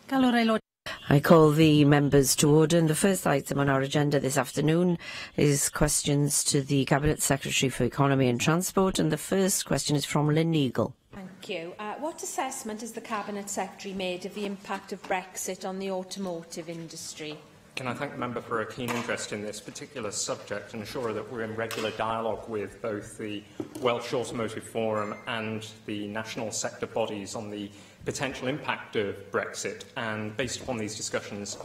I call the members to order, and the first item on our agenda this afternoon is questions to the Cabinet Secretary for Economy and Transport, and the first question is from Lynn Eagle. Thank you. What assessment has the Cabinet Secretary made of the impact of Brexit on the automotive industry? Can I thank the member for a keen interest in this particular subject and assure that we're in regular dialogue with both the Welsh Automotive Forum and the national sector bodies on the potential impact of Brexit, and based upon these discussions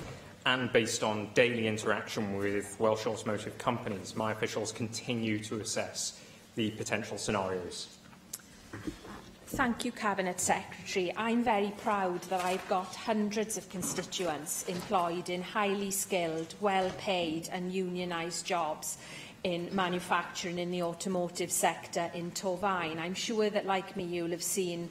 and based on daily interaction with Welsh automotive companies, my officials continue to assess the potential scenarios. Thank you, Cabinet Secretary. I'm very proud that I've got hundreds of constituents employed in highly skilled, well-paid and unionised jobs in manufacturing in the automotive sector in Torfaen. I'm sure that, like me, you'll have seen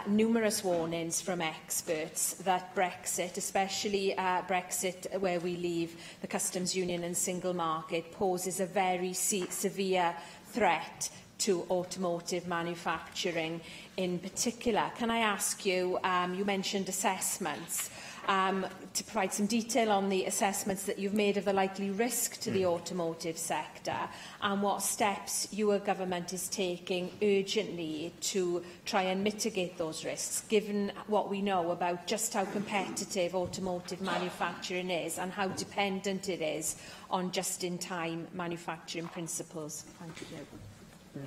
numerous warnings from experts that Brexit, especially Brexit where we leave the customs union and single market, poses a very severe threat to automotive manufacturing in particular. Can I ask you, you mentioned assessments, to provide some detail on the assessments that you've made of the likely risk to the automotive sector and what steps your government is taking urgently to try and mitigate those risks, given what we know about just how competitive automotive manufacturing is and how dependent it is on just-in-time manufacturing principles. Thank you.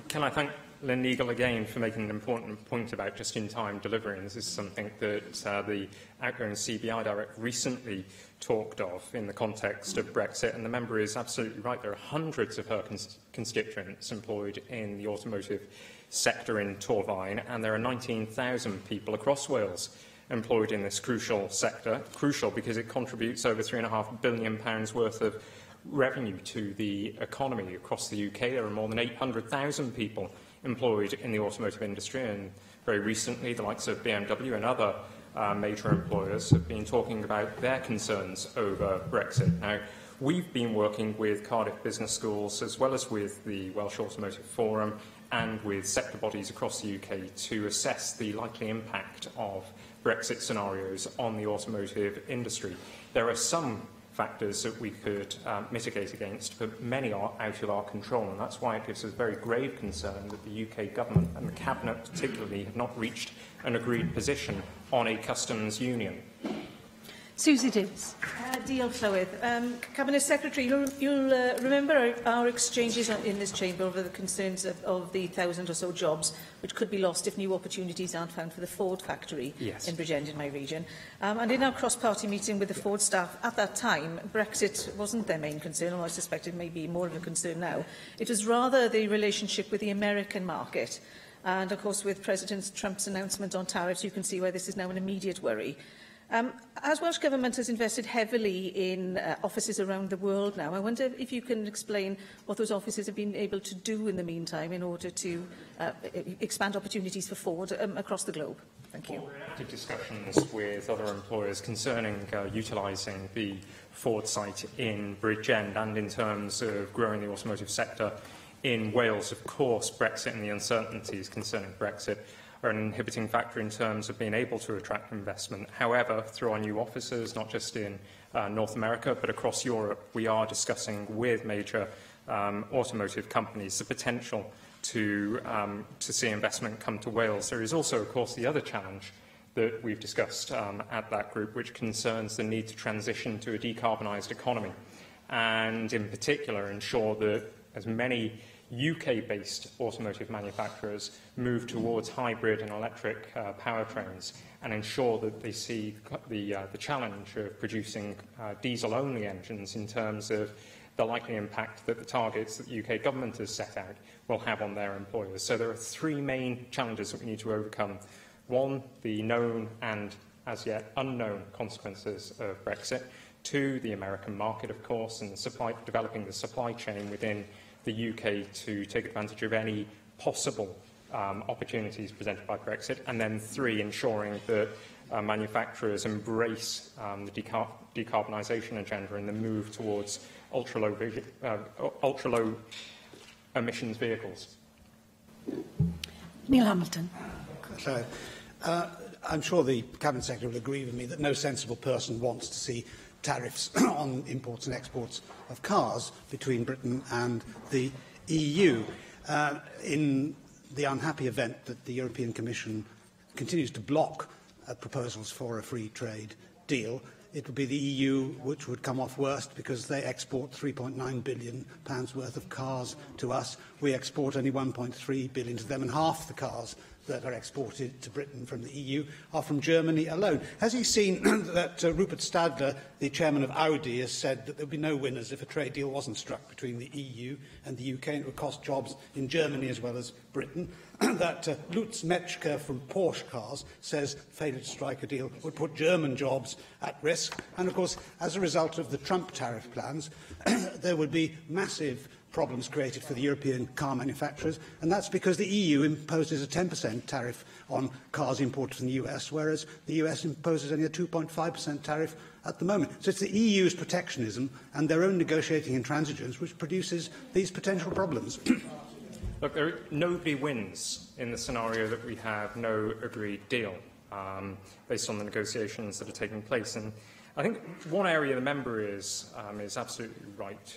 Can I thank Lynn Eagle again for making an important point about just-in-time delivery? And this is something that the outgoing CBI Director recently talked of in the context of Brexit, and the member is absolutely right. There are hundreds of her constituents employed in the automotive sector in Torfaen, and there are 19,000 people across Wales employed in this crucial sector. Crucial because it contributes over £3.5 billion worth of revenue to the economy across the UK. There are more than 800,000 people employed in the automotive industry, and very recently the likes of BMW and other major employers have been talking about their concerns over Brexit. Now, we've been working with Cardiff Business Schools as well as with the Welsh Automotive Forum and with sector bodies across the UK to assess the likely impact of Brexit scenarios on the automotive industry. There are some factors that we could mitigate against, but many are out of our control, and that's why it gives us very grave concern that the UK government and the Cabinet particularly have not reached an agreed position on a customs union. Susie Davis. Diolch Llywydd. Cabinet Secretary, you'll remember our exchanges in this chamber over the concerns of the 1,000 or so jobs which could be lost if new opportunities aren't found for the Ford factory in Bridgend, in my region. And in our cross-party meeting with the Ford staff at that time, Brexit wasn't their main concern, although I suspect it may be more of a concern now. It was rather the relationship with the American market. And, of course, with President Trump's announcement on tariffs, you can see why this is now an immediate worry. As Welsh Government has invested heavily in offices around the world now, I wonder if you can explain what those offices have been able to do in the meantime in order to expand opportunities for Ford across the globe. Thank you. Well, we're in active discussions with other employers concerning utilising the Ford site in Bridgend and in terms of growing the automotive sector in Wales. Of course, Brexit and the uncertainties concerning Brexit are an inhibiting factor in terms of being able to attract investment. However, through our new offices, not just in North America, but across Europe, we are discussing with major automotive companies the potential to see investment come to Wales. There is also, of course, the other challenge that we've discussed at that group, which concerns the need to transition to a decarbonised economy, and in particular ensure that as many UK-based automotive manufacturers move towards hybrid and electric powertrains and ensure that they see the challenge of producing diesel-only engines in terms of the likely impact that the targets that the UK government has set out will have on their employers. So there are three main challenges that we need to overcome. One, the known and as yet unknown consequences of Brexit. Two, the American market, of course, and developing the supply chain within the UK to take advantage of any possible opportunities presented by Brexit. And then three, ensuring that manufacturers embrace the decarbonisation agenda and the move towards ultra-low emissions vehicles. Neil Hamilton. I'm sure the Cabinet Secretary will agree with me that no sensible person wants to see tariffs on imports and exports of cars between Britain and the EU. In the unhappy event that the European Commission continues to block proposals for a free trade deal, it would be the EU which would come off worst, because they export £3.9 billion worth of cars to us. We export only £1.3 billion to them, and half the cars that are exported to Britain from the EU are from Germany alone. Has he seen that Rupert Stadler, the chairman of Audi, has said that there would be no winners if a trade deal wasn't struck between the EU and the UK, and it would cost jobs in Germany as well as Britain? That Lutz Metzger from Porsche Cars says failure to strike a deal would put German jobs at risk. And, of course, as a result of the Trump tariff plans, there would be massive problems created for the European car manufacturers, and that's because the EU imposes a 10% tariff on cars imported from the US, whereas the US imposes only a 2.5% tariff at the moment. So it's the EU's protectionism and their own negotiating intransigence which produces these potential problems. Look, nobody wins in the scenario that we have no agreed deal based on the negotiations that are taking place. And I think one area the member is absolutely right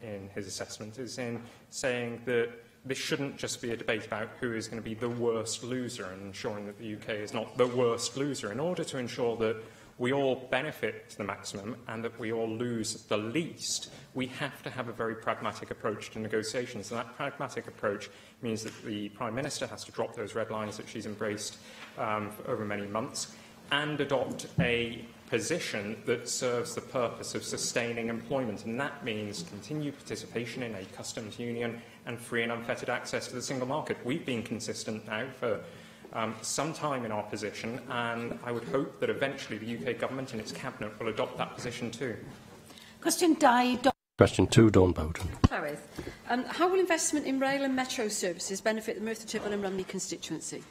in his assessment, is in saying that this shouldn't just be a debate about who is going to be the worst loser, and ensuring that the UK is not the worst loser. In order to ensure that we all benefit to the maximum and that we all lose the least, we have to have a very pragmatic approach to negotiations. And that pragmatic approach means that the Prime Minister has to drop those red lines that she's embraced for over many months and adopt a position that serves the purpose of sustaining employment. And that means continued participation in a customs union and free and unfettered access to the single market. We've been consistent now for some time in our position, and I would hope that eventually the UK Government and its Cabinet will adopt that position too. Question 2, Dawn Bowden. How will investment in rail and metro services benefit the Merthyr Tydfil and Rumney constituency?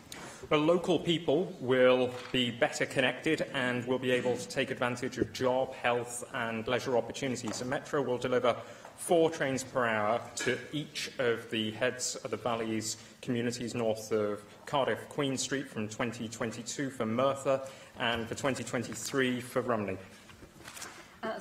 Well, local people will be better connected and will be able to take advantage of job, health and leisure opportunities. The Metro will deliver 4 trains per hour to each of the heads of the Valley's communities north of Cardiff Queen Street from 2022 for Merthyr and for 2023 for Rumney.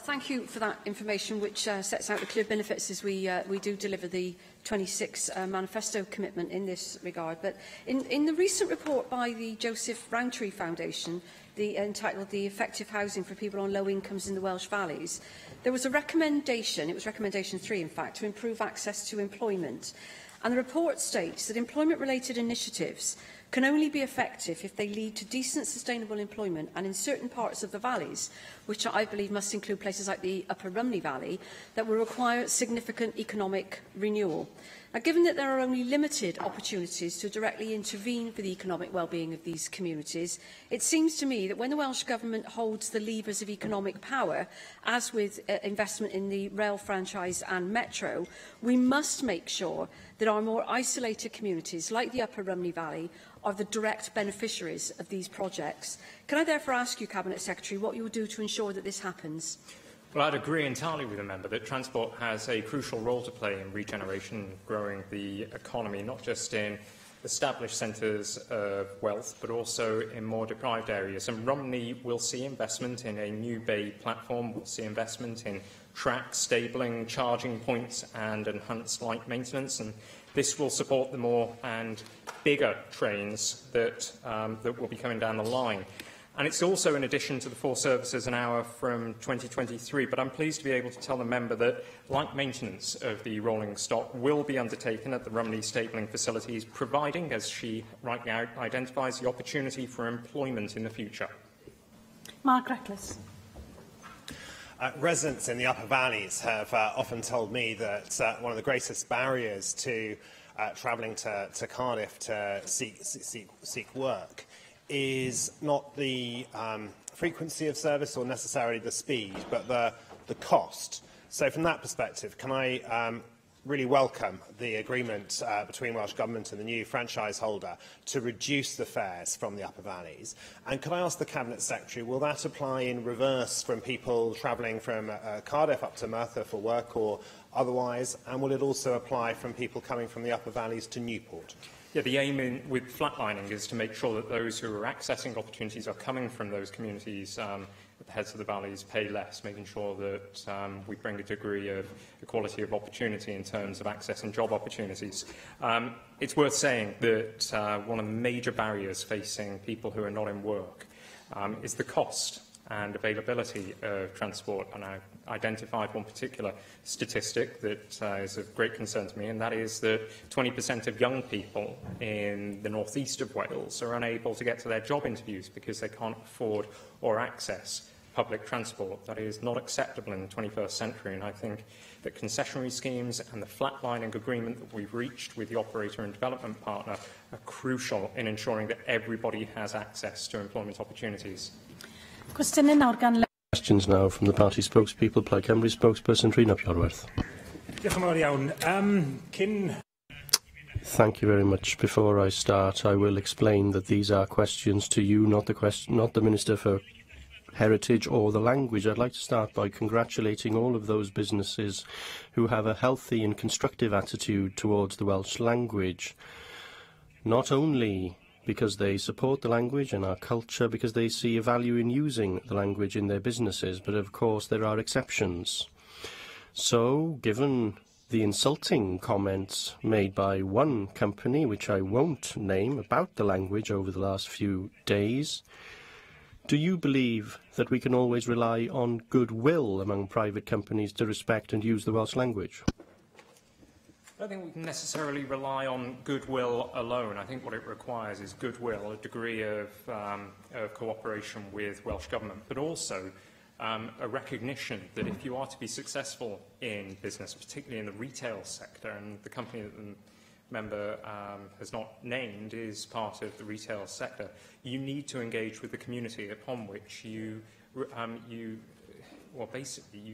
Thank you for that information, which sets out the clear benefits as we do deliver the 26 manifesto commitment in this regard. But in the recent report by the Joseph Rowntree Foundation, entitled The Effective Housing for People on Low Incomes in the Welsh Valleys, there was a recommendation, it was recommendation 3 in fact, to improve access to employment. And the report states that employment-related initiatives can only be effective if they lead to decent, sustainable employment, and in certain parts of the valleys, which I believe must include places like the Upper Rumney Valley, that will require significant economic renewal. Now, given that there are only limited opportunities to directly intervene for the economic well-being of these communities, it seems to me that when the Welsh Government holds the levers of economic power, as with investment in the rail franchise and metro, we must make sure that our more isolated communities, like the Upper Rumney Valley, are the direct beneficiaries of these projects. Can I therefore ask you, Cabinet Secretary, what you will do to ensure that this happens? Well, I'd agree entirely with the member that transport has a crucial role to play in regeneration, growing the economy, not just in established centres of wealth, but also in more deprived areas. And Rumney will see investment in a new bay platform, will see investment in track stabling, charging points and enhanced light maintenance. And this will support the more and bigger trains that will be coming down the line. And it's also in addition to the 4 services an hour from 2023. But I'm pleased to be able to tell the member that light maintenance of the rolling stock will be undertaken at the Rumney stabling facilities, providing, as she rightly identifies, the opportunity for employment in the future. Mark Reckless. Residents in the Upper Valleys have often told me that one of the greatest barriers to travelling to Cardiff to seek work is not the frequency of service or necessarily the speed, but the cost. So from that perspective, can I really welcome the agreement between Welsh Government and the new franchise holder to reduce the fares from the Upper Valleys? And can I ask the Cabinet Secretary, will that apply in reverse from people travelling from Cardiff up to Merthyr for work or otherwise? And will it also apply from people coming from the Upper Valleys to Newport? Yeah, the aim with flatlining is to make sure that those who are accessing opportunities are coming from those communities at the heads of the valleys pay less, making sure that we bring a degree of equality of opportunity in terms of access and job opportunities. It's worth saying that one of the major barriers facing people who are not in work is the cost and availability of transport. And I identified one particular statistic that is of great concern to me, and that is that 20% of young people in the northeast of Wales are unable to get to their job interviews because they can't afford or access public transport. That is not acceptable in the 21st century, and I think that concessionary schemes and the flatlining agreement that we've reached with the operator and development partner are crucial in ensuring that everybody has access to employment opportunities. Questions now from the party spokespeople. Plaid Cymru spokesperson Rhys Iorwerth. Thank you very much. Before I start, I will explain that these are questions to you, not the Minister for Heritage or the Language. I'd like to start by congratulating all of those businesses who have a healthy and constructive attitude towards the Welsh language, not only because they support the language and our culture, because they see a value in using the language in their businesses, but of course there are exceptions. So, given the insulting comments made by one company, which I won't name, about the language over the last few days, do you believe that we can always rely on goodwill among private companies to respect and use the Welsh language? I don't think we can necessarily rely on goodwill alone. I think what it requires is goodwill, a degree of cooperation with Welsh Government, but also a recognition that if you are to be successful in business, particularly in the retail sector, and the company that the member has not named is part of the retail sector, you need to engage with the community upon which you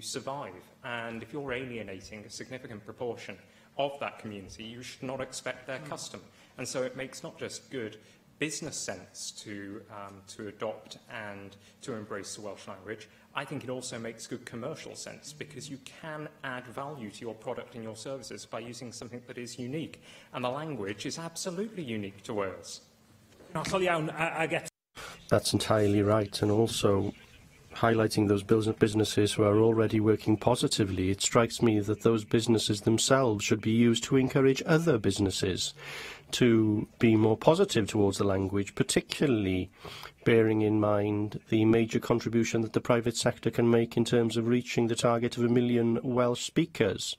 survive. And if you're alienating a significant proportion of that community, you should not expect their custom. And so it makes not just good business sense to adopt and to embrace the Welsh language. I think it also makes good commercial sense, because you can add value to your product and your services by using something that is unique. And the language is absolutely unique to Wales. That's entirely right, and also highlighting those businesses who are already working positively, it strikes me that those businesses themselves should be used to encourage other businesses to be more positive towards the language, particularly bearing in mind the major contribution that the private sector can make in terms of reaching the target of 1 million Welsh speakers.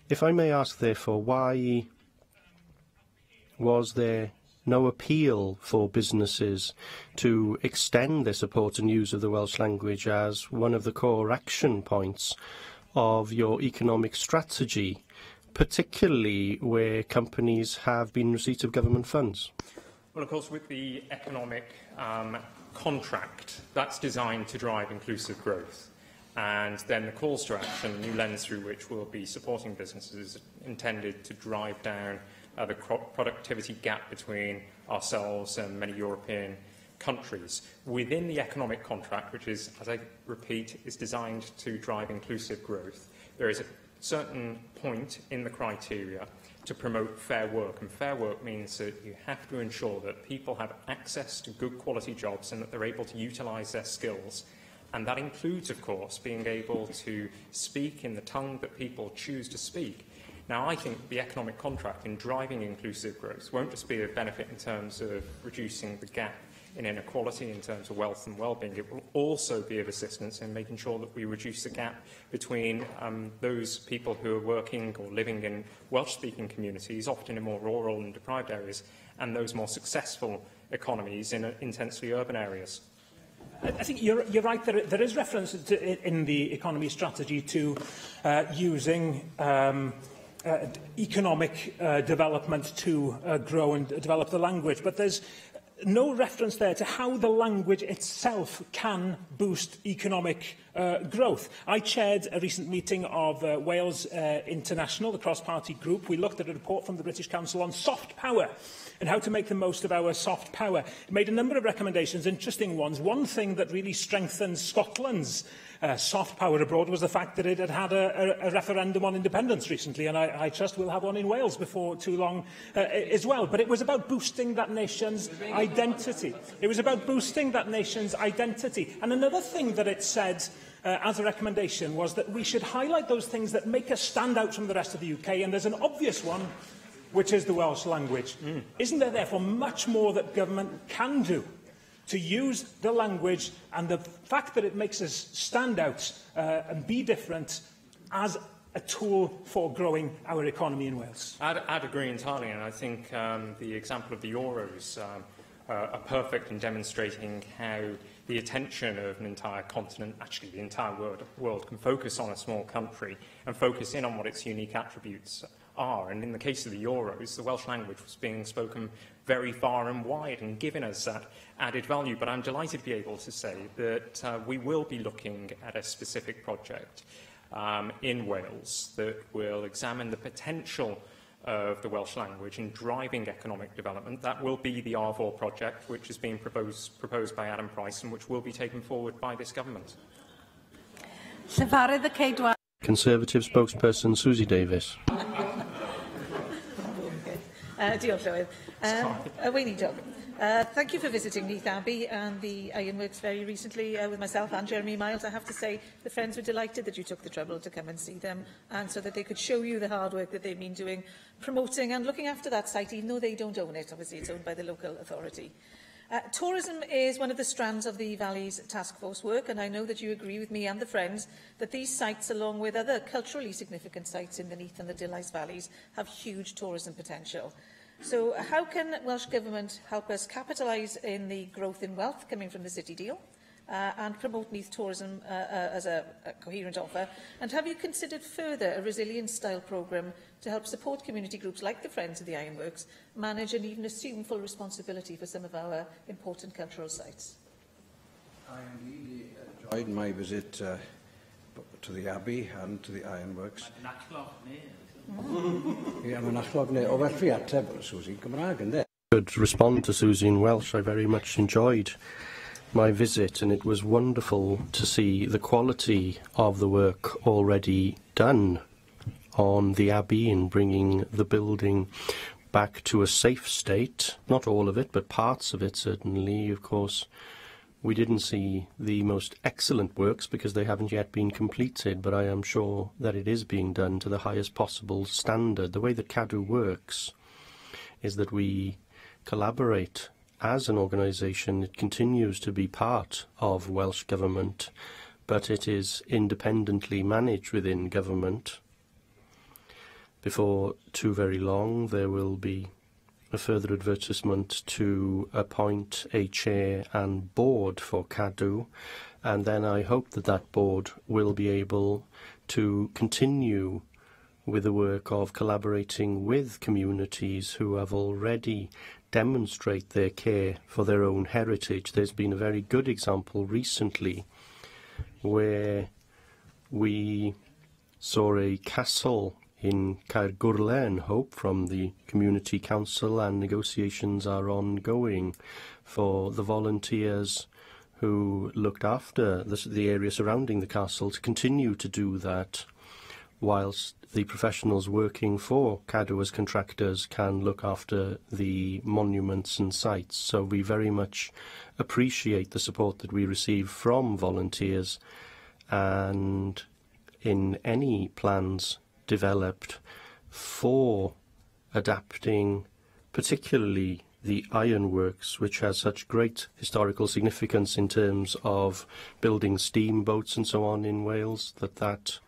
If I may ask, therefore, why was there no appeal for businesses to extend their support and use of the Welsh language as one of the core action points of your economic strategy, particularly where companies have been in receipt of government funds? Well, of course, with the economic contract, that's designed to drive inclusive growth. And then the calls to action, the new lens through which we'll be supporting businesses, is intended to drive down the productivity gap between ourselves and many European countries. Within the economic contract, which is, as I repeat, is designed to drive inclusive growth, there is a certain point in the criteria to promote fair work. And fair work means that you have to ensure that people have access to good quality jobs and that they're able to utilise their skills. And that includes, of course, being able to speak in the tongue that people choose to speak. Now, I think the economic contract in driving inclusive growth won't just be of benefit in terms of reducing the gap in inequality in terms of wealth and well-being. It will also be of assistance in making sure that we reduce the gap between those people who are working or living in Welsh-speaking communities, often in more rural and deprived areas, and those more successful economies in intensely urban areas. I think you're right. There is reference in the economy strategy to using economic development to grow and develop the language, but there's no reference there to how the language itself can boost economic growth. I chaired a recent meeting of Wales International, the cross-party group. We looked at a report from the British Council on soft power and how to make the most of our soft power. It made a number of recommendations, interesting ones. One thing that really strengthens Scotland's soft power abroad was the fact that it had had a referendum on independence recently, and I trust we'll have one in Wales before too long as well. But it was about boosting that nation's identity. It was about boosting that nation's identity. And another thing that it said as a recommendation was that we should highlight those things that make us stand out from the rest of the UK, and there's an obvious one, which is the Welsh language. Isn't there therefore much more that government can do to use the language and the fact that it makes us stand out and be different as a tool for growing our economy in Wales? I'd agree entirely, and I think the example of the Euros are perfect in demonstrating how the attention of an entire continent, actually the entire world, can focus on a small country and focus in on what its unique attributes are. And in the case of the Euros, the Welsh language was being spoken very far and wide and giving us that added value. But I'm delighted to be able to say that we will be looking at a specific project in Wales that will examine the potential of the Welsh language in driving economic development. That will be the R4 project, which is being proposed by Adam Price and which will be taken forward by this government. Conservative spokesperson Susie Davis. Diolch, Llywydd. Wayne Dog. Thank you for visiting Neath Abbey and the Ironworks very recently with myself and Jeremy Miles. I have to say the Friends were delighted that you took the trouble to come and see them, and so that they could show you the hard work that they've been doing, promoting and looking after that site, even though they don't own it. Obviously, it's owned by the local authority. Tourism is one of the strands of the Valley's task force work, and I know that you agree with me and the Friends that these sites, along with other culturally significant sites in the Neath and the Dillais valleys, have huge tourism potential. So how can Welsh Government help us capitalise in the growth in wealth coming from the City Deal and promote Neath tourism as a coherent offer? And have you considered further a resilience-style programme to help support community groups like the Friends of the Ironworks manage and even assume full responsibility for some of our important cultural sites? I indeed enjoyed my visit to the Abbey and to the Ironworks. Could respond to Susie in Welsh. I very much enjoyed my visit, and it was wonderful to see the quality of the work already done on the Abbey in bringing the building back to a safe state. Not all of it, but parts of it certainly. Of course, we didn't see the most excellent works because they haven't yet been completed, but I am sure that it is being done to the highest possible standard. The way that Cadw works is that we collaborate as an organisation. It continues to be part of Welsh Government, but it is independently managed within government. Before too very long, there will be a further advertisement to appoint a chair and board for Cadw, and then I hope that that board will be able to continue with the work of collaborating with communities who have already demonstrated their care for their own heritage. There's been a very good example recently where we saw a castle in Caergwrle, Hope, from the Community Council, and negotiations are ongoing for the volunteers who looked after the area surrounding the castle to continue to do that, whilst the professionals working for Cadw as contractors can look after the monuments and sites. So we very much appreciate the support that we receive from volunteers, and in any plans developed for adapting particularly the ironworks, which has such great historical significance in terms of building steamboats and so on in Wales, that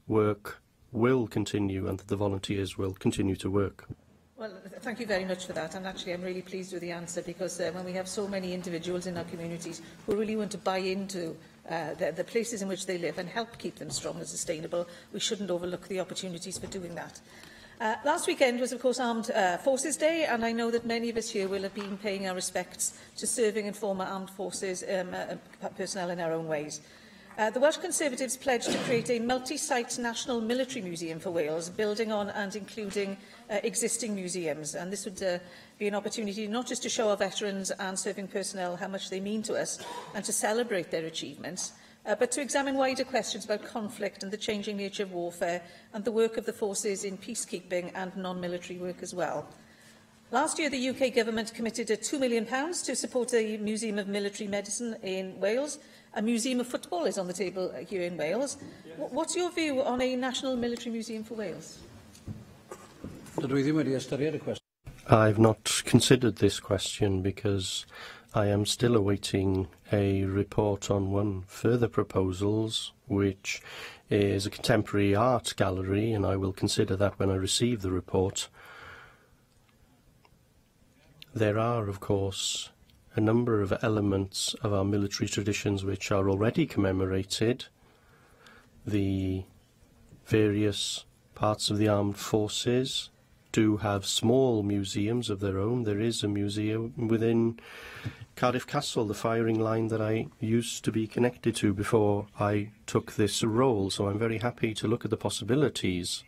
work will continue and that the volunteers will continue to work. Well, thank you very much for that, and actually I'm really pleased with the answer, because when we have so many individuals in our communities who really want to buy into the places in which they live and help keep them strong and sustainable, we shouldn't overlook the opportunities for doing that. Last weekend was, of course, Armed Forces Day, and I know that many of us here will have been paying our respects to serving and former armed forces personnel in our own ways. The Welsh Conservatives pledged to create a multi-site national military museum for Wales, building on and including existing museums. And this would be an opportunity not just to show our veterans and serving personnel how much they mean to us and to celebrate their achievements, but to examine wider questions about conflict and the changing nature of warfare and the work of the forces in peacekeeping and non-military work as well. Last year, the UK Government committed £2 million to support a Museum of Military Medicine in Wales. A Museum of Football is on the table here in Wales. What's your view on a National Military Museum for Wales? I've not considered this question because I am still awaiting a report on one further proposals, which is a contemporary art gallery, and I will consider that when I receive the report. There are, of course, a number of elements of our military traditions which are already commemorated. The various parts of the armed forces do have small museums of their own. There is a museum within Cardiff Castle, the firing line that I used to be connected to before I took this role, so I'm very happy to look at the possibilities.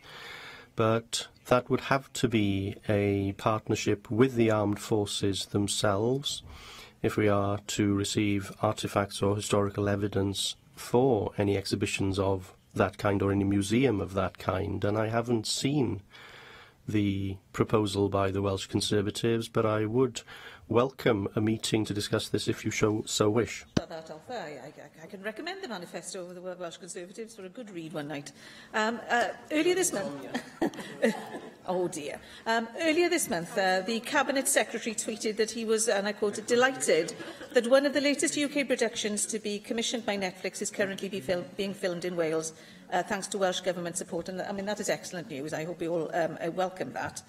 But that would have to be a partnership with the armed forces themselves if we are to receive artefacts or historical evidence for any exhibitions of that kind or any museum of that kind. And I haven't seen the proposal by the Welsh Conservatives, but I would welcome a meeting to discuss this if you so wish. I can recommend the manifesto of the Welsh Conservatives for a good read one night. Earlier this month, oh dear. Earlier this month, the Cabinet Secretary tweeted that he was, and I quote, delighted that one of the latest UK productions to be commissioned by Netflix is currently being filmed in Wales, thanks to Welsh Government support. And I mean, that is excellent news. I hope we all welcome that.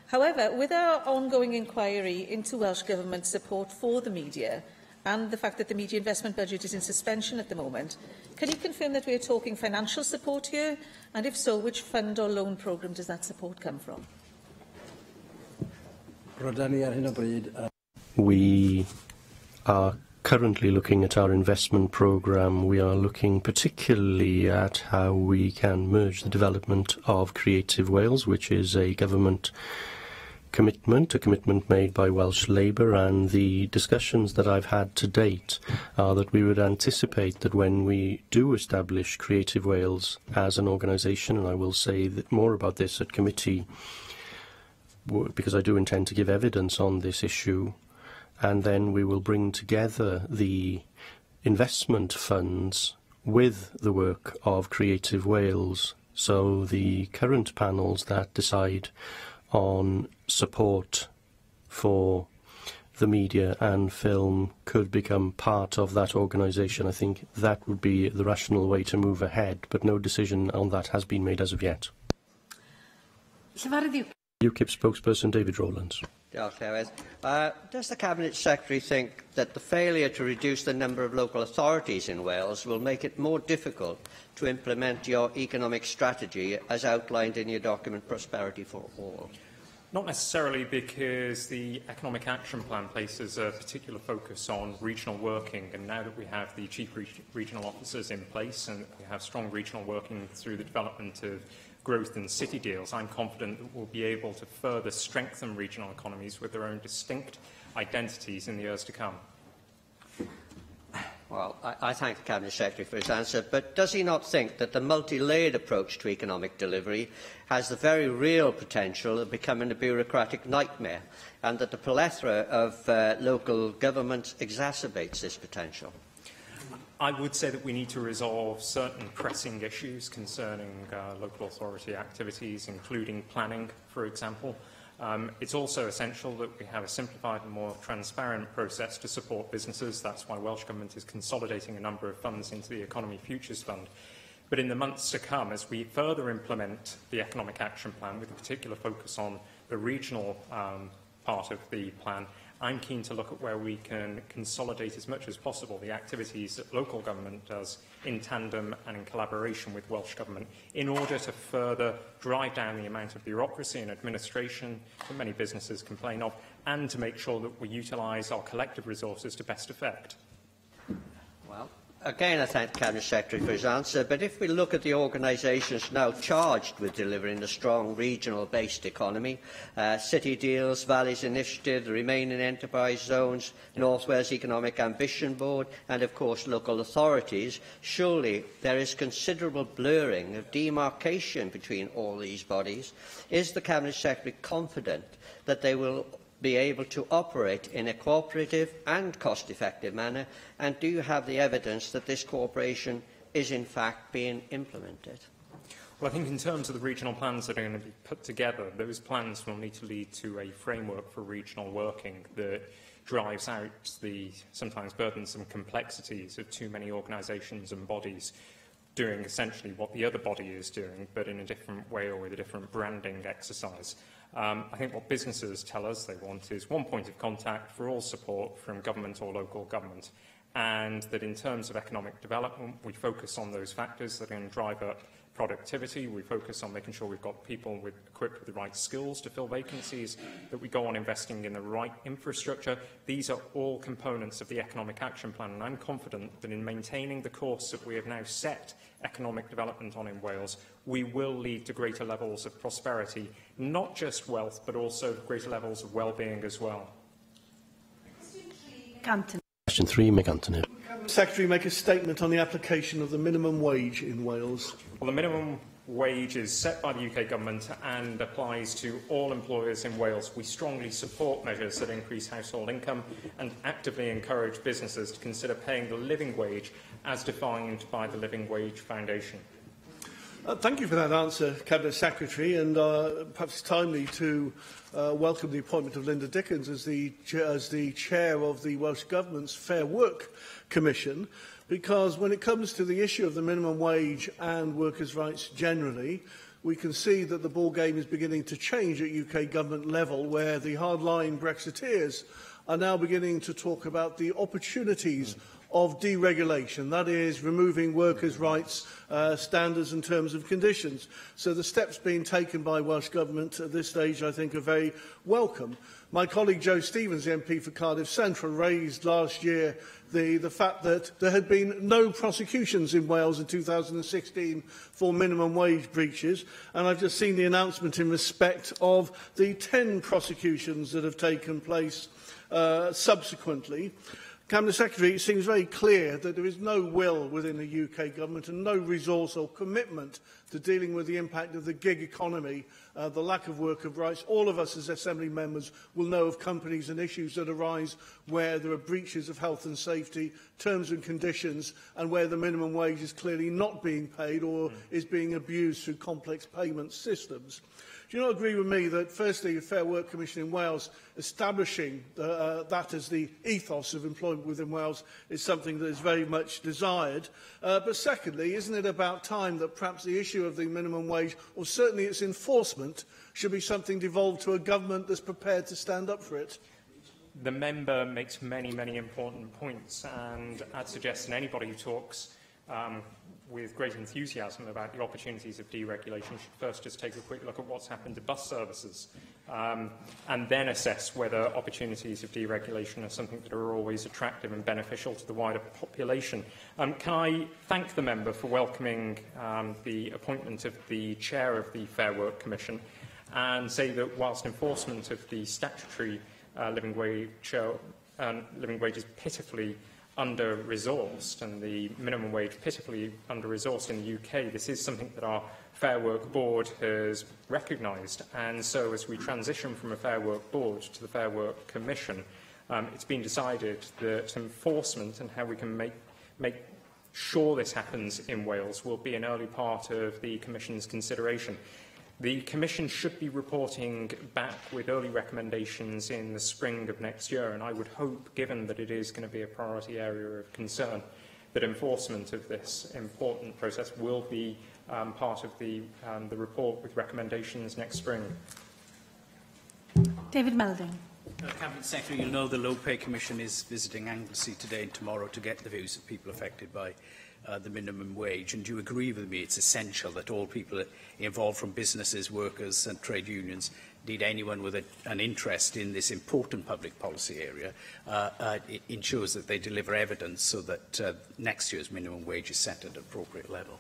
However, with our ongoing inquiry into Welsh Government support for the media and the fact that the media investment budget is in suspension at the moment, can you confirm that we are talking financial support here? And if so, which fund or loan programme does that support come from? We are currently looking at our investment programme. We are looking particularly at how we can merge the development of Creative Wales, which is a government commitment, a commitment made by Welsh Labour, and the discussions that I've had to date are that we would anticipate that when we do establish Creative Wales as an organisation, and I will say more about this at committee, because I do intend to give evidence on this issue, and then we will bring together the investment funds with the work of Creative Wales. So the current panels that decide on support for the media and film could become part of that organisation. I think that would be the rational way to move ahead, but no decision on that has been made as of yet. UKIP spokesperson David Rowlands. Does the Cabinet Secretary think that the failure to reduce the number of local authorities in Wales will make it more difficult to implement your economic strategy as outlined in your document Prosperity for All? Not necessarily, because the Economic Action Plan places a particular focus on regional working, and now that we have the chief regional officers in place and we have strong regional working through the development of growth and city deals, I'm confident that we'll be able to further strengthen regional economies with their own distinct identities in the years to come. Well, I thank the Cabinet Secretary for his answer, but does he not think that the multi-layered approach to economic delivery has the very real potential of becoming a bureaucratic nightmare, and that the plethora of local government exacerbates this potential? I would say that we need to resolve certain pressing issues concerning local authority activities, including planning, for example. It's also essential that we have a simplified and more transparent process to support businesses. That's why Welsh Government is consolidating a number of funds into the Economy Futures Fund. But in the months to come, as we further implement the Economic Action Plan with a particular focus on the regional part of the plan, I'm keen to look at where we can consolidate as much as possible the activities that local government does in tandem and in collaboration with Welsh Government in order to further drive down the amount of bureaucracy and administration that many businesses complain of, and to make sure that we utilise our collective resources to best effect. Well, Again, I thank the Cabinet Secretary for his answer, but if we look at the organisations now charged with delivering a strong regional-based economy, City Deals, Valleys Initiative, the Remaining Enterprise Zones, North Wales Economic Ambition Board, and of course local authorities, surely there is considerable blurring of demarcation between all these bodies. Is the Cabinet Secretary confident that they will be able to operate in a cooperative and cost-effective manner, and do you have the evidence that this cooperation is in fact being implemented? Well, I think in terms of the regional plans that are going to be put together, those plans will need to lead to a framework for regional working that drives out the sometimes burdensome complexities of too many organisations and bodies doing essentially what the other body is doing, but in a different way or with a different branding exercise. I think what businesses tell us they want is one point of contact for all support from government or local government, and that in terms of economic development, we focus on those factors that are going to drive up productivity. We focus on making sure we've got people equipped with the right skills to fill vacancies, that we go on investing in the right infrastructure. These are all components of the Economic Action Plan, and I'm confident that in maintaining the course that we have now set economic development on in Wales, we will lead to greater levels of prosperity, not just wealth, but also greater levels of well-being as well. Question 3, Mick Anthony. Secretary make a statement on the application of the minimum wage in Wales. Well, the minimum wage is set by the UK Government and applies to all employers in Wales. We strongly support measures that increase household income and actively encourage businesses to consider paying the living wage as defined by the Living Wage Foundation. Thank you for that answer, Cabinet Secretary, and perhaps it's timely to welcome the appointment of Linda Dickens as the chair of the Welsh Government's Fair Work Commission, because when it comes to the issue of the minimum wage and workers' rights generally, we can see that the ball game is beginning to change at UK government level, where the hardline Brexiteers are now beginning to talk about the opportunities of deregulation, that is, removing workers' rights standards and terms and conditions. So the steps being taken by Welsh Government at this stage, I think, are very welcome. My colleague Joe Stevens, the MP for Cardiff Central, raised last year the fact that there had been no prosecutions in Wales in 2016 for minimum wage breaches, and I've just seen the announcement in respect of the 10 prosecutions that have taken place subsequently. Cabinet Secretary, it seems very clear that there is no will within the UK Government and no resource or commitment to dealing with the impact of the gig economy, the lack of worker rights. All of us as Assembly members will know of companies and issues that arise where there are breaches of health and safety, terms and conditions, and where the minimum wage is clearly not being paid or is being abused through complex payment systems. Do you not agree with me that, firstly, the Fair Work Commission in Wales establishing that as the ethos of employment within Wales is something that is very much desired? But secondly, isn't it about time that perhaps the issue of the minimum wage, or certainly its enforcement, should be something devolved to a government that's prepared to stand up for it? The member makes many, many important points, and I'd suggest that anybody who talks with great enthusiasm about the opportunities of deregulation should first just take a quick look at what's happened to bus services and then assess whether opportunities of deregulation are something that are always attractive and beneficial to the wider population. Can I thank the member for welcoming the appointment of the chair of the Fair Work Commission and say that whilst enforcement of the statutory living wage is pitifully under-resourced and the minimum wage pitifully under-resourced in the UK, this is something that our Fair Work Board has recognised. And so as we transition from a Fair Work Board to the Fair Work Commission, it's been decided that enforcement and how we can make sure this happens in Wales will be an early part of the Commission's consideration. The Commission should be reporting back with early recommendations in the spring of next year, and I would hope, given that it is going to be a priority area of concern, that enforcement of this important process will be part of the report with recommendations next spring. David Melding. Cabinet Secretary, you'll know the Low Pay Commission is visiting Anglesey today and tomorrow to get the views of people affected by the minimum wage, and do you agree with me it's essential that all people involved, from businesses, workers and trade unions, indeed anyone with an interest in this important public policy area, it ensures that they deliver evidence so that next year's minimum wage is set at an appropriate level.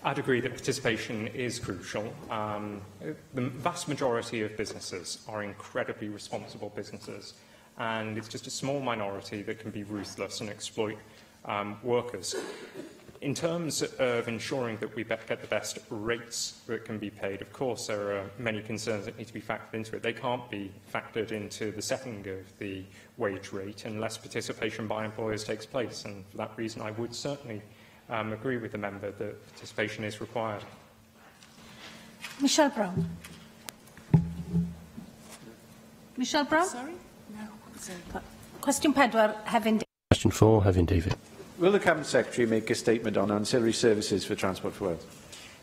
I'd agree that participation is crucial. The vast majority of businesses are incredibly responsible businesses, and it's just a small minority that can be ruthless and exploit workers. In terms of ensuring that we get the best rates that can be paid, of course, there are many concerns that need to be factored into it. They can't be factored into the setting of the wage rate unless participation by employers takes place, and for that reason I would certainly agree with the member that participation is required. Michelle Brown. Michelle Brown? Sorry? No. Question 4, Hefin. Question 4, Hefin David. Will the Cabinet Secretary make a statement on ancillary services for Transport for Wales?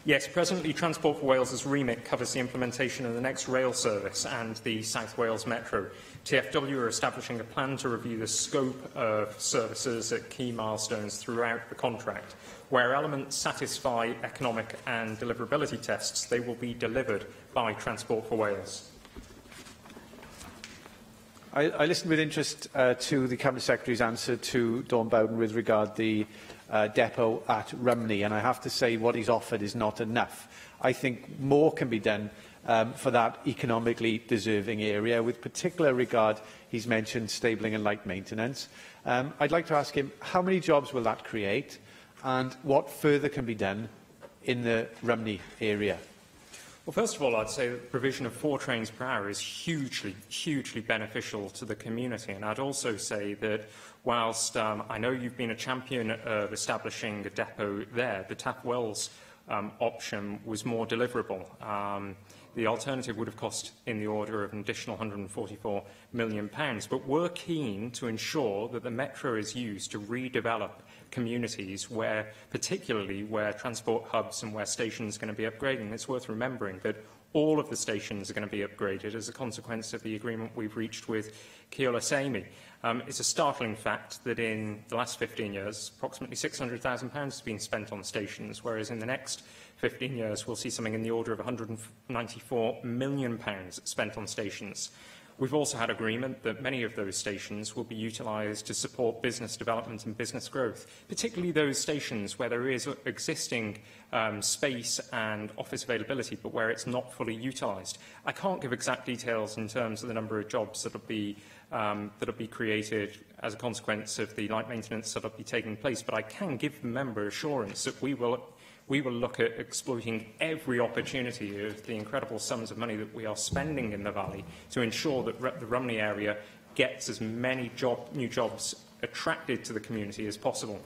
Yes, presently Transport for Wales's remit covers the implementation of the next rail service and the South Wales Metro. TfW are establishing a plan to review the scope of services at key milestones throughout the contract. Where elements satisfy economic and deliverability tests, they will be delivered by Transport for Wales. I listened with interest to the Cabinet Secretary's answer to Dawn Bowden with regard to the depot at Rumney, and I have to say what he's offered is not enough. I think more can be done for that economically deserving area, with particular regard, he's mentioned stabling and light maintenance. I'd like to ask him, how many jobs will that create, and what further can be done in the Rumney area? Well, first of all, I'd say that the provision of 4 trains per hour is hugely beneficial to the community. And I'd also say that whilst I know you've been a champion of establishing a depot there, the Taff Wells option was more deliverable. The alternative would have cost in the order of an additional £144 million. But we're keen to ensure that the Metro is used to redevelop communities where, particularly where transport hubs and where stations are going to be upgrading. It's worth remembering that all of the stations are going to be upgraded as a consequence of the agreement we've reached with Keolis Amey. It's a startling fact that in the last 15 years, approximately £600,000 has been spent on stations, whereas in the next 15 years, we'll see something in the order of £194 million spent on stations. We've also had agreement that many of those stations will be utilised to support business development and business growth, particularly those stations where there is existing space and office availability, but where it's not fully utilised. I can't give exact details in terms of the number of jobs that will be created as a consequence of the light maintenance that will be taking place, but I can give the member assurance that we will look at exploiting every opportunity of the incredible sums of money that we are spending in the Valley to ensure that the Rumney area gets as many new jobs attracted to the community as possible.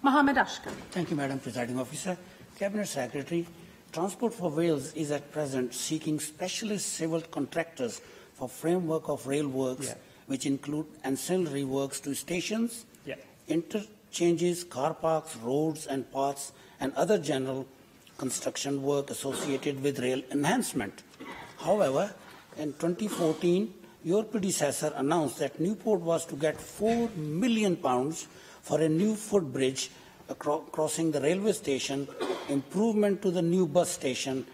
Mohammed Ashkan. Thank you, Madam Presiding Officer. Cabinet Secretary, Transport for Wales is at present seeking specialist civil contractors for framework of rail works, which include ancillary works to stations, interchanges, car parks, roads and paths, and other general construction work associated with rail enhancement. However, in 2014, your predecessor announced that Newport was to get £4 million for a new footbridge crossing the railway station, improvement to the new bus station,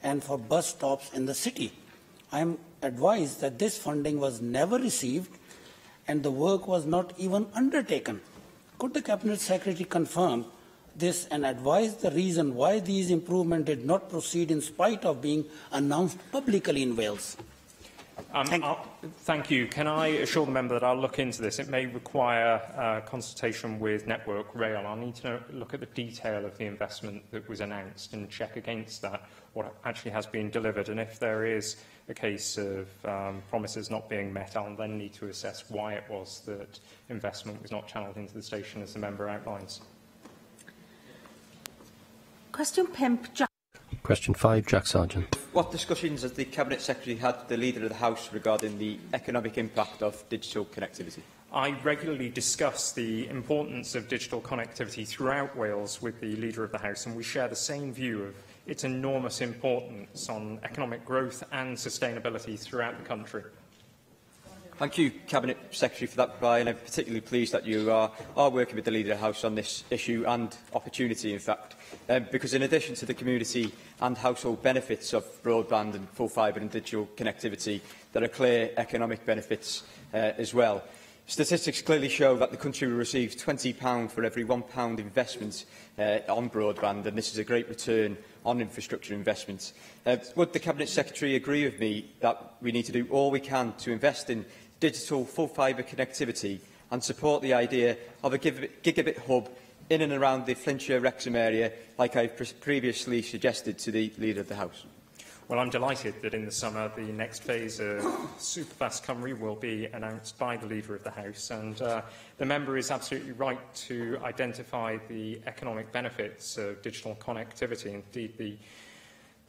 and for bus stops in the city. I am advised that this funding was never received and the work was not even undertaken. Could the Cabinet Secretary confirm this and advise the reason why these improvements did not proceed in spite of being announced publicly in Wales? Thank you. Can I assure the member that I'll look into this? It may require consultation with Network Rail. I'll need to look at the detail of the investment that was announced and check against that what actually has been delivered. And if there is a case of promises not being met, I'll then need to assess why it was that investment was not channelled into the station as the member outlines. Question 5, Jack. Question 5, Jack Sargent. What discussions has the Cabinet Secretary had with the Leader of the House regarding the economic impact of digital connectivity? I regularly discuss the importance of digital connectivity throughout Wales with the Leader of the House, and we share the same view of its enormous importance on economic growth and sustainability throughout the country. Thank you, Cabinet Secretary, for that reply, and I'm particularly pleased that you are working with the Leader of the House on this issue and opportunity, in fact, because in addition to the community and household benefits of broadband and full fibre and digital connectivity, there are clear economic benefits as well. Statistics clearly show that the country will receive £20 for every £1 investment on broadband, and this is a great return on infrastructure investment. Would the Cabinet Secretary agree with me that we need to do all we can to invest in digital full fibre connectivity and support the idea of a gigabit hub in and around the Flintshire-Wrexham area, like I previously suggested to the Leader of the House? Well, I'm delighted that in the summer the next phase of Superfast Cymru will be announced by the Leader of the House, and the member is absolutely right to identify the economic benefits of digital connectivity. Indeed,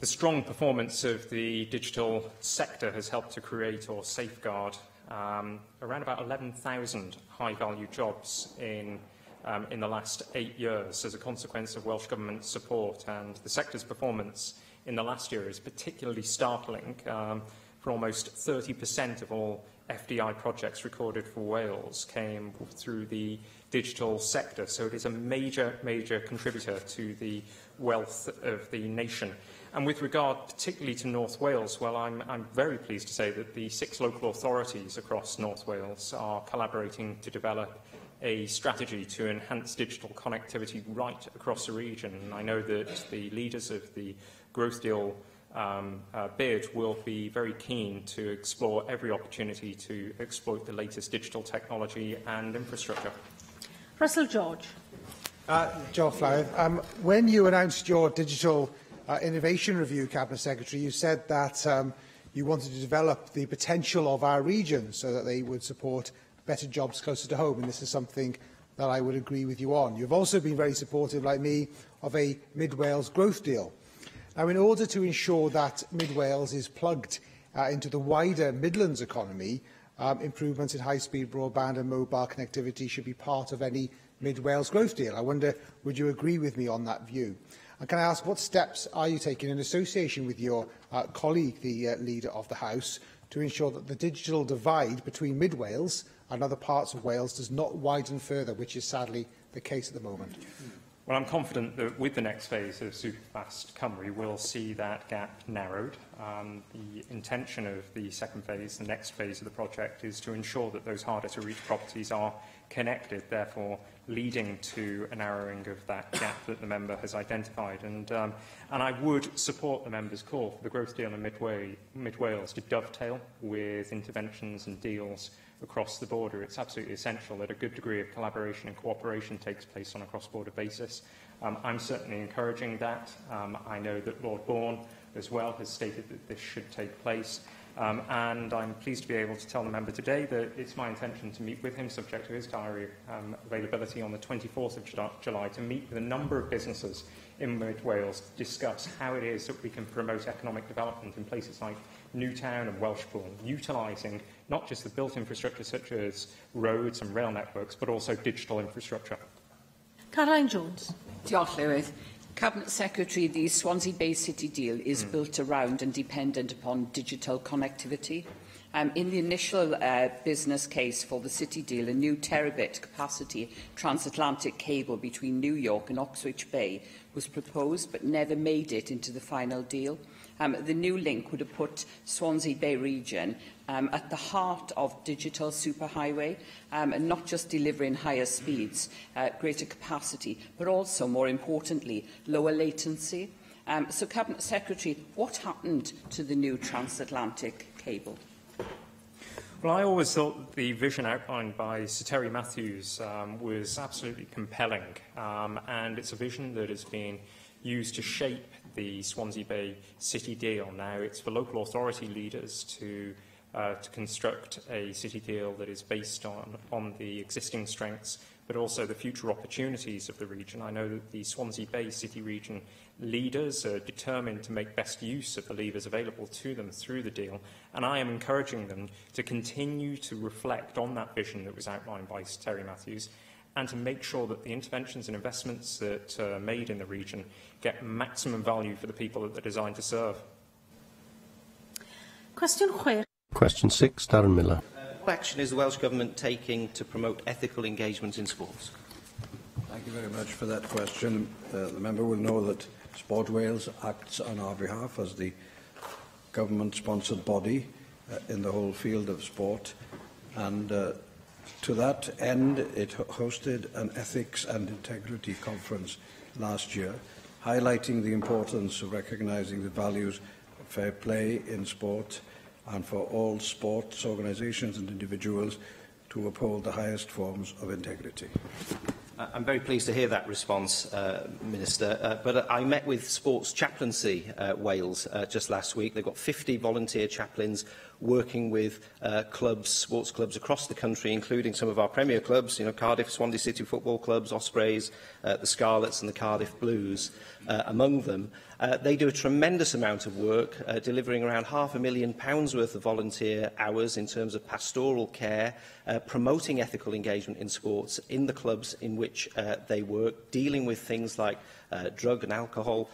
the strong performance of the digital sector has helped to create or safeguard around about 11,000 high-value jobs in the last 8 years as a consequence of Welsh Government support, and the sector's performance in the last year is particularly startling. For almost 30% of all FDI projects recorded for Wales came through the digital sector, so it is a major contributor to the wealth of the nation. And with regard particularly to North Wales, well, I'm very pleased to say that the 6 local authorities across North Wales are collaborating to develop a strategy to enhance digital connectivity right across the region. And I know that the leaders of the growth deal bid will be very keen to explore every opportunity to exploit the latest digital technology and infrastructure. Russell George. Joel Flower, when you announced your digital innovation review, Cabinet Secretary, you said that you wanted to develop the potential of our region so that they would support better jobs closer to home, and this is something that I would agree with you on. You've also been very supportive, like me, of a Mid-Wales growth deal. Now, in order to ensure that Mid-Wales is plugged into the wider Midlands economy, improvements in high-speed broadband and mobile connectivity should be part of any Mid-Wales growth deal. I wonder, would you agree with me on that view? And can I ask, what steps are you taking in association with your colleague, the Leader of the House, to ensure that the digital divide between Mid-Wales and other parts of Wales does not widen further, which is sadly the case at the moment? Well, I'm confident that with the next phase of Superfast Cymru, we'll see that gap narrowed. The intention of the second phase, the next phase of the project, is to ensure that those harder-to-reach properties are connected, therefore leading to a narrowing of that gap that the member has identified. And I would support the member's call for the growth deal in Mid-Wales to dovetail with interventions and deals across the border. It's absolutely essential that a good degree of collaboration and cooperation takes place on a cross-border basis. I'm certainly encouraging that. I know that Lord Bourne, as well, has stated that this should take place. And I'm pleased to be able to tell the member today that it's my intention to meet with him, subject to his diary availability, on the 24th of July, to meet with a number of businesses in Mid-Wales to discuss how it is that we can promote economic development in places like Newtown and Welshbourne, utilising not just the built infrastructure such as roads and rail networks, but also digital infrastructure. Caroline Jones. Diolch, Llywydd. Cabinet Secretary, the Swansea Bay City deal is built around and dependent upon digital connectivity. In the initial business case for the City deal, a new terabit capacity transatlantic cable between New York and Oxwich Bay was proposed but never made it into the final deal. The new link would have put Swansea Bay region at the heart of digital superhighway, and not just delivering higher speeds, greater capacity, but also, more importantly, lower latency. So, Cabinet Secretary, what happened to the new transatlantic cable? Well, I always thought that the vision outlined by Sir Terry Matthews was absolutely compelling, and it's a vision that has been used to shape the Swansea Bay City deal. Now, it's for local authority leaders to construct a city deal that is based on the existing strengths, but also the future opportunities of the region. I know that the Swansea Bay City region leaders are determined to make best use of the levers available to them through the deal, and I am encouraging them to continue to reflect on that vision that was outlined by Sir Terry Matthews, and to make sure that the interventions and investments that are made in the region get maximum value for the people that they're designed to serve. Question 6. Question 6, Darren Miller. action is the Welsh Government taking to promote ethical engagement in sports? Thank you very much for that question. The member will know that Sport Wales acts on our behalf as the government-sponsored body in the whole field of sport, and to that end it hosted an ethics and integrity conference last year, highlighting the importance of recognising the values of fair play in sport and for all sports organisations and individuals to uphold the highest forms of integrity. I'm very pleased to hear that response, Minister. But I met with Sports Chaplaincy Wales just last week. They've got 50 volunteer chaplains working with clubs, sports clubs across the country, including some of our premier clubs, Cardiff, Swansea City football clubs, Ospreys, the Scarlets and the Cardiff Blues among them. They do a tremendous amount of work, delivering around £500,000 worth of volunteer hours in terms of pastoral care, promoting ethical engagement in sports in the clubs in which they work, dealing with things like drug and alcohol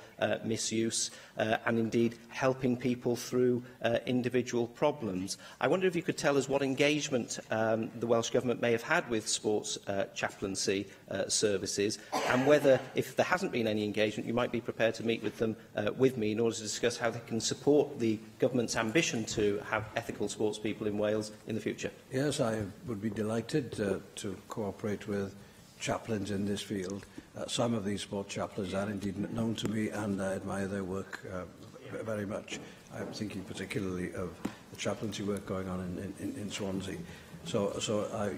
misuse, and indeed helping people through individual problems. I wonder if you could tell us what engagement the Welsh Government may have had with sports chaplaincy services, and whether, if there hasn't been any engagement, you might be prepared to meet with them with me in order to discuss how they can support the Government's ambition to have ethical sports people in Wales in the future. Yes, I would be delighted to cooperate with chaplains in this field. Some of these sport chaplains are indeed known to me, and I admire their work very much. I'm thinking particularly of the chaplaincy work going on in Swansea.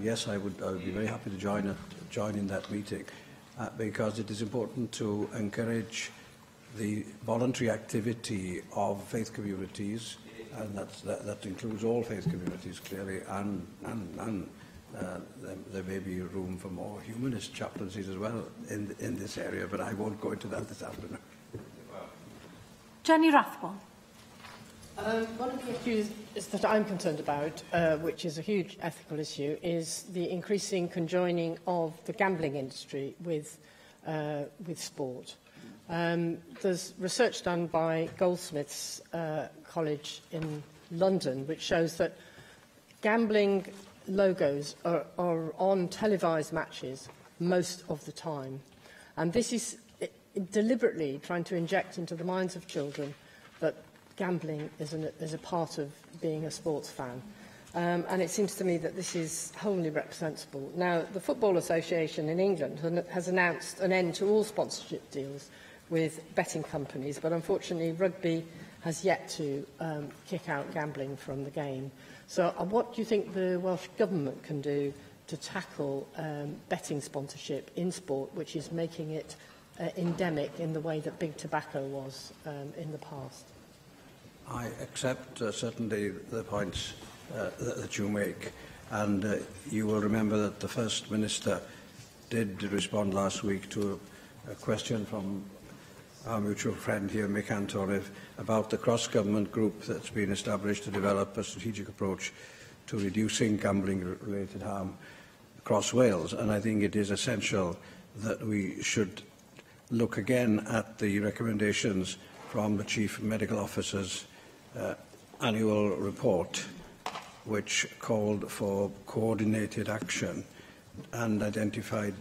Yes, I would be very happy to join in that meeting, because it is important to encourage the voluntary activity of faith communities, and that includes all faith communities clearly, and there may be room for more humanist chaplaincies as well in this area, but I won't go into that this afternoon. Jenny Rathbone. One of the issues that I'm concerned about, which is a huge ethical issue, is the increasing conjoining of the gambling industry with sport. There's research done by Goldsmiths College in London which shows that gambling logos are on televised matches most of the time. And this is deliberately trying to inject into the minds of children that gambling is a part of being a sports fan. And it seems to me that this is wholly reprehensible. Now, the Football Association in England has announced an end to all sponsorship deals with betting companies, but unfortunately rugby has yet to kick out gambling from the game. So what do you think the Welsh Government can do to tackle betting sponsorship in sport, which is making it endemic in the way that big tobacco was in the past? I accept certainly the points that you make, and you will remember that the First Minister did respond last week to a question from our mutual friend here, Mick Antorif, about the cross-government group that's been established to develop a strategic approach to reducing gambling-related harm across Wales. And I think it is essential that we should look again at the recommendations from the Chief Medical Officer's annual report, which called for coordinated action and identified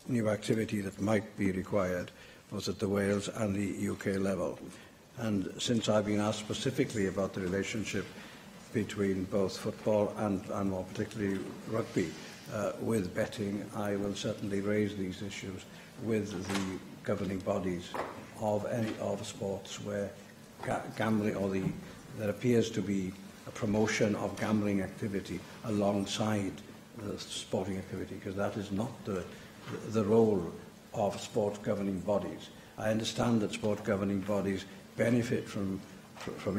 new activity that might be required both at the Wales and the UK level. And since I've been asked specifically about the relationship between both football and more particularly rugby with betting, I will certainly raise these issues with the governing bodies of sports where gambling there appears to be a promotion of gambling activity alongside the sporting activity, because that is not the role of sport governing bodies. I understand that sport governing bodies benefit from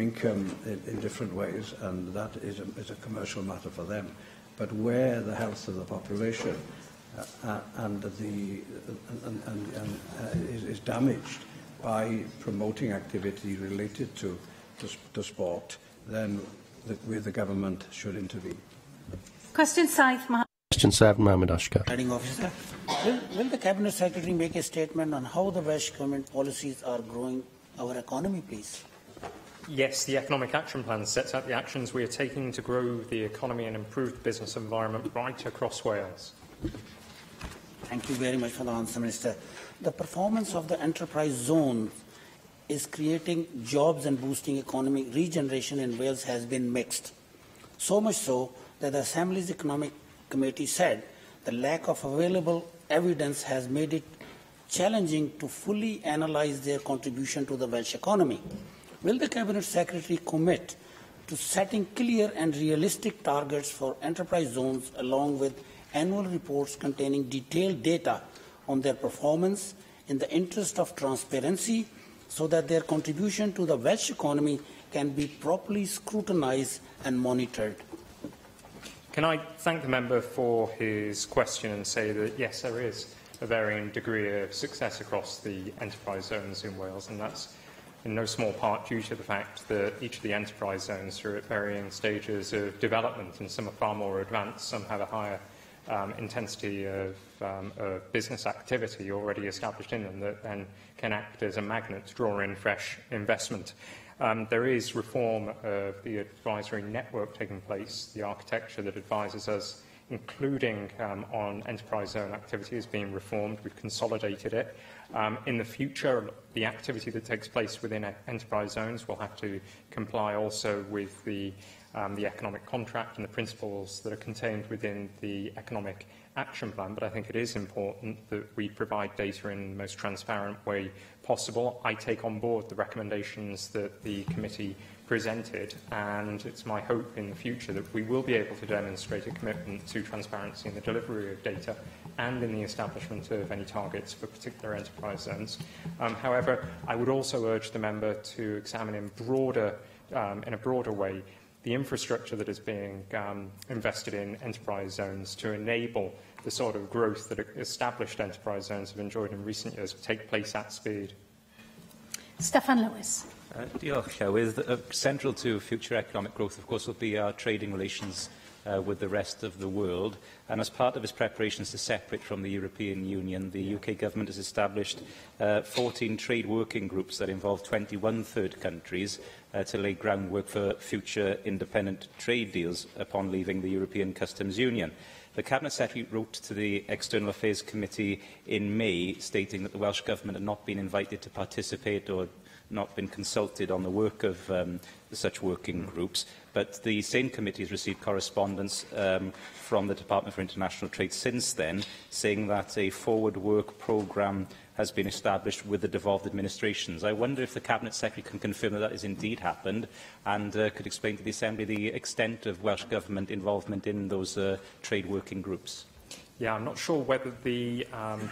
income in different ways, and that is a commercial matter for them. But where the health of the population is damaged by promoting activity related to sport, then the government should intervene. Question 7. Question 7, Mohammed Ashkar. Officer, will the Cabinet Secretary make a statement on how the Welsh Government policies are growing our economy, please? Yes, the Economic Action Plan sets out the actions we are taking to grow the economy and improve the business environment right across Wales. Thank you very much for the answer, Minister. The performance of the enterprise zone is creating jobs and boosting economic regeneration in Wales has been mixed. So much so that the Assembly's Economic Committee said the lack of available evidence has made it challenging to fully analyse their contribution to the Welsh economy. Will the Cabinet Secretary commit to setting clear and realistic targets for enterprise zones along with annual reports containing detailed data on their performance in the interest of transparency so that their contribution to the Welsh economy can be properly scrutinised and monitored? Can I thank the member for his question and say that, yes, there is a varying degree of success across the enterprise zones in Wales, and that's in no small part due to the fact that each of the enterprise zones are at varying stages of development, and some are far more advanced, some have a higher intensity of business activity already established in them that then can act as a magnet to draw in fresh investment. There is reform of the advisory network taking place. The architecture that advises us, including on enterprise zone activity, is being reformed. We've consolidated it. In the future, the activity that takes place within enterprise zones will have to comply also with the economic contract and the principles that are contained within the Economic Action Plan, but I think it is important that we provide data in the most transparent way possible. I take on board the recommendations that the committee presented, and it's my hope in the future that we will be able to demonstrate a commitment to transparency in the delivery of data and in the establishment of any targets for particular enterprise zones. However, I would also urge the member to examine in a broader way the infrastructure that is being invested in enterprise zones to enable the sort of growth that established enterprise zones have enjoyed in recent years take place at speed. Steffan Lewis. Diolch, Llywydd. Central to future economic growth, of course, will be our trading relations with the rest of the world. And as part of its preparations to separate from the European Union, the UK government has established 14 trade working groups that involve 21 third countries to lay groundwork for future independent trade deals upon leaving the European Customs Union. The Cabinet Secretary wrote to the External Affairs Committee in May stating that the Welsh Government had not been invited to participate or not been consulted on the work of such working groups, but the same committee has received correspondence from the Department for International Trade since then, saying that a forward work programme has been established with the devolved administrations. I wonder if the Cabinet Secretary can confirm that that has indeed happened and could explain to the Assembly the extent of Welsh Government involvement in those trade working groups. Yeah, I'm not sure whether the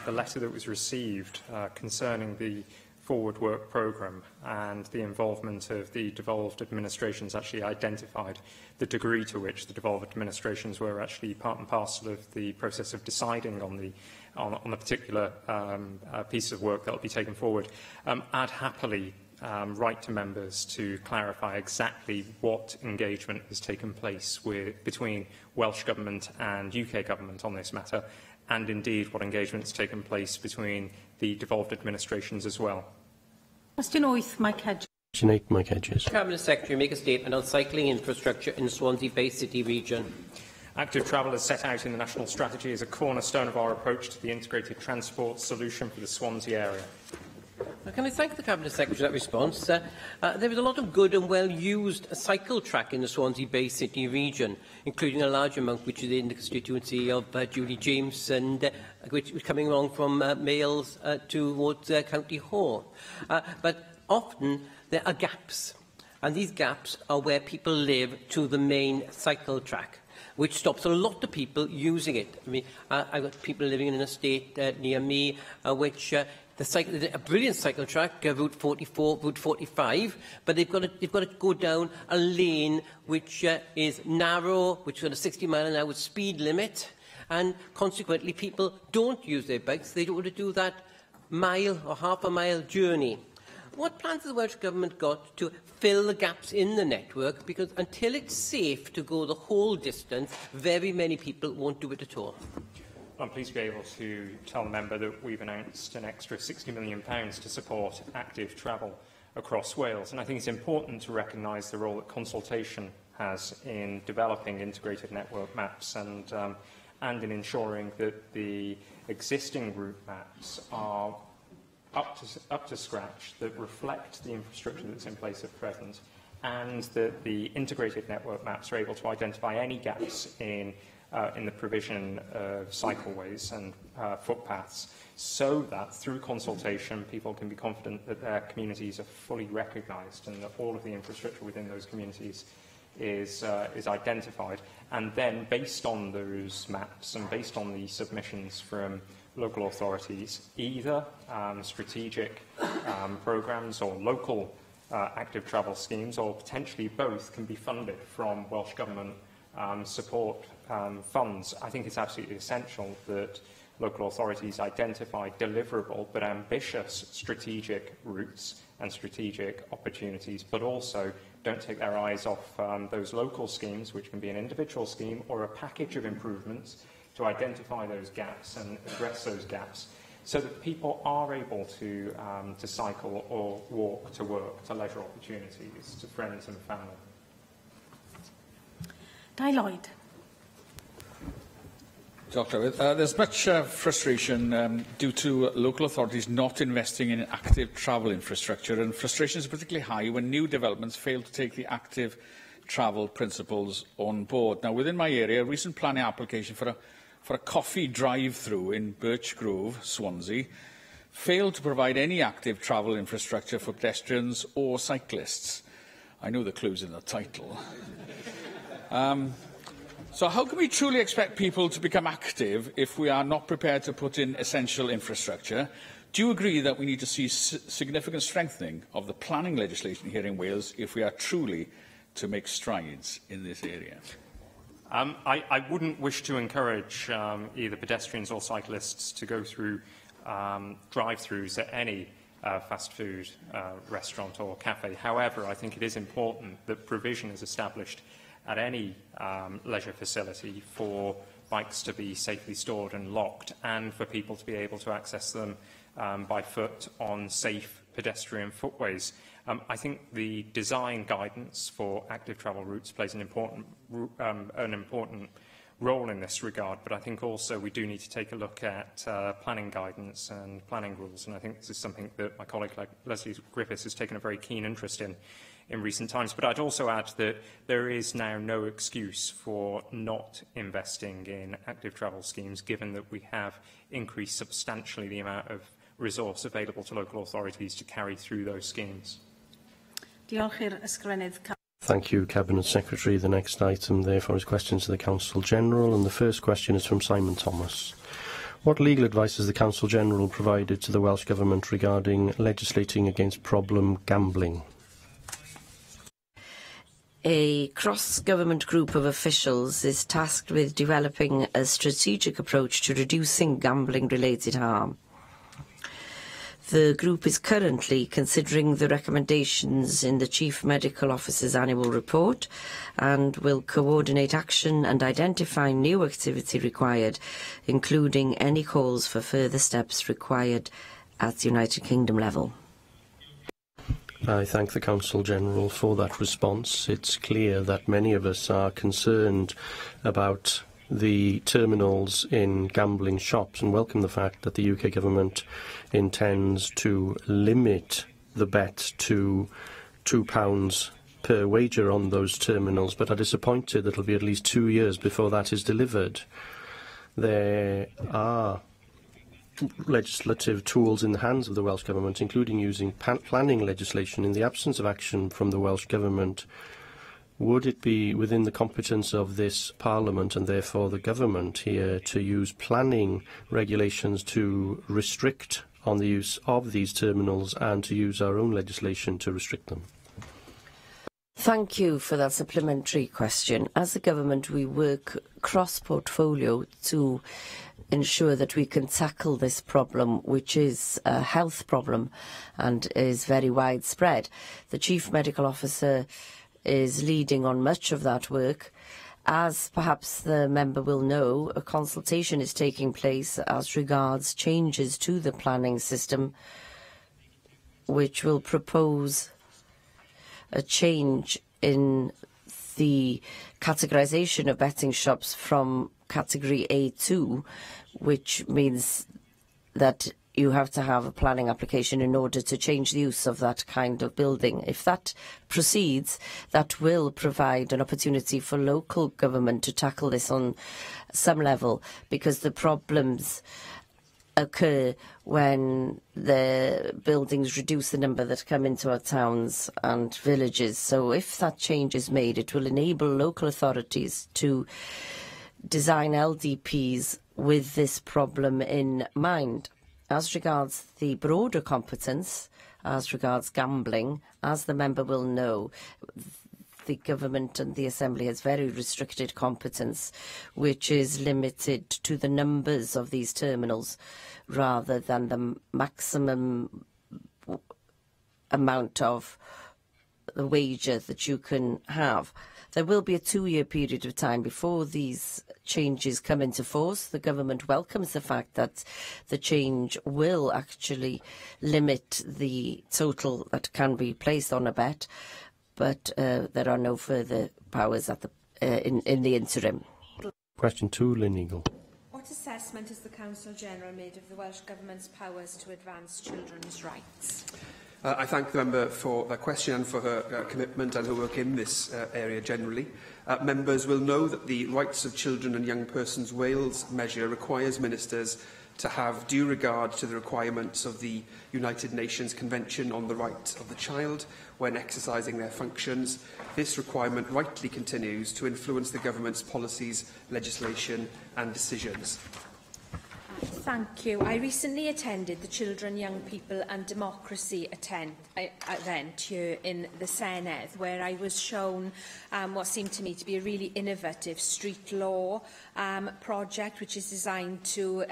letter that was received concerning the forward work programme and the involvement of the devolved administrations actually identified the degree to which the devolved administrations were actually part and parcel of the process of deciding on the particular piece of work that will be taken forward. I'd happily write to members to clarify exactly what engagement has taken place between Welsh Government and UK Government on this matter, and indeed what engagement has taken place between the devolved administrations as well. Question 8, Mike Hedges. Question 8, Mike Hedges. Cabinet Secretary make a statement on cycling infrastructure in Swansea Bay City region. Active travel is set out in the National Strategy as a cornerstone of our approach to the integrated transport solution for the Swansea area. Can I thank the Cabinet Secretary for that response? There is a lot of good and well-used cycle track in the Swansea Bay City region, including a large amount which is in the constituency of Julie James, and which is coming along from Males towards County Hall. But often there are gaps, and these gaps are where people live to the main cycle track, which stops a lot of people using it. I mean, I've got people living in an estate near me, which a brilliant cycle track, Route 44, Route 45, but they've got to go down a lane which is narrow, which has a 60-mile-an-hour speed limit, and consequently people don't use their bikes. They don't want to do that mile or half-a-mile journey. What plans has the Welsh Government got to fill the gaps in the network? Because until it's safe to go the whole distance, very many people won't do it at all. I'm pleased to be able to tell the member that we've announced an extra £60 million to support active travel across Wales. And I think it's important to recognise the role that consultation has in developing integrated network maps and in ensuring that the existing route maps are up to scratch, that reflect the infrastructure that's in place at present, and that the integrated network maps are able to identify any gaps in the provision of cycleways and footpaths, so that through consultation people can be confident that their communities are fully recognised and that all of the infrastructure within those communities is identified. And then, based on those maps and based on the submissions from local authorities, either strategic programmes or local active travel schemes, or potentially both, can be funded from Welsh Government support funds. I think it's absolutely essential that local authorities identify deliverable but ambitious strategic routes and strategic opportunities, but also don't take their eyes off those local schemes, which can be an individual scheme or a package of improvements, to identify those gaps and address those gaps, so that people are able to cycle or walk to work, to leisure opportunities, to friends and family. Di Lloyd. Dr. There's much frustration due to local authorities not investing in active travel infrastructure, and frustration is particularly high when new developments fail to take the active travel principles on board. Now, within my area, a recent planning application for a coffee drive-through in Birch Grove, Swansea, failed to provide any active travel infrastructure for pedestrians or cyclists. I know the clue's in the title. So how can we truly expect people to become active if we are not prepared to put in essential infrastructure? Do you agree that we need to see significant strengthening of the planning legislation here in Wales if we are truly to make strides in this area? I wouldn't wish to encourage either pedestrians or cyclists to go through drive-thrus at any fast food restaurant or cafe. However, I think it is important that provision is established at any leisure facility for bikes to be safely stored and locked, and for people to be able to access them by foot on safe pedestrian footways. I think the design guidance for active travel routes plays an important role in this regard, but I think also we do need to take a look at planning guidance and planning rules, and I think this is something that my colleague Leslie Griffiths has taken a very keen interest in recent times. But I'd also add that there is now no excuse for not investing in active travel schemes, given that we have increased substantially the amount of resource available to local authorities to carry through those schemes. Thank you, Cabinet Secretary. The next item, therefore, is questions to the Counsel General, and the first question is from Simon Thomas. What legal advice has the Counsel General provided to the Welsh Government regarding legislating against problem gambling? A cross-government group of officials is tasked with developing a strategic approach to reducing gambling-related harm. The group is currently considering the recommendations in the Chief Medical Officer's annual report and will coordinate action and identify new activity required, including any calls for further steps required at the United Kingdom level. I thank the Counsel General for that response. It's clear that many of us are concerned about the terminals in gambling shops and welcome the fact that the UK Government intends to limit the bet to £2 per wager on those terminals, but are disappointed that it will be at least 2 years before that is delivered. There are legislative tools in the hands of the Welsh Government, including using planning legislation. In the absence of action from the Welsh Government, would it be within the competence of this Parliament and therefore the Government here to use planning regulations to restrict on the use of these terminals and to use our own legislation to restrict them? Thank you for that supplementary question. As a Government, we work cross-portfolio to ensure that we can tackle this problem, which is a health problem and is very widespread. The Chief Medical Officer is leading on much of that work. As perhaps the member will know, a consultation is taking place as regards changes to the planning system which will propose a change in the categorisation of betting shops from category A2, which means that you have to have a planning application in order to change the use of that kind of building. If that proceeds, that will provide an opportunity for local government to tackle this on some level, because the problems occur when the buildings reduce the number that come into our towns and villages. So if that change is made, it will enable local authorities to design LDPs with this problem in mind. As regards the broader competence, as regards gambling, as the member will know, the government and the Assembly has very restricted competence, which is limited to the numbers of these terminals rather than the maximum amount of the wager that you can have. There will be a 2-year period of time before these changes come into force. The government welcomes the fact that the change will actually limit the total that can be placed on a bet, but there are no further powers at the, in the interim. Question 2, Lynn Eagle. What assessment has the Council-General made of the Welsh Government's powers to advance children's rights? I thank the member for that question and for her commitment and her work in this area generally. Members will know that the Rights of Children and Young Persons Wales measure requires ministers to have due regard to the requirements of the United Nations Convention on the Right of the Child when exercising their functions. This requirement rightly continues to influence the government's policies, legislation and decisions. Thank you. I recently attended the Children, Young People and Democracy event here in the Senedd, where I was shown what seemed to me to be a really innovative street law project, which is designed to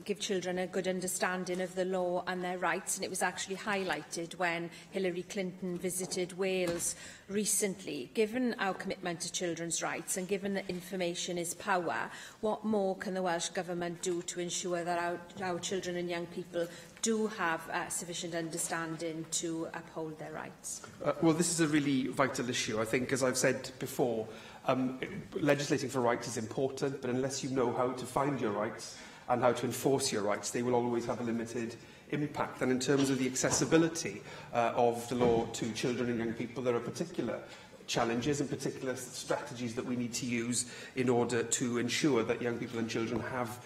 give children a good understanding of the law and their rights, and it was actually highlighted when Hillary Clinton visited Wales recently. Given our commitment to children's rights and given that information is power, what more can the Welsh Government do to ensure that our children and young people do have sufficient understanding to uphold their rights? Well, this is a really vital issue. I think, as I've said before, legislating for rights is important, but unless you know how to find your rights and how to enforce your rights, they will always have a limited impact. And in terms of the accessibility of the law to children and young people, there are particular challenges and particular strategies that we need to use in order to ensure that young people and children have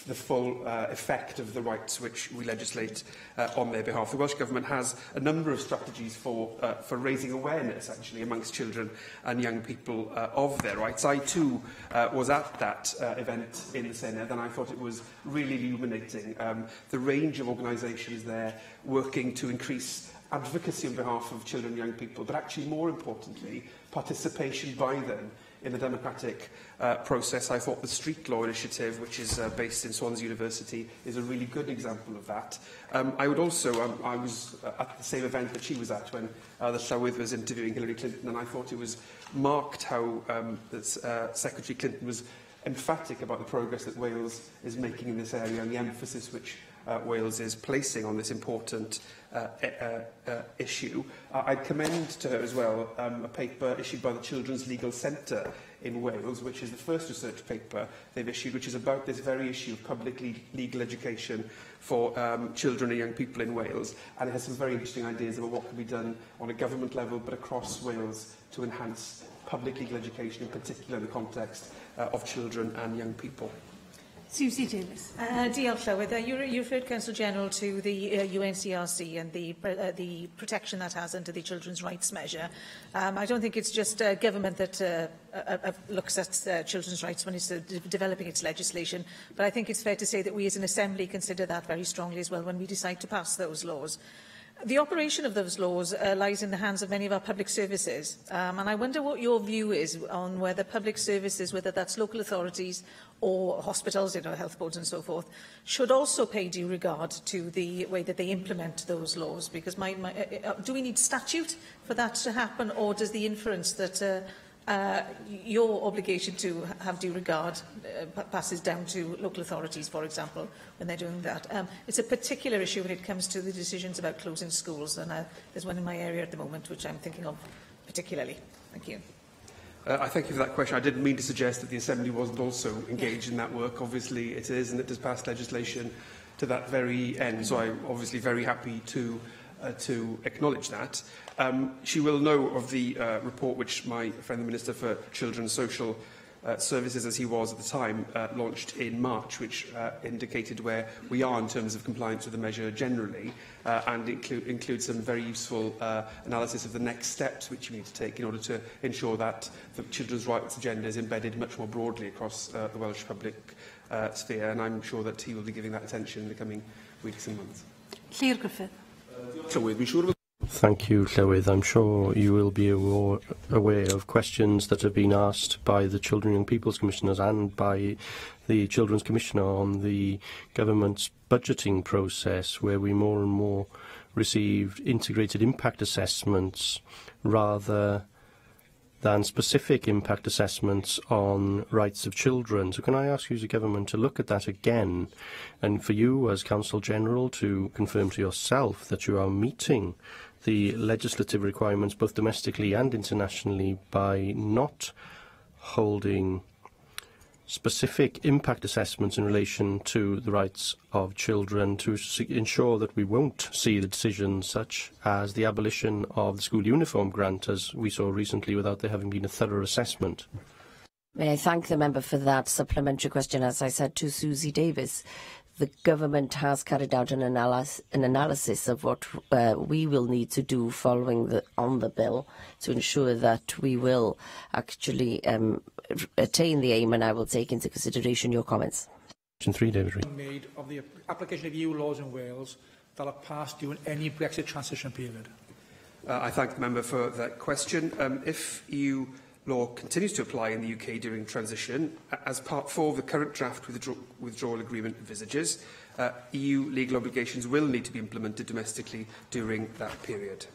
the full effect of the rights which we legislate on their behalf. The Welsh Government has a number of strategies for raising awareness, actually, amongst children and young people of their rights. I, too, was at that event in the Senedd, and I thought it was really illuminating. The range of organisations there working to increase advocacy on behalf of children and young people, but actually, more importantly, participation by them in the democratic process. I thought the Street Law Initiative, which is based in Swansea University, is a really good example of that. I would also, I was at the same event that she was at when the Llywydd was interviewing Hillary Clinton, and I thought it was marked how Secretary Clinton was emphatic about the progress that Wales is making in this area and the emphasis which Wales is placing on this important issue. I'd commend to her as well a paper issued by the Children's Legal Centre in Wales, which is the first research paper they've issued, which is about this very issue of public legal education for children and young people in Wales. And it has some very interesting ideas about what can be done on a government level, but across Wales, to enhance public legal education, in particular in the context of children and young people. Susie Davis. Diolch, Llywydd. You referred, Council-General, to the UNCRC and the protection that has under the Children's Rights Measure. I don't think it's just government that looks at children's rights when it's developing its legislation, but I think it's fair to say that we as an Assembly consider that very strongly as well when we decide to pass those laws. The operation of those laws lies in the hands of many of our public services, and I wonder what your view is on whether public services, whether that's local authorities or hospitals, health boards and so forth, should also pay due regard to the way that they implement those laws. Because do we need statute for that to happen, or does the inference that your obligation to have due regard passes down to local authorities, for example, when they're doing that. It's a particular issue when it comes to the decisions about closing schools, and there's one in my area at the moment which I'm thinking of particularly. Thank you. I thank you for that question. I didn't mean to suggest that the Assembly wasn't also engaged in that work. Obviously it is, and it has passed legislation to that very end, so I'm obviously very happy to acknowledge that. She will know of the report which my friend the Minister for Children's Social Services, as he was at the time, launched in March, which indicated where we are in terms of compliance with the measure generally, and includes some very useful analysis of the next steps which we need to take in order to ensure that the children's rights agenda is embedded much more broadly across the Welsh public sphere, and I'm sure that he will be giving that attention in the coming weeks and months. Llywyd Griffith. Thank you, Llywydd. I'm sure you will be aware of questions that have been asked by the Children and Young People's Commissioners and by the Children's Commissioner on the government's budgeting process, where we more and more received integrated impact assessments rather than specific impact assessments on rights of children. So can I ask you as a government to look at that again, and for you as Counsel General to confirm to yourself that you are meeting the legislative requirements both domestically and internationally by not holding specific impact assessments in relation to the rights of children, to ensure that we won't see the decisions such as the abolition of the school uniform grant, as we saw recently, without there having been a thorough assessment. May I thank the member for that supplementary question. As I said to Susie Davis, the government has carried out an analysis of what we will need to do following on the bill to ensure that we will actually attain the aim, and I will take into consideration your comments. Question 3, David Reid. Made of the application of EU laws in Wales that are passed during any Brexit transition period. I thank the member for that question. If EU law continues to apply in the UK during transition, as Part 4 of the current draft withdrawal agreement envisages, EU legal obligations will need to be implemented domestically during that period.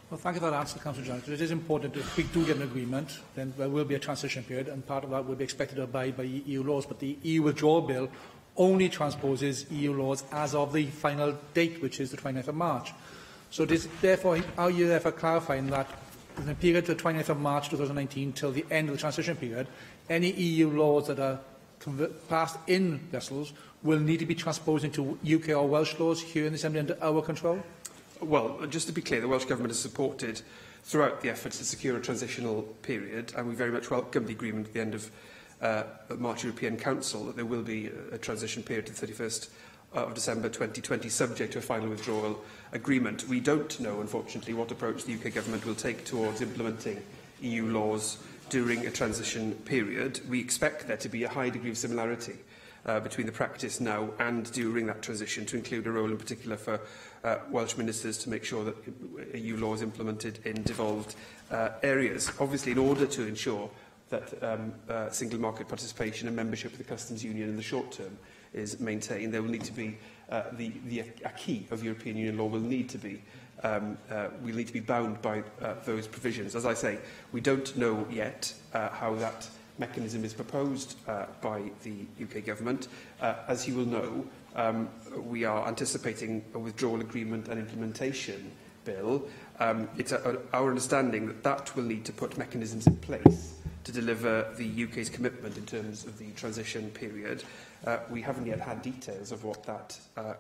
Well, thank you for that answer, Councillor Johnson. It is important if we do get an agreement, then there will be a transition period, and part of that will be expected to abide by EU laws. But the EU withdrawal bill only transposes EU laws as of the final date, which is the 29th of March. So therefore, are you therefore clarifying that in the period to the 29th of March 2019 till the end of the transition period, any EU laws that are passed in Brussels will need to be transposed into UK or Welsh laws here in the Assembly under our control? Well, just to be clear, the Welsh Government has supported throughout the efforts to secure a transitional period, and we very much welcome the agreement at the end of the March European Council that there will be a transition period to the 31st of December 2020, subject to a final withdrawal agreement. We don't know, unfortunately, what approach the UK Government will take towards implementing EU laws during a transition period. We expect there to be a high degree of similarity between the practice now and during that transition, to include a role in particular for Welsh ministers to make sure that EU law is implemented in devolved areas. Obviously, in order to ensure that single market participation and membership of the customs union in the short term is maintained, there will need to be the acquis of European Union law will need to be we'll need to be bound by those provisions. As I say, we don't know yet how that mechanism is proposed by the UK Government. As you will know, we are anticipating a withdrawal agreement and implementation bill. It's our understanding that that will need to put mechanisms in place to deliver the UK's commitment in terms of the transition period. We haven't yet had details of what that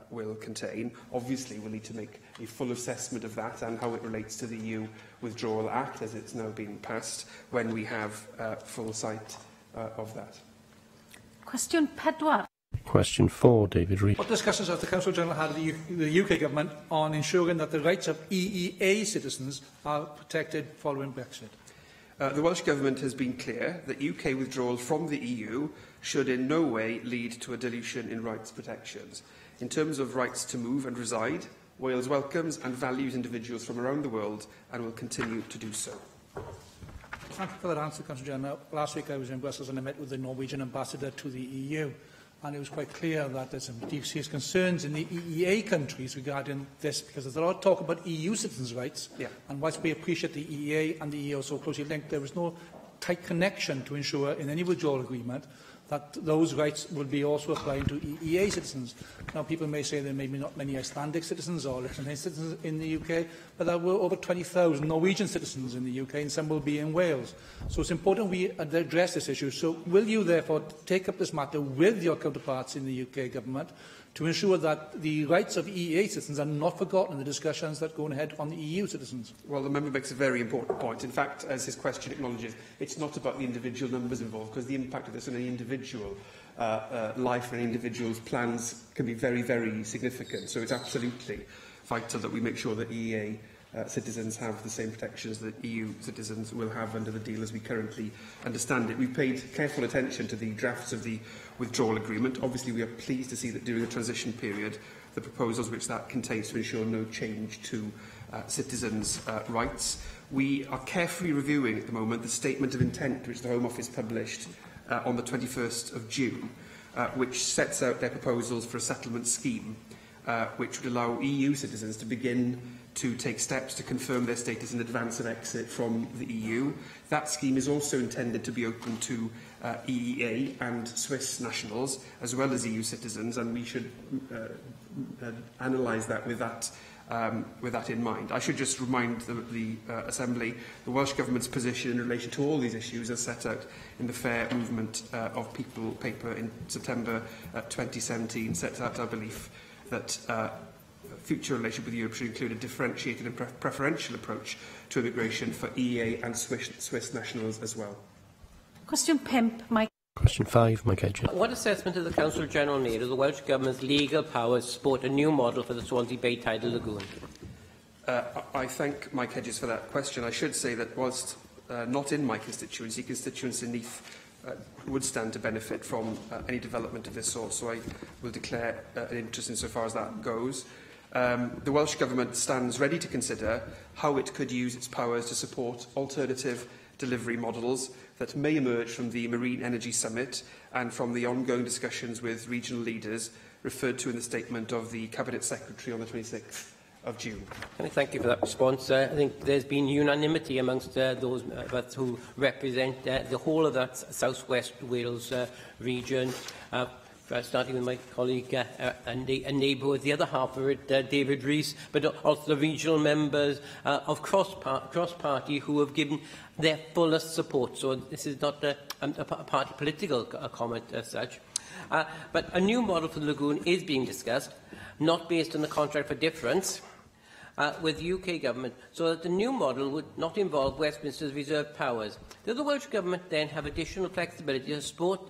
will contain. Obviously, we'll need to make a full assessment of that and how it relates to the EU Withdrawal Act, as it's now been passed, when we have full sight of that. Question 4. Question 4, David Reid. What discussions has the Council General had with the UK Government on ensuring that the rights of EEA citizens are protected following Brexit? The Welsh Government has been clear that UK withdrawal from the EU should in no way lead to a dilution in rights protections. In terms of rights to move and reside, Wales welcomes and values individuals from around the world and will continue to do so. Thank you for that answer, Councillor General. Last week I was in Brussels and I met with the Norwegian ambassador to the EU. and it was quite clear that there's some deep serious concerns in the EEA countries regarding this, because there's a lot of talk about EU citizens' rights, and whilst we appreciate the EEA and the EU are so closely linked, there is no tight connection to ensure in any withdrawal agreement that those rights will be also applying to EEA citizens. Now, people may say there may be not many Icelandic citizens or Liechtenstein citizens in the UK, but there were over 20,000 Norwegian citizens in the UK, and some will be in Wales. So it's important we address this issue. So will you, therefore, take up this matter with your counterparts in the UK government to ensure that the rights of EEA citizens are not forgotten in the discussions that go ahead on the EU citizens? Well, the member makes a very important point. In fact, as his question acknowledges, it's not about the individual numbers involved, because the impact of this on any individual life and individual's plans can be very, very significant. So it's absolutely vital that we make sure that EEA citizens have the same protections that EU citizens will have under the deal as we currently understand it. We've paid careful attention to the drafts of the withdrawal agreement. Obviously, we are pleased to see that during the transition period, the proposals which that contains to ensure no change to citizens' rights. We are carefully reviewing at the moment the statement of intent which the Home Office published on the 21st of June, which sets out their proposals for a settlement scheme which would allow EU citizens to begin to take steps to confirm their status in advance of exit from the EU. That scheme is also intended to be open to EEA and Swiss nationals, as well as EU citizens, and we should analyse that with that in mind. I should just remind the Assembly the Welsh Government's position in relation to all these issues as set out in the Fair Movement of People paper in September 2017 sets out our belief that future relationship with Europe should include a differentiated and preferential approach to immigration for EEA and Swiss nationals as well. Question 5, Mike. Question 5, Mike Edgett. What assessment has the Council General made of the Welsh Government's legal powers to support a new model for the Swansea Bay Tidal Lagoon? I thank Mike Hedges for that question. I should say that whilst not in my constituency in Neath would stand to benefit from any development of this sort, so I will declare an interest insofar as that goes. The Welsh Government stands ready to consider how it could use its powers to support alternative delivery models that may emerge from the Marine Energy Summit and from the ongoing discussions with regional leaders referred to in the statement of the Cabinet Secretary on the 26th of June. Can I thank you for that response? I think there's been unanimity amongst those of us who represent the whole of that South West Wales region, starting with my colleague and neighbour with the other half of it, David Rees, but also the regional members of cross-party who have given their fullest support. So this is not a party political comment as such. But a new model for the lagoon is being discussed, not based on the contract for difference, with the UK Government, so that the new model would not involve Westminster's reserved powers. Does the Welsh Government then have additional flexibility to support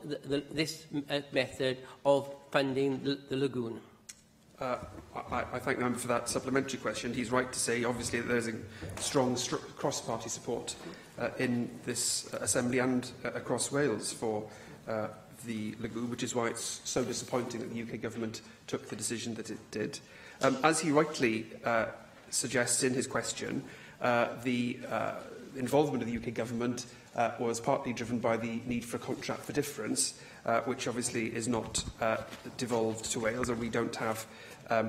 this method of funding the lagoon? I thank the member for that supplementary question. He's right to say, obviously, that there's a strong cross-party support in this Assembly and across Wales for the lagoon, which is why it's so disappointing that the UK Government took the decision that it did. As he rightly suggests in his question, the involvement of the UK Government was partly driven by the need for a contract for difference, which obviously is not devolved to Wales, and we don't have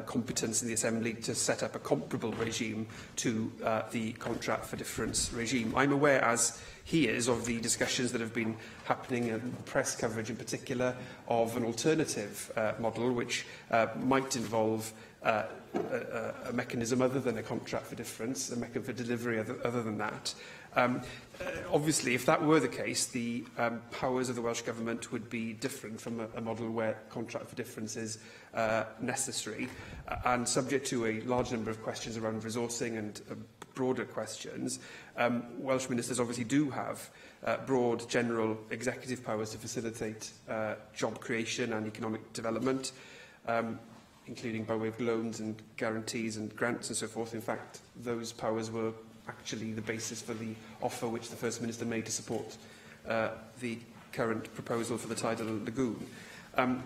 competence in the Assembly to set up a comparable regime to the contract for difference regime. I'm aware, as he is, of the discussions that have been happening and press coverage in particular of an alternative model which might involve a mechanism other than a contract for difference, a mechanism for delivery other than that. Obviously, if that were the case, the powers of the Welsh Government would be different from a model where contract for difference is necessary, and subject to a large number of questions around resourcing and broader questions. Welsh ministers obviously do have broad general executive powers to facilitate job creation and economic development, including by way of loans and guarantees and grants and so forth. In fact, those powers were actually the basis for the offer which the First Minister made to support the current proposal for the tidal lagoon.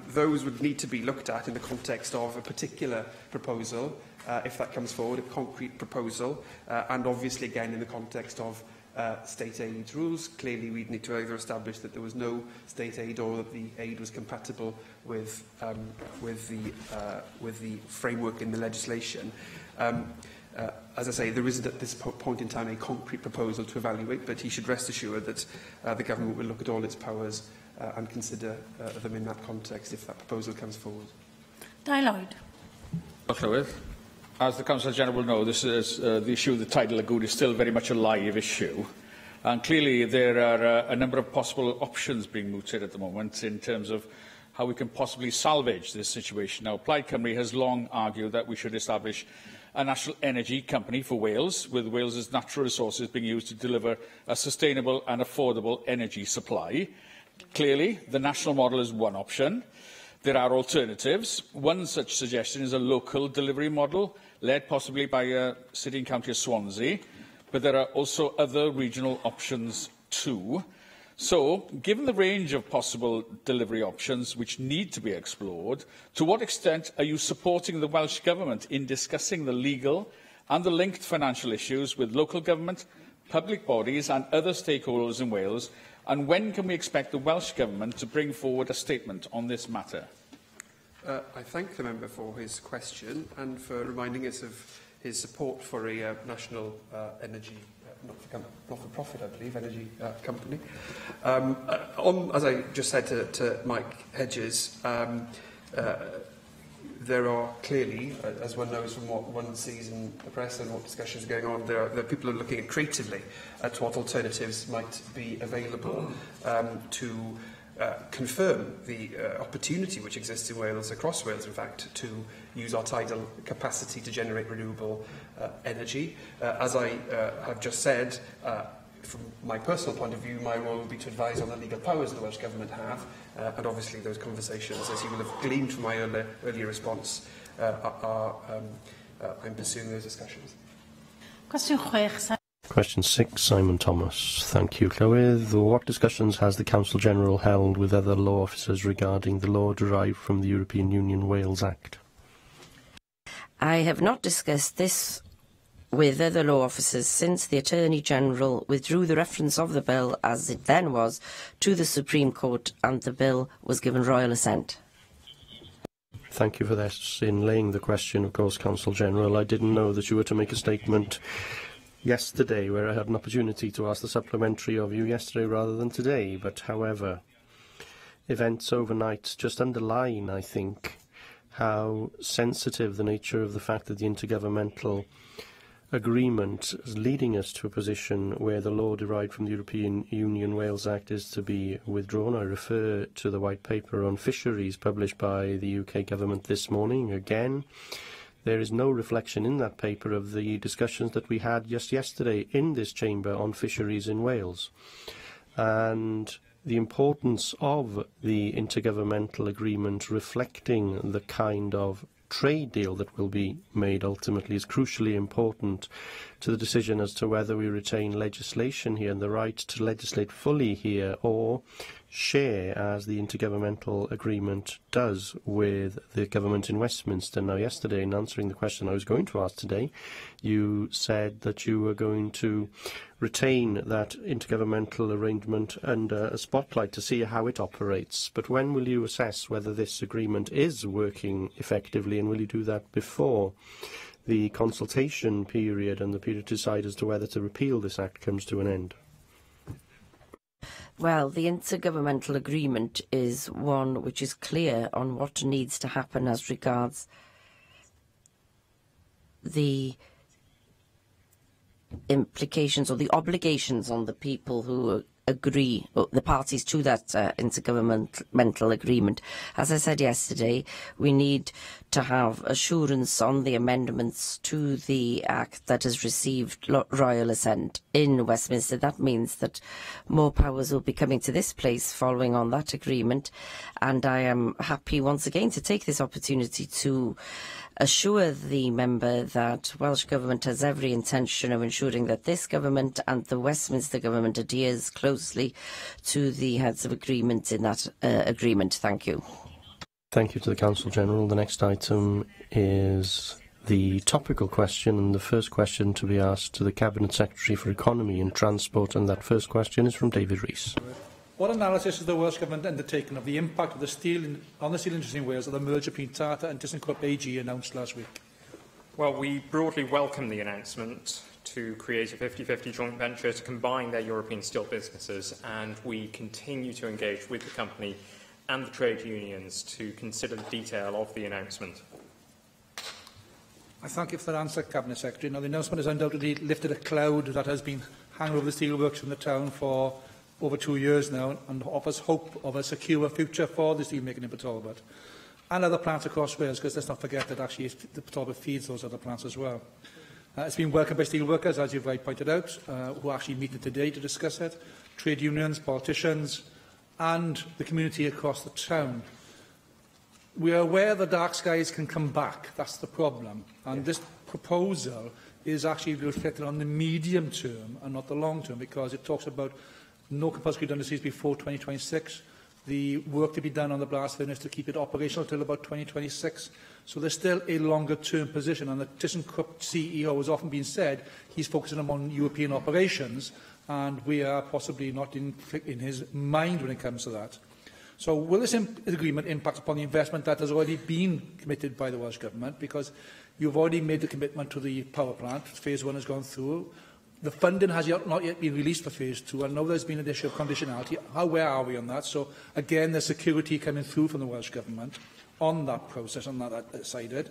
Those would need to be looked at in the context of a particular proposal, if that comes forward, a concrete proposal, and obviously again in the context of state aid rules. Clearly, we'd need to either establish that there was no state aid or that the aid was compatible with the framework in the legislation. As I say, there isn't at this point in time a concrete proposal to evaluate, but he should rest assured that the government will look at all its powers and consider them in that context if that proposal comes forward. Di Lloyd. Llywydd. As the Council General will know, this is the issue of the tidal lagoon is still very much a live issue. And clearly there are a number of possible options being mooted at the moment in terms of how we can possibly salvage this situation. Now, Plaid Cymru has long argued that we should establish a national energy company for Wales, with Wales's natural resources being used to deliver a sustainable and affordable energy supply. Clearly, the national model is one option. There are alternatives. One such suggestion is a local delivery model, led possibly by a city and county of Swansea, but there are also other regional options too. So, given the range of possible delivery options which need to be explored, to what extent are you supporting the Welsh Government in discussing the legal and the linked financial issues with local government, public bodies and other stakeholders in Wales, and when can we expect the Welsh Government to bring forward a statement on this matter? I thank the member for his question and for reminding us of his support for a national energy not-for-profit, I believe, energy company. As I just said to Mike Hedges, there are clearly, as one knows from what one sees in the press and what discussions are going on, there are people who are looking at creatively at what alternatives might be available to confirm the opportunity which exists in Wales, across Wales in fact, to use our tidal capacity to generate renewable energy. As I have just said, from my personal point of view, my role will be to advise on the legal powers the Welsh Government have, and obviously those conversations, as you will have gleaned from my earlier response, I'm pursuing those discussions. Question 6, Simon Thomas. Thank you, Llywydd. What discussions has the Council General held with other law officers regarding the law derived from the European Union Wales Act? I have not discussed this with other law officers since the Attorney-General withdrew the reference of the bill, as it then was, to the Supreme Court, and the bill was given royal assent. Thank you for this. In laying the question, of course, Council General, I didn't know that you were to make a statement yesterday, where I had an opportunity to ask the supplementary of you yesterday rather than today. But, however, events overnight just underline, I think, how sensitive the nature of the fact that the intergovernmental agreement is leading us to a position where the law derived from the European Union Wales Act is to be withdrawn. I refer to the white paper on fisheries published by the UK government this morning. Again, there is no reflection in that paper of the discussions that we had just yesterday in this chamber on fisheries in Wales. And the importance of the intergovernmental agreement reflecting the kind of trade deal that will be made ultimately is crucially important to the decision as to whether we retain legislation here and the right to legislate fully here, or share, as the intergovernmental agreement does, with the government in Westminster. Now, yesterday, in answering the question I was going to ask today, you said that you were going to retain that intergovernmental arrangement under a spotlight to see how it operates. But when will you assess whether this agreement is working effectively, and will you do that before the consultation period and the period to decide as to whether to repeal this act comes to an end? Well, the intergovernmental agreement is one which is clear on what needs to happen as regards the implications or the obligations on the people who agree, the parties to that intergovernmental agreement. As I said yesterday, we need to have assurance on the amendments to the Act that has received royal assent in Westminster. That means that more powers will be coming to this place following on that agreement, and I am happy once again to take this opportunity to assure the member that Welsh Government has every intention of ensuring that this Government and the Westminster Government adheres closely to the heads of agreement in that agreement. Thank you. Thank you to the Council General. The next item is the topical question and the first question to be asked to the Cabinet Secretary for Economy and Transport, and that first question is from David Rees. What analysis has the Welsh Government undertaken of the impact of the on the steel industry in Wales of the merger between Tata and ThyssenKrupp AG announced last week? Well, we broadly welcome the announcement to create a 50-50 joint venture to combine their European steel businesses, and we continue to engage with the company and the trade unions to consider the detail of the announcement. I thank you for that answer, Cabinet Secretary. Now, the announcement has undoubtedly lifted a cloud that has been hanging over the steelworks in the town for over 2 years now, and offers hope of a secure future for the steelmaking in Talbot and other plants across Wales, because let's not forget that actually the Talbot feeds those other plants as well. It's been welcomed by steelworkers, as you've right pointed out, who are actually meeting today to discuss it, trade unions, politicians and the community across the town. We are aware the dark skies can come back. That's the problem. And this proposal is actually reflected on the medium term and not the long term, because it talks about no compulsory redundancies before 2026, the work to be done on the blast furnace to keep it operational till about 2026. So there's still a longer-term position, and the ThyssenKrupp CEO has often been said he's focusing on European operations, and we are possibly not in his mind when it comes to that. So will this agreement impact upon the investment that has already been committed by the Welsh Government? Because you've already made the commitment to the power plant. Phase 1 has gone through. The funding has not yet been released for Phase 2. I know there's been an issue of conditionality. Where are we on that? So, again, there's security coming through from the Welsh Government on that process, on that side.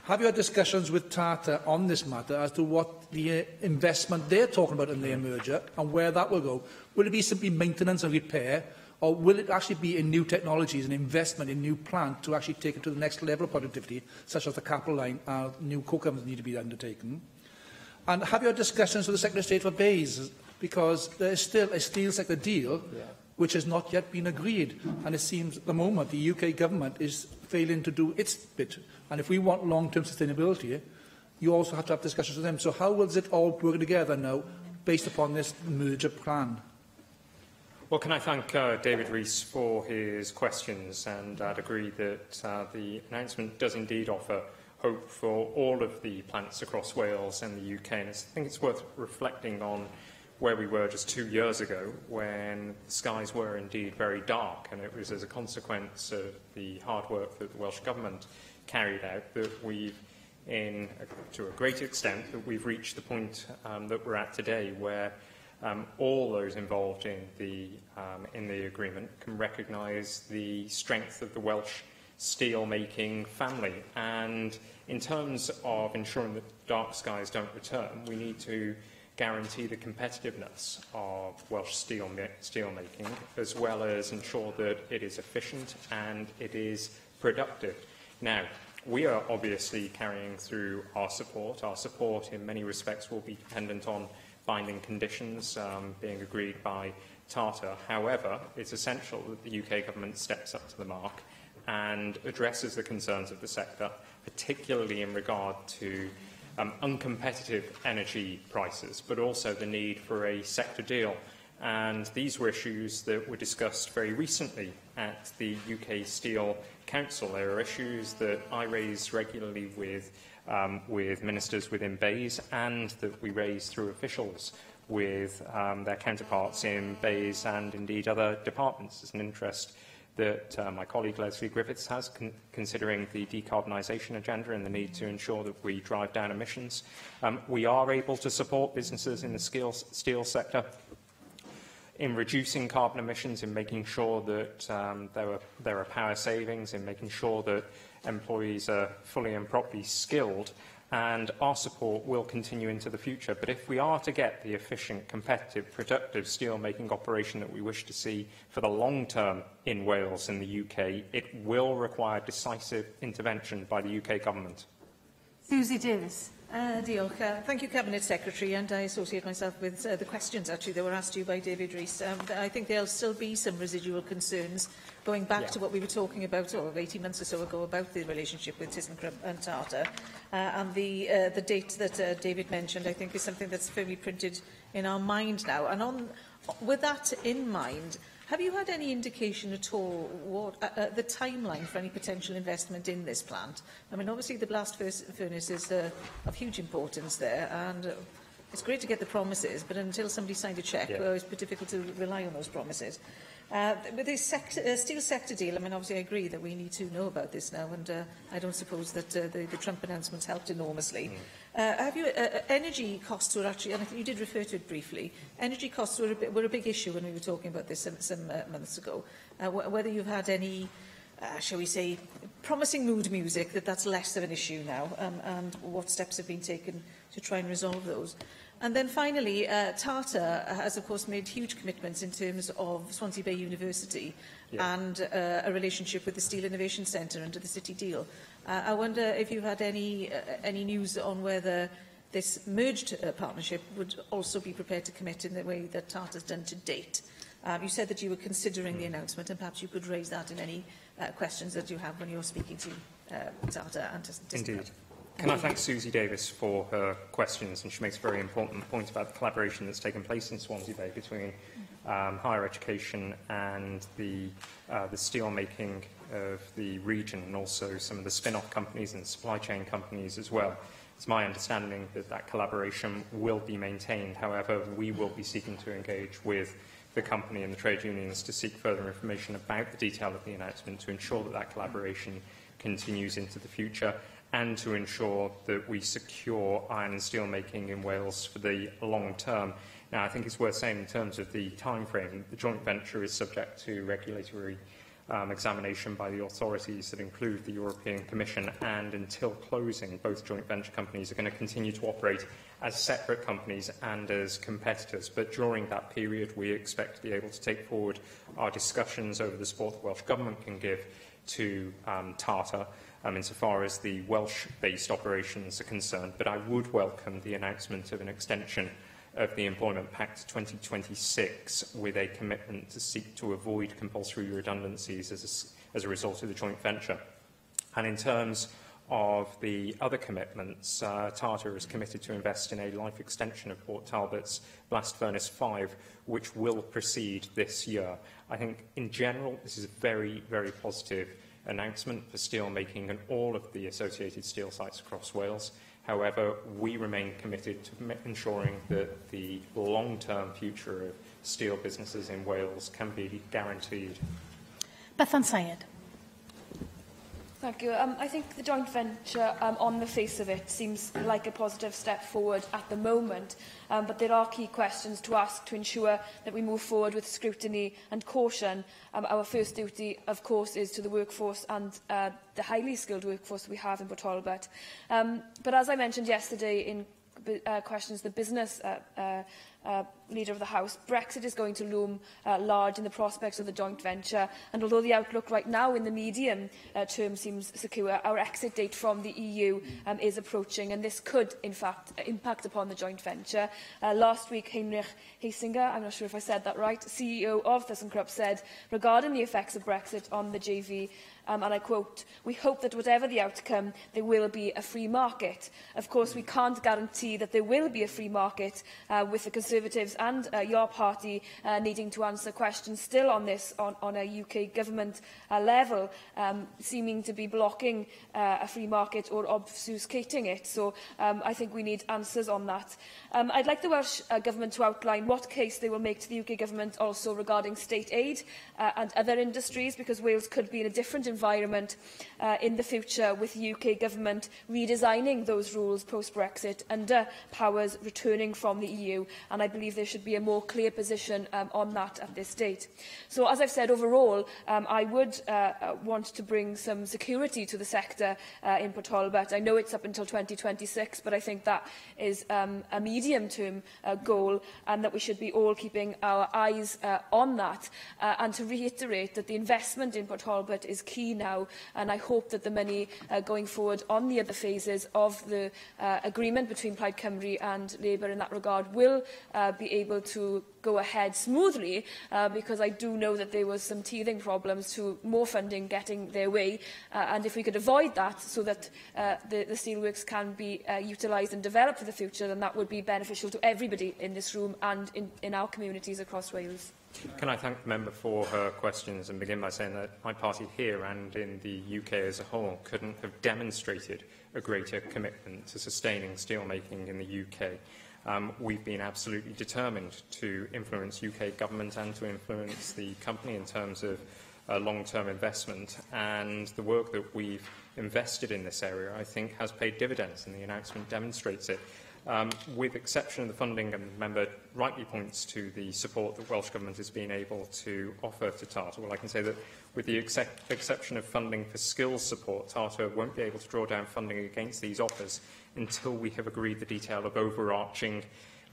Have you had discussions with Tata on this matter as to what the investment they're talking about in their merger and where that will go? Will it be simply maintenance and repair, or will it actually be in new technologies and investment in new plant to actually take it to the next level of productivity, such as the capital line and new co-coms need to be undertaken? And have you had discussions with the Secretary of State for BEIS? Because there is still a steel sector deal which has not yet been agreed. And it seems at the moment the UK government is failing to do its bit. And if we want long-term sustainability, you also have to have discussions with them. So how will it all work together now based upon this merger plan? Well, can I thank David Rees for his questions, and I'd agree that the announcement does indeed offer hope for all of the plants across Wales and the UK. And I think it's worth reflecting on where we were just 2 years ago, when the skies were indeed very dark, and it was as a consequence of the hard work that the Welsh Government carried out that we've, to a great extent, that we've reached the point that we're at today, where all those involved in the agreement can recognise the strength of the Welsh steel-making family. And in terms of ensuring that dark skies don't return, we need to guarantee the competitiveness of Welsh steel-making, as well as ensure that it is efficient and it is productive. Now, we are obviously carrying through our support. Our support in many respects will be dependent on binding conditions being agreed by Tata. However, it's essential that the UK government steps up to the mark and addresses the concerns of the sector, particularly in regard to uncompetitive energy prices, but also the need for a sector deal. And these were issues that were discussed very recently at the UK Steel Council. There are issues that I raise regularly with ministers within BEIS, and that we raise through officials with their counterparts in BEIS and indeed other departments. It's an interest that my colleague Leslie Griffiths has, considering the decarbonisation agenda and the need to ensure that we drive down emissions. We are able to support businesses in the steel sector in reducing carbon emissions, in making sure that there are power savings, in making sure that employees are fully and properly skilled, and our support will continue into the future. But if we are to get the efficient, competitive, productive steel-making operation that we wish to see for the long term in Wales and the UK, it will require decisive intervention by the UK government. Susie Davis. Diolch. Thank you, Cabinet Secretary, and I associate myself with the questions actually that were asked to you by David Rees. I think there'll still be some residual concerns going back to what we were talking about 18 months or so ago about the relationship with ThyssenKrupp and Tata. And the date that David mentioned, I think, is something that's firmly printed in our mind now. And with that in mind, Have you had any indication at all what the timeline for any potential investment in this plant? I mean, obviously the blast furnace is of huge importance there, and it's great to get the promises, but until somebody signed a cheque, well, it's difficult to rely on those promises. With this steel sector deal, I mean, obviously I agree that we need to know about this now, and I don't suppose that the Trump announcements helped enormously. Have you energy costs were actually, and I think you did refer to it briefly, energy costs were a big issue when we were talking about this some months ago. Whether you've had any, shall we say, promising mood music that that's less of an issue now, and what steps have been taken to try and resolve those. And then finally, Tata has, of course, made huge commitments in terms of Swansea Bay University and a relationship with the Steel Innovation Centre under the City deal. I wonder if you've had any news on whether this merged partnership would also be prepared to commit in the way that Tata's done to date. You said that you were considering the announcement, and perhaps you could raise that in any questions that you have when you're speaking to Tata and to Indeed. Can I thank Susie Davis for her questions, and she makes a very important point about the collaboration that's taken place in Swansea Bay between higher education and the steel making of the region, and also some of the spin-off companies and supply chain companies as well. It's my understanding that that collaboration will be maintained. However, we will be seeking to engage with the company and the trade unions to seek further information about the detail of the announcement to ensure that that collaboration continues into the future, and to ensure that we secure iron and steel making in Wales for the long term. Now, I think it's worth saying in terms of the time frame, the joint venture is subject to regulatory examination by the authorities that include the European Commission, and until closing, both joint venture companies are going to continue to operate as separate companies and as competitors. But during that period, we expect to be able to take forward our discussions over the support the Welsh Government can give to Tata, insofar as the Welsh-based operations are concerned. But I would welcome the announcement of an extension of the Employment Pact to 2026, with a commitment to seek to avoid compulsory redundancies as a result of the joint venture. And in terms of the other commitments, Tata is committed to invest in a life extension of Port Talbot's Blast Furnace 5, which will proceed this year. I think, in general, this is a very, very positive announcement for steel making and all of the associated steel sites across Wales. However, we remain committed to ensuring that the long-term future of steel businesses in Wales can be guaranteed. Bethan Syed. Thank you. I think the joint venture, on the face of it, seems like a positive step forward at the moment, but there are key questions to ask to ensure that we move forward with scrutiny and caution. Our first duty, of course, is to the workforce and the highly skilled workforce we have in Port Talbot. But as I mentioned yesterday in questions, the business Leader of the House, Brexit is going to loom large in the prospects of the joint venture, and although the outlook right now in the medium term seems secure, our exit date from the EU is approaching, and this could, in fact, impact upon the joint venture. Last week, Heinrich Heisinger, I'm not sure if I said that right, CEO of ThyssenKrupp, said regarding the effects of Brexit on the JV, and I quote, "We hope that whatever the outcome, there will be a free market." Of course, we can't guarantee that there will be a free market, with the Conservatives and your party needing to answer questions still on this on a UK government level, seeming to be blocking a free market or obfuscating it. So I think we need answers on that. I'd like the Welsh Government to outline what case they will make to the UK Government also regarding state aid and other industries, because Wales could be in a different environment in the future, with the UK Government redesigning those rules post-Brexit under powers returning from the EU, and I believe there should be a more clear position on that at this date. So, as I've said, overall, I would want to bring some security to the sector in Port Talbot. I know it's up until 2026, but I think that is a medium-term goal, and that we should be all keeping our eyes on that, and to reiterate that the investment in Port Talbot is key now, and I hope that the money going forward on the other phases of the agreement between Plaid Cymru and Labour in that regard will be able to go ahead smoothly, because I do know that there was some teething problems to more funding getting their way, and if we could avoid that so that the steelworks can be utilised and developed for the future, then that would be beneficial to everybody in this room and in our communities across Wales. Can I thank the member for her questions and begin by saying that my party here and in the UK as a whole couldn't have demonstrated a greater commitment to sustaining steelmaking in the UK. We've been absolutely determined to influence UK government and to influence the company in terms of long-term investment, and the work that we've invested in this area, I think, has paid dividends, and the announcement demonstrates it. With exception of the funding, and the member rightly points to the support that Welsh Government has been able to offer to TARTA. Well, I can say that with the exception of funding for skills support, TARTA won't be able to draw down funding against these offers until we have agreed the detail of overarching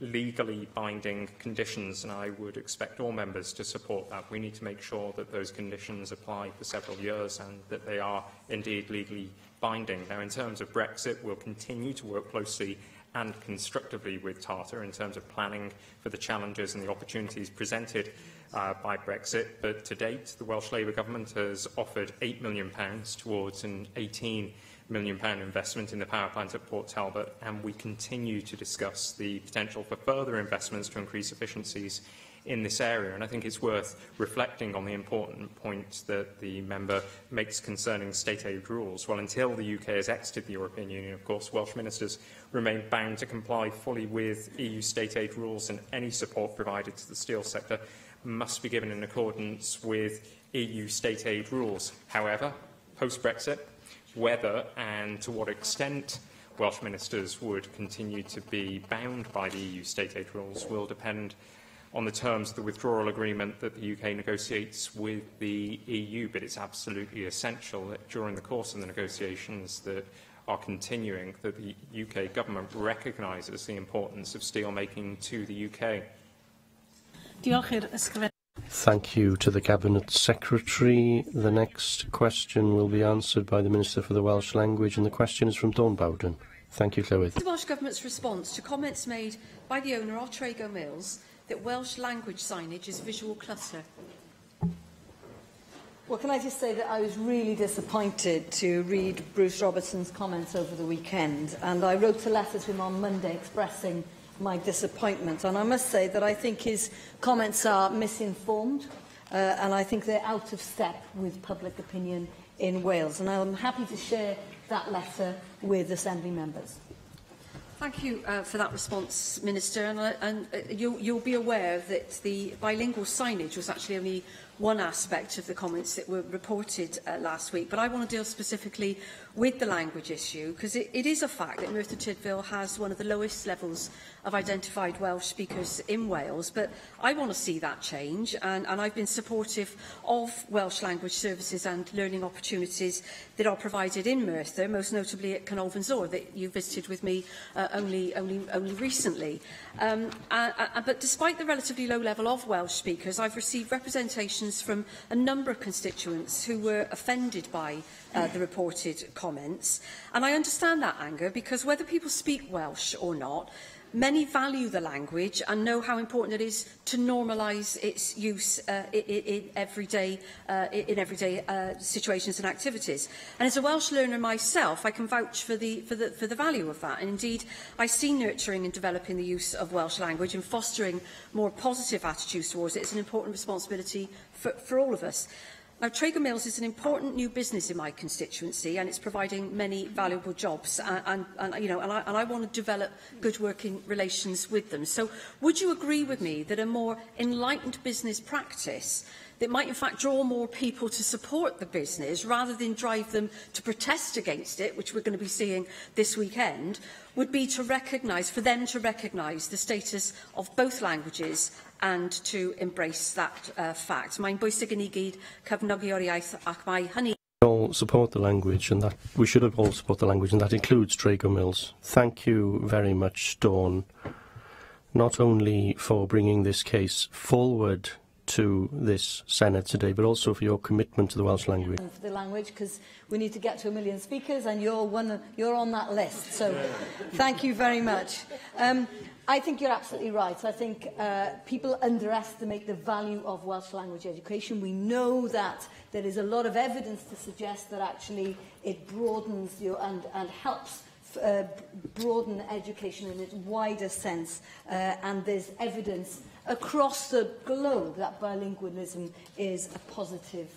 legally binding conditions, and I would expect all members to support that. We need to make sure that those conditions apply for several years and that they are indeed legally binding. Now, in terms of Brexit, we'll continue to work closely and constructively with TARTA in terms of planning for the challenges and the opportunities presented by Brexit. But to date, the Welsh Labour Government has offered £8 million towards an £18 million investment in the power plant at Port Talbot, and we continue to discuss the potential for further investments to increase efficiencies in this area. And I think it's worth reflecting on the important point that the member makes concerning state aid rules. Well, until the UK has exited the European Union, of course, Welsh ministers remain bound to comply fully with EU state aid rules, and any support provided to the steel sector must be given in accordance with EU state aid rules. However, post-Brexit, whether and to what extent Welsh ministers would continue to be bound by the EU state aid rules will depend on the terms of the withdrawal agreement that the UK negotiates with the EU, but it's absolutely essential that during the course of the negotiations that are continuing, that the UK government recognises the importance of steelmaking to the UK. Thank you to the Cabinet Secretary. The next question will be answered by the Minister for the Welsh Language, and the question is from Dawn Bowden. Thank you, Llywydd. The Welsh Government's response to comments made by the owner of Trago Mills that Welsh language signage is visual clutter. Well, can I just say that I was really disappointed to read Bruce Robertson's comments over the weekend, and I wrote a letter to him on Monday expressing my disappointment. And I must say that I think his comments are misinformed, and I think they're out of step with public opinion in Wales. And I'm happy to share that letter with Assembly members. Thank you for that response, Minister. And you'll be aware that the bilingual signage was actually only one aspect of the comments that were reported last week. But I want to deal specifically with the language issue, because it is a fact that Merthyr Tydfil has one of the lowest levels of identified Welsh speakers in Wales. But I want to see that change, and I've been supportive of Welsh language services and learning opportunities that are provided in Merthyr, most notably at Canolfan Zor, that you visited with me only recently. But despite the relatively low level of Welsh speakers, I've received representations from a number of constituents who were offended by the reported comments. And I understand that anger, because whether people speak Welsh or not, many value the language and know how important it is to normalise its use in everyday situations and activities. And as a Welsh learner myself, I can vouch for the value of that. And indeed, I see nurturing and developing the use of Welsh language and fostering more positive attitudes towards it as an important responsibility for all of us. Now, Trago Mills is an important new business in my constituency, and it's providing many valuable jobs. And I want to develop good working relations with them. So, would you agree with me that a more enlightened business practice that might in fact draw more people to support the business rather than drive them to protest against it, which we're going to be seeing this weekend, would be to recognise, the status of both languages and to embrace that fact. Mae'n bwysig i ni gyd cefnogi o'r iaith ac mae hynny. All support the language, and that we should have all support the language, and that includes Trago Mills. Thank you very much, Dawn, not only for bringing this case forward to this Senedd today, but also for your commitment to the Welsh language. For the language, because we need to get to 1 million speakers, and you're on that list. So, thank you very much. I think you're absolutely right. I think people underestimate the value of Welsh language education. We know that there is a lot of evidence to suggest that actually it broadens and helps broaden education in its wider sense. And there's evidence across the globe that bilingualism is a positive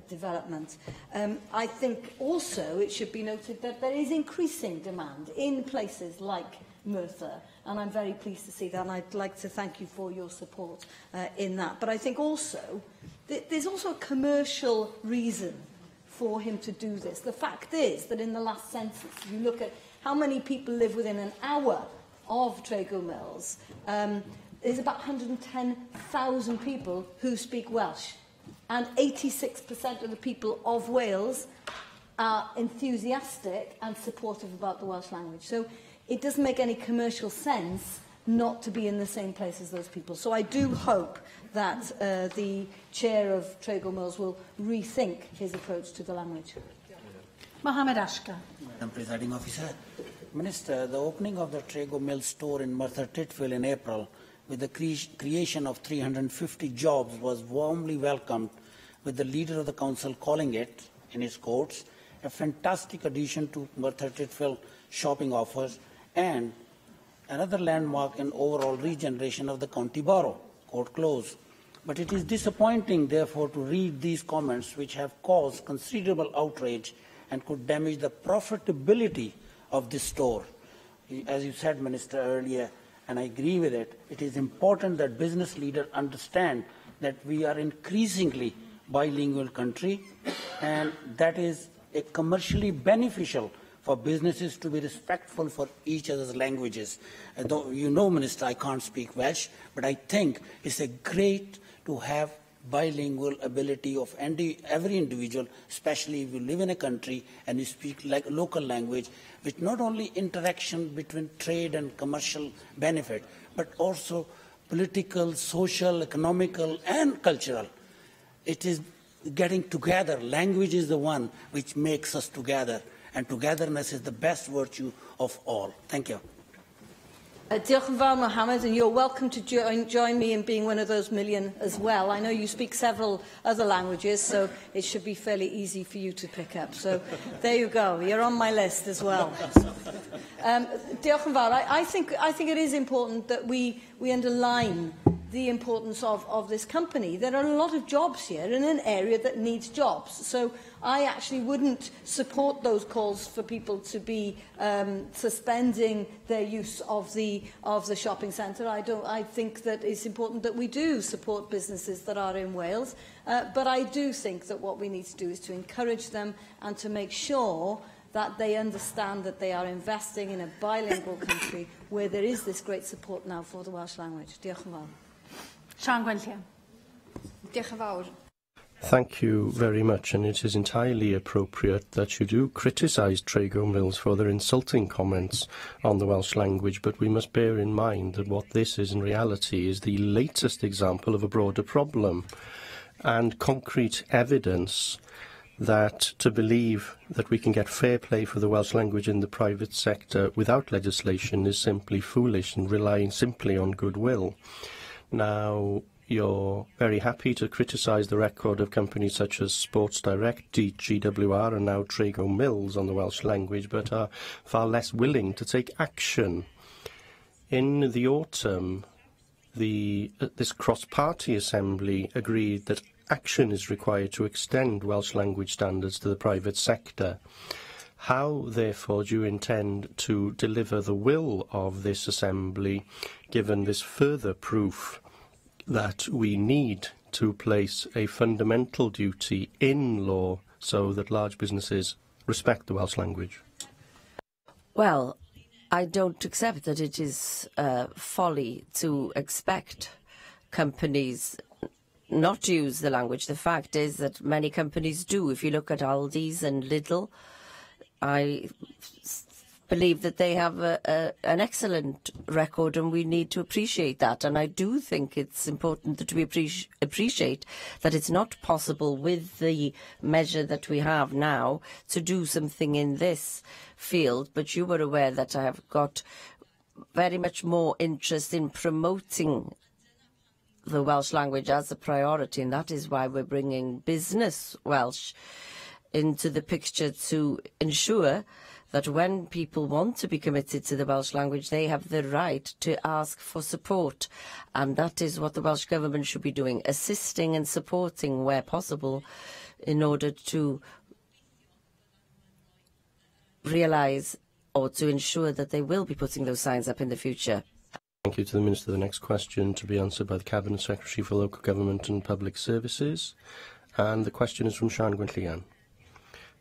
development. I think also it should be noted that there is increasing demand in places like Merthyr, and I'm very pleased to see that, and I'd like to thank you for your support in that. But I think also there's also a commercial reason for him to do this. The fact is that in the last census, you look at how many people live within an hour of Trago Mills, there's about 110,000 people who speak Welsh, and 86% of the people of Wales are enthusiastic and supportive about the Welsh language. So it doesn't make any commercial sense not to be in the same place as those people. So I do hope that the chair of Trago Mills will rethink his approach to the language. Mohammed Ashka. Madam Presiding Officer, Minister, the opening of the Trago Mills store in Merthyr Tydfil in April with the creation of 350 jobs was warmly welcomed, with the leader of the council calling it, in his quotes, a fantastic addition to Merthyr Tydfil shopping offers and another landmark in overall regeneration of the county borough, quote close. But it is disappointing, therefore, to read these comments which have caused considerable outrage and could damage the profitability of this store. As you said, Minister, earlier, and I agree with it, it is important that business leaders understand that we are increasingly bilingual country, and that is a commercially beneficial for businesses to be respectful for each other's languages. Though you know, Minister, I can't speak Welsh, but I think it's a great to have bilingual ability of every individual, especially if you live in a country and you speak like a local language, with not only interaction between trade and commercial benefit, but also political, social, economical, and cultural. It is getting together. Language is the one which makes us together, and togetherness is the best virtue of all. Thank you. Diolch yn fawr, Mohammed, and you're welcome to join me in being one of those million as well. I know you speak several other languages, so it should be fairly easy for you to pick up. So there you go. You're on my list as well. Diolch yn fawr. I think it is important that we underline the importance of this company. There are a lot of jobs here in an area that needs jobs. So I actually wouldn't support those calls for people to be suspending their use of the shopping centre. I think that it's important that we do support businesses that are in Wales, but I do think that what we need to do is to encourage them and to make sure that they understand that they are investing in a bilingual country where there is this great support now for the Welsh language. Diolch yn fawr. Sian Gwenllian. Diolch yn fawr. Thank you very much, and it is entirely appropriate that you do criticise Trago Mills for their insulting comments on the Welsh language, but we must bear in mind that what this is in reality is the latest example of a broader problem, and concrete evidence that to believe that we can get fair play for the Welsh language in the private sector without legislation is simply foolish and relying simply on goodwill. Now, you're very happy to criticise the record of companies such as Sports Direct, GWR and now Trago Mills on the Welsh language, but are far less willing to take action. In the autumn, this cross-party assembly agreed that action is required to extend Welsh language standards to the private sector. How, therefore, do you intend to deliver the will of this assembly, given this further proof that we need to place a fundamental duty in law so that large businesses respect the Welsh language? Well, I don't accept that it is folly to expect companies not to use the language. The fact is that many companies do. If you look at Aldi's and Lidl, I believe that they have an excellent record, and we need to appreciate that. And I do think it's important that we appreciate that it's not possible with the measure that we have now to do something in this field. But you were aware that I have got very much more interest in promoting the Welsh language as a priority, and that is why we're bringing Business Welsh into the picture to ensure that when people want to be committed to the Welsh language, they have the right to ask for support. And that is what the Welsh Government should be doing, assisting and supporting where possible in order to realise or to ensure that they will be putting those signs up in the future. Thank you to the Minister. The next question to be answered by the Cabinet Secretary for Local Government and Public Services. And the question is from Sian Gwenllian.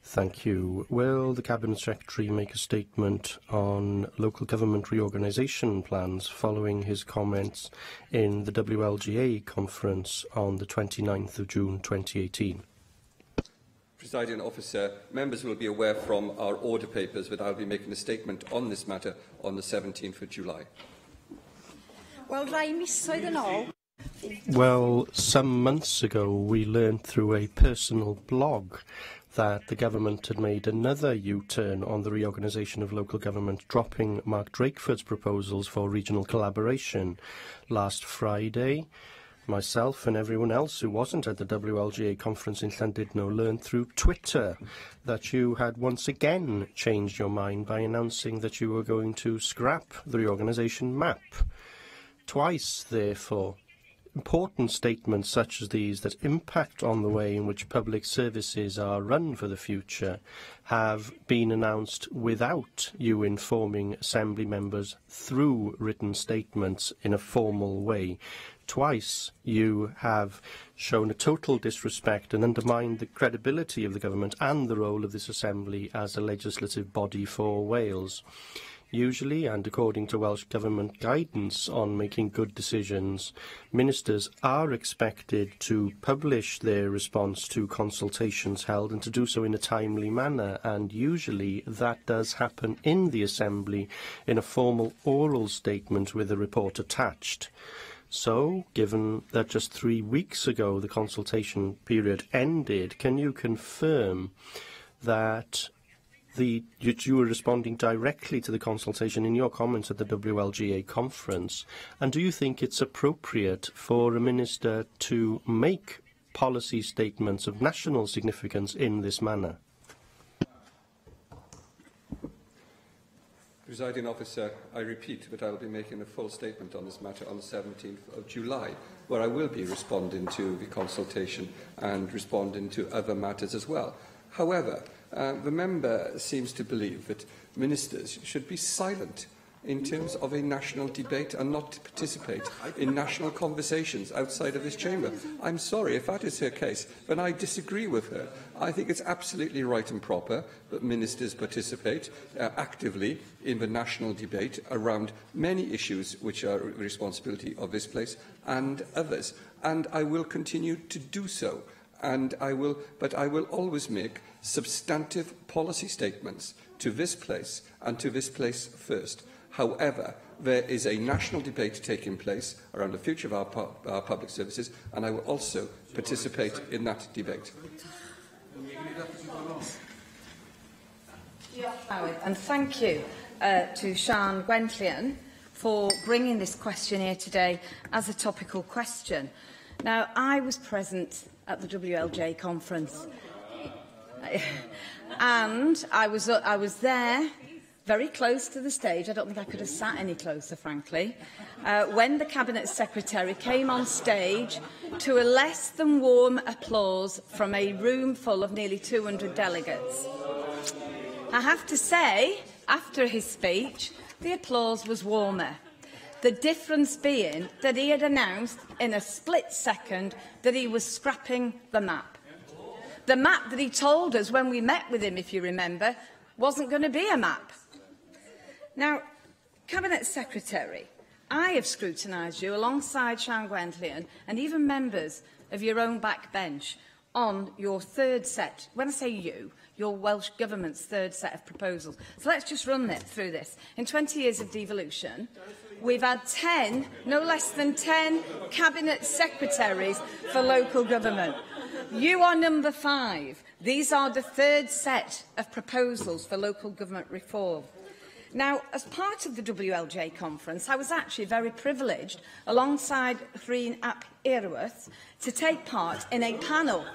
Thank you. Will the Cabinet Secretary make a statement on local government reorganisation plans following his comments in the WLGA conference on the 29th of June 2018? Presiding Officer, members will be aware from our order papers that I'll be making a statement on this matter on the 17th of July. Wel, rai misoedd yn ôl. Well, some months ago we learned through a personal blog that the government had made another U-turn on the reorganisation of local government, dropping Mark Drakeford's proposals for regional collaboration. Last Friday, myself and everyone else who wasn't at the WLGA conference in Llandudno learned through Twitter that you had once again changed your mind by announcing that you were going to scrap the reorganisation map. Twice, therefore, important statements such as these that impact on the way in which public services are run for the future have been announced without you informing Assembly members through written statements in a formal way. Twice you have shown a total disrespect and undermined the credibility of the government and the role of this Assembly as a legislative body for Wales. Usually, and according to Welsh Government guidance on making good decisions, ministers are expected to publish their response to consultations held and to do so in a timely manner, and usually that does happen in the Assembly in a formal oral statement with a report attached. So, given that just 3 weeks ago the consultation period ended, can you confirm that you were responding directly to the consultation in your comments at the WLGA conference? And do you think it's appropriate for a minister to make policy statements of national significance in this manner? Presiding Officer, I repeat that I will be making a full statement on this matter on the 17th of July, where I will be responding to the consultation and responding to other matters as well. However, the member seems to believe that ministers should be silent in terms of a national debate and not to participate in national conversations outside of this chamber. I'm sorry, if that is her case, then I disagree with her. I think it's absolutely right and proper that ministers participate actively in the national debate around many issues which are the responsibility of this place and others. And I will continue to do so. But I will always make substantive policy statements to this place and to this place first. However, there is a national debate taking place around the future of our public services, and I will also participate in that debate. And thank you to Sian Gwenllian for bringing this question here today as a topical question. Now, I was present at the WLJ conference, and I was there, very close to the stage. I don't think I could have sat any closer, frankly, when the Cabinet Secretary came on stage to a less than warm applause from a room full of nearly 200 delegates. I have to say, after his speech, the applause was warmer. The difference being that he had announced in a split second that he was scrapping the map. The map that he told us when we met with him, if you remember, wasn't going to be a map. Now, Cabinet Secretary, I have scrutinised you alongside Sian Gwenllian and even members of your own backbench on your third set, when I say you, your Welsh Government's third set of proposals. So let's just run through this. In 20 years of devolution, we've had 10, no less than 10 Cabinet Secretaries for local government. You are number 5. These are the third set of proposals for local government reform. Now, as part of the WLJ conference, I was actually very privileged, alongside Rhyn ap Iorwerth, to take part in a panel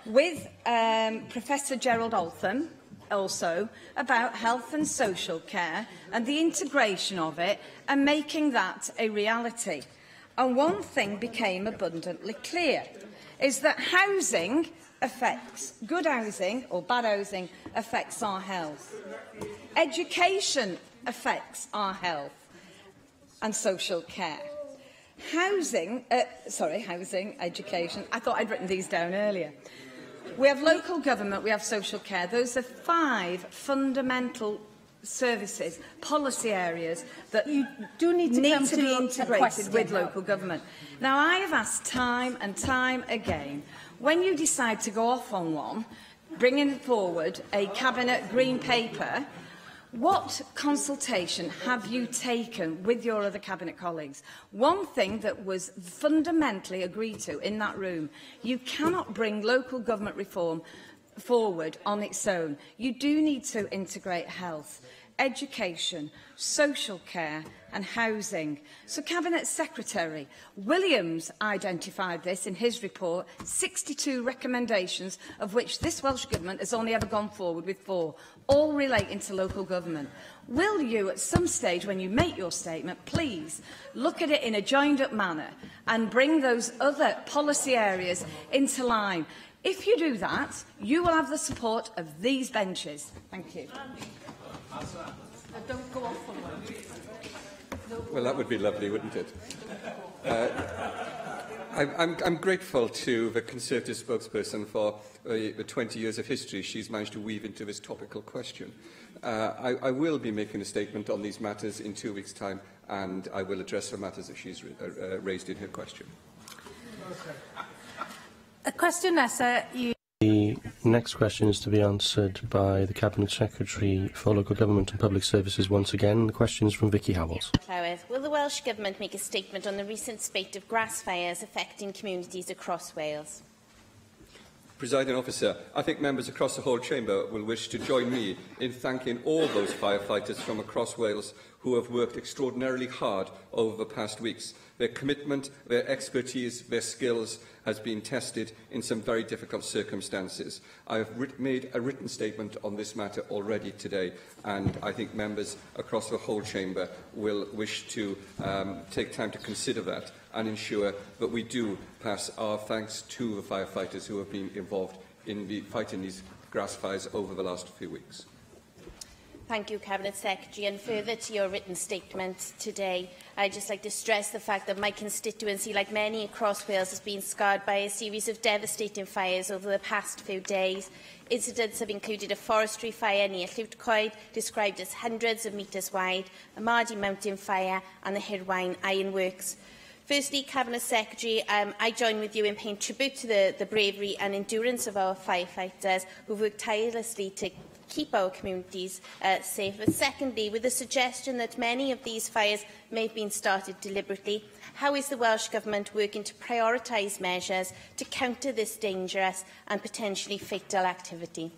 with Professor Gerald Altham, also, about health and social care and the integration of it and making that a reality. And one thing became abundantly clear, is that housing affects, good housing or bad housing affects our health. Education affects our health and social care. Housing, education, I thought I'd written these down earlier. We have local government, we have social care. Those are 5 fundamental services, policy areas that you do need to be integrated with local government. Now, I have asked time and time again, when you decide to go off on one, bringing forward a Cabinet Green Paper, what consultation have you taken with your other Cabinet colleagues? One thing that was fundamentally agreed to in that room, you cannot bring local government reform forward on its own. You do need to integrate health, education, social care and housing. So, Cabinet Secretary Williams identified this in his report, 62 recommendations, of which this Welsh Government has only ever gone forward with 4, all relating to local government. Will you, at some stage, when you make your statement, please look at it in a joined-up manner and bring those other policy areas into line? If you do that, you will have the support of these benches. Thank you. Don't go off on one. Well, that would be lovely, wouldn't it? I'm grateful to the Conservative spokesperson for the 20 years of history she's managed to weave into this topical question. I will be making a statement on these matters in 2 weeks' time, and I will address the matters that she's raised in her question. A question nesaf. The next question is to be answered by the Cabinet Secretary for Local Government and Public Services once again. The question is from Vicky Howells. Will the Welsh Government make a statement on the recent spate of grass fires affecting communities across Wales? Presiding Officer, I think members across the whole chamber will wish to join me in thanking all those firefighters from across Wales who have worked extraordinarily hard over the past weeks. Their commitment, their expertise, their skills has been tested in some very difficult circumstances. I have made a written statement on this matter already today, and I think members across the whole chamber will wish to take time to consider that and ensure that we do pass our thanks to the firefighters who have been involved in fighting these grass fires over the last few weeks. Thank you, Cabinet Secretary. And further to your written statement today, I'd just like to stress the fact that my constituency, like many across Wales, has been scarred by a series of devastating fires over the past few days. Incidents have included a forestry fire near Llywtcoed, described as hundreds of metres wide, a Mardy Mountain fire and the Hirwaun Ironworks. Firstly, Cabinet Secretary, I join with you in paying tribute to the bravery and endurance of our firefighters who have worked tirelessly to keep our communities safe. But secondly, with the suggestion that many of these fires may have been started deliberately, how is the Welsh Government working to prioritise measures to counter this dangerous and potentially fatal activity?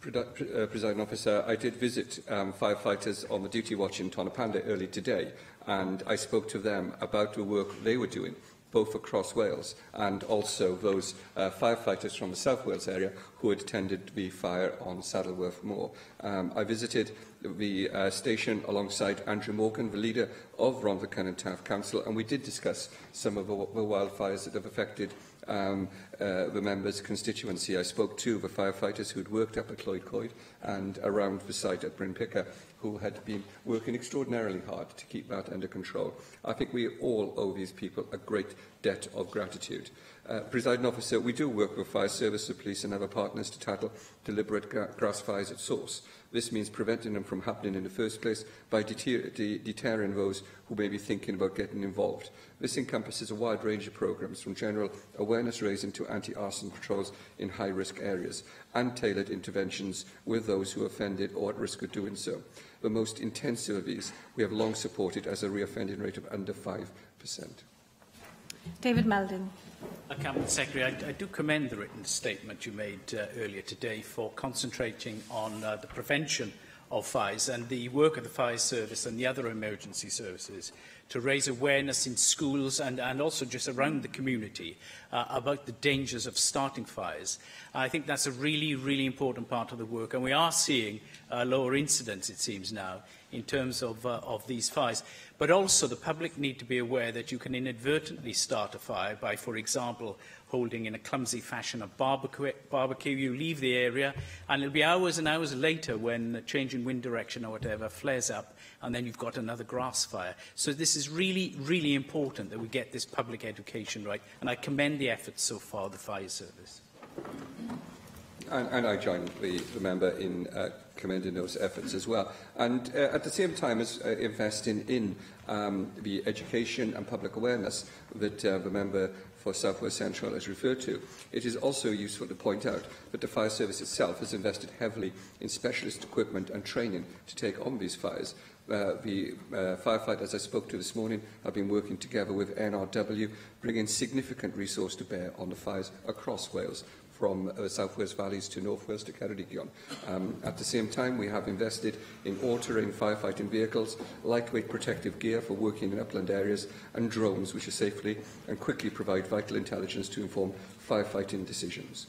Presiding Officer, I did visit firefighters on the duty watch in Tonopanda early today, and I spoke to them about the work they were doing, both across Wales and also those firefighters from the South Wales area who had attended the fire on Saddleworth Moor. I visited the station alongside Andrew Morgan, the leader of Rhondda and Taff Council, and we did discuss some of the wildfires that have affected the members' constituency. I spoke to the firefighters who had worked up at Clwyd Coed and around the site at Bryn Picker, who had been working extraordinarily hard to keep that under control. I think we all owe these people a great debt of gratitude. Presiding Officer, we do work with fire service, the police and other partners to tackle deliberate grass fires at source. This means preventing them from happening in the first place by deterring those who may be thinking about getting involved. This encompasses a wide range of programmes, from general awareness raising to anti-arson patrols in high-risk areas, and tailored interventions with those who are offended or at risk of doing so. The most intensive of these we have long supported as a reoffending rate of under 5%. David Melding. Cabinet Secretary, I do commend the written statement you made earlier today for concentrating on the prevention of fires and the work of the fire service and the other emergency services to raise awareness in schools and also just around the community about the dangers of starting fires. I think that's a really, really important part of the work, and we are seeing lower incidents, it seems now, in terms of these fires. But also the public need to be aware that you can inadvertently start a fire by, for example, holding in a clumsy fashion a barbecue. You leave the area and it'll be hours and hours later when the change in wind direction or whatever flares up, and then you've got another grass fire. So this is really, really important that we get this public education right, and I commend the efforts so far of the fire service. And I join the member in commending those efforts as well. And at the same time as investing in the education and public awareness that the member for South West Central has referred to, it is also useful to point out that the fire service itself has invested heavily in specialist equipment and training to take on these fires. The firefighters I spoke to this morning have been working together with NRW, bringing significant resource to bear on the fires across Wales, from South Wales Valleys to North Wales to Ceredigion. At the same time, we have invested in all-terrain firefighting vehicles, lightweight protective gear for working in upland areas, and drones which are safely and quickly provide vital intelligence to inform firefighting decisions.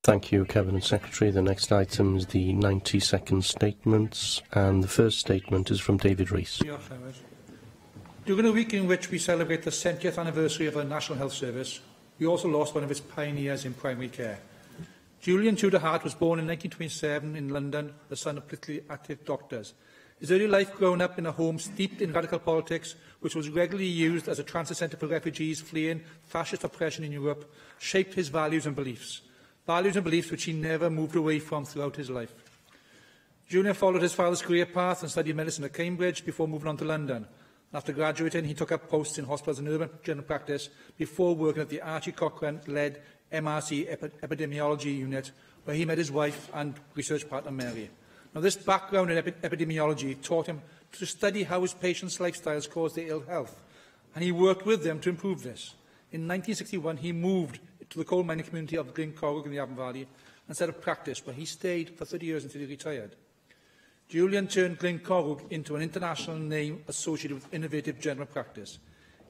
Thank you, Cabinet Secretary. The next item is the 90-second statements, and the first statement is from David Rees. During a week in which we celebrate the 70th anniversary of our National Health Service, we also lost one of its pioneers in primary care. Julian Tudor Hart was born in 1927 in London, the son of politically active doctors. His early life growing up in a home steeped in radical politics, which was regularly used as a transit centre for refugees fleeing fascist oppression in Europe, shaped his values and beliefs which he never moved away from throughout his life. Julian followed his father's career path and studied medicine at Cambridge before moving on to London. After graduating, he took up posts in hospitals and urban general practice before working at the Archie Cochrane-led MRC Epidemiology Unit, where he met his wife and research partner Mary. Now, this background in epidemiology taught him to study how his patients' lifestyles caused their ill health, and he worked with them to improve this. In 1961, he moved to the coal mining community of Glencorrwg in the Avon Valley and set up practice, where he stayed for 30 years until he retired. Julian turned Glencorrwg into an international name associated with innovative general practice.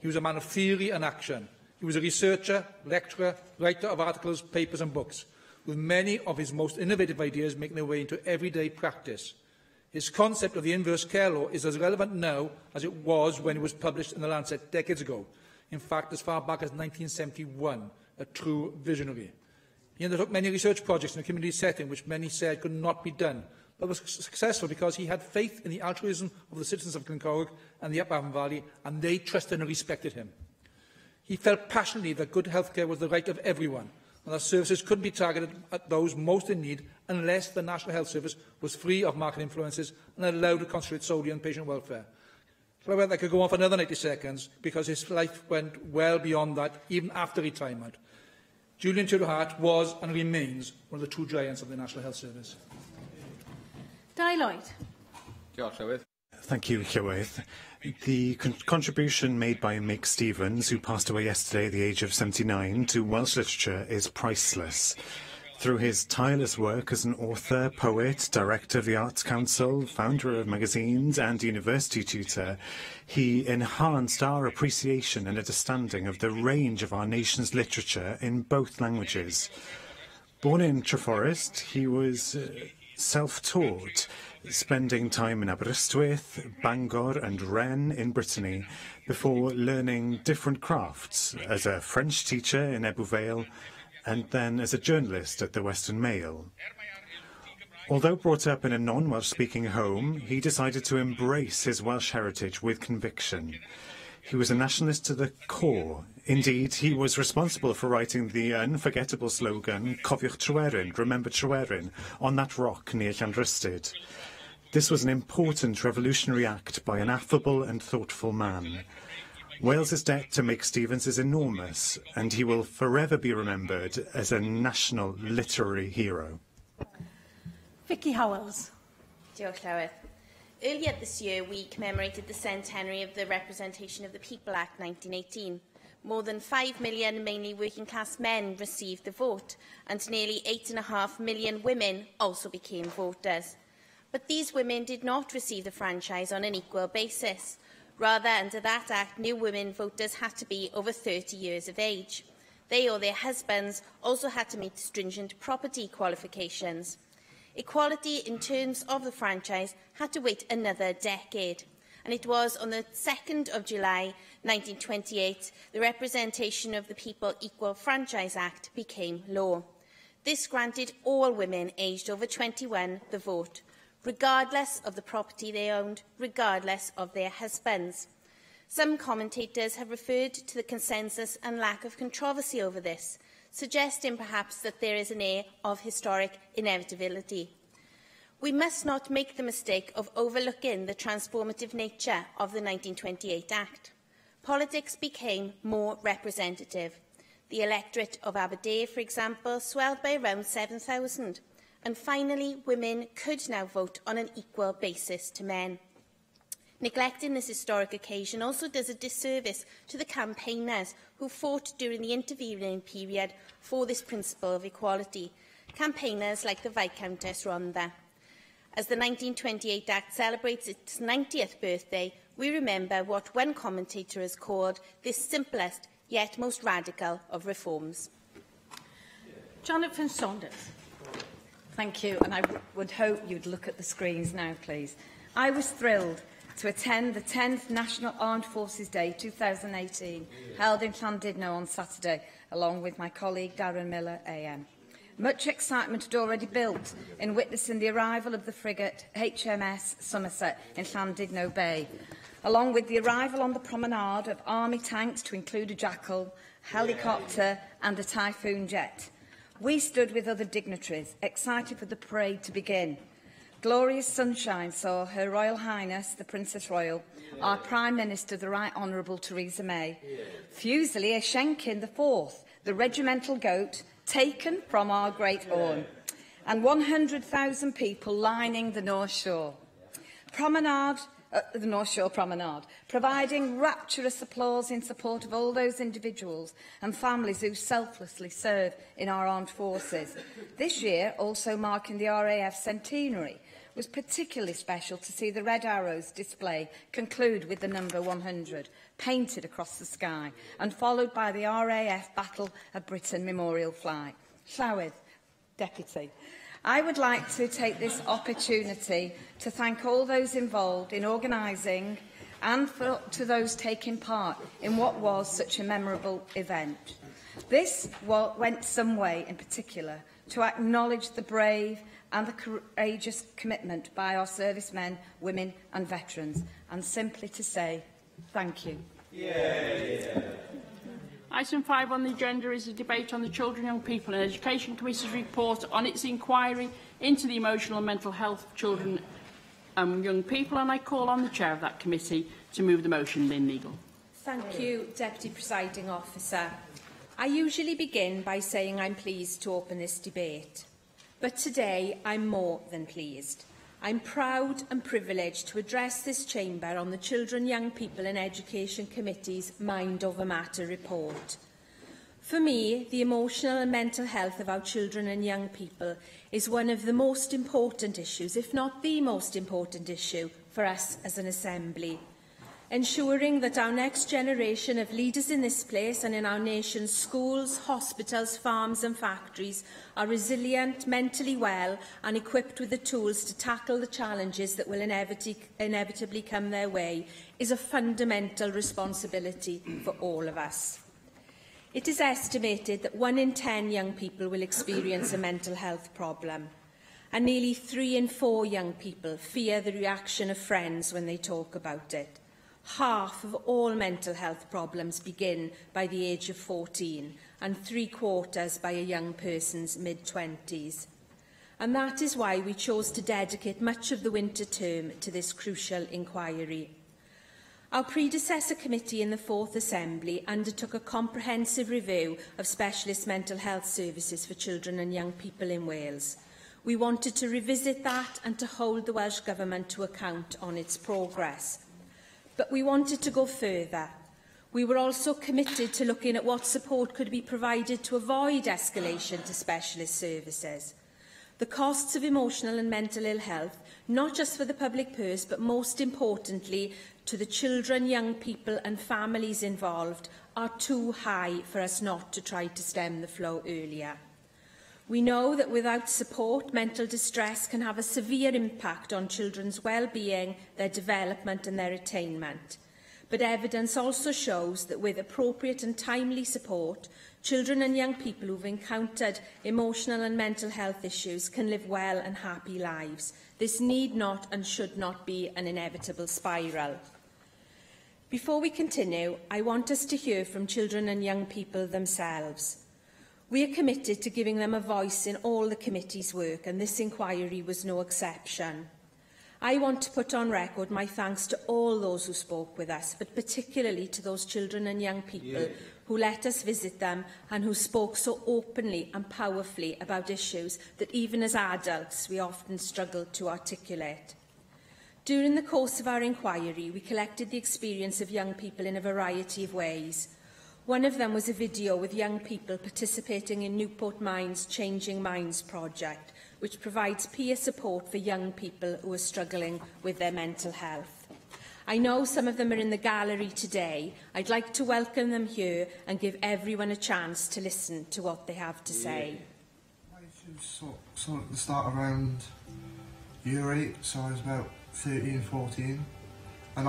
He was a man of theory and action. He was a researcher, lecturer, writer of articles, papers and books, with many of his most innovative ideas making their way into everyday practice. His concept of the inverse care law is as relevant now as it was when it was published in The Lancet decades ago. In fact, as far back as 1971, a true visionary. He undertook many research projects in a community setting which many said could not be done, but was successful because he had faith in the altruism of the citizens of Glencorrwg and the Upper Avon Valley, and they trusted and respected him. He felt passionately that good healthcare was the right of everyone, and that services couldn't be targeted at those most in need unless the National Health Service was free of market influences and allowed to concentrate solely on patient welfare. However, I could go on for another 90 seconds because his life went well beyond that, even after retirement. Julian Tudor Hart was and remains one of the true giants of the National Health Service. Lloyd. Thank you, Llywydd. The contribution made by Mick Stevens, who passed away yesterday at the age of 79, to Welsh literature is priceless. Through his tireless work as an author, poet, director of the Arts Council, founder of magazines and university tutor, he enhanced our appreciation and understanding of the range of our nation's literature in both languages. Born in Treforest, he was self-taught, spending time in Aberystwyth, Bangor and Rennes in Brittany, before learning different crafts as a French teacher in Ebbw Vale and then as a journalist at the Western Mail. Although brought up in a non-Welsh-speaking home, he decided to embrace his Welsh heritage with conviction. He was a nationalist to the core. Indeed, he was responsible for writing the unforgettable slogan, Cofiwch Tryweryn, remember Tryweryn, on that rock near Llanrhystyd. This was an important revolutionary act by an affable and thoughtful man. Wales's debt to Mick Stevens is enormous, and he will forever be remembered as a national literary hero. Vicky Howells. Diolch, Llywydd. Earlier this year, we commemorated the centenary of the Representation of the People Act 1918. More than 5 million, mainly working-class men, received the vote, and nearly 8.5 million women also became voters. But these women did not receive the franchise on an equal basis. Rather, under that Act, new women voters had to be over 30 years of age. They or their husbands also had to meet stringent property qualifications. Equality in terms of the franchise had to wait another decade. And it was on the 2nd of July 1928 the Representation of the People Equal Franchise Act became law. This granted all women aged over 21 the vote, regardless of the property they owned, regardless of their husbands. Some commentators have referred to the consensus and lack of controversy over this, suggesting perhaps that there is an air of historic inevitability. We must not make the mistake of overlooking the transformative nature of the 1928 Act. Politics became more representative. The electorate of Aberdare, for example, swelled by around 7,000. And finally, women could now vote on an equal basis to men. Neglecting this historic occasion also does a disservice to the campaigners who fought during the intervening period for this principle of equality, campaigners like the Viscountess Rhondda. As the 1928 Act celebrates its 90th birthday, we remember what one commentator has called this simplest yet most radical of reforms. Jonathan Saunders. Thank you, and I would hope you'd look at the screens now, please. I was thrilled to attend the 10th National Armed Forces Day 2018, held in Llandudno on Saturday, along with my colleague Darren Miller AM. Much excitement had already built in witnessing the arrival of the frigate HMS Somerset in Llandudno Bay, along with the arrival on the promenade of army tanks to include a Jackal, helicopter and a Typhoon jet. We stood with other dignitaries, excited for the parade to begin. Glorious sunshine saw Her Royal Highness, the Princess Royal, our Prime Minister, the Right Honourable Theresa May, Fusilier Schenkin IV, the regimental goat, taken from our Great Horn, and 100,000 people lining the North Shore. The North Shore Promenade, providing rapturous applause in support of all those individuals and families who selflessly serve in our armed forces. This year, also marking the RAF centenary, was particularly special to see the Red Arrows display conclude with the number 100, painted across the sky, and followed by the RAF Battle of Britain memorial flight. Llywydd, Deputy. I would like to take this opportunity to thank all those involved in organising and to those taking part in what was such a memorable event. This went some way, in particular, to acknowledge the brave and the courageous commitment by our servicemen, women and veterans, and simply to say thank you. Item 5 on the agenda is a debate on the Children, Young People and Education Committee's report on its inquiry into the emotional and mental health of children and young people, and I call on the Chair of that committee to move the motion, Lynn Neagle. Thank you, Deputy Presiding Officer. I usually begin by saying I'm pleased to open this debate, but today I'm more than pleased. I'm proud and privileged to address this chamber on the Children, Young People and Education Committee's Mind Over Matter report. For me, the emotional and mental health of our children and young people is one of the most important issues, if not the most important issue, for us as an Assembly. Ensuring that our next generation of leaders in this place and in our nation's schools, hospitals, farms and factories are resilient, mentally well and equipped with the tools to tackle the challenges that will inevitably come their way is a fundamental responsibility for all of us. It is estimated that 1 in 10 young people will experience a mental health problem, and nearly 3 in 4 young people fear the reaction of friends when they talk about it. Half of all mental health problems begin by the age of 14, and 3/4 by a young person's mid-20s. And that is why we chose to dedicate much of the winter term to this crucial inquiry. Our predecessor committee in the 4th Assembly undertook a comprehensive review of specialist mental health services for children and young people in Wales. We wanted to revisit that and to hold the Welsh Government to account on its progress. But we wanted to go further. We were also committed to looking at what support could be provided to avoid escalation to specialist services. The costs of emotional and mental ill health, not just for the public purse, but most importantly to the children, young people and families involved, are too high for us not to try to stem the flow earlier. We know that without support, mental distress can have a severe impact on children's well-being, their development and their attainment. But evidence also shows that with appropriate and timely support, children and young people who've encountered emotional and mental health issues can live well and happy lives. This need not and should not be an inevitable spiral. Before we continue, I want us to hear from children and young people themselves. We are committed to giving them a voice in all the committee's work, and this inquiry was no exception. I want to put on record my thanks to all those who spoke with us, but particularly to those children and young people who let us visit them and who spoke so openly and powerfully about issues that even as adults we often struggle to articulate. During the course of our inquiry, we collected the experience of young people in a variety of ways. One of them was a video with young people participating in Newport Mind's Changing Minds project, which provides peer support for young people who are struggling with their mental health. I know some of them are in the gallery today. I'd like to welcome them here and give everyone a chance to listen to what they have to say. I saw at the start around year 8, so I was about 13, 14, and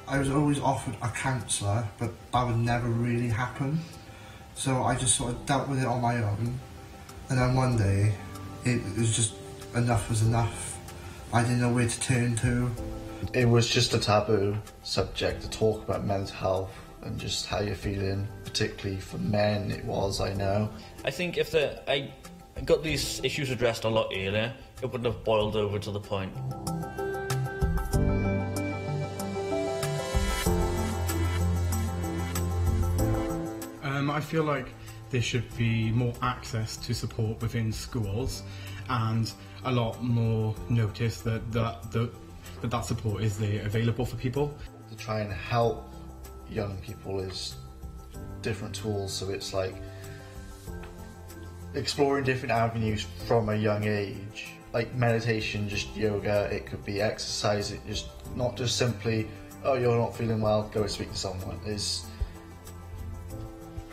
I was always offered a counsellor, but that would never really happen. So I just sort of dealt with it on my own, and then one day it was just enough was enough. I didn't know where to turn to. It was just a taboo subject to talk about mental health and just how you're feeling, particularly for men it was, I know. I think if I got these issues addressed a lot earlier, it wouldn't have boiled over to the point. I feel like there should be more access to support within schools and a lot more notice that support is there available for people. To try and help young people is different tools, so it's like exploring different avenues from a young age, like meditation, just yoga, it could be exercise, it just not just simply, oh, you're not feeling well, go and speak to someone.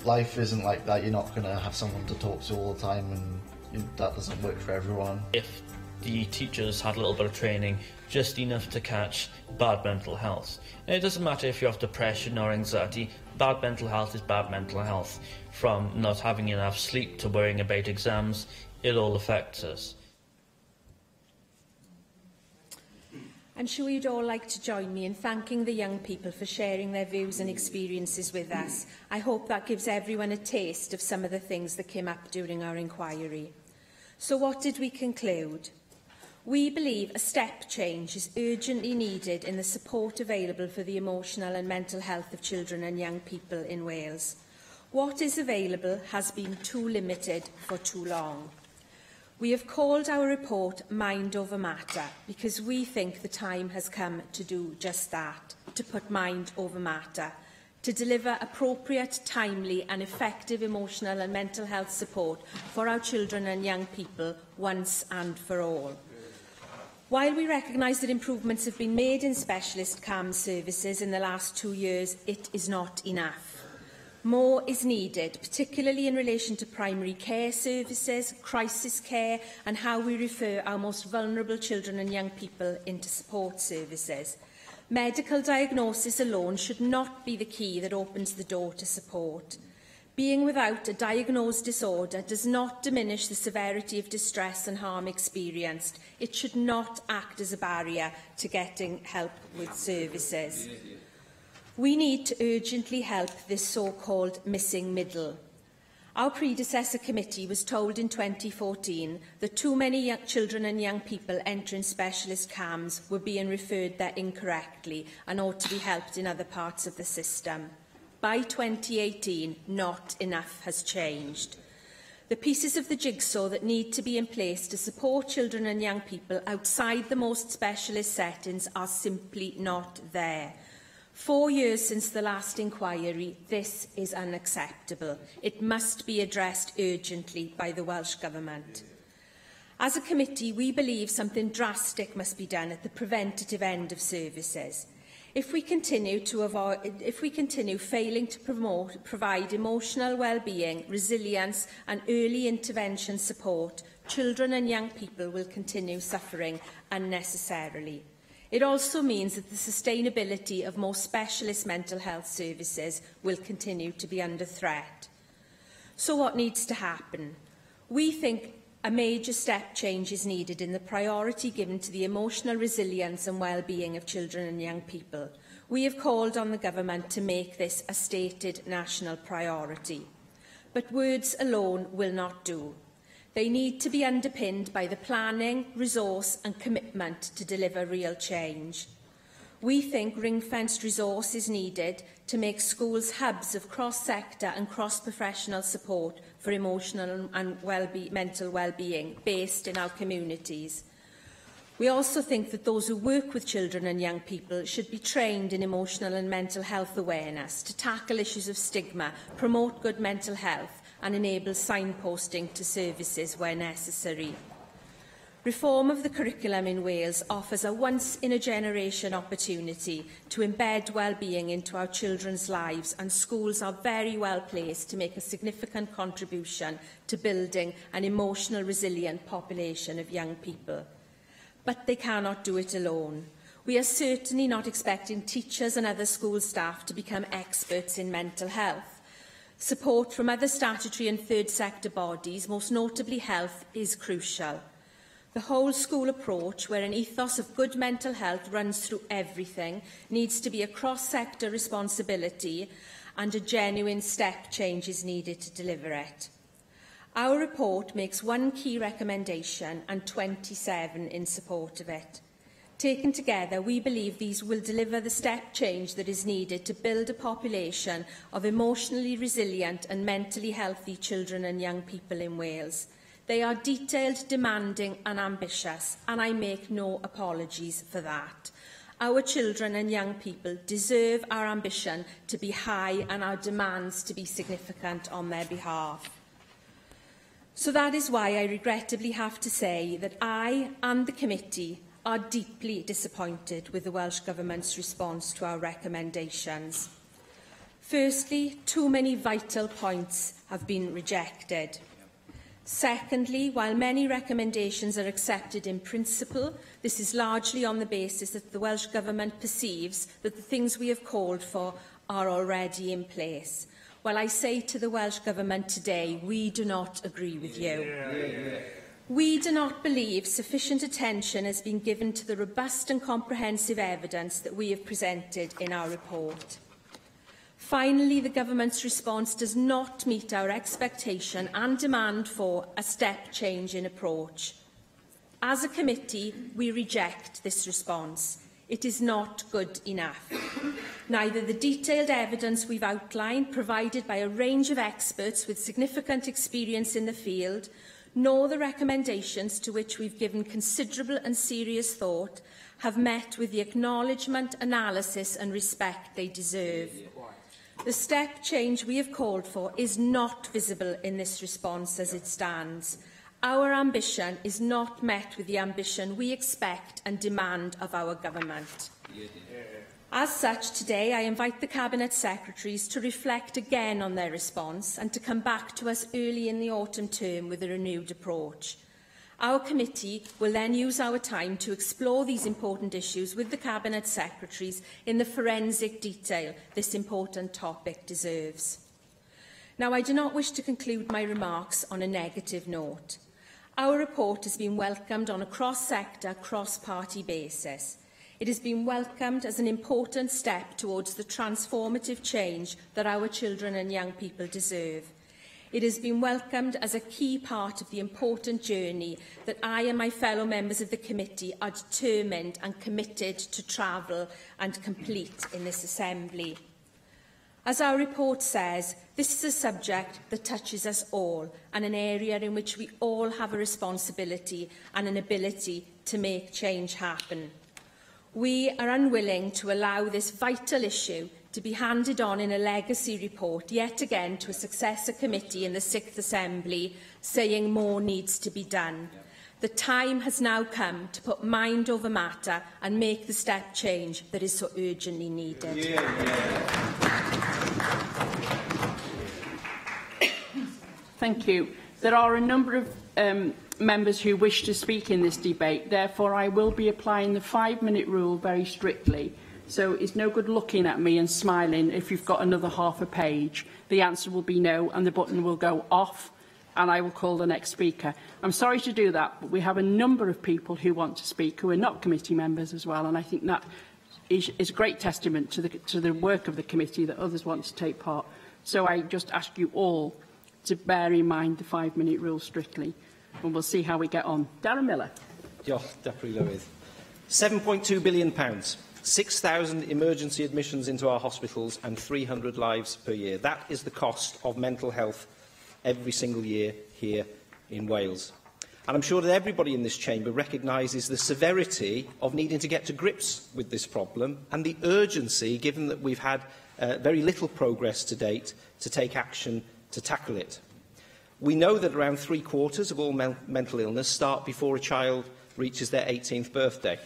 Life isn't like that. You're not going to have someone to talk to all the time, and that doesn't work for everyone. If the teachers had a little bit of training, just enough to catch bad mental health. And it doesn't matter if you have depression or anxiety, bad mental health is bad mental health. From not having enough sleep to worrying about exams, it all affects us. I'm sure you'd all like to join me in thanking the young people for sharing their views and experiences with us. I hope that gives everyone a taste of some of the things that came up during our inquiry. So what did we conclude? We believe a step change is urgently needed in the support available for the emotional and mental health of children and young people in Wales. What is available has been too limited for too long. We have called our report Mind Over Matter because we think the time has come to do just that, to put mind over matter, to deliver appropriate, timely and effective emotional and mental health support for our children and young people once and for all. While we recognise that improvements have been made in specialist CAMHS services in the last 2 years, it is not enough. More is needed, particularly in relation to primary care services, crisis care and how we refer our most vulnerable children and young people into support services. Medical diagnosis alone should not be the key that opens the door to support. Being without a diagnosed disorder does not diminish the severity of distress and harm experienced. It should not act as a barrier to getting help with services. We need to urgently help this so-called missing middle. Our predecessor committee was told in 2014 that too many children and young people entering specialist CAMs were being referred there incorrectly and ought to be helped in other parts of the system. By 2018, not enough has changed. The pieces of the jigsaw that need to be in place to support children and young people outside the most specialist settings are simply not there. 4 years since the last inquiry, this is unacceptable. It must be addressed urgently by the Welsh Government. As a committee, we believe something drastic must be done at the preventative end of services. If we continue failing to provide emotional well-being, resilience and early intervention support, children and young people will continue suffering unnecessarily. It also means that the sustainability of more specialist mental health services will continue to be under threat. So what needs to happen? We think a major step change is needed in the priority given to the emotional resilience and well-being of children and young people. We have called on the Government to make this a stated national priority. But words alone will not do. They need to be underpinned by the planning, resource and commitment to deliver real change. We think ring-fenced resource is needed to make schools hubs of cross-sector and cross-professional support for emotional and mental well-being based in our communities. We also think that those who work with children and young people should be trained in emotional and mental health awareness to tackle issues of stigma, promote good mental health and enable signposting to services where necessary. Reform of the curriculum in Wales offers a once-in-a-generation opportunity to embed well-being into our children's lives, and schools are very well placed to make a significant contribution to building an emotional, resilient population of young people. But they cannot do it alone. We are certainly not expecting teachers and other school staff to become experts in mental health. Support from other statutory and third sector bodies, most notably health, is crucial. The whole school approach, where an ethos of good mental health runs through everything, needs to be a cross-sector responsibility, and a genuine step change is needed to deliver it. Our report makes one key recommendation and 27 in support of it. Taken together, we believe these will deliver the step change that is needed to build a population of emotionally resilient and mentally healthy children and young people in Wales. They are detailed, demanding and ambitious, and I make no apologies for that. Our children and young people deserve our ambition to be high and our demands to be significant on their behalf. So that is why I regrettably have to say that I and the committee are deeply disappointed with the Welsh Government's response to our recommendations. Firstly, too many vital points have been rejected. Secondly, while many recommendations are accepted in principle, this is largely on the basis that the Welsh Government perceives that the things we have called for are already in place. Well, I say to the Welsh Government today, we do not agree with you. We do not believe sufficient attention has been given to the robust and comprehensive evidence that we have presented in our report. Finally, the Government's response does not meet our expectation and demand for a step change in approach. As a committee, we reject this response. It is not good enough. Neither the detailed evidence we've outlined, provided by a range of experts with significant experience in the field, nor the recommendations to which we've given considerable and serious thought have met with the acknowledgement, analysis and respect they deserve. The step change we have called for is not visible in this response as it stands. Our ambition is not met with the ambition we expect and demand of our government. As such, today I invite the Cabinet Secretaries to reflect again on their response and to come back to us early in the autumn term with a renewed approach. Our committee will then use our time to explore these important issues with the Cabinet Secretaries in the forensic detail this important topic deserves. Now, I do not wish to conclude my remarks on a negative note. Our report has been welcomed on a cross-sector, cross-party basis. It has been welcomed as an important step towards the transformative change that our children and young people deserve. It has been welcomed as a key part of the important journey that I and my fellow members of the committee are determined and committed to travel and complete in this Assembly. As our report says, this is a subject that touches us all and an area in which we all have a responsibility and an ability to make change happen. We are unwilling to allow this vital issue to be handed on in a legacy report yet again to a successor committee in the 6th Assembly, saying more needs to be done. The time has now come to put mind over matter and make the step change that is so urgently needed. Thank you. There are a number of members who wish to speak in this debate. Therefore, I will be applying the 5-minute rule very strictly. So it's no good looking at me and smiling if you've got another half a page. The answer will be no, and the button will go off, and I will call the next speaker. I'm sorry to do that, but we have a number of people who want to speak who are not committee members as well, and I think that is a great testament to the work of the committee that others want to take part. So I just ask you all to bear in mind the 5-minute rule strictly, and we'll see how we get on. Darren Miller. Diolch, Deputy Lywydd. £7.2 billion, 6,000 emergency admissions into our hospitals and 300 lives per year. That is the cost of mental health every single year here in Wales. And I'm sure that everybody in this chamber recognises the severity of needing to get to grips with this problem and the urgency, given that we've had very little progress to date, to take action to tackle it. We know that around 3/4 of all mental illness start before a child reaches their 18th birthday,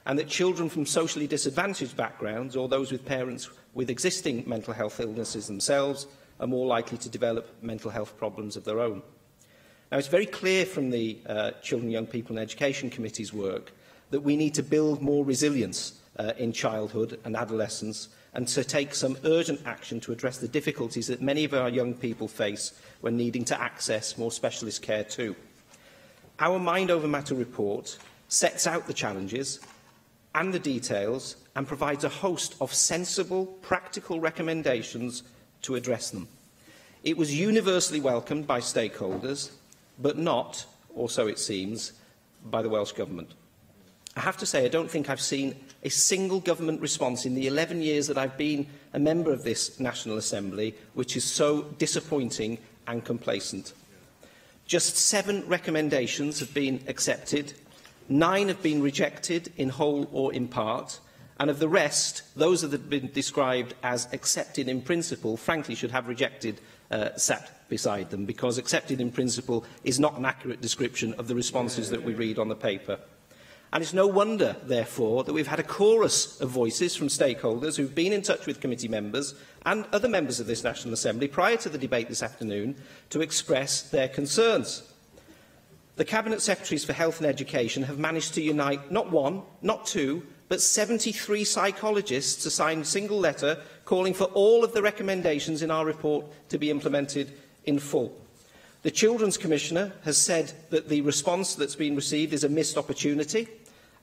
and that children from socially disadvantaged backgrounds or those with parents with existing mental health illnesses themselves are more likely to develop mental health problems of their own. Now, it's very clear from the Children, Young People and Education Committee's work that we need to build more resilience in childhood and adolescence, and to take some urgent action to address the difficulties that many of our young people face when needing to access more specialist care too. Our Mind Over Matter report sets out the challenges and the details and provides a host of sensible, practical recommendations to address them. It was universally welcomed by stakeholders, but not, or so it seems, by the Welsh Government. I have to say, I don't think I've seen a single government response in the 11 years that I've been a member of this National Assembly which is so disappointing and complacent. Just 7 recommendations have been accepted, 9 have been rejected in whole or in part, and of the rest, those that have been described as accepted in principle, frankly, should have rejected sat beside them, because accepted in principle is not an accurate description of the responses that we read on the paper. And it's no wonder, therefore, that we've had a chorus of voices from stakeholders who've been in touch with committee members and other members of this National Assembly prior to the debate this afternoon to express their concerns. The Cabinet Secretaries for Health and Education have managed to unite not 1, not 2, but 73 psychologists to sign a single letter calling for all of the recommendations in our report to be implemented in full. The Children's Commissioner has said that the response that's been received is a missed opportunity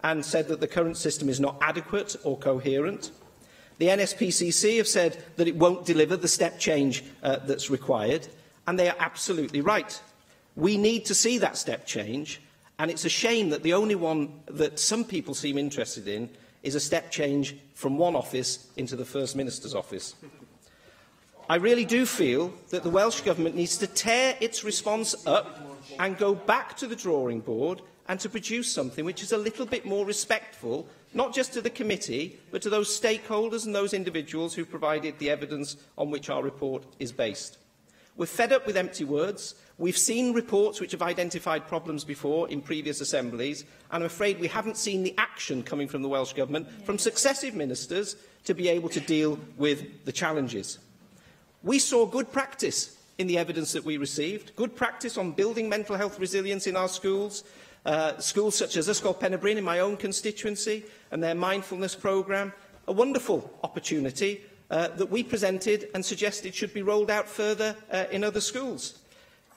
and said that the current system is not adequate or coherent. The NSPCC have said that it won't deliver the step change that's required, and they are absolutely right. We need to see that step change, and it's a shame that the only one that some people seem interested in is a step change from one office into the First Minister's office. I really do feel that the Welsh Government needs to tear its response up and go back to the drawing board and to produce something which is a little bit more respectful, not just to the committee, but to those stakeholders and those individuals who provided the evidence on which our report is based. We're fed up with empty words. We've seen reports which have identified problems before in previous assemblies, and I'm afraid we haven't seen the action coming from the Welsh Government, from successive ministers, to be able to deal with the challenges. We saw good practice in the evidence that we received, good practice on building mental health resilience in our schools, schools such as Ysgol Pen-y-Bryn in my own constituency and their mindfulness programme, a wonderful opportunity that we presented and suggested should be rolled out further in other schools.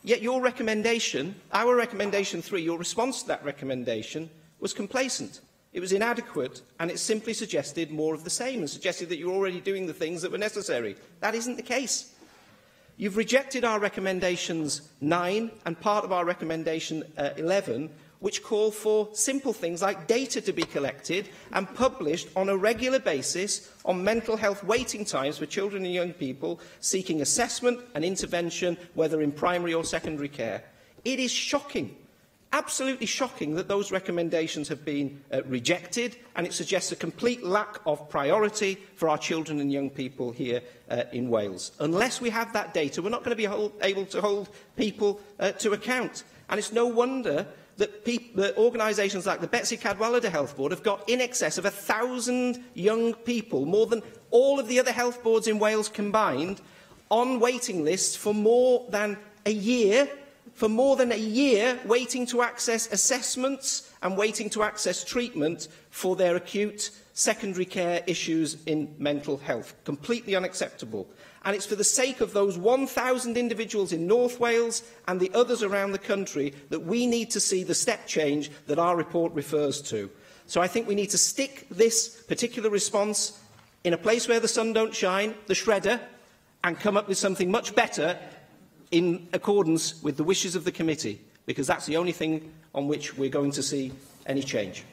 Yet your recommendation, our recommendation 3, your response to that recommendation was complacent. It was inadequate, and it simply suggested more of the same and suggested that you're already doing the things that were necessary. That isn't the case. You've rejected our recommendations 9 and part of our recommendation 11, which call for simple things like data to be collected and published on a regular basis on mental health waiting times for children and young people seeking assessment and intervention, whether in primary or secondary care. It is shocking, absolutely shocking, that those recommendations have been rejected, and it suggests a complete lack of priority for our children and young people here in Wales. Unless we have that data, we're not going to be able to hold people to account. And it's no wonder that organisations like the Betsy Cadwallader Health Board have got in excess of 1,000 young people, more than all of the other health boards in Wales combined, on waiting lists for more than a year, waiting to access assessments and waiting to access treatment for their acute secondary care issues in mental health. Completely unacceptable. And it's for the sake of those 1,000 individuals in North Wales and the others around the country that we need to see the step change that our report refers to. So I think we need to stick this particular response in a place where the sun don't shine, the shredder, and come up with something much better in accordance with the wishes of the committee, because that's the only thing on which we're going to see any change.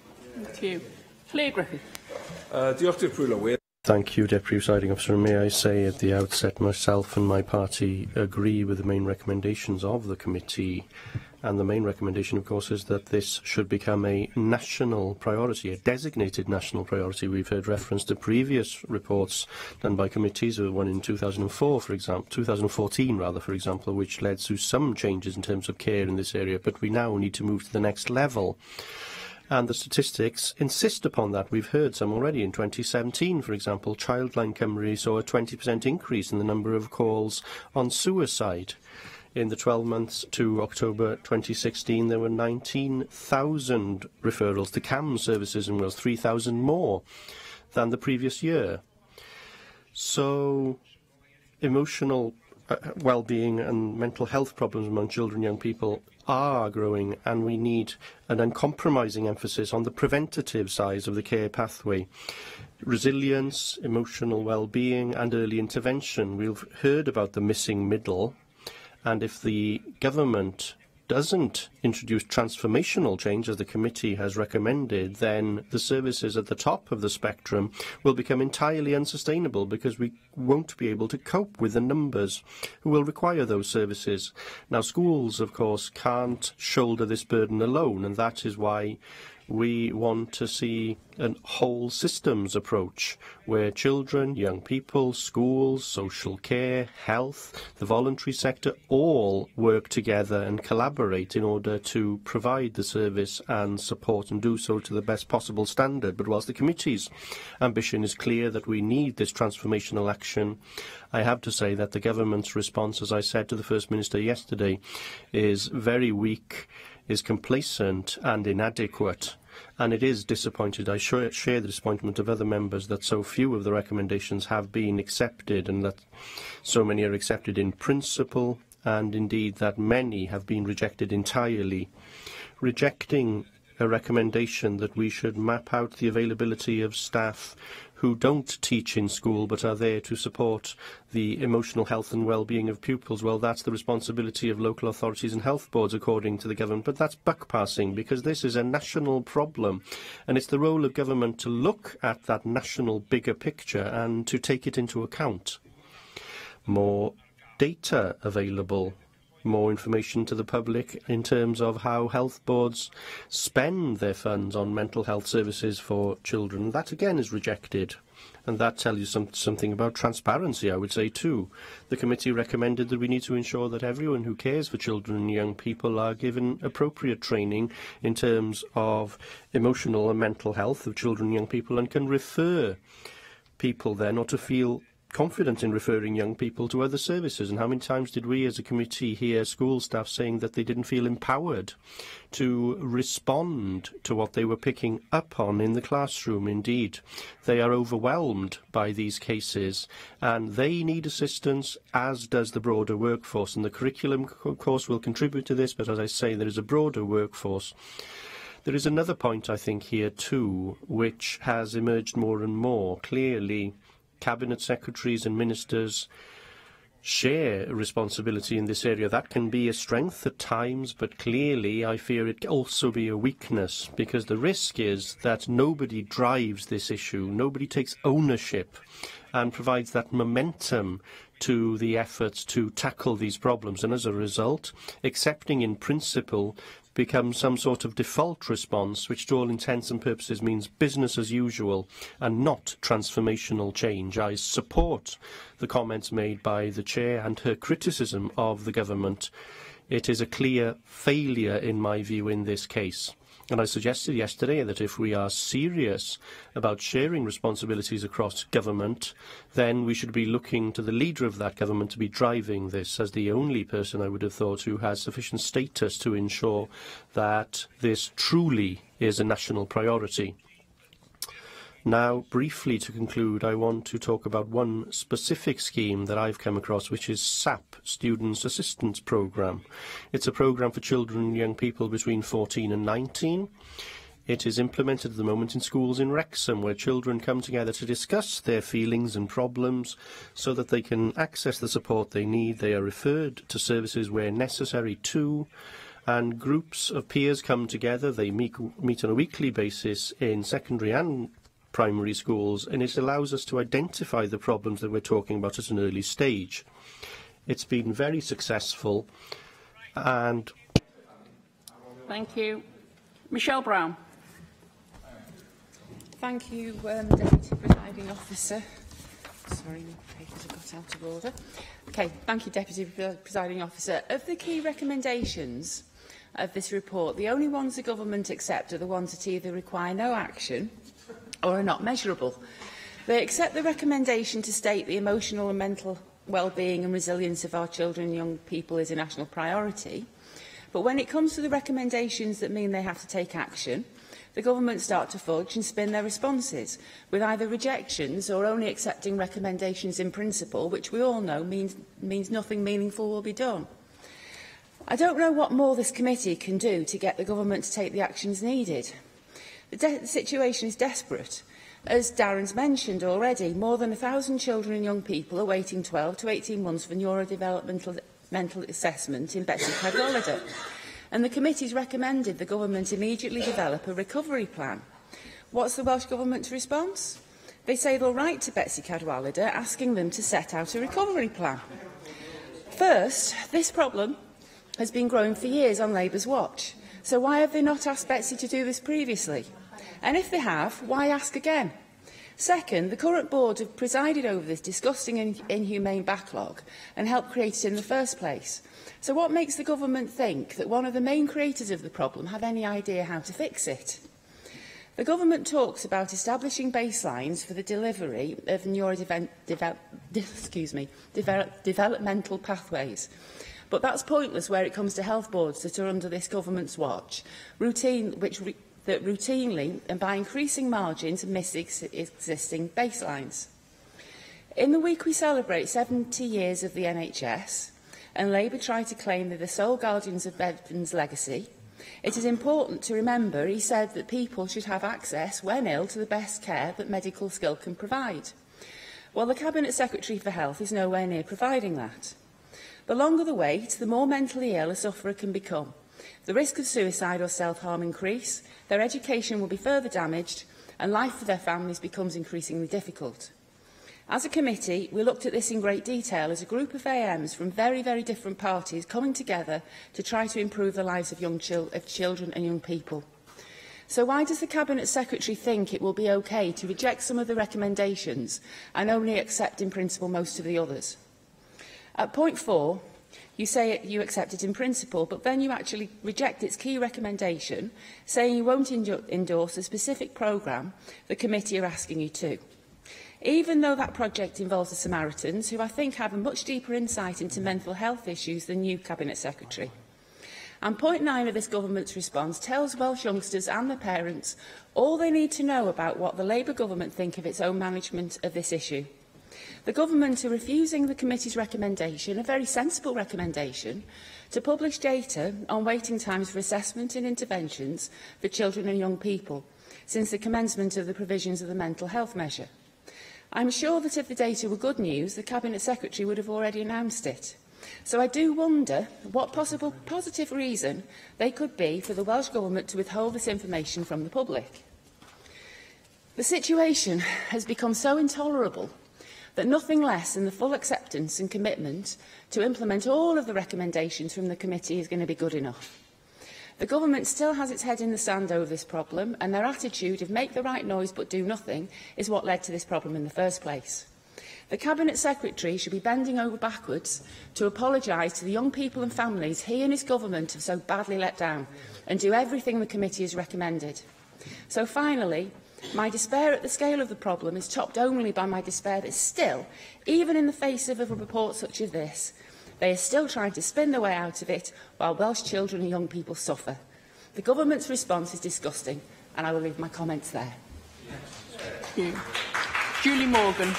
Thank you. Claire Griffith. Thank you, Deputy Presiding Officer. May I say at the outset, myself and my party agree with the main recommendations of the committee. And the main recommendation, of course, is that this should become a national priority, a designated national priority. We've heard reference to previous reports done by committees, one in 2004, for example, 2014 rather, for example, which led to some changes in terms of care in this area. But we now need to move to the next level. And the statistics insist upon that. We've heard some already. In 2017, for example, Childline Cymru saw a 20% increase in the number of calls on suicide. In the 12 months to October 2016, there were 19,000 referrals to CAMS services in Wales, 3,000 more than the previous year. So, emotional well-being and mental health problems among children and young people are growing, and we need an uncompromising emphasis on the preventative side of the care pathway. Resilience, emotional well-being and early intervention. We've heard about the missing middle, and if the government doesn't introduce transformational change, as the committee has recommended, then the services at the top of the spectrum will become entirely unsustainable, because we won't be able to cope with the numbers who will require those services. Now, schools, of course, can't shoulder this burden alone, and that is why we want to see a whole systems approach where children, young people, schools, social care, health, the voluntary sector all work together and collaborate in order to provide the service and support, and do so to the best possible standard. But whilst the committee's ambition is clear that we need this transformational action, I have to say that the government's response, as I said to the First Minister yesterday, is very weak, is complacent and inadequate, and it is disappointed. I share the disappointment of other members that so few of the recommendations have been accepted, and that so many are accepted in principle, and indeed that many have been rejected entirely. Rejecting a recommendation that we should map out the availability of staff who don't teach in school but are there to support the emotional health and well-being of pupils, well, that's the responsibility of local authorities and health boards, according to the government. But that's buck-passing, because this is a national problem, and it's the role of government to look at that national bigger picture and to take it into account. More data available, more information to the public in terms of how health boards spend their funds on mental health services for children. That again is rejected, and that tells you something about transparency, I would say too. The committee recommended that we need to ensure that everyone who cares for children and young people are given appropriate training in terms of emotional and mental health of children and young people, and can refer people then, or to feel confident in referring young people to other services. And how many times did we as a committee hear school staff saying that they didn't feel empowered to respond to what they were picking up on in the classroom? Indeed, they are overwhelmed by these cases, and they need assistance, as does the broader workforce. And the curriculum, of course, will contribute to this, but as I say, there is a broader workforce. There is another point, I think, here too, which has emerged more and more. Clearly, Cabinet Secretaries and Ministers share responsibility in this area. That can be a strength at times, but clearly I fear it can also be a weakness, because the risk is that nobody drives this issue, nobody takes ownership and provides that momentum to the efforts to tackle these problems, and as a result, accepting in principle becomes some sort of default response, which to all intents and purposes means business as usual and not transformational change. I support the comments made by the Chair and her criticism of the government. It is a clear failure, in my view, in this case. And I suggested yesterday that if we are serious about sharing responsibilities across government, then we should be looking to the leader of that government to be driving this as the only person, I would have thought, who has sufficient status to ensure that this truly is a national priority. Now, briefly to conclude, I want to talk about one specific scheme that I've come across, which is SAP, Students' Assistance Programme. It's a programme for children and young people between 14 and 19. It is implemented at the moment in schools in Wrexham, where children come together to discuss their feelings and problems so that they can access the support they need. They are referred to services where necessary too, and groups of peers come together. They meet on a weekly basis in secondary and primary schools, and it allows us to identify the problems that we're talking about at an early stage. It's been very successful, and... Thank you. Michelle Brown. Thank you, Deputy Presiding Officer. Sorry, my papers have got out of order. Okay, thank you, Deputy Presiding Officer. Of the key recommendations of this report, the only ones the Government accept are the ones that either require no action or are not measurable. They accept the recommendation to state the emotional and mental well-being and resilience of our children and young people is a national priority. But when it comes to the recommendations that mean they have to take action, the Government start to fudge and spin their responses, with either rejections or only accepting recommendations in principle, which we all know means nothing meaningful will be done. I don't know what more this committee can do to get the Government to take the actions needed. The situation is desperate. As Darren's mentioned already, more than 1,000 children and young people are waiting 12 to 18 months for neurodevelopmental mental assessment in Betsy Cadwallader, and the committee's recommended the Government immediately develop a recovery plan. What's the Welsh Government's response? They say they'll write to Betsy Cadwallader asking them to set out a recovery plan. First, this problem has been growing for years on Labour's watch. So why have they not asked Betsy to do this previously? And if they have, why ask again? Second, the current board have presided over this disgusting and inhumane backlog and helped create it in the first place. So what makes the Government think that one of the main creators of the problem had any idea how to fix it? The Government talks about establishing baselines for the delivery of developmental pathways. But that's pointless where it comes to health boards that are under this Government's watch, that routinely and by increasing margins miss existing baselines. In the week we celebrate 70 years of the NHS, and Labour try to claim they're the sole guardians of Bevan's legacy, it is important to remember he said that people should have access, when ill, to the best care that medical skill can provide. Well, the Cabinet Secretary for Health is nowhere near providing that. The longer the wait, the more mentally ill a sufferer can become. The risk of suicide or self-harm increase, their education will be further damaged, and life for their families becomes increasingly difficult. As a committee, we looked at this in great detail as a group of AMs from very, very different parties coming together to try to improve the lives of children and young people. So why does the Cabinet Secretary think it will be okay to reject some of the recommendations and only accept in principle most of the others? At point 4, you say you accept it in principle, but then you actually reject its key recommendation, saying you won't endorse a specific programme the committee are asking you to. Even though that project involves the Samaritans, who I think have a much deeper insight into mental health issues than you, Cabinet Secretary. And point 9 of this Government's response tells Welsh youngsters and their parents all they need to know about what the Labour Government think of its own management of this issue. The Government are refusing the Committee's recommendation, a very sensible recommendation, to publish data on waiting times for assessment and interventions for children and young people since the commencement of the provisions of the mental health measure. I'm sure that if the data were good news, the Cabinet Secretary would have already announced it. So I do wonder what possible positive reason there could be for the Welsh Government to withhold this information from the public. The situation has become so intolerable that nothing less than the full acceptance and commitment to implement all of the recommendations from the committee is going to be good enough. The Government still has its head in the sand over this problem, and their attitude of make the right noise but do nothing is what led to this problem in the first place. The Cabinet Secretary should be bending over backwards to apologise to the young people and families he and his Government have so badly let down, and do everything the committee has recommended. So finally, my despair at the scale of the problem is topped only by my despair that still, even in the face of a report such as this, they are still trying to spin their way out of it while Welsh children and young people suffer. The Government's response is disgusting, and I will leave my comments there. Thank you. Julie Morgan.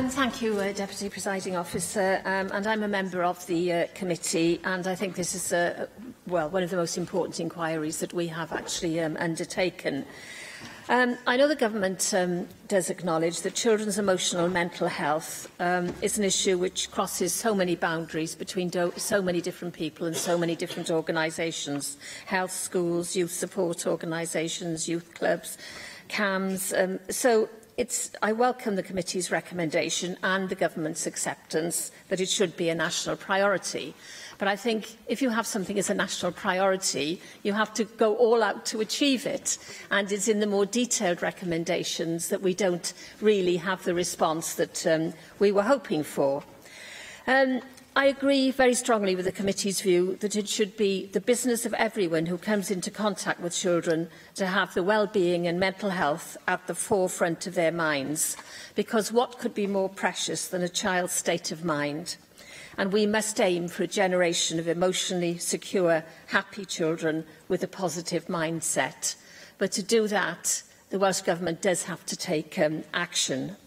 Thank you, Deputy Presiding Officer. And I'm a member of the committee, and I think this is one of the most important inquiries that we have actually undertaken. I know the Government does acknowledge that children's emotional and mental health is an issue which crosses so many boundaries between so many different people and so many different organisations: health, schools, youth support organisations, youth clubs, CAMS. I welcome the committee's recommendation and the Government's acceptance that it should be a national priority. But I think if you have something as a national priority, you have to go all out to achieve it. And it's in the more detailed recommendations that we don't really have the response that we were hoping for. I agree very strongly with the committee's view that it should be the business of everyone who comes into contact with children to have the well-being and mental health at the forefront of their minds, because what could be more precious than a child's state of mind? And we must aim for a generation of emotionally secure, happy children with a positive mindset. But to do that, the Welsh Government does have to take action.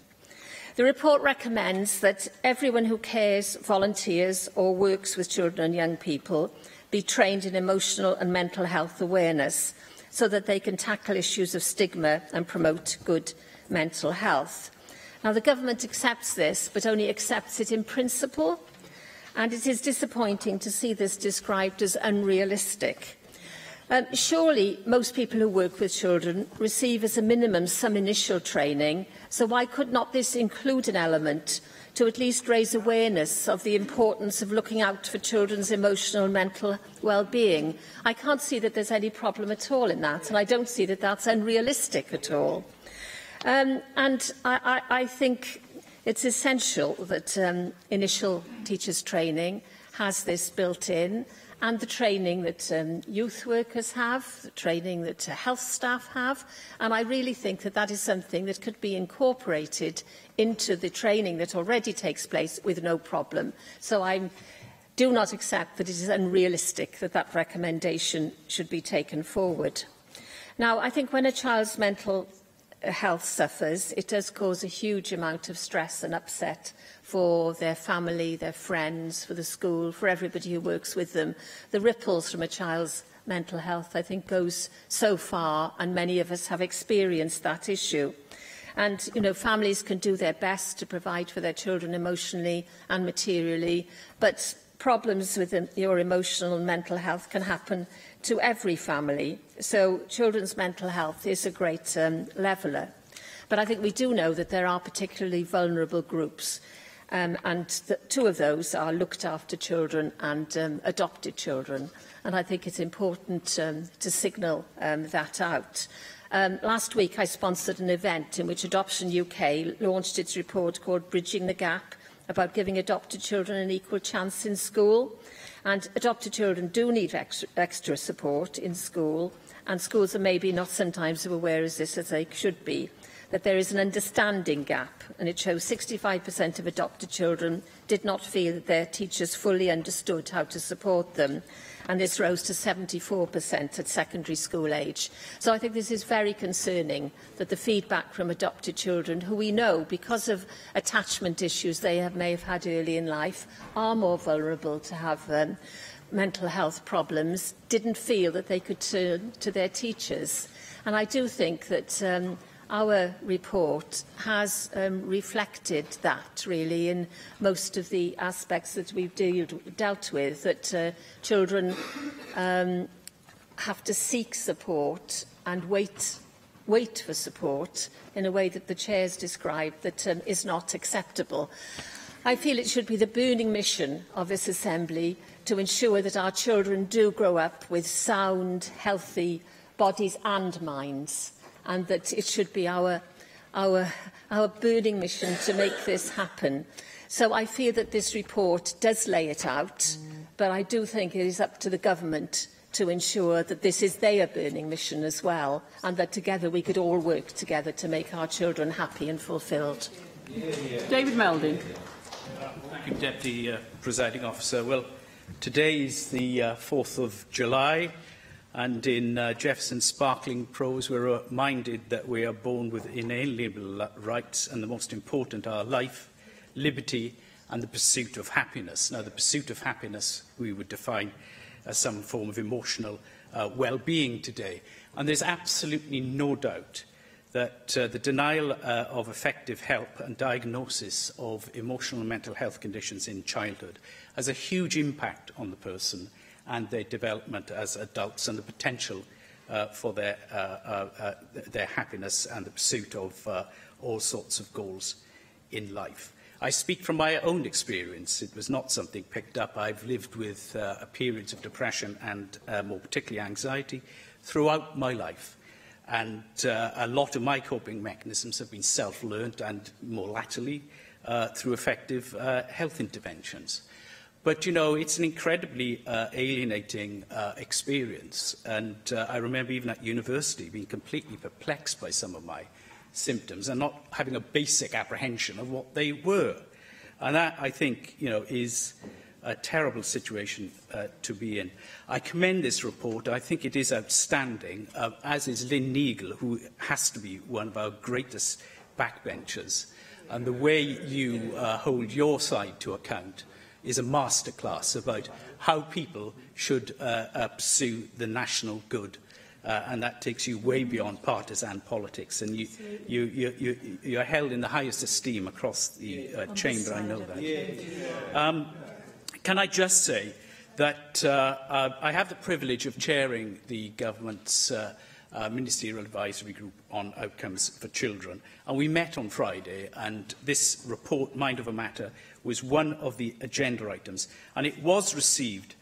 The report recommends that everyone who cares, volunteers or works with children and young people be trained in emotional and mental health awareness so that they can tackle issues of stigma and promote good mental health. Now, the Government accepts this, but only accepts it in principle, and it is disappointing to see this described as unrealistic. Surely most people who work with children receive as a minimum some initial training, so why could not this include an element to at least raise awareness of the importance of looking out for children's emotional and mental well-being? I can't see that there's any problem at all in that, and I don't see that that's unrealistic at all. I think it's essential that initial teachers' training has this built in, and the training that youth workers have, the training that health staff have. And I really think that that is something that could be incorporated into the training that already takes place with no problem. So I do not accept that it is unrealistic that that recommendation should be taken forward. Now, I think when a child's mental health suffers, it does cause a huge amount of stress and upset for their family, their friends, for the school, for everybody who works with them. The ripples from a child's mental health, I think, goes so far, and many of us have experienced that issue. And, you know, families can do their best to provide for their children emotionally and materially, but problems with your emotional and mental health can happen to every family. So children's mental health is a great leveller. But I think we do know that there are particularly vulnerable groups, and two of those are looked after children and adopted children. And I think it's important to signal that out. Last week I sponsored an event in which Adoption UK launched its report called Bridging the Gap, about giving adopted children an equal chance in school. And adopted children do need extra support in school, and schools are maybe not sometimes as aware of this as they should be, that there is an understanding gap, and it shows 65% of adopted children did not feel that their teachers fully understood how to support them. and this rose to 74% at secondary school age. So I think this is very concerning that the feedback from adopted children, who we know, because of attachment issues they may have had early in life, are more vulnerable to have mental health problems, didn't feel that they could turn to their teachers. And I do think that our report has reflected that, really, in most of the aspects that we've dealt with, that children have to seek support and wait for support in a way that the Chair's described that is not acceptable. I feel it should be the burning mission of this Assembly to ensure that our children do grow up with sound, healthy bodies and minds, and that it should be our burning mission to make this happen. So I feel that this report does lay it out, but I do think it is up to the government to ensure that this is their burning mission as well, and that together we could all work together to make our children happy and fulfilled. David Melding. Thank you, Deputy Presiding Officer. Well, today is the 4th of July, and in Jefferson's sparkling prose, we're reminded that we are born with inalienable rights, and the most important are life, liberty, and the pursuit of happiness. Now, the pursuit of happiness we would define as some form of emotional well-being today. And there's absolutely no doubt that the denial of effective help and diagnosis of emotional and mental health conditions in childhood has a huge impact on the person and their development as adults, and the potential for their happiness and the pursuit of all sorts of goals in life. I speak from my own experience. It was not something picked up. I've lived with periods of depression and more particularly anxiety throughout my life. And a lot of my coping mechanisms have been self-learned and more latterly through effective health interventions. But, you know, it's an incredibly alienating experience. And I remember even at university being completely perplexed by some of my symptoms and not having a basic apprehension of what they were. And that, I think, you know, is a terrible situation to be in. I commend this report. I think it is outstanding, as is Lynn Neagle, who has to be one of our greatest backbenchers. And the way you hold your side to account is a masterclass about how people should pursue the national good. And that takes you way beyond partisan politics. And you're held in the highest esteem across the chamber, I know that. Can I just say that I have the privilege of chairing the government's Ministerial Advisory Group on Outcomes for Children. And we met on Friday, and this report, Mind Over Matter, was one of the agenda items. And it was received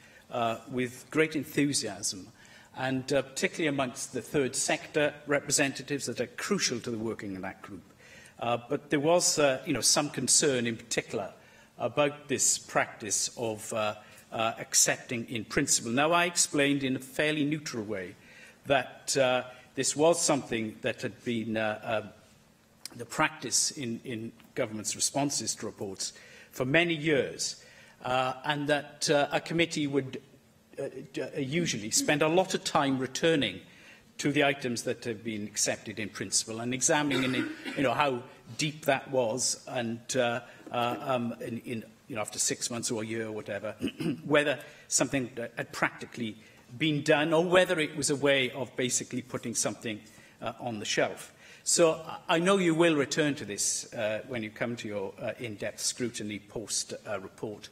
with great enthusiasm, and particularly amongst the third sector representatives that are crucial to the working in that group. But there was some concern in particular about this practice of accepting in principle. Now, I explained in a fairly neutral way that this was something that had been the practice in government's responses to reports for many years, and that a committee would usually spend a lot of time returning to the items that have been accepted in principle and examining how deep that was, and after 6 months or a year or whatever, whether something had practically been done or whether it was a way of basically putting something on the shelf. So I know you will return to this when you come to your in-depth scrutiny post-report.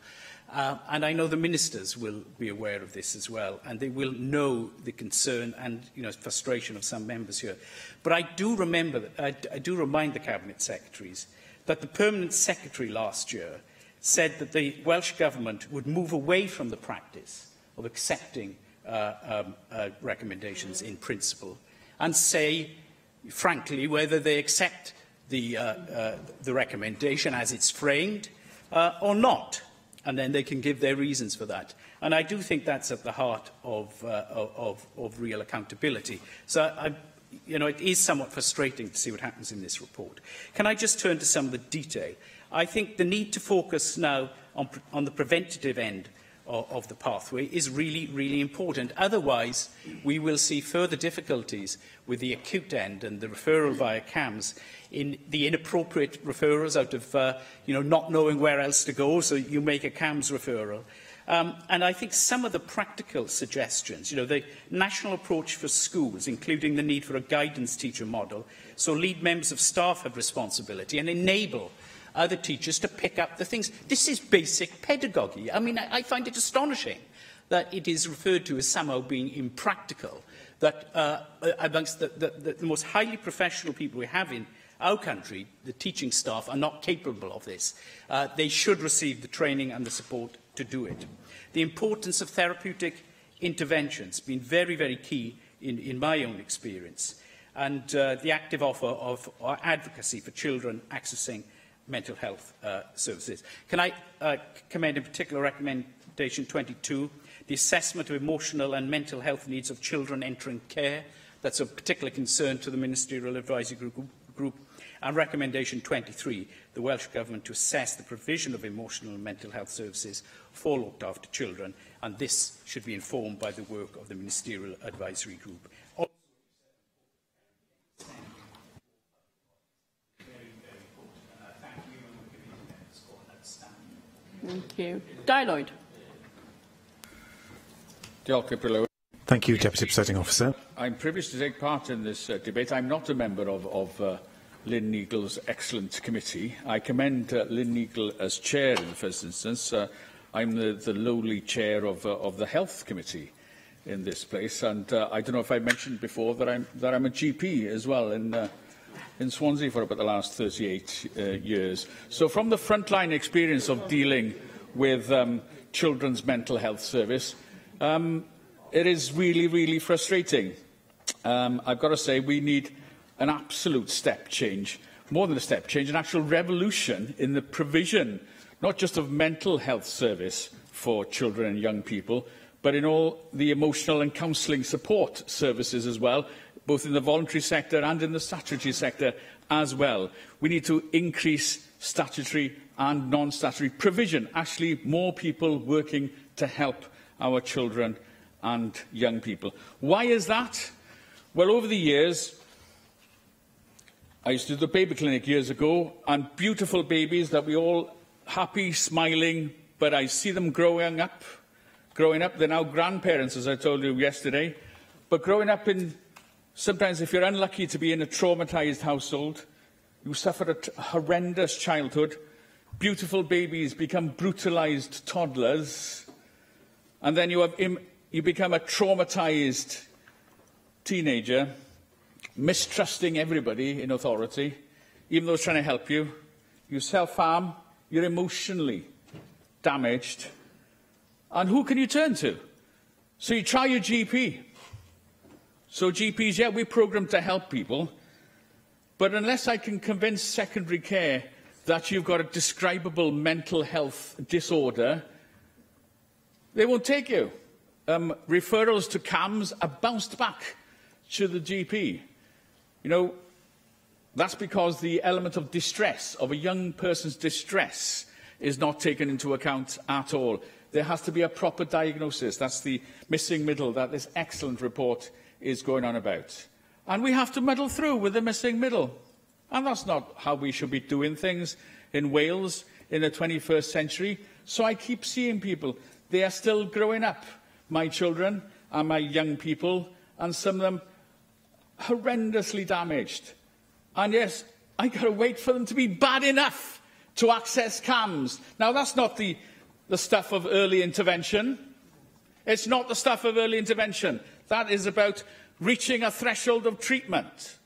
And I know the ministers will be aware of this as well, and they will know the concern and frustration of some members here. But I do remember that, I do remind the Cabinet Secretaries that the Permanent Secretary last year said that the Welsh Government would move away from the practice of accepting recommendations in principle and say, frankly, whether they accept the recommendation as it's framed or not. And then they can give their reasons for that. And I do think that's at the heart of real accountability. So, it is somewhat frustrating to see what happens in this report. Can I just turn to some of the detail? I think the need to focus now on the preventative end of the pathway is really, really important. Otherwise, we will see further difficulties with the acute end and the referral via CAMS, in the inappropriate referrals out of not knowing where else to go, so you make a CAMS referral. And I think some of the practical suggestions, the national approach for schools, including the need for a guidance teacher model, so lead members of staff have responsibility and enable other teachers to pick up the things. This is basic pedagogy. I mean, I find it astonishing that it is referred to as somehow being impractical, that amongst the most highly professional people we have in our country, the teaching staff, are not capable of this. They should receive the training and the support to do it. The importance of therapeutic interventions has been very, very key in my own experience, and the active offer of advocacy for children accessing mental health services. Can I commend in particular recommendation 22, the assessment of emotional and mental health needs of children entering care. That's of particular concern to the Ministerial Advisory Group. And recommendation 23, the Welsh Government to assess the provision of emotional and mental health services for looked after children, and this should be informed by the work of the Ministerial Advisory Group. Thank you. Lloyd. Thank you, Deputy Presiding Officer. I'm privileged to take part in this debate. I'm not a member of Lynn Neagle's excellent committee. I commend Lynn Neagle as chair in the first instance. I'm the lowly chair of the Health Committee in this place, and I don't know if I mentioned before that I'm a GP as well in Swansea for about the last 38 years. So from the frontline experience of dealing with children's mental health service, it is really, really frustrating. I've got to say, we need an absolute step change, more than a step change, an actual revolution in the provision, not just of mental health service for children and young people, but in all the emotional and counselling support services as well, both in the voluntary sector and in the statutory sector as well. We need to increase statutory and non-statutory provision, actually more people working to help our children and young people. Why is that? Well, over the years, I used to do the baby clinic years ago, and beautiful babies that we all happy, smiling, but I see them growing up. They're now grandparents, as I told you yesterday, but growing up in, sometimes if you're unlucky to be in a traumatised household, you suffer a horrendous childhood, beautiful babies become brutalised toddlers, and then you become a traumatised teenager, mistrusting everybody in authority, even those trying to help you. You self-harm, you're emotionally damaged. And who can you turn to? So you try your GP. So GPs, yeah, we're programmed to help people, but unless I can convince secondary care that you've got a describable mental health disorder, they won't take you. Referrals to CAMS are bounced back to the GP. You know, that's because the element of distress, of a young person's distress, is not taken into account at all. There has to be a proper diagnosis. That's the missing middle that this excellent report is going on about. And we have to muddle through with the missing middle. And that's not how we should be doing things in Wales in the 21st century. So I keep seeing people. They are still growing up, my children and my young people, and some of them horrendously damaged. And yes, I got to wait for them to be bad enough to access CAMS. Now, that's not the stuff of early intervention. It's not the stuff of early intervention. That is about reaching a threshold of treatment.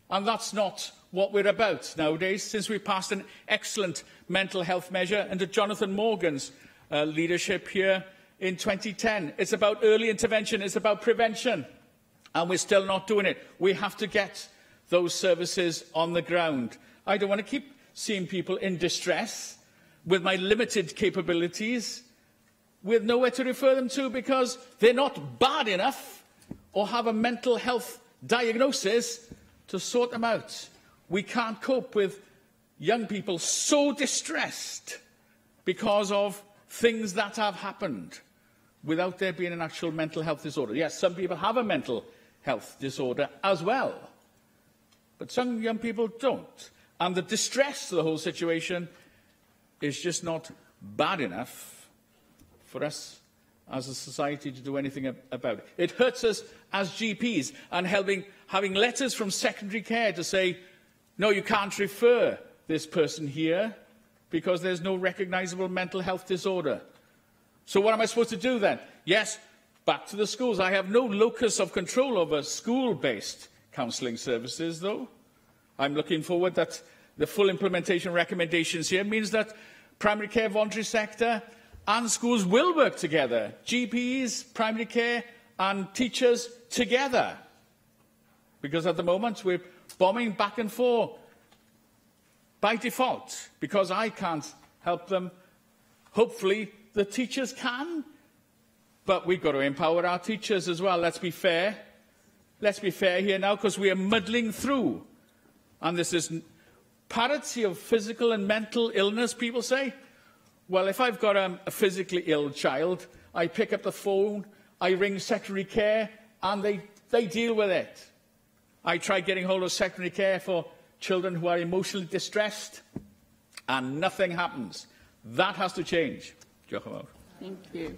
And that's not what we're about nowadays, since we passed an excellent mental health measure under Jonathan Morgan's leadership here in 2010. It's about early intervention. It's about prevention. And we're still not doing it. We have to get those services on the ground. I don't want to keep seeing people in distress with my limited capabilities, with nowhere to refer them to because they're not bad enough or have a mental health diagnosis to sort them out. We can't cope with young people so distressed because of things that have happened without there being an actual mental health disorder. Yes, some people have a mental health disorder as well, but some young people don't. And the distress to the whole situation is just not bad enough for us as a society to do anything about it. It hurts us as GPs, and having letters from secondary care to say, no, you can't refer this person here because there's no recognisable mental health disorder. So what am I supposed to do then? Yes, back to the schools. I have no locus of control over school-based counselling services, though. I'm looking forward that the full implementation recommendations here means that primary care voluntary sector and schools will work together. GPs, primary care and teachers together. Because at the moment we're bombing back and forth by default, because I can't help them. Hopefully the teachers can, but we've got to empower our teachers as well. Let's be fair. Let's be fair here now, because we are muddling through. And this is parity of physical and mental illness, people say. Well, if I've got a physically ill child, I pick up the phone, I ring secondary care, and they deal with it. I try getting hold of secondary care for children who are emotionally distressed, and nothing happens. That has to change. Thank you.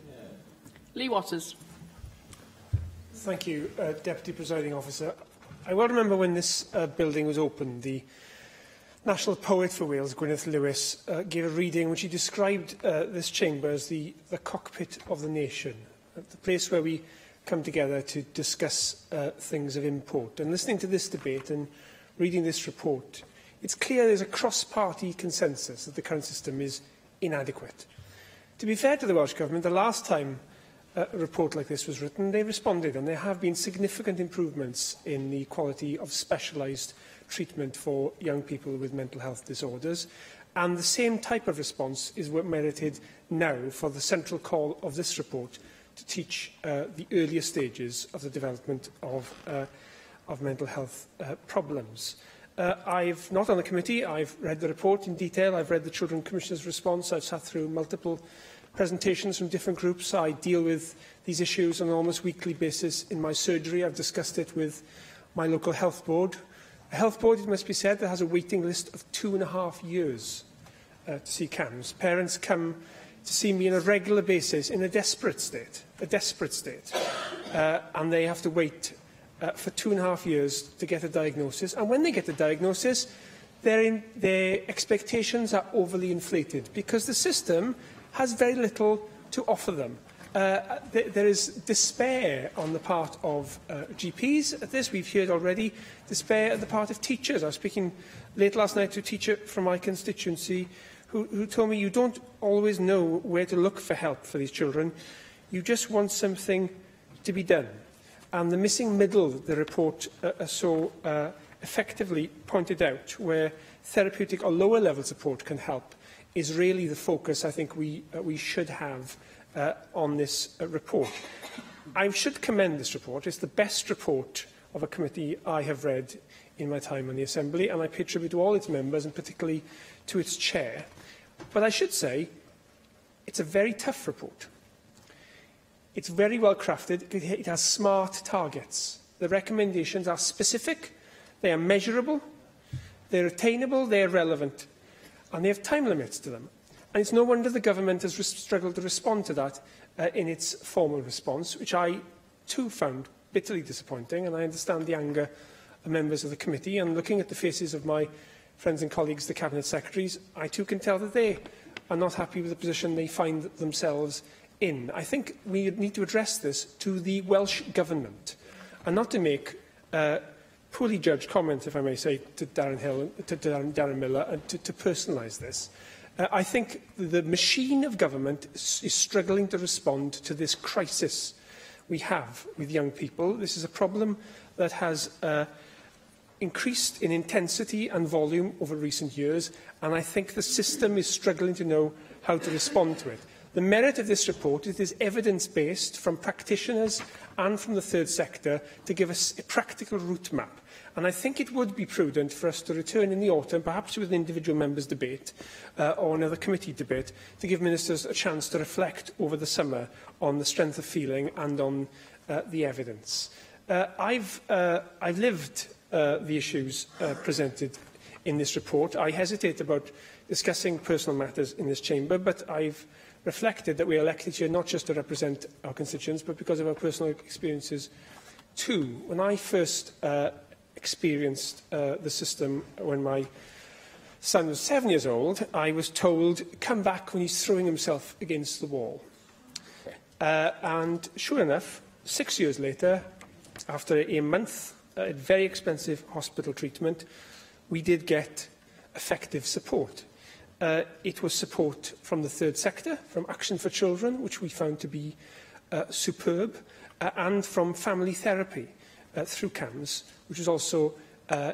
Lee Waters. Thank you, Deputy Presiding Officer. I well remember when this building was opened, the National Poet for Wales, Gwyneth Lewis, gave a reading which he described this chamber as the cockpit of the nation, the place where we come together to discuss things of import. And listening to this debate and reading this report, it's clear there's a cross-party consensus that the current system is inadequate. To be fair to the Welsh Government, the last time a report like this was written, they responded, and there have been significant improvements in the quality of specialised treatment for young people with mental health disorders. And the same type of response is merited now for the central call of this report to teach the earlier stages of the development of mental health problems. I've not on the committee, I've read the report in detail, I've read the Children Commissioner's response, I've sat through multiple presentations from different groups. I deal with these issues on an almost weekly basis in my surgery. I've discussed it with my local health board. A health board, it must be said, that has a waiting list of 2.5 years to see CAMHS. Parents come to see me on a regular basis in a desperate state, and they have to wait for 2.5 years to get a diagnosis. And when they get the diagnosis, their expectations are overly inflated because the system has very little to offer them. There is despair on the part of GPs at this. We've heard already despair on the part of teachers. I was speaking late last night to a teacher from my constituency who told me you don't always know where to look for help for these children. You just want something to be done. And the missing middle that the report so effectively pointed out, where therapeutic or lower level support can help, is really the focus I think we should have on this report. I should commend this report. It's the best report of a committee I have read in my time in the Assembly, and I pay tribute to all its members, and particularly to its chair. But I should say, it's a very tough report. It's very well crafted. It has smart targets. The recommendations are specific, they are measurable, they're attainable, they're relevant, and they have time limits to them. And it's no wonder the government has struggled to respond to that in its formal response, which I too found bitterly disappointing, and I understand the anger of members of the committee. And looking at the faces of my friends and colleagues, the Cabinet Secretaries, I too can tell that they are not happy with the position they find themselves in. I think we need to address this to the Welsh Government, and not to make poorly judged comments, if I may say, to Darren Hill, to Darren Miller, and to personalise this. I think the machine of government is struggling to respond to this crisis we have with young people. This is a problem that has increased in intensity and volume over recent years, and I think the system is struggling to know how to respond to it. The merit of this report is it is evidence-based from practitioners and from the third sector to give us a practical route map. And I think it would be prudent for us to return in the autumn, perhaps with an individual members' debate or another committee debate, to give ministers a chance to reflect over the summer on the strength of feeling and on the evidence. I've lived the issues presented in this report. I hesitate about discussing personal matters in this chamber, but I've reflected that we are elected here not just to represent our constituents, but because of our personal experiences too. When I first experienced the system when my son was 7 years old, I was told, come back when he's throwing himself against the wall. And sure enough, 6 years later, after a month of very expensive hospital treatment, we did get effective support. It was support from the third sector, from Action for Children, which we found to be superb, and from family therapy through CAMS, which is also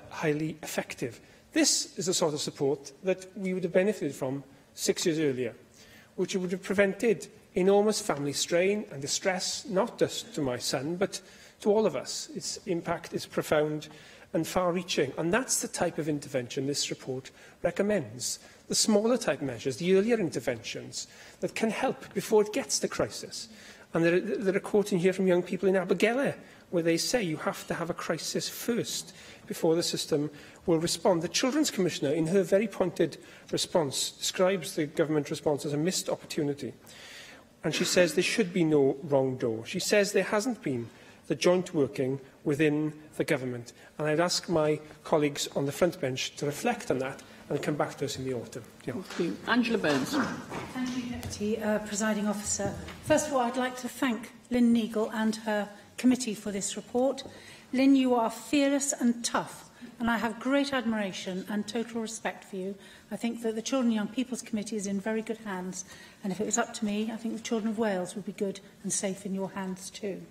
highly effective. This is the sort of support that we would have benefited from 6 years earlier, which would have prevented enormous family strain and distress, not just to my son, but to all of us. Its impact is profound and far-reaching, and that's the type of intervention this report recommends. The smaller type measures, the earlier interventions that can help before it gets to crisis. And there are quoting here from young people in Abergele, where they say you have to have a crisis first before the system will respond. The Children's Commissioner, in her very pointed response, describes the government response as a missed opportunity. And she says there should be no wrong door. She says there hasn't been the joint working within the government. And I'd ask my colleagues on the front bench to reflect on that and come back to us in the autumn. Thank you. Angela Burns. Thank you, Deputy Presiding Officer. First of all, I'd like to thank Lynn Neagle and her committee for this report. Lynn, you are fearless and tough, and I have great admiration and total respect for you. I think that the Children and Young People's Committee is in very good hands, and if it was up to me, I think the Children of Wales would be good and safe in your hands too.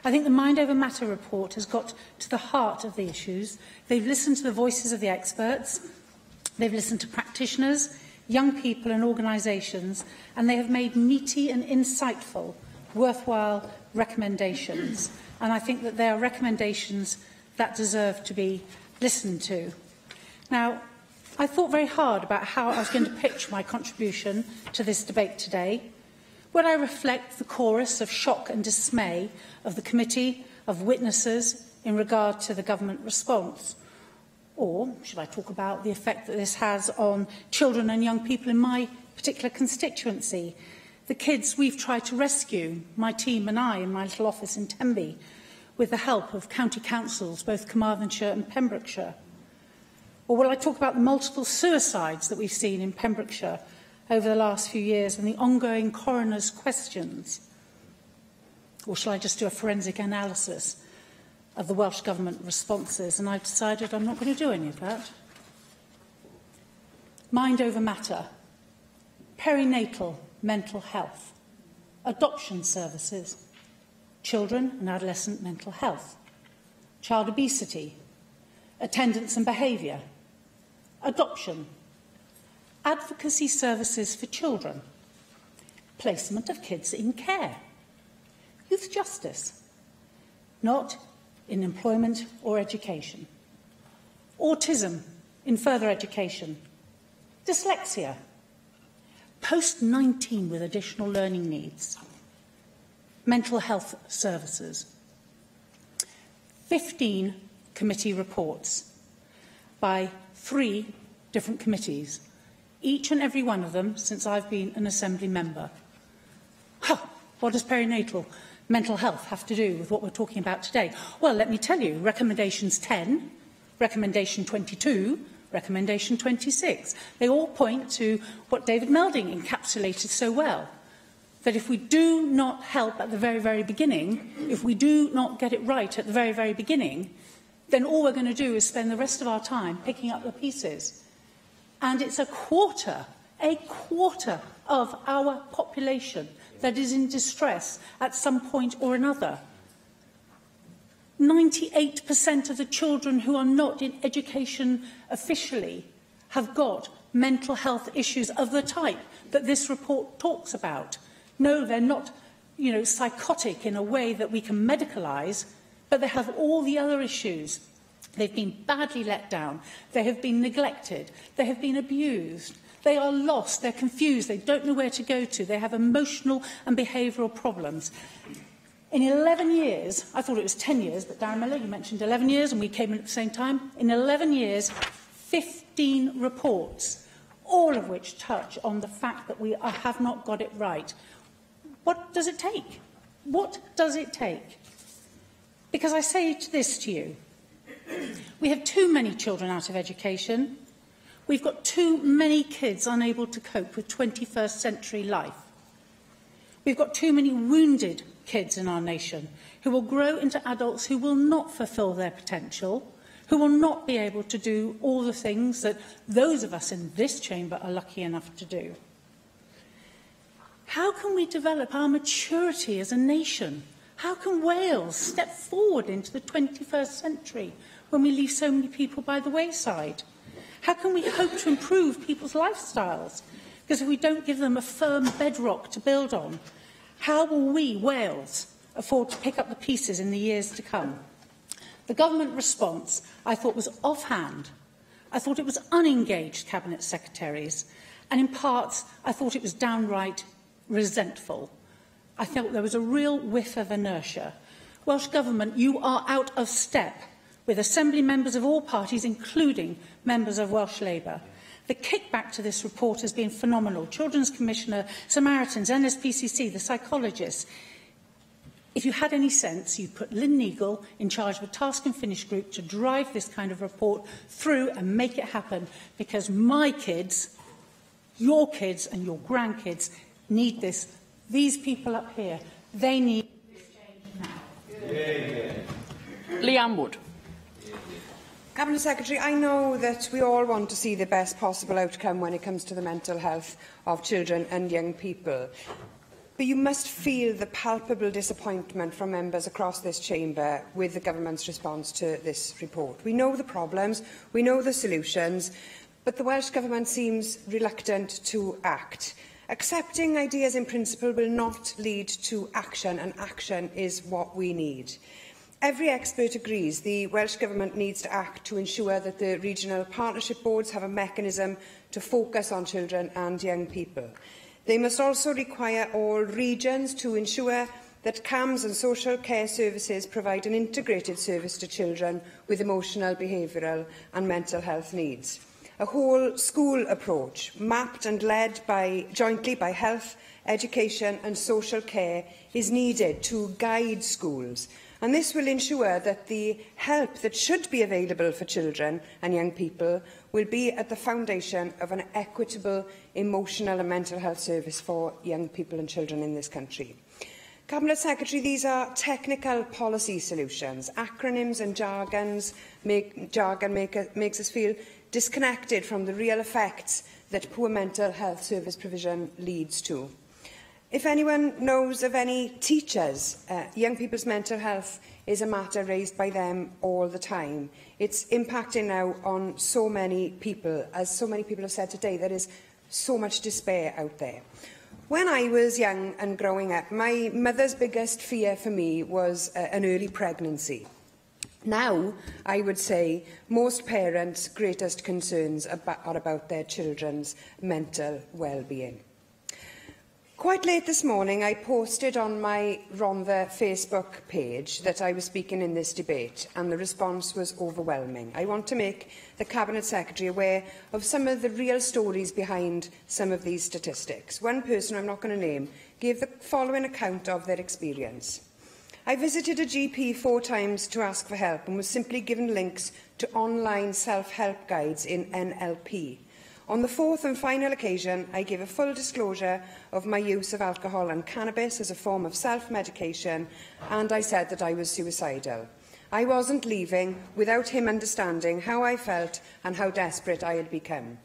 I think the Mind Over Matter report has got to the heart of the issues. They've listened to the voices of the experts, they've listened to practitioners, young people and organisations, and they have made meaty and insightful, worthwhile recommendations. And I think that they are recommendations that deserve to be listened to. Now, I thought very hard about how I was going to pitch my contribution to this debate today. Would I reflect the chorus of shock and dismay of the committee, of witnesses, in regard to the government response? Or should I talk about the effect that this has on children and young people in my particular constituency? The kids we've tried to rescue, my team and I, in my little office in Tenby, with the help of county councils, both Carmarthenshire and Pembrokeshire. Or will I talk about the multiple suicides that we've seen in Pembrokeshire over the last few years and the ongoing coroner's questions? Or shall I just do a forensic analysis of the Welsh Government responses? And I've decided I'm not going to do any of that. Mind over matter, perinatal mental health, adoption services, children and adolescent mental health, child obesity, attendance and behaviour, adoption, advocacy services for children, placement of kids in care, youth justice, not in employment or education, autism in further education, dyslexia, post-19 with additional learning needs, mental health services, 15 committee reports by 3 different committees, each and every one of them since I've been an Assembly member. What does perinatal mental health have to do with what we're talking about today? Well, let me tell you, recommendations 10, recommendation 22, recommendation 26. They all point to what David Melding encapsulated so well, that if we do not help at the very, very beginning, if we do not get it right at the very, very beginning, then all we're going to do is spend the rest of our time picking up the pieces. And it's a quarter of our population that is in distress at some point or another. 98% of the children who are not in education officially have got mental health issues of the type that this report talks about. No, they're not, psychotic in a way that we can medicalise, but they have all the other issues. They've been badly let down. They have been neglected. They have been abused. They are lost. They're confused. They don't know where to go to. They have emotional and behavioural problems. In 11 years, I thought it was 10 years, but Darren Miller, you mentioned 11 years, and we came in at the same time. In 11 years, 15 reports, all of which touch on the fact that we have not got it right. What does it take? What does it take? Because I say this to you. We have too many children out of education. We've got too many kids unable to cope with 21st century life. We've got too many wounded kids in our nation who will grow into adults who will not fulfil their potential, who will not be able to do all the things that those of us in this chamber are lucky enough to do. How can we develop our maturity as a nation? How can Wales step forward into the 21st century when we leave so many people by the wayside? How can we hope to improve people's lifestyles? Because if we don't give them a firm bedrock to build on, how will we, Wales, afford to pick up the pieces in the years to come? The government response, I thought, was offhand. I thought it was unengaged cabinet secretaries. And in parts, I thought it was downright resentful. I felt there was a real whiff of inertia. Welsh Government, you are out of step with Assembly members of all parties, including members of Welsh Labour. The kickback to this report has been phenomenal. Children's Commissioner, Samaritans, NSPCC, the psychologists. If you had any sense, you'd put Lynn Neagle in charge of a task and finish group to drive this kind of report through and make it happen, because my kids, your kids and your grandkids need this. These people up here, they need this change now. Leanne Wood. Cabinet Secretary, I know that we all want to see the best possible outcome when it comes to the mental health of children and young people. But you must feel the palpable disappointment from members across this chamber with the government's response to this report. We know the problems, we know the solutions, but the Welsh Government seems reluctant to act. Accepting ideas in principle will not lead to action, and action is what we need. Every expert agrees the Welsh Government needs to act to ensure that the regional partnership boards have a mechanism to focus on children and young people. They must also require all regions to ensure that CAMS and social care services provide an integrated service to children with emotional, behavioural and mental health needs. A whole school approach, mapped and led jointly by health, education and social care, is needed to guide schools. And this will ensure that the help that should be available for children and young people will be at the foundation of an equitable, emotional and mental health service for young people and children in this country. Cabinet Secretary, these are technical policy solutions. Acronyms and jargon makes us feel disconnected from the real effects that poor mental health service provision leads to. If anyone knows of any teachers, young people's mental health is a matter raised by them all the time. It's impacting now on so many people. As so many people have said today, there is so much despair out there. When I was young and growing up, my mother's biggest fear for me was an early pregnancy. Now, I would say most parents' greatest concerns are about their children's mental well-being. Quite late this morning, I posted on my Rhondda Facebook page that I was speaking in this debate, and the response was overwhelming. I want to make the Cabinet Secretary aware of some of the real stories behind some of these statistics. One person, I'm not going to name, gave the following account of their experience. I visited a GP 4 times to ask for help and was simply given links to online self-help guides in NLP. On the 4th and final occasion, I gave a full disclosure of my use of alcohol and cannabis as a form of self-medication, and I said that I was suicidal. I wasn't leaving without him understanding how I felt and how desperate I had become.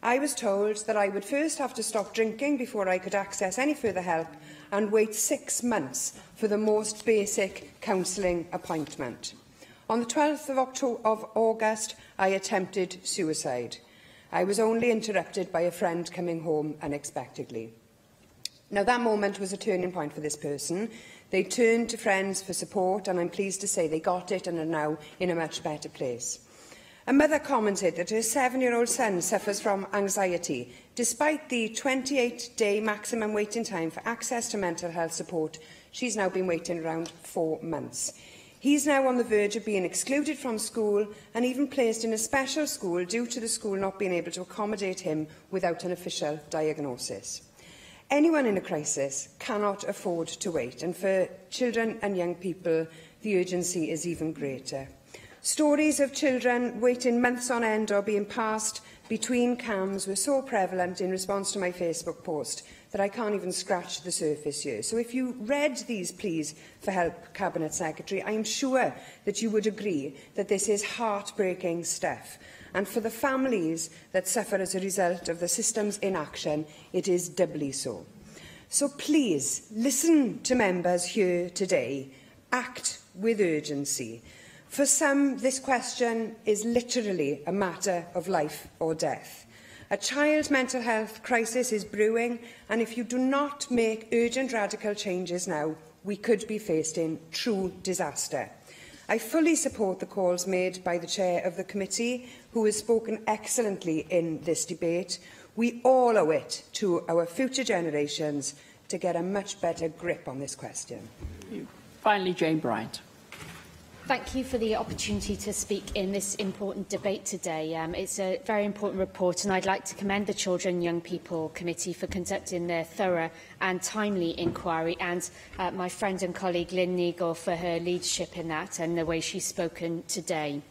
I was told that I would first have to stop drinking before I could access any further help and wait 6 months for the most basic counselling appointment. On the 12th of August, I attempted suicide. I was only interrupted by a friend coming home unexpectedly. Now, that moment was a turning point for this person. They turned to friends for support, and I'm pleased to say they got it and are now in a much better place. A mother commented that her 7-year-old son suffers from anxiety. Despite the 28-day maximum waiting time for access to mental health support, she's now been waiting around 4 months. He's now on the verge of being excluded from school and even placed in a special school due to the school not being able to accommodate him without an official diagnosis. Anyone in a crisis cannot afford to wait, and for children and young people, the urgency is even greater. Stories of children waiting months on end or being passed between CAMs were so prevalent in response to my Facebook post that I can't even scratch the surface here. So if you read these pleas for help, Cabinet Secretary, I am sure that you would agree that this is heartbreaking stuff. And for the families that suffer as a result of the system's inaction, it is doubly so. So please, listen to members here today. Act with urgency. For some, this question is literally a matter of life or death. A child mental health crisis is brewing, and if you do not make urgent radical changes now, we could be facing true disaster. I fully support the calls made by the Chair of the Committee, who has spoken excellently in this debate. We all owe it to our future generations to get a much better grip on this question. Finally, Jane Bryant. Thank you for the opportunity to speak in this important debate today. It's a very important report, and I'd like to commend the Children and Young People Committee for conducting their thorough and timely inquiry, and my friend and colleague Lynn Neagle for her leadership in that and the way she's spoken today.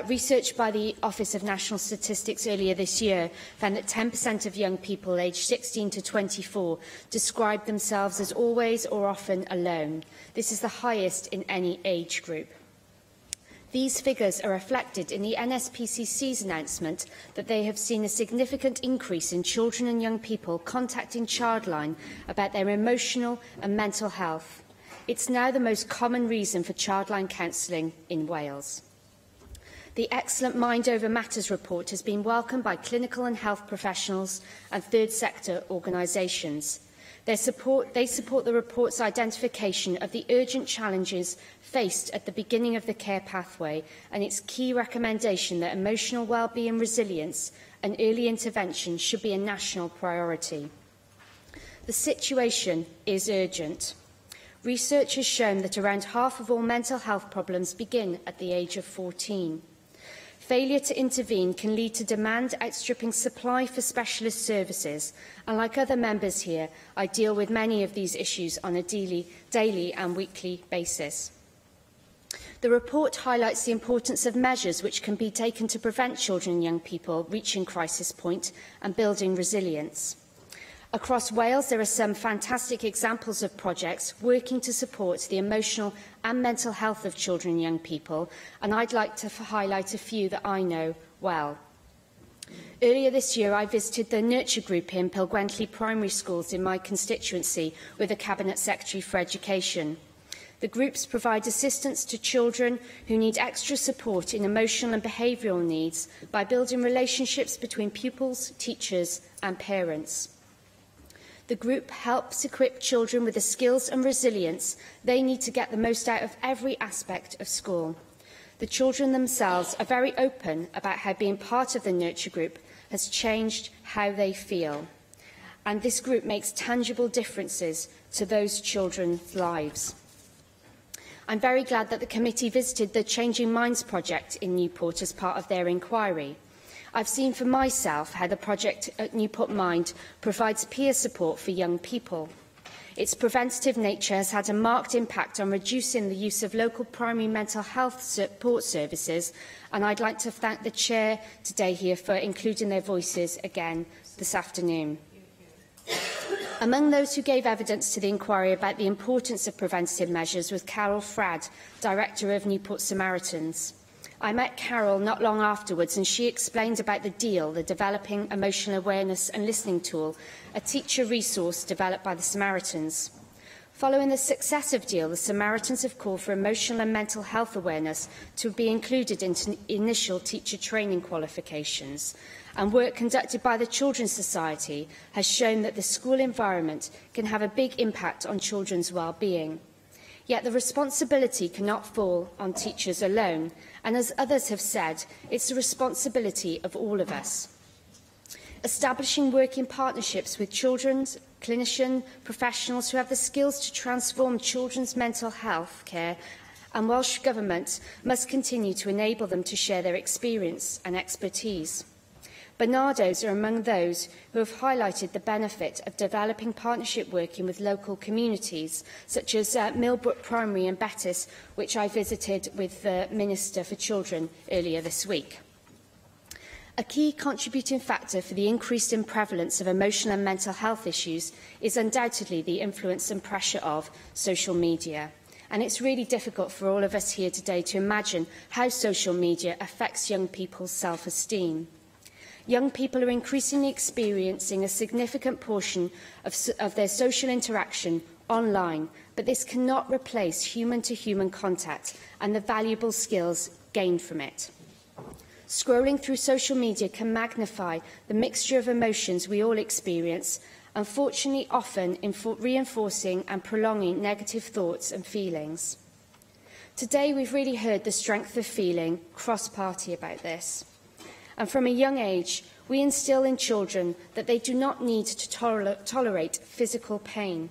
Research by the Office of National Statistics earlier this year found that 10% of young people aged 16 to 24 described themselves as always or often alone. This is the highest in any age group. These figures are reflected in the NSPCC's announcement that they have seen a significant increase in children and young people contacting Childline about their emotional and mental health. It's now the most common reason for Childline counselling in Wales. The excellent Mind Over Matters report has been welcomed by clinical and health professionals and third sector organisations. They support the report's identification of the urgent challenges faced at the beginning of the care pathway and its key recommendation that emotional wellbeing, resilience and early intervention should be a national priority. The situation is urgent. Research has shown that around half of all mental health problems begin at the age of 14. Failure to intervene can lead to demand outstripping supply for specialist services, and like other members here, I deal with many of these issues on a daily and weekly basis. The report highlights the importance of measures which can be taken to prevent children and young people reaching crisis point and building resilience. Across Wales, there are some fantastic examples of projects working to support the emotional and mental health of children and young people, and I'd like to highlight a few that I know well. Earlier this year, I visited the Nurture Group in Pilgwentley Primary Schools in my constituency with the Cabinet Secretary for Education. The groups provide assistance to children who need extra support in emotional and behavioural needs by building relationships between pupils, teachers and parents. The group helps equip children with the skills and resilience they need to get the most out of every aspect of school. The children themselves are very open about how being part of the Nurture Group has changed how they feel. And this group makes tangible differences to those children's lives. I'm very glad that the committee visited the Changing Minds project in Newport as part of their inquiry. I've seen for myself how the project at Newport Mind provides peer support for young people. Its preventative nature has had a marked impact on reducing the use of local primary mental health support services, and I'd like to thank the Chair today here for including their voices again this afternoon. Among those who gave evidence to the inquiry about the importance of preventative measures was Carol Fradd, Director of Newport Samaritans. I met Carol not long afterwards, and she explained about the DEAL, the Developing Emotional Awareness and Listening Tool, a teacher resource developed by the Samaritans. Following the success of Deal, the Samaritans have called for emotional and mental health awareness to be included into initial teacher training qualifications. And work conducted by the Children's Society has shown that the school environment can have a big impact on children's well-being. Yet the responsibility cannot fall on teachers alone, and as others have said, it's the responsibility of all of us. Establishing working partnerships with children's clinician professionals who have the skills to transform children's mental health care, and Welsh Government must continue to enable them to share their experience and expertise. Barnardo's are among those who have highlighted the benefit of developing partnership working with local communities, such as Millbrook Primary in Bettis, which I visited with the Minister for Children earlier this week. A key contributing factor for the increase in prevalence of emotional and mental health issues is undoubtedly the influence and pressure of social media. And it's really difficult for all of us here today to imagine how social media affects young people's self-esteem. Young people are increasingly experiencing a significant portion of their social interaction online, but this cannot replace human-to-human contact and the valuable skills gained from it. Scrolling through social media can magnify the mixture of emotions we all experience, unfortunately often reinforcing and prolonging negative thoughts and feelings. Today we've really heard the strength of feeling cross-party about this. And from a young age, we instil in children that they do not need to tolerate physical pain.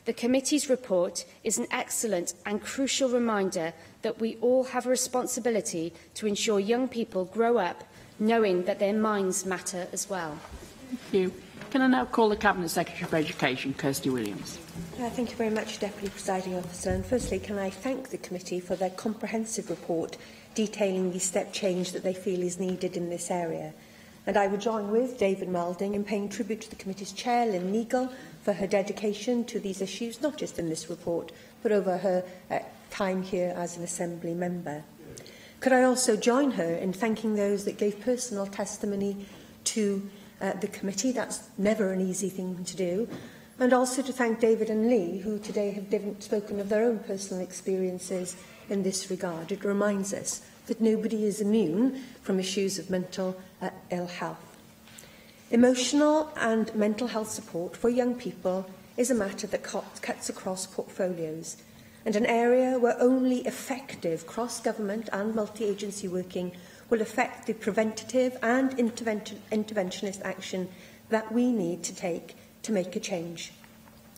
The committee's report is an excellent and crucial reminder that we all have a responsibility to ensure young people grow up knowing that their minds matter as well. Thank you. Can I now call the Cabinet Secretary for Education, Kirsty Williams? Thank you very much, Deputy Presiding Officer. And firstly, can I thank the committee for their comprehensive report detailing the step change that they feel is needed in this area. And I would join with David Melding in paying tribute to the committee's chair, Lynn Neagle, for her dedication to these issues, not just in this report, but over her time here as an Assembly member. Could I also join her in thanking those that gave personal testimony to the committee? That's never an easy thing to do. And also to thank David and Lee, who today have spoken of their own personal experiences in this regard. It reminds us that nobody is immune from issues of mental ill health. Emotional and mental health support for young people is a matter that cuts across portfolios, and an area where only effective cross-government and multi-agency working will affect the preventative and interventionist action that we need to take to make a change.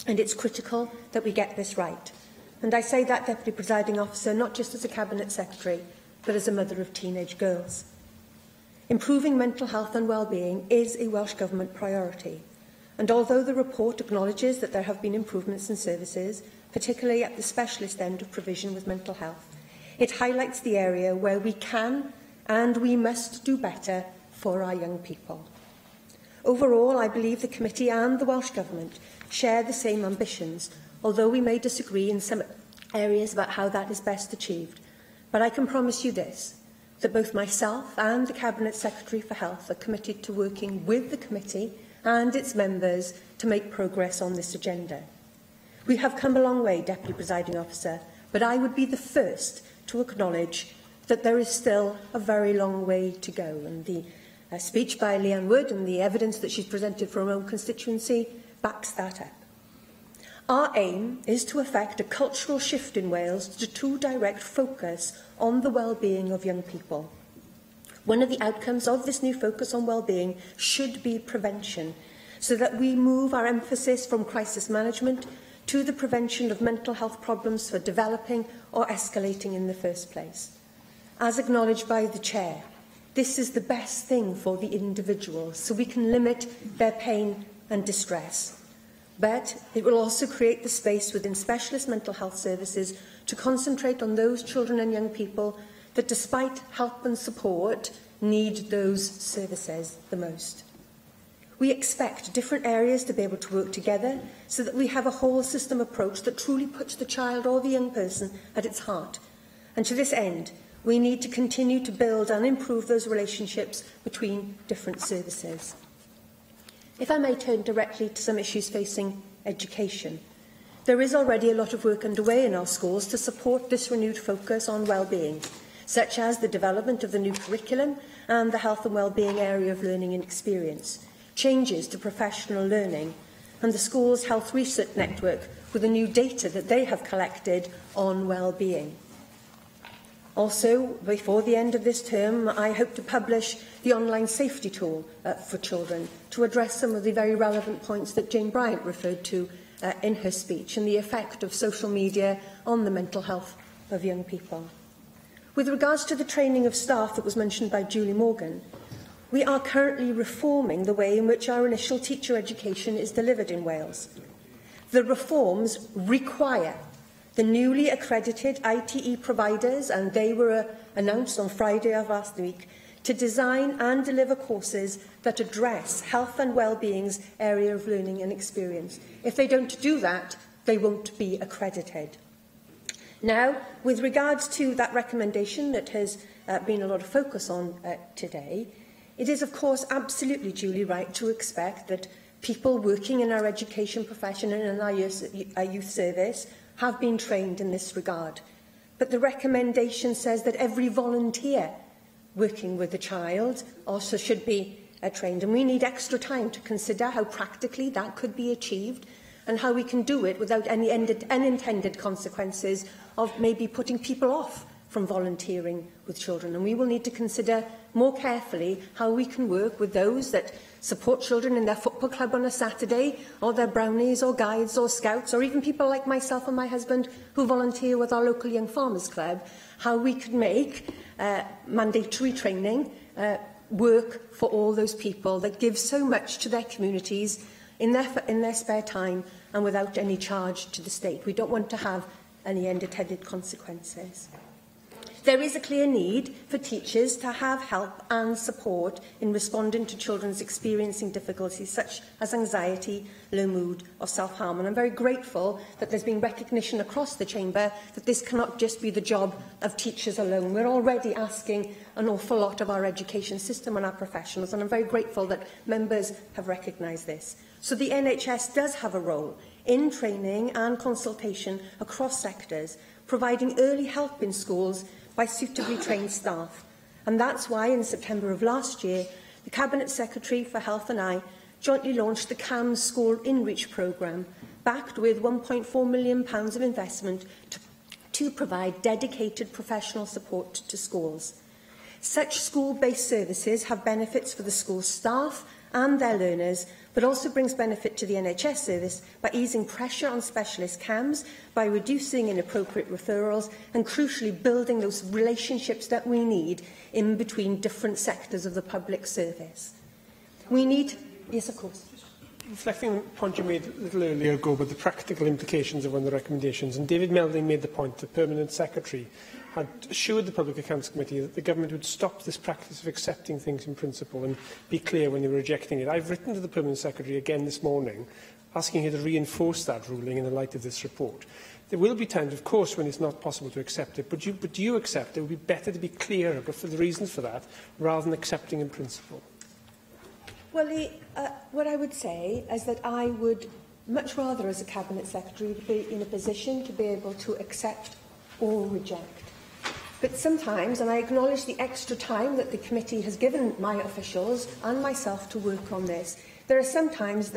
And it's critical that we get this right. And I say that, Deputy Presiding Officer, not just as a Cabinet Secretary, but as a mother of teenage girls. Improving mental health and well-being is a Welsh Government priority. And although the report acknowledges that there have been improvements in services, particularly at the specialist end of provision with mental health, it highlights the area where we can and we must do better for our young people. Overall, I believe the committee and the Welsh Government share the same ambitions, although we may disagree in some areas about how that is best achieved. But I can promise you this, that both myself and the Cabinet Secretary for Health are committed to working with the committee and its members to make progress on this agenda. We have come a long way, Deputy Presiding Officer, but I would be the first to acknowledge that there is still a very long way to go. And the speech by Leanne Wood and the evidence that she's presented from her own constituency backs that up. Our aim is to effect a cultural shift in Wales to direct focus on the well-being of young people. One of the outcomes of this new focus on well-being should be prevention, so that we move our emphasis from crisis management to the prevention of mental health problems for developing or escalating in the first place. As acknowledged by the Chair, this is the best thing for the individual, so we can limit their pain and distress. But it will also create the space within specialist mental health services to concentrate on those children and young people that, despite help and support, need those services the most. We expect different areas to be able to work together so that we have a whole system approach that truly puts the child or the young person at its heart. And to this end, we need to continue to build and improve those relationships between different services. If I may turn directly to some issues facing education. There is already a lot of work underway in our schools to support this renewed focus on well-being, such as the development of the new curriculum and the health and well-being area of learning and experience, changes to professional learning, and the school's health research network with the new data that they have collected on well-being. Also, before the end of this term, I hope to publish the online safety tool for children to address some of the very relevant points that Jane Bryant referred to in her speech and the effect of social media on the mental health of young people. With regards to the training of staff that was mentioned by Julie Morgan, we are currently reforming the way in which our initial teacher education is delivered in Wales. The reforms require the newly accredited ITE providers, and they were announced on Friday of last week, to design and deliver courses that address health and well-being's area of learning and experience. If they don't do that, they won't be accredited. Now, with regards to that recommendation that has been a lot of focus on today, it is, of course, absolutely duly right to expect that people working in our education profession and in our youth service have been trained in this regard. But the recommendation says that every volunteer working with a child also should be trained. And we need extra time to consider how practically that could be achieved and how we can do it without any unintended consequences of maybe putting people off from volunteering with children. And we will need to consider more carefully how we can work with those that support children in their football club on a Saturday, or their brownies or guides or scouts, or even people like myself and my husband who volunteer with our local Young Farmers Club, how we could make mandatory training work for all those people that give so much to their communities in their spare time and without any charge to the state. We don't want to have any unintended consequences. There is a clear need for teachers to have help and support in responding to children's experiencing difficulties such as anxiety, low mood or self-harm. And I'm very grateful that there's been recognition across the Chamber that this cannot just be the job of teachers alone. We're already asking an awful lot of our education system and our professionals, and I'm very grateful that members have recognised this. So the NHS does have a role in training and consultation across sectors, providing early help in schools by suitably trained staff. And that's why in September of last year, the Cabinet Secretary for Health and I jointly launched the CAMS School InReach programme, backed with £1.4 million of investment to provide dedicated professional support to schools. Such school-based services have benefits for the school staff and their learners, but also brings benefit to the NHS service by easing pressure on specialist CAMS, by reducing inappropriate referrals and, crucially, building those relationships that we need in between different sectors of the public service. We need... Yes, of course. Reflecting on the point you made a little earlier ago about the practical implications of one of the recommendations, and David Melding made the point that the Permanent Secretary had assured the Public Accounts Committee that the Government would stop this practice of accepting things in principle and be clear when they were rejecting it. I've written to the Permanent Secretary again this morning, asking her to reinforce that ruling in the light of this report. There will be times, of course, when it's not possible to accept it, but do you accept it would be better to be clearer for the reasons for that, rather than accepting in principle? Well, what I would say is that I would much rather, as a Cabinet Secretary, be in a position to be able to accept or reject. But sometimes, and I acknowledge the extra time that the committee has given my officials and myself to work on this, there are sometimes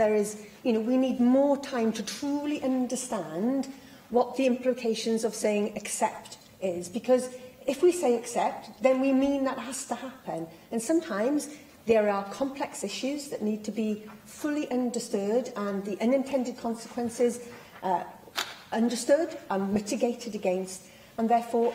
we need more time to truly understand what the implications of saying accept is. Because if we say accept, then we mean that has to happen. And sometimes there are complex issues that need to be fully understood and the unintended consequences understood and mitigated against. And therefore,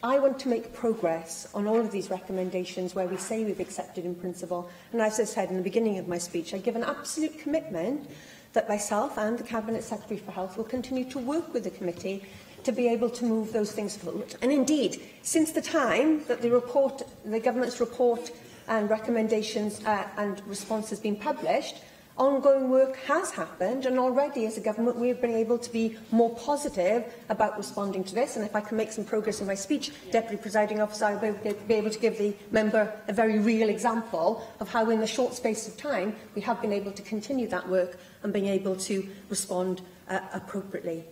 I want to make progress on all of these recommendations where we say we've accepted in principle. And as I said in the beginning of my speech, I give an absolute commitment that myself and the Cabinet Secretary for Health will continue to work with the committee to be able to move those things forward. And indeed, since the time that the Government's report and recommendations and response has been published, Ongoing work has happened, and already as a government we have been able to be more positive about responding to this. And if I can make some progress in my speech, Deputy Presiding Officer, I will be able to give the member a very real example of how in the short space of time we have been able to continue that work and being able to respond appropriately.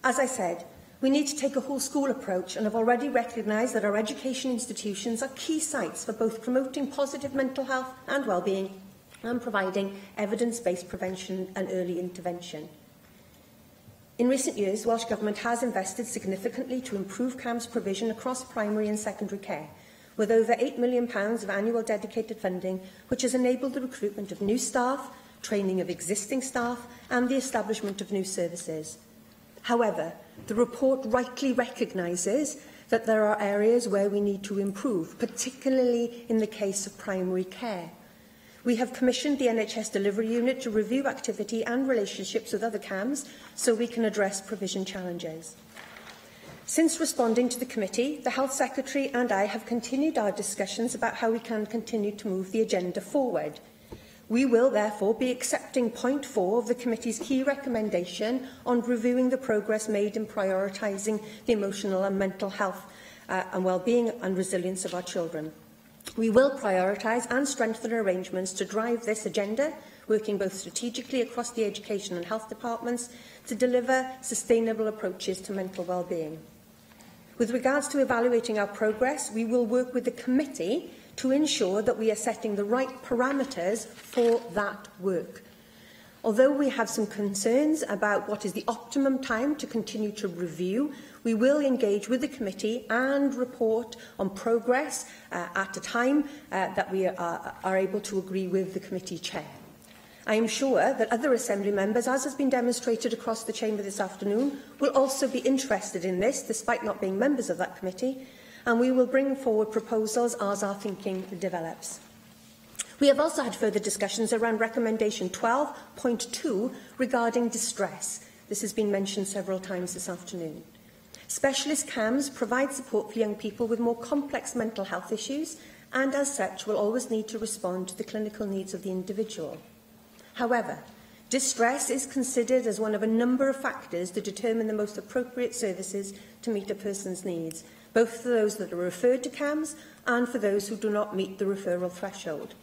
As I said, we need to take a whole school approach and have already recognised that our education institutions are key sites for both promoting positive mental health and well-being and providing evidence-based prevention and early intervention. In recent years, the Welsh Government has invested significantly to improve CAMHS provision across primary and secondary care, with over £8 million of annual dedicated funding, which has enabled the recruitment of new staff, training of existing staff and the establishment of new services. However, the report rightly recognises that there are areas where we need to improve, particularly in the case of primary care. We have commissioned the NHS Delivery Unit to review activity and relationships with other CAMHS so we can address provision challenges. Since responding to the committee, the Health Secretary and I have continued our discussions about how we can continue to move the agenda forward. We will therefore be accepting point 4 of the committee's key recommendation on reviewing the progress made in prioritising the emotional and mental health and well-being and resilience of our children. We will prioritise and strengthen arrangements to drive this agenda, working both strategically across the education and health departments to deliver sustainable approaches to mental well-being. With regards to evaluating our progress, we will work with the committee to ensure that we are setting the right parameters for that work. Although we have some concerns about what is the optimum time to continue to review, we will engage with the committee and report on progress at a time that we are able to agree with the committee chair. I am sure that other Assembly members, as has been demonstrated across the chamber this afternoon, will also be interested in this, despite not being members of that committee, and we will bring forward proposals as our thinking develops. We have also had further discussions around recommendation 12.2 regarding distress. This has been mentioned several times this afternoon. Specialist CAMHS provide support for young people with more complex mental health issues and as such will always need to respond to the clinical needs of the individual. However, distress is considered as one of a number of factors to determine the most appropriate services to meet a person's needs, both for those that are referred to CAMHS and for those who do not meet the referral threshold.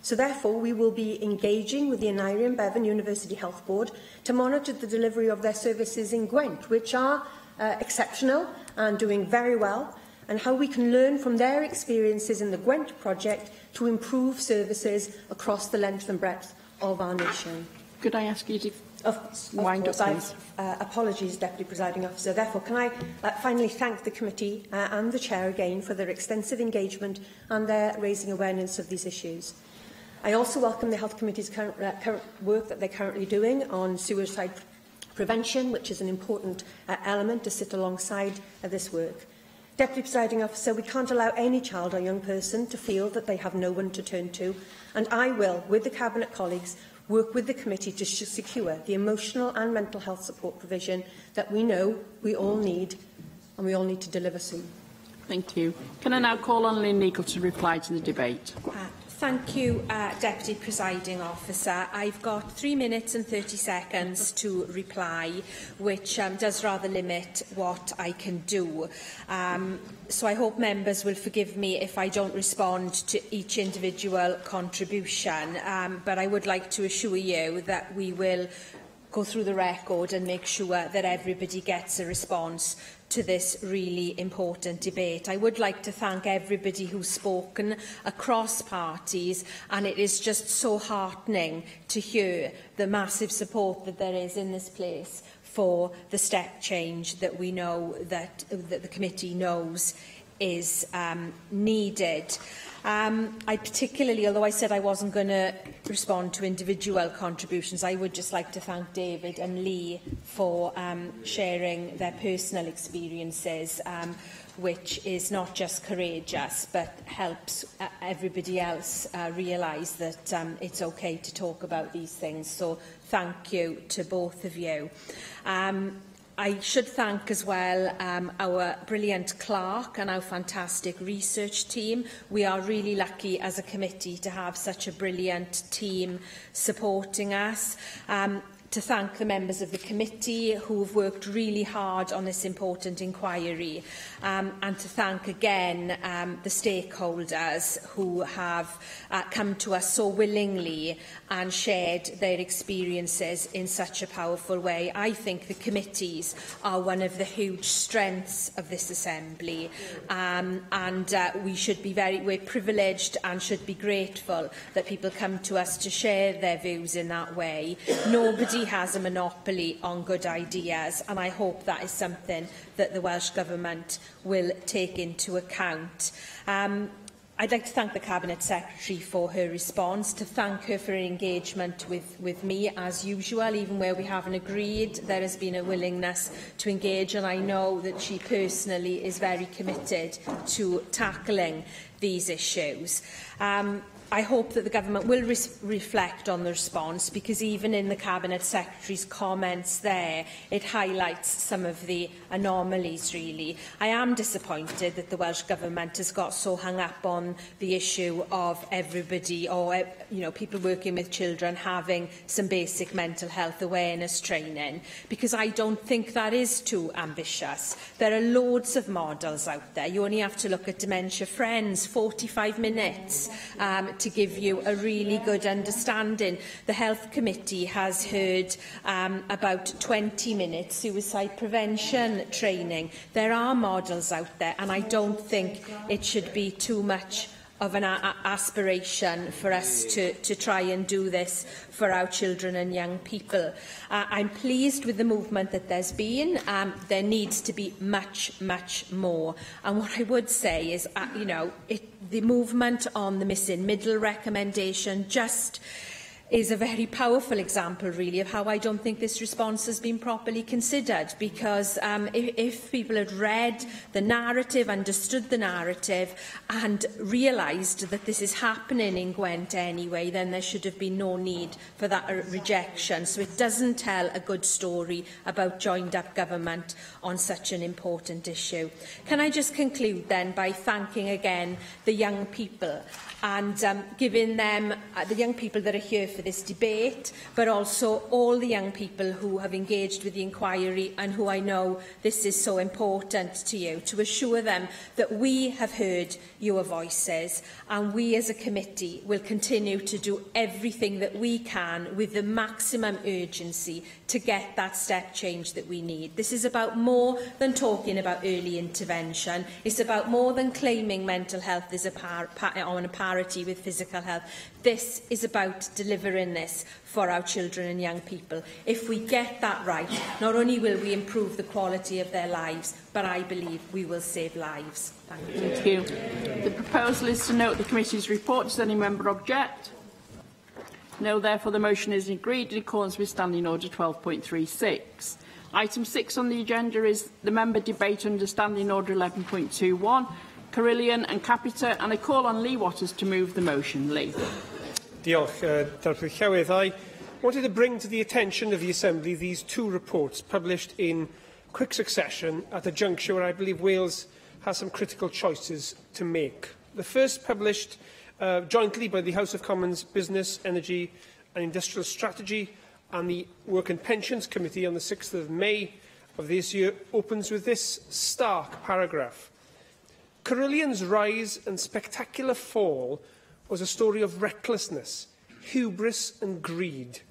So therefore, we will be engaging with the Aneurin Bevan University Health Board to monitor the delivery of their services in Gwent, which are exceptional and doing very well, and how we can learn from their experiences in the Gwent project to improve services across the length and breadth of our nation. Could I ask you to wind up, please? Apologies, Deputy Presiding Officer. Therefore, can I finally thank the committee and the Chair again for their extensive engagement and their raising awareness of these issues. I also welcome the Health Committee's current work that they're currently doing on suicide prevention, which is an important element to sit alongside this work. Deputy Presiding Officer, we can't allow any child or young person to feel that they have no one to turn to, and I will, with the Cabinet colleagues, work with the committee to secure the emotional and mental health support provision that we know we all need and we all need to deliver soon. Thank you. Can I now call on Lynn Neagle to reply to the debate? Thank you, Deputy Presiding Officer. I've got 3 minutes and 30 seconds to reply, which does rather limit what I can do. So I hope members will forgive me if I don't respond to each individual contribution, but I would like to assure you that we will go through the record and make sure that everybody gets a response to this really important debate. I would like to thank everybody who's spoken across parties, and it is just so heartening to hear the massive support that there is in this place for the step change that we know that the committee knows is needed. I particularly, although I said I wasn't going to respond to individual contributions, I would just like to thank David and Lee for sharing their personal experiences, which is not just courageous, but helps everybody else realise that it's okay to talk about these things. So thank you to both of you. I should thank as well our brilliant clerk and our fantastic research team. We are really lucky as a committee to have such a brilliant team supporting us. To thank the members of the committee who have worked really hard on this important inquiry, and to thank again the stakeholders who have come to us so willingly and shared their experiences in such a powerful way. I think the committees are one of the huge strengths of this Assembly, and we're privileged and should be grateful that people come to us to share their views in that way. Nobody has a monopoly on good ideas, and I hope that is something that the Welsh Government will take into account. I'd like to thank the Cabinet Secretary for her response, to thank her for her engagement with me, as usual. Even where we haven't agreed, there has been a willingness to engage, and I know that she personally is very committed to tackling these issues. I hope that the Government will reflect on the response, because even in the Cabinet Secretary's comments there, it highlights some of the anomalies, really. I am disappointed that the Welsh Government has got so hung up on the issue of everybody, or people working with children having some basic mental health awareness training, because I don't think that is too ambitious. There are loads of models out there. You only have to look at Dementia Friends, 45 minutes to give you a really good understanding. The Health Committee has heard about 20 minutes suicide prevention training. There are models out there, and I don't think it should be too much of an aspiration for us to try and do this for our children and young people. I'm pleased with the movement that there's been. There needs to be much, much more. And what I would say is, the movement on the missing middle recommendation just is a very powerful example, really, of how I don't think this response has been properly considered. Because if people had read the narrative, understood the narrative, and realised that this is happening in Gwent anyway, then there should have been no need for that rejection. So it doesn't tell a good story about joined-up government on such an important issue. Can I just conclude then by thanking again the young people, and giving them, the young people that are here for this debate, but also all the young people who have engaged with the inquiry and who I know this is so important to you, to assure them that we have heard your voices, and we as a committee will continue to do everything that we can with the maximum urgency to get that step change that we need. This is about more than talking about early intervention. It's about more than claiming mental health is on a parity with physical health. This is about delivering this for our children and young people. If we get that right, not only will we improve the quality of their lives, but I believe we will save lives. Thank you. Thank you. The proposal is to note the committee's report. Does any member object? No, therefore the motion is agreed in accordance with Standing Order 12.36. Item 6 on the agenda is the member debate under Standing Order 11.21, Carillion and Capita, and I call on Lee Watters to move the motion. Lee. Diolch, Darpar Llywydd. I wanted to bring to the attention of the Assembly these two reports published in quick succession at a juncture where I believe Wales has some critical choices to make. The first, published jointly by the House of Commons Business, Energy and Industrial Strategy and the Work and Pensions Committee on the 6th of May of this year, opens with this stark paragraph. Carillion's rise and spectacular fall was a story of recklessness, hubris and greed.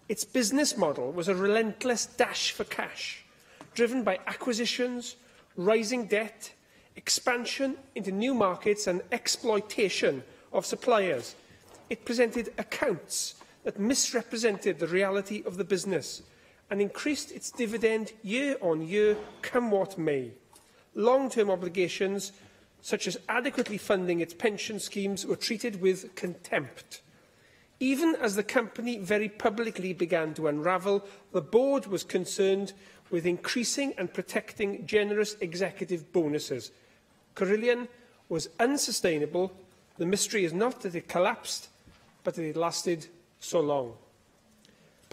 Its business model was a relentless dash for cash, driven by acquisitions, rising debt, expansion into new markets and exploitation of suppliers. It presented accounts that misrepresented the reality of the business and increased its dividend year on year, come what may. Long-term obligations, such as adequately funding its pension schemes, were treated with contempt. Even as the company very publicly began to unravel, the board was concerned with increasing and protecting generous executive bonuses. Carillion was unsustainable. The mystery is not that it collapsed, but that it lasted so long.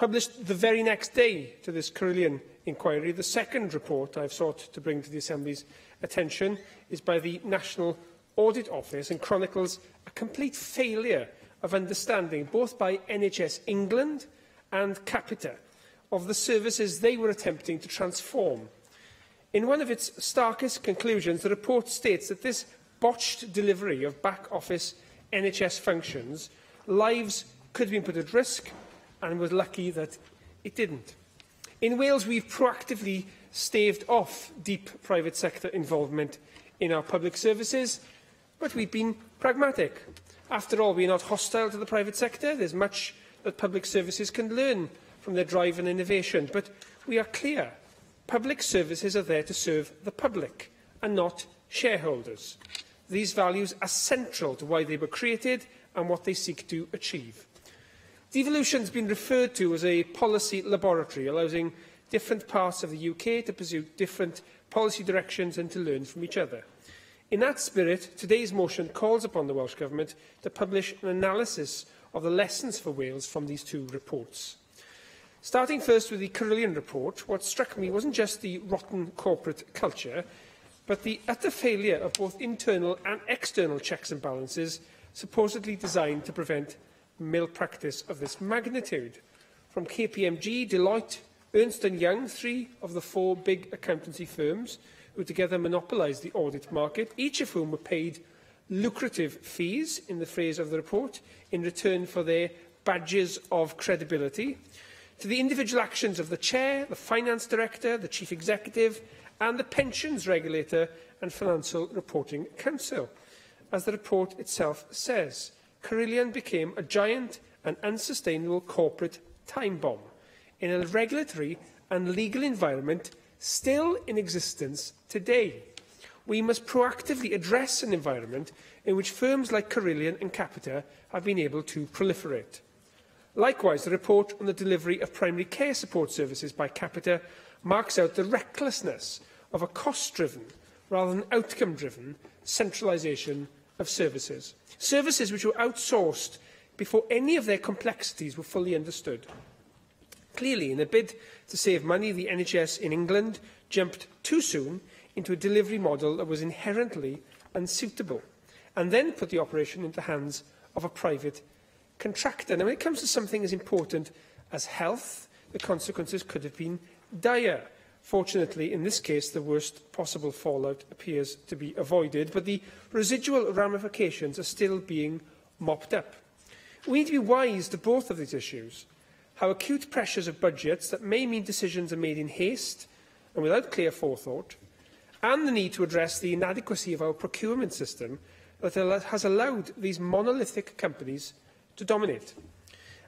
Published the very next day to this Carillion inquiry, the second report I've sought to bring to the Assembly's attention is by the National Audit Office and chronicles a complete failure of understanding, both by NHS England and Capita, of the services they were attempting to transform. In one of its starkest conclusions, the report states that this botched delivery of back-office NHS functions, lives could have been put at risk, and was lucky that it didn't. In Wales, we've proactively staved off deep private sector involvement in our public services, but we've been pragmatic. After all, we're not hostile to the private sector. There's much that public services can learn from their drive and innovation, but we are clear. Public services are there to serve the public and not shareholders. These values are central to why they were created and what they seek to achieve. Devolution has been referred to as a policy laboratory, allowing different parts of the UK to pursue different policy directions and to learn from each other. In that spirit, today's motion calls upon the Welsh Government to publish an analysis of the lessons for Wales from these two reports. Starting first with the Carillion report, what struck me wasn't just the rotten corporate culture, but the utter failure of both internal and external checks and balances supposedly designed to prevent malpractice of this magnitude. From KPMG, Deloitte, Ernst & Young, three of the four big accountancy firms who together monopolised the audit market, each of whom were paid lucrative fees, in the phrase of the report, in return for their badges of credibility, to the individual actions of the Chair, the Finance Director, the Chief Executive and the Pensions Regulator and Financial Reporting Council. As the report itself says, Carillion became a giant and unsustainable corporate time bomb in a regulatory and legal environment still in existence today. We must proactively address an environment in which firms like Carillion and Capita have been able to proliferate. Likewise, the report on the delivery of primary care support services by Capita marks out the recklessness of a cost-driven rather than outcome-driven centralisation of services. Services which were outsourced before any of their complexities were fully understood. Clearly, in a bid to save money, the NHS in England jumped too soon into a delivery model that was inherently unsuitable, and then put the operation into the hands of a private contractor. Now, when it comes to something as important as health, the consequences could have been dire. Fortunately, in this case, the worst possible fallout appears to be avoided, but the residual ramifications are still being mopped up. We need to be wise to both of these issues. How acute pressures of budgets that may mean decisions are made in haste and without clear forethought, and the need to address the inadequacy of our procurement system that has allowed these monolithic companies to dominate.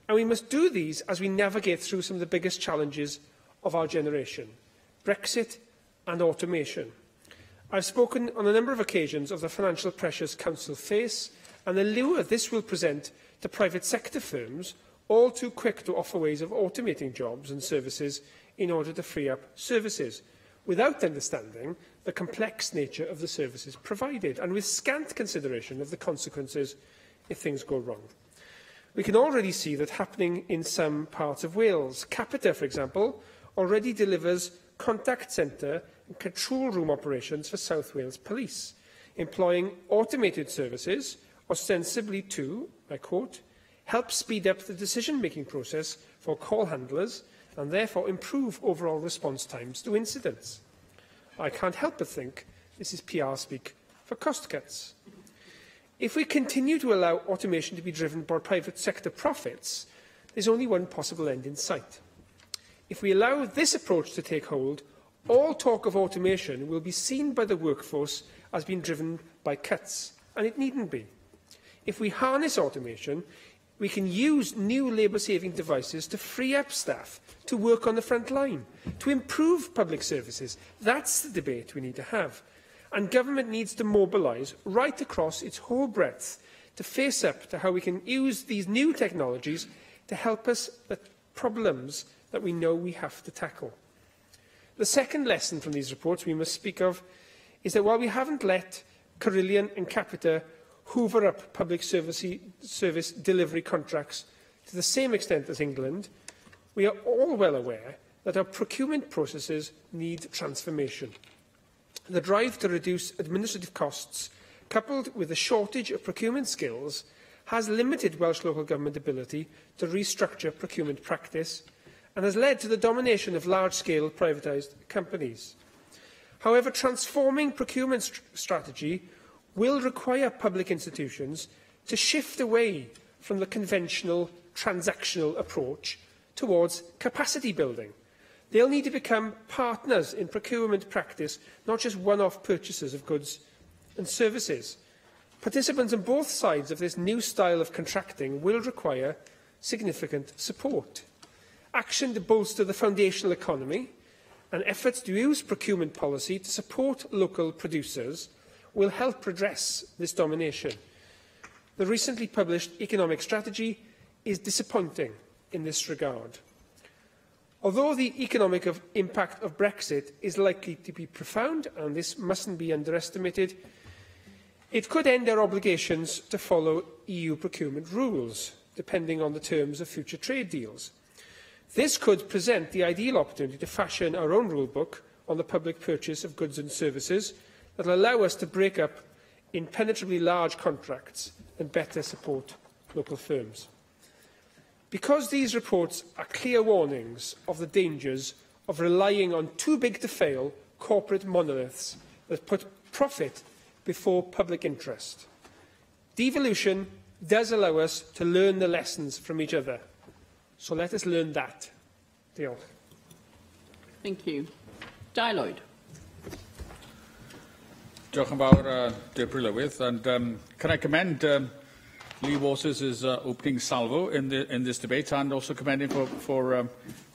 And we must do these as we navigate through some of the biggest challenges of our generation: Brexit and automation. I've spoken on a number of occasions of the financial pressures Council face and the lure this will present to private sector firms, all too quick to offer ways of automating jobs and services in order to free up services, without understanding the complex nature of the services provided and with scant consideration of the consequences if things go wrong. We can already see that happening in some parts of Wales. Capita, for example, already delivers contact centre and control room operations for South Wales Police, employing automated services ostensibly to, I quote, help speed up the decision-making process for call handlers and therefore improve overall response times to incidents. I can't help but think this is PR speak for cost cuts. If we continue to allow automation to be driven by private sector profits, there's only one possible end in sight. If we allow this approach to take hold, all talk of automation will be seen by the workforce as being driven by cuts, and it needn't be. If we harness automation, we can use new labour-saving devices to free up staff to work on the front line, to improve public services. That's the debate we need to have. And government needs to mobilise right across its whole breadth to face up to how we can use these new technologies to help us with problems that we know we have to tackle. The second lesson from these reports we must speak of is that while we haven't let Carillion and Capita hoover up public service delivery contracts to the same extent as England, We are all well aware that our procurement processes need transformation. The drive to reduce administrative costs, coupled with the shortage of procurement skills, has limited Welsh local government ability to restructure procurement practice and has led to the domination of large-scale privatised companies. However, transforming procurement strategy will require public institutions to shift away from the conventional transactional approach towards capacity building. They'll need to become partners in procurement practice, not just one-off purchasers of goods and services. Participants on both sides of this new style of contracting will require significant support. Action to bolster the foundational economy and efforts to use procurement policy to support local producers will help redress this domination. The recently published economic strategy is disappointing in this regard. Although the economic impact of Brexit is likely to be profound, and this mustn't be underestimated, it could end our obligations to follow EU procurement rules, depending on the terms of future trade deals. This could present the ideal opportunity to fashion our own rulebook on the public purchase of goods and services that will allow us to break up impenetrably large contracts and better support local firms. Because these reports are clear warnings of the dangers of relying on too big to fail corporate monoliths that put profit before public interest, devolution does allow us to learn the lessons from each other. So let us learn that. Diolch. Thank you. Di Lloyd. Diolch yn fawr, Deborah Lywydd, and can I commend Lee Waters' opening salvo in this debate, and also commend him for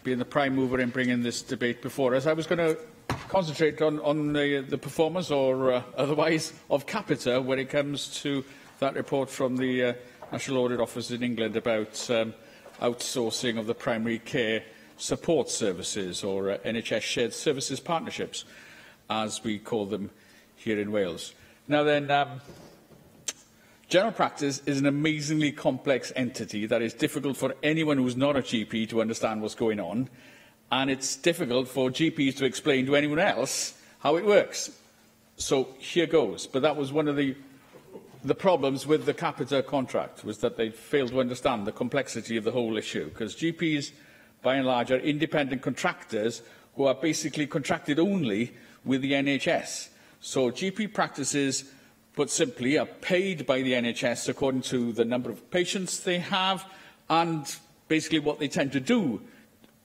being the prime mover in bringing this debate before us. I was going to concentrate on the performance, or otherwise, of Capita when it comes to that report from the National Audit Office in England about outsourcing of the primary care support services, or NHS Shared Services Partnerships, as we call them here in Wales. Now then, general practice is an amazingly complex entity that is difficult for anyone who's not a GP to understand what's going on, and it's difficult for GPs to explain to anyone else how it works. So here goes. But that was one of the problems with the Capita contract, was that they failed to understand the complexity of the whole issue, because GPs, by and large, are independent contractors who are basically contracted only with the NHS. So GP practices, put simply, are paid by the NHS according to the number of patients they have and basically what they tend to do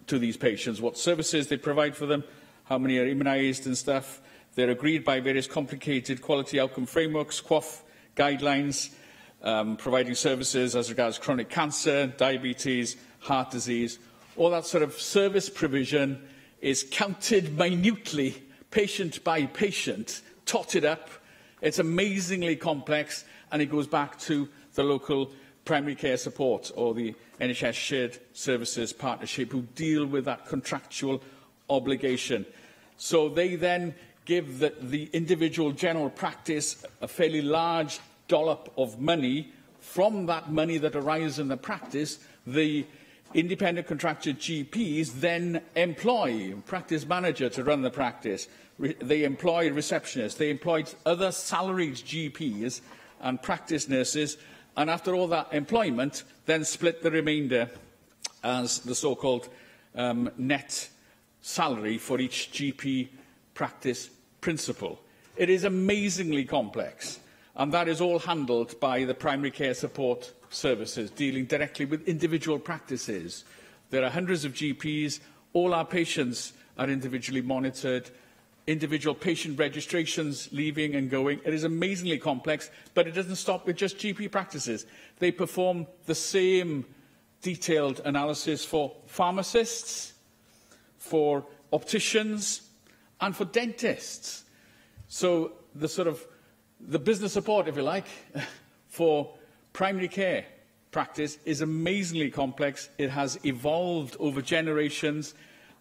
to these patients, what services they provide for them, how many are immunised and stuff. They're agreed by various complicated quality outcome frameworks, QOF guidelines, providing services as regards chronic cancer, diabetes, heart disease. All that sort of service provision is counted minutely, patient by patient, totted up. It's amazingly complex, and it goes back to the local primary care support, or the NHS Shared Services Partnership, who deal with that contractual obligation. So they then give the individual general practice a fairly large dollop of money. From that money that arises in the practice, the independent contracted GPs then employ a practice manager to run the practice. They employ receptionists. They employ other salaried GPs and practice nurses, and after all that employment, then split the remainder as the so-called net salary for each GP practice principal. It is amazingly complex, and that is all handled by the primary care support services, dealing directly with individual practices. There are hundreds of GPs. All our patients are individually monitored. Individual patient registrations leaving and going. It is amazingly complex, but it doesn't stop with just GP practices. They perform the same detailed analysis for pharmacists, for opticians, and for dentists. So the business support, if you like, for primary care practice is amazingly complex. It has evolved over generations,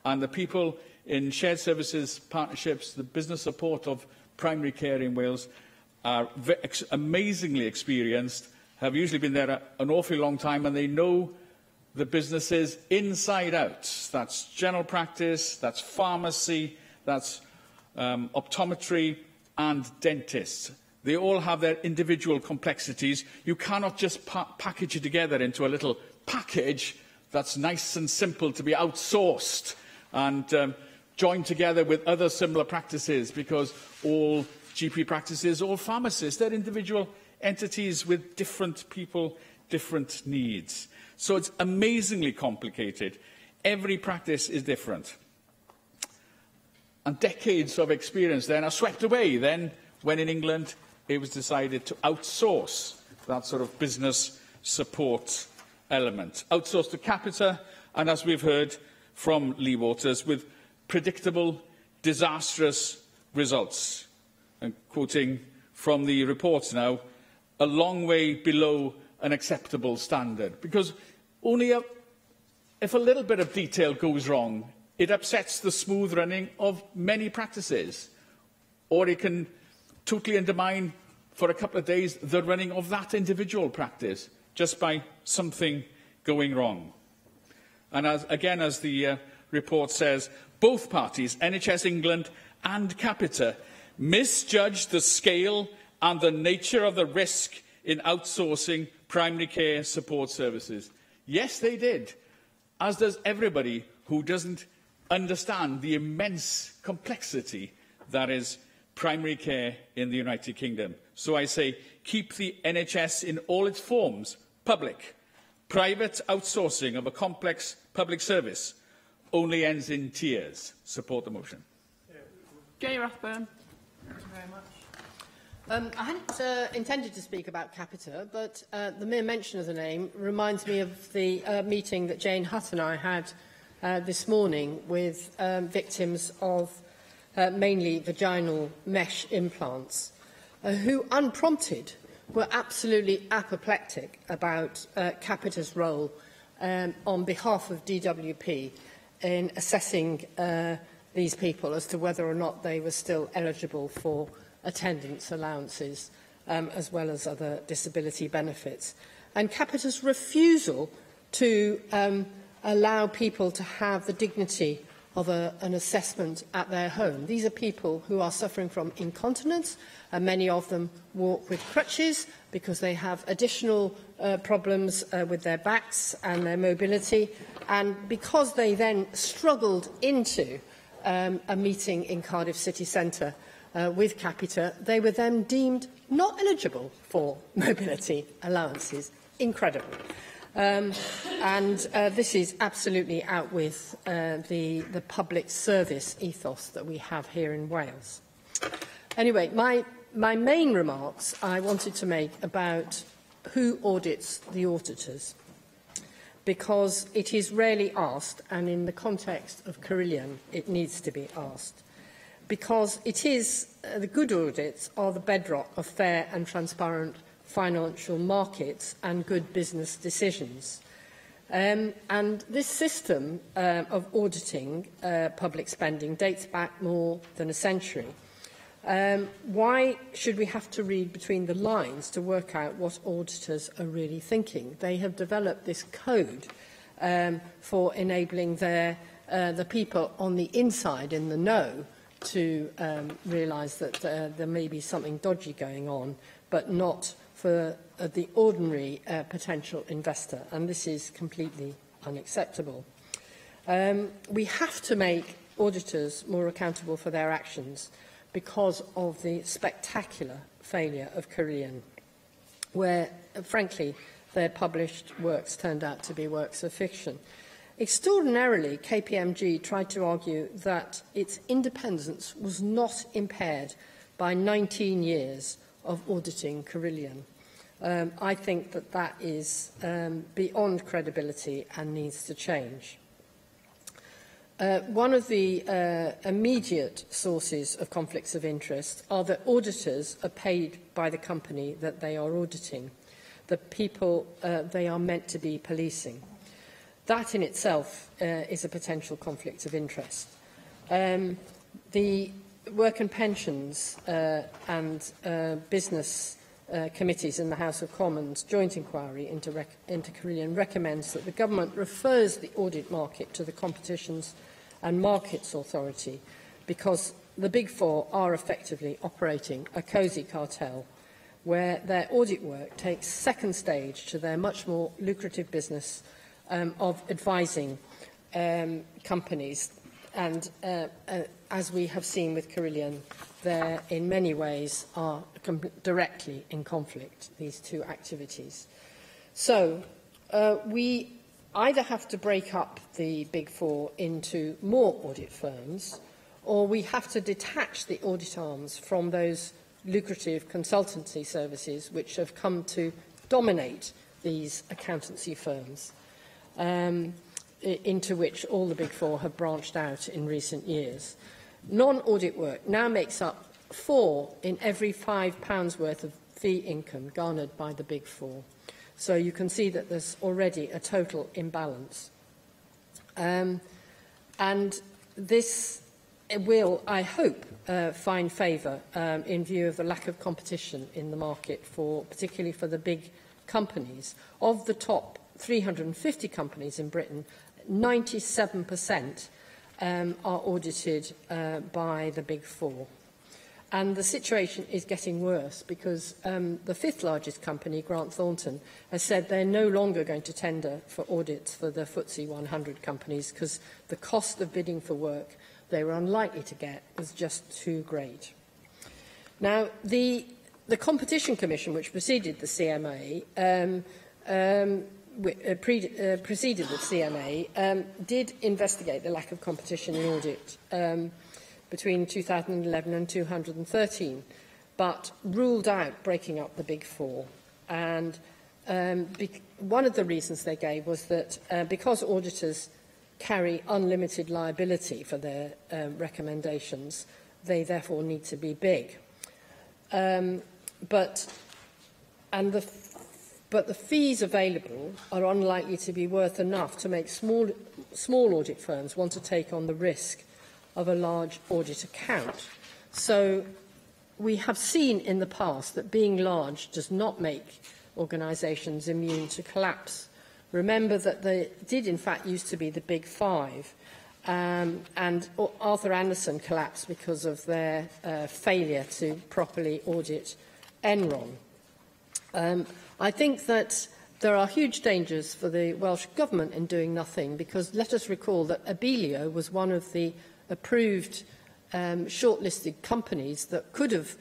and the people in shared services partnerships, the business support of primary care in Wales, are amazingly experienced, have usually been there an awfully long time, and they know the businesses inside out. That's general practice, that's pharmacy, that's optometry and dentists. They all have their individual complexities. You cannot just package it together into a little package that's nice and simple to be outsourced and joined together with other similar practices, because all GP practices, all pharmacists, they're individual entities with different people, different needs. So it's amazingly complicated. Every practice is different. And decades of experience then are swept away then when in England it was decided to outsource that sort of business support element. Outsource to Capita, and as we've heard from Lee Waters, with predictable, disastrous results. And quoting from the report now, a long way below an acceptable standard. Because only if a little bit of detail goes wrong, it upsets the smooth running of many practices, or it can totally undermine for a couple of days the running of that individual practice just by something going wrong. And as the report says, both parties, NHS England and Capita, misjudged the scale and the nature of the risk in outsourcing primary care support services. Yes, they did, as does everybody who doesn't understand the immense complexity that is primary care in the United Kingdom. So I say, keep the NHS in all its forms, public. Private outsourcing of a complex public service only ends in tears. Support the motion. Jay Rathburn. Thank you very much. I hadn't intended to speak about Capita, but the mere mention of the name reminds me of the meeting that Jane Hutt and I had this morning with victims of mainly vaginal mesh implants, who, unprompted, were absolutely apoplectic about Capita's role on behalf of DWP in assessing these people as to whether or not they were still eligible for attendance allowances, as well as other disability benefits. And Capita's refusal to allow people to have the dignity of an assessment at their home. These are people who are suffering from incontinence, and many of them walk with crutches because they have additional problems with their backs and their mobility. And because they then struggled into a meeting in Cardiff City Centre with Capita, they were then deemed not eligible for mobility allowances. Incredible. This is absolutely out with the public service ethos that we have here in Wales. Anyway, my main remarks I wanted to make about who audits the auditors, because it is rarely asked, and in the context of Carillion it needs to be asked, because it is the good audits are the bedrock of fair and transparent financial markets and good business decisions. And this system of auditing public spending dates back more than a century. Why should we have to read between the lines to work out what auditors are really thinking? They have developed this code for enabling the people on the inside, in the know, to realise that there may be something dodgy going on, but not for the ordinary potential investor, and this is completely unacceptable. We have to make auditors more accountable for their actions because of the spectacular failure of Carillion, where, frankly, their published works turned out to be works of fiction. Extraordinarily, KPMG tried to argue that its independence was not impaired by 19 years of auditing Carillion. I think that that is beyond credibility and needs to change. One of the immediate sources of conflicts of interest are that auditors are paid by the company that they are auditing, the people they are meant to be policing. That in itself is a potential conflict of interest. The work and pensions and business committees in the House of Commons joint inquiry into Carillion recommends that the government refers the audit market to the Competitions and Markets Authority, because the Big Four are effectively operating a cosy cartel where their audit work takes second stage to their much more lucrative business of advising companies. And as we have seen with Carillion, they in many ways are directly in conflict, these two activities. So we either have to break up the Big Four into more audit firms, or we have to detach the audit arms from those lucrative consultancy services which have come to dominate these accountancy firms, into which all the Big Four have branched out in recent years. Non-audit work now makes up 4 in every £5 worth of fee income garnered by the Big Four. So you can see that there's already a total imbalance. And this will, I hope, find favour in view of the lack of competition in the market, particularly for the big companies. Of the top 350 companies in Britain, 97% are audited by the Big Four. And the situation is getting worse because the fifth largest company, Grant Thornton, has said they're no longer going to tender for audits for the FTSE 100 companies because the cost of bidding for work they were unlikely to get was just too great. Now, the Competition Commission, which preceded the CMA, did investigate the lack of competition in audit between 2011 and 2013, but ruled out breaking up the Big Four. And one of the reasons they gave was that because auditors carry unlimited liability for their recommendations, they therefore need to be big. But the fees available are unlikely to be worth enough to make small audit firms want to take on the risk of a large audit account. So we have seen in the past that being large does not make organisations immune to collapse. Remember that they did, in fact, used to be the Big Five, and Arthur Andersen collapsed because of their failure to properly audit Enron. I think that there are huge dangers for the Welsh Government in doing nothing, because let us recall that Abellio was one of the approved shortlisted companies that could have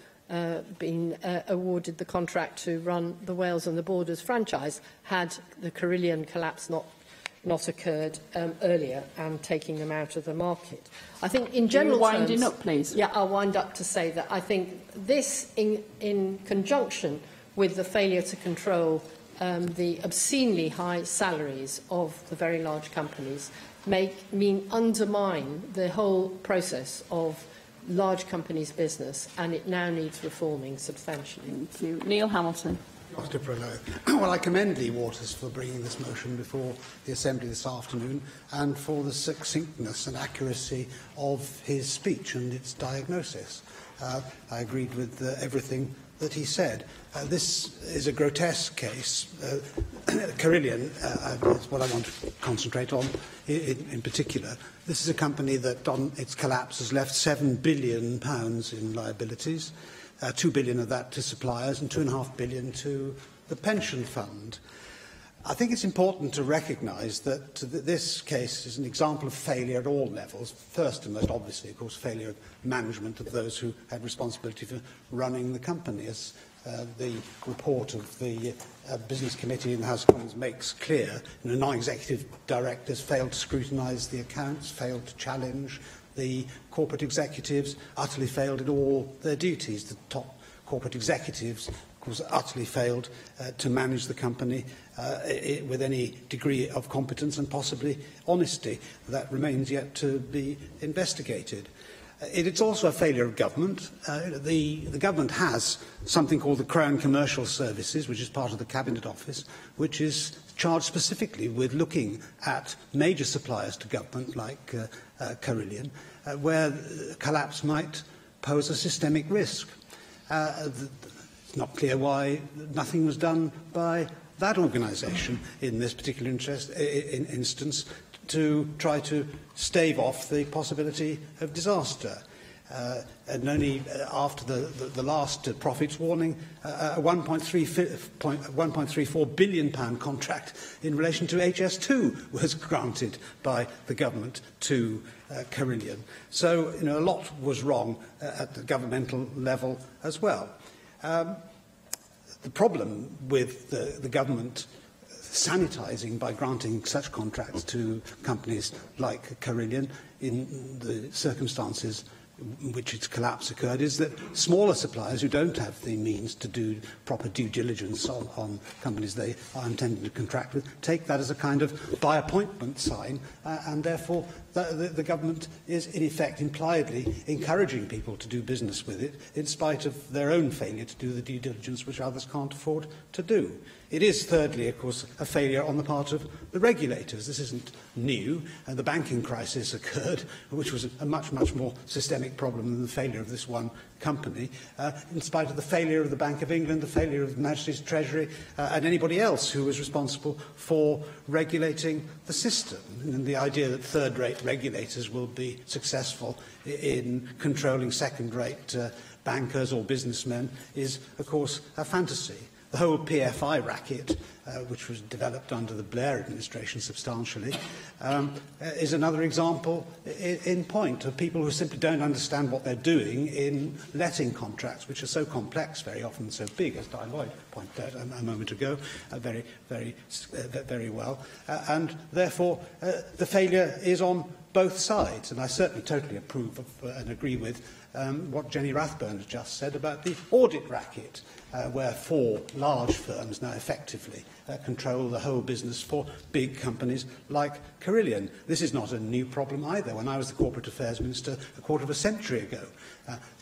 been awarded the contract to run the Wales and the Borders franchise had the Carillion collapse not occurred earlier and taking them out of the market. I think in general terms... Winding up, please. Yeah, I'll wind up to say that I think this, in conjunction with the failure to control the obscenely high salaries of the very large companies, undermine the whole process of large companies' business, and it now needs reforming substantially. Thank you. Neil Hamilton. Well, I commend Lee Waters for bringing this motion before the Assembly this afternoon and for the succinctness and accuracy of his speech and its diagnosis. I agreed with everything that he said. This is a grotesque case. Carillion is what I want to concentrate on in particular. This is a company that, on its collapse, has left £7 billion in liabilities, 2 billion of that to suppliers and 2.5 billion to the pension fund. I think it's important to recognise that this case is an example of failure at all levels. First and most obviously, of course, failure of management of those who had responsibility for running the company, as the report of the Business Committee in the House of Commons makes clear. Non-executive directors failed to scrutinise the accounts, failed to challenge the corporate executives, utterly failed in all their duties. The top corporate executives, of course, utterly failed to manage the company with any degree of competence and possibly honesty. That remains yet to be investigated. It's also a failure of government. The government has something called the Crown Commercial Services, which is part of the Cabinet Office, which is charged specifically with looking at major suppliers to government like Carillion, where collapse might pose a systemic risk. It's not clear why nothing was done by that organisation in this particular instance to try to stave off the possibility of disaster. And only after the last profits warning, a £1.34 billion contract in relation to HS2 was granted by the government to Carillion. So, a lot was wrong at the governmental level as well. The problem with the government sanitising by granting such contracts to companies like Carillion in the circumstances in which its collapse occurred is that smaller suppliers who don't have the means to do proper due diligence on companies they are intending to contract with take that as a kind of by appointment sign, and therefore the government is in effect impliedly encouraging people to do business with it in spite of their own failure to do the due diligence which others can't afford to do. It is, thirdly, of course, a failure on the part of the regulators. This isn't new. The banking crisis occurred, which was a much, much more systemic problem than the failure of this one company, in spite of the failure of the Bank of England, the failure of the Majesty's Treasury, and anybody else who was responsible for regulating the system. And the idea that third-rate regulators will be successful in controlling second-rate bankers or businessmen is, of course, a fantasy. The whole PFI racket, which was developed under the Blair administration substantially, is another example in point of people who simply don't understand what they're doing in letting contracts, which are so complex, very often so big, as Di Lloyd pointed out a moment ago, very well. And therefore, the failure is on both sides. And I certainly totally approve of and agree with what Jenny Rathbone has just said about the audit racket, where 4 large firms now effectively control the whole business for big companies like Carillion. This is not a new problem either. When I was the Corporate Affairs Minister a quarter of a century ago,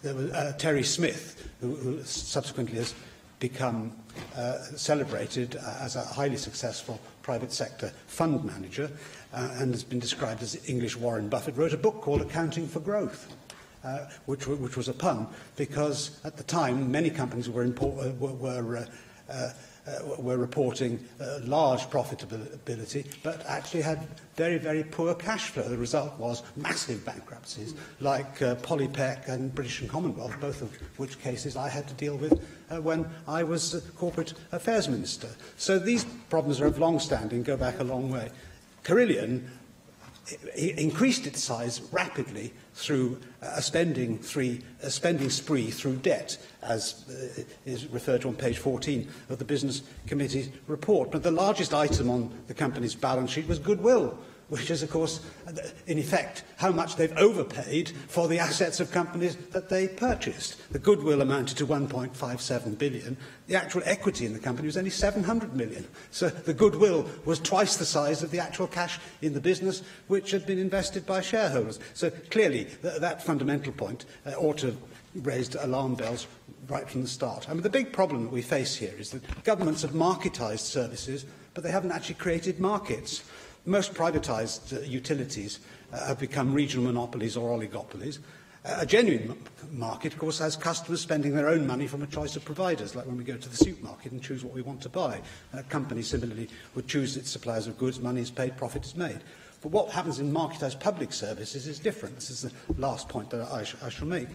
there was Terry Smith, who subsequently has become celebrated as a highly successful private sector fund manager and has been described as English Warren Buffett, wrote a book called Accounting for Growth. Which was a pun, because at the time many companies were reporting large profitability, but actually had very, very poor cash flow. The result was massive bankruptcies, like Polypec and British and Commonwealth, both of which cases I had to deal with when I was Corporate Affairs Minister. So these problems are of long-standing, go back a long way. Carillion increased its size rapidly through a spending spree through debt, as is referred to on page 14 of the Business Committee's report. But the largest item on the company's balance sheet was goodwill, which is, of course, in effect, how much they've overpaid for the assets of companies that they purchased. The goodwill amounted to £1.57 billion. The actual equity in the company was only £700 million. So the goodwill was twice the size of the actual cash in the business, which had been invested by shareholders. So clearly, that fundamental point ought to have raised alarm bells right from the start. I mean, the big problem that we face here is that governments have marketised services, but they haven't actually created markets. Most privatised utilities have become regional monopolies or oligopolies. A genuine market, of course, has customers spending their own money from a choice of providers, like when we go to the supermarket and choose what we want to buy. A company similarly would choose its suppliers of goods, money is paid, profit is made. But what happens in marketised public services is different. This is the last point that I shall make.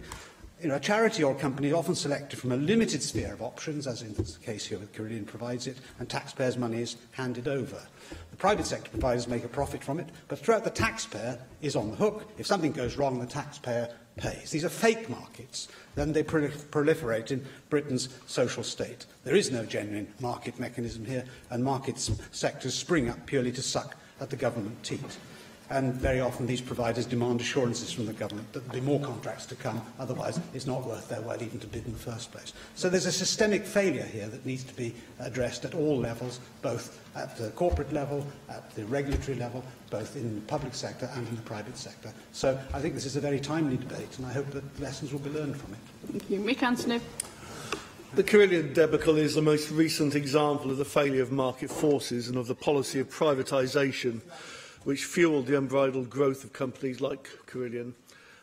A charity or a company is often selected from a limited sphere of options, as in the case here with Carillion provides it, and taxpayers' money is handed over. The private sector providers make a profit from it, but throughout the taxpayer is on the hook. If something goes wrong, the taxpayer pays. These are fake markets. Then they proliferate in Britain's social state. There is no genuine market mechanism here, and market sectors spring up purely to suck at the government teat. And very often these providers demand assurances from the government that there will be more contracts to come, otherwise it's not worth their while even to bid in the first place. So there's a systemic failure here that needs to be addressed at all levels, both at the corporate level, at the regulatory level, both in the public sector and in the private sector. So I think this is a very timely debate, and I hope that lessons will be learned from it. Thank you. Mick Anthony. The Carillion debacle is the most recent example of the failure of market forces and of the policy of privatisation which fuelled the unbridled growth of companies like Carillion.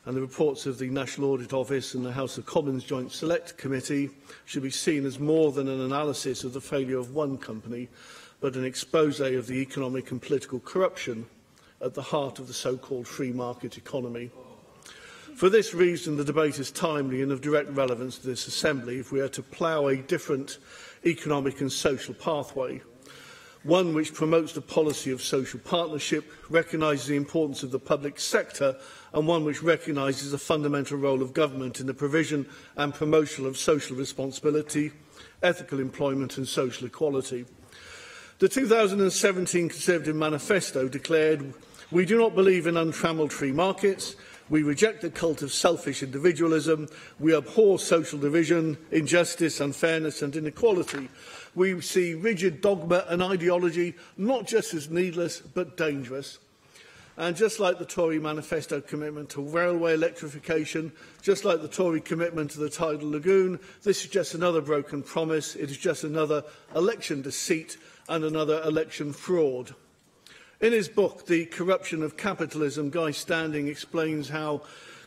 and the reports of the National Audit Office and the House of Commons Joint Select Committee should be seen as more than an analysis of the failure of one company, but an expose of the economic and political corruption at the heart of the so-called free market economy. For this reason, the debate is timely and of direct relevance to this Assembly if we are to plough a different economic and social pathway, one which promotes the policy of social partnership, recognises the importance of the public sector, and one which recognises the fundamental role of government in the provision and promotion of social responsibility, ethical employment and social equality. The 2017 Conservative Manifesto declared, "We do not believe in untrammelled free markets. We reject the cult of selfish individualism. We abhor social division, injustice, unfairness and inequality. We see rigid dogma and ideology not just as needless but dangerous." And just like the Tory manifesto commitment to railway electrification, just like the Tory commitment to the tidal lagoon, this is just another broken promise. It is just another election deceit and another election fraud. In his book, The Corruption of Capitalism, Guy Standing explains how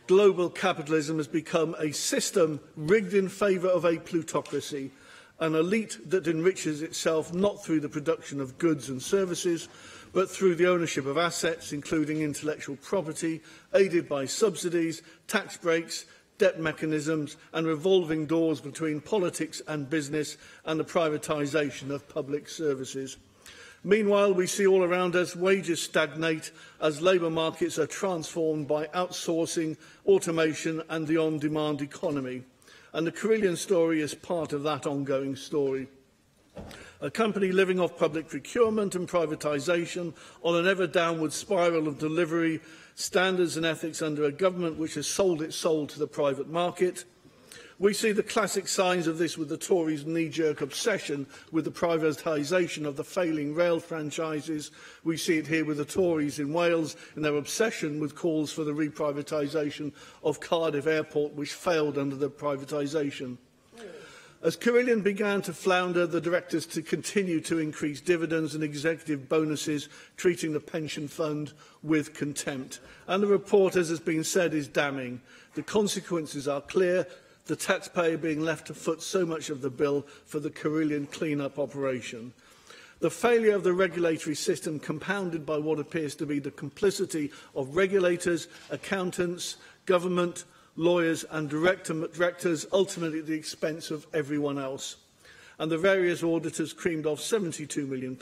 global capitalism has become a system rigged in favour of a plutocracy, an elite that enriches itself not through the production of goods and services, but through the ownership of assets, including intellectual property, aided by subsidies, tax breaks, debt mechanisms and revolving doors between politics and business and the privatisation of public services. Meanwhile, we see all around us wages stagnate as labour markets are transformed by outsourcing, automation and the on-demand economy. And the Carillion story is part of that ongoing story. A company living off public procurement and privatisation on an ever-downward spiral of delivery, standards and ethics under a government which has sold its soul to the private market. We see the classic signs of this with the Tories' knee-jerk obsession with the privatisation of the failing rail franchises. We see it here with the Tories in Wales in their obsession with calls for the reprivatisation of Cardiff Airport, which failed under the privatisation. As Carillion began to flounder, the directors to continue to increase dividends and executive bonuses, treating the pension fund with contempt. And the report, as has been said, is damning. The consequences are clear. The taxpayer being left to foot so much of the bill for the Carillion clean-up operation. The failure of the regulatory system, compounded by what appears to be the complicity of regulators, accountants, government, lawyers and directors, ultimately at the expense of everyone else. And the various auditors creamed off £72 million.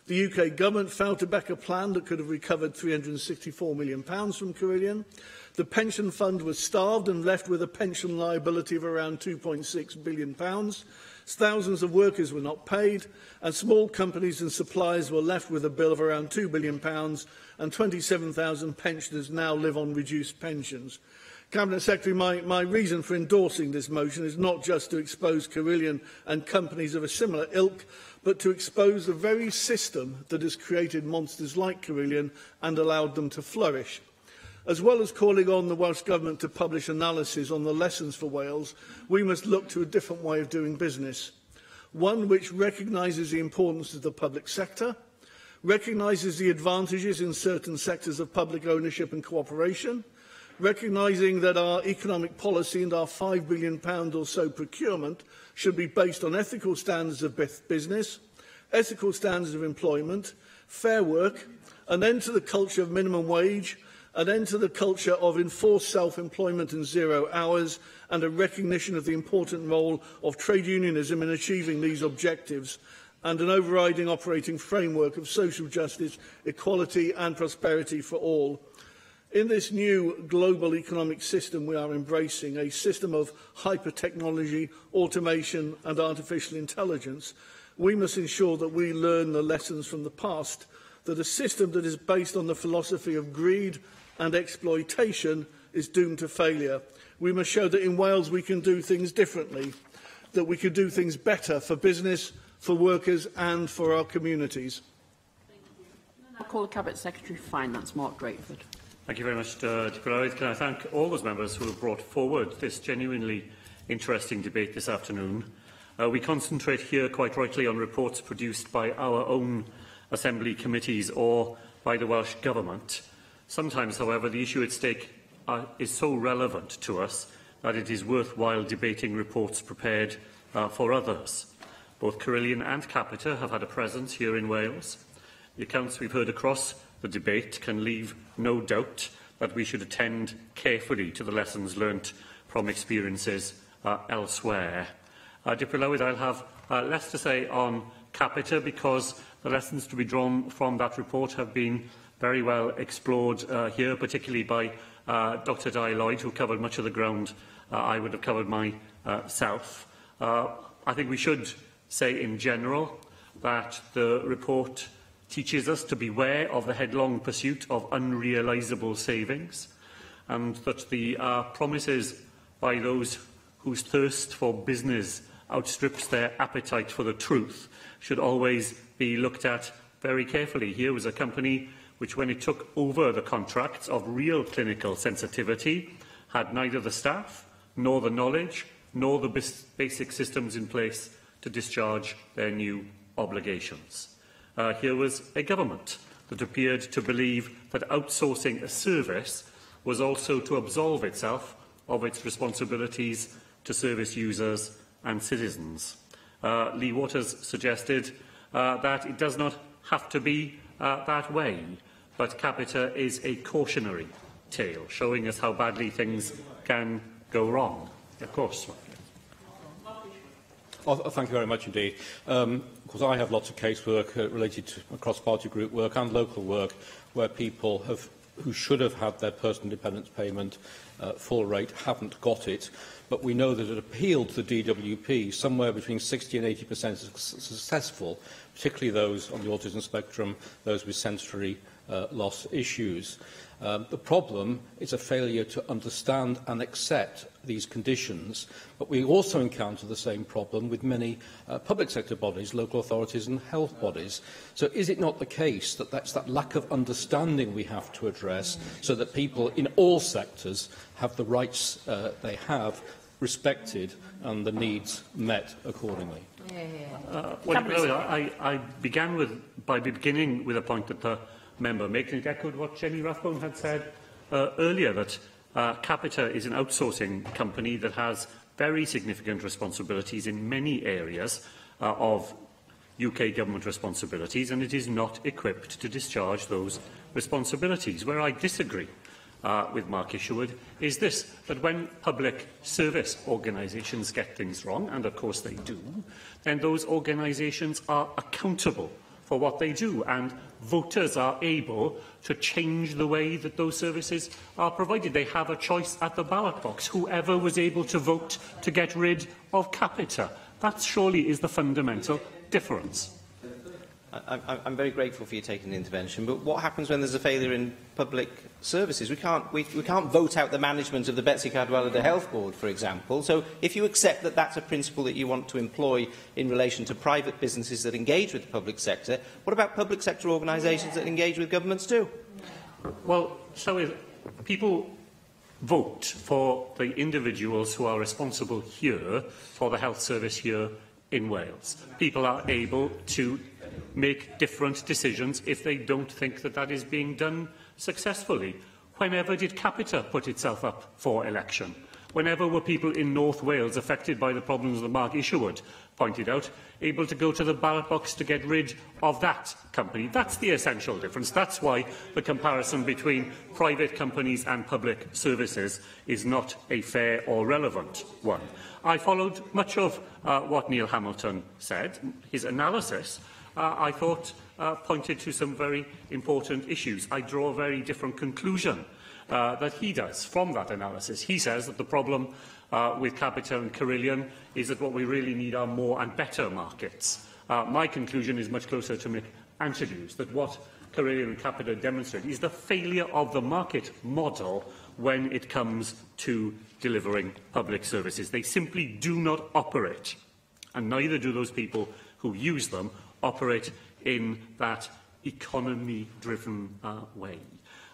The UK government failed to back a plan that could have recovered £364 million from Carillion. The pension fund was starved and left with a pension liability of around £2.6 billion. Thousands of workers were not paid, and small companies and suppliers were left with a bill of around £2 billion, and 27,000 pensioners now live on reduced pensions. Cabinet Secretary, my reason for endorsing this motion is not just to expose Carillion and companies of a similar ilk, but to expose the very system that has created monsters like Carillion and allowed them to flourish. As well as calling on the Welsh Government to publish analysis on the lessons for Wales, we must look to a different way of doing business. One which recognises the importance of the public sector, recognises the advantages in certain sectors of public ownership and cooperation, recognising that our economic policy and our £5 billion or so procurement should be based on ethical standards of business, ethical standards of employment, fair work, an end to the culture of minimum wage, an end to the culture of enforced self-employment and 0 hours, and a recognition of the important role of trade unionism in achieving these objectives, and an overriding operating framework of social justice, equality and prosperity for all. In this new global economic system we are embracing, a system of hyper-technology, automation and artificial intelligence, we must ensure that we learn the lessons from the past, that a system that is based on the philosophy of greed and exploitation is doomed to failure. We must show that in Wales we can do things differently, that we can do things better for business, for workers and for our communities. I call the Cabinet Secretary for Finance, Mark Drakeford. Thank you very much, Deputy. Can I thank all those members who have brought forward this genuinely interesting debate this afternoon. We concentrate here quite rightly on reports produced by our own Assembly committees or by the Welsh Government. Sometimes, however, the issue at stake is so relevant to us that it is worthwhile debating reports prepared for others. Both Carillion and Capita have had a presence here in Wales. The accounts we've heard across the debate can leave no doubt that we should attend carefully to the lessons learnt from experiences elsewhere. Dipper Lywyd, I'll have less to say on Capita because the lessons to be drawn from that report have been very well explored here, particularly by Dr Di Lloyd, who covered much of the ground I would have covered myself. I think we should say in general that the report teaches us to beware of the headlong pursuit of unrealisable savings, and that the promises by those whose thirst for business outstrips their appetite for the truth should always be looked at very carefully. Here was a company which, when it took over the contracts of real clinical sensitivity, had neither the staff, nor the knowledge, nor the basic systems in place to discharge their new obligations. Here was a government that appeared to believe that outsourcing a service was also to absolve itself of its responsibilities to service users and citizens. Lee Waters suggested that it does not have to be that way, but Capita is a cautionary tale, showing us how badly things can go wrong. Of course. Thank you very much indeed. Because I have lots of casework related to cross-party group work and local work where people who should have had their personal dependence payment full rate haven't got it. But we know that it appealed to the DWP, somewhere between 60 and 80% successful, particularly those on the autism spectrum, those with sensory loss issues. The problem is a failure to understand and accept these conditions, but we also encounter the same problem with many public sector bodies, local authorities and health bodies. So is it not the case that that's that lack of understanding we have to address so that people in all sectors have the rights they have respected and the needs met accordingly? I began by beginning with a point that the member made, and it echoed what Jenny Rathbone had said earlier, that Capita is an outsourcing company that has very significant responsibilities in many areas of UK government responsibilities, and it is not equipped to discharge those responsibilities. Where I disagree with Mark Isherwood is this, that when public service organisations get things wrong, and of course they do, then those organisations are accountable for what they do, and voters are able to change the way that those services are provided. They have a choice at the ballot box, whoever was able to vote to get rid of Capita. That surely is the fundamental difference. I'm very grateful for you taking the intervention, but what happens when there's a failure in public services? We can't vote out the management of the Betsy Cadwallader Health Board, for example. So if you accept that that's a principle that you want to employ in relation to private businesses that engage with the public sector, what about public sector organisations that engage with governments too? Well, so people vote for the individuals who are responsible here for the health service here in Wales. People are able to make different decisions if they don't think that that is being done successfully. Whenever did Capita put itself up for election? Whenever were people in North Wales affected by the problems that Mark Isherwood pointed out, able to go to the ballot box to get rid of that company? That's the essential difference. That's why the comparison between private companies and public services is not a fair or relevant one. I followed much of what Neil Hamilton said. His analysis, I thought, pointed to some very important issues. I draw a very different conclusion that he does from that analysis. He says that the problem with Capita and Carillion is that what we really need are more and better markets. My conclusion is much closer to Mick Angelew's, that what Carillion and Capita demonstrate is the failure of the market model when it comes to delivering public services. They simply do not operate, and neither do those people who use them, operate in that economy-driven way.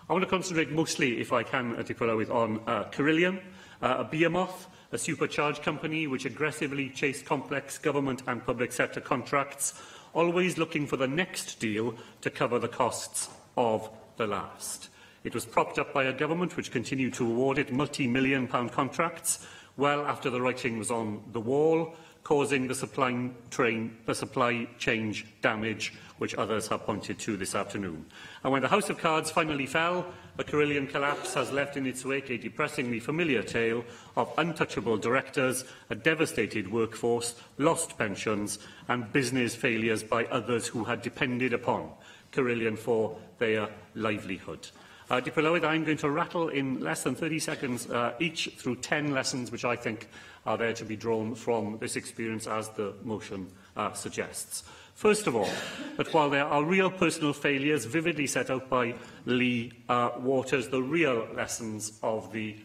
I want to concentrate mostly, if I can, on Carillion, a behemoth, a supercharged company which aggressively chased complex government and public sector contracts, always looking for the next deal to cover the costs of the last. It was propped up by a government which continued to award it multi-million-pound contracts well after the writing was on the wall, causing the supply chain damage which others have pointed to this afternoon. And when the House of Cards finally fell, the Carillion collapse has left in its wake a depressingly familiar tale of untouchable directors, a devastated workforce, lost pensions and business failures by others who had depended upon Carillion for their livelihood. Dipolywyd, I'm going to rattle in less than 30 seconds each through 10 lessons which I think are there to be drawn from this experience, as the motion suggests. First of all, that while there are real personal failures vividly set out by Lee Waters, the real lessons of the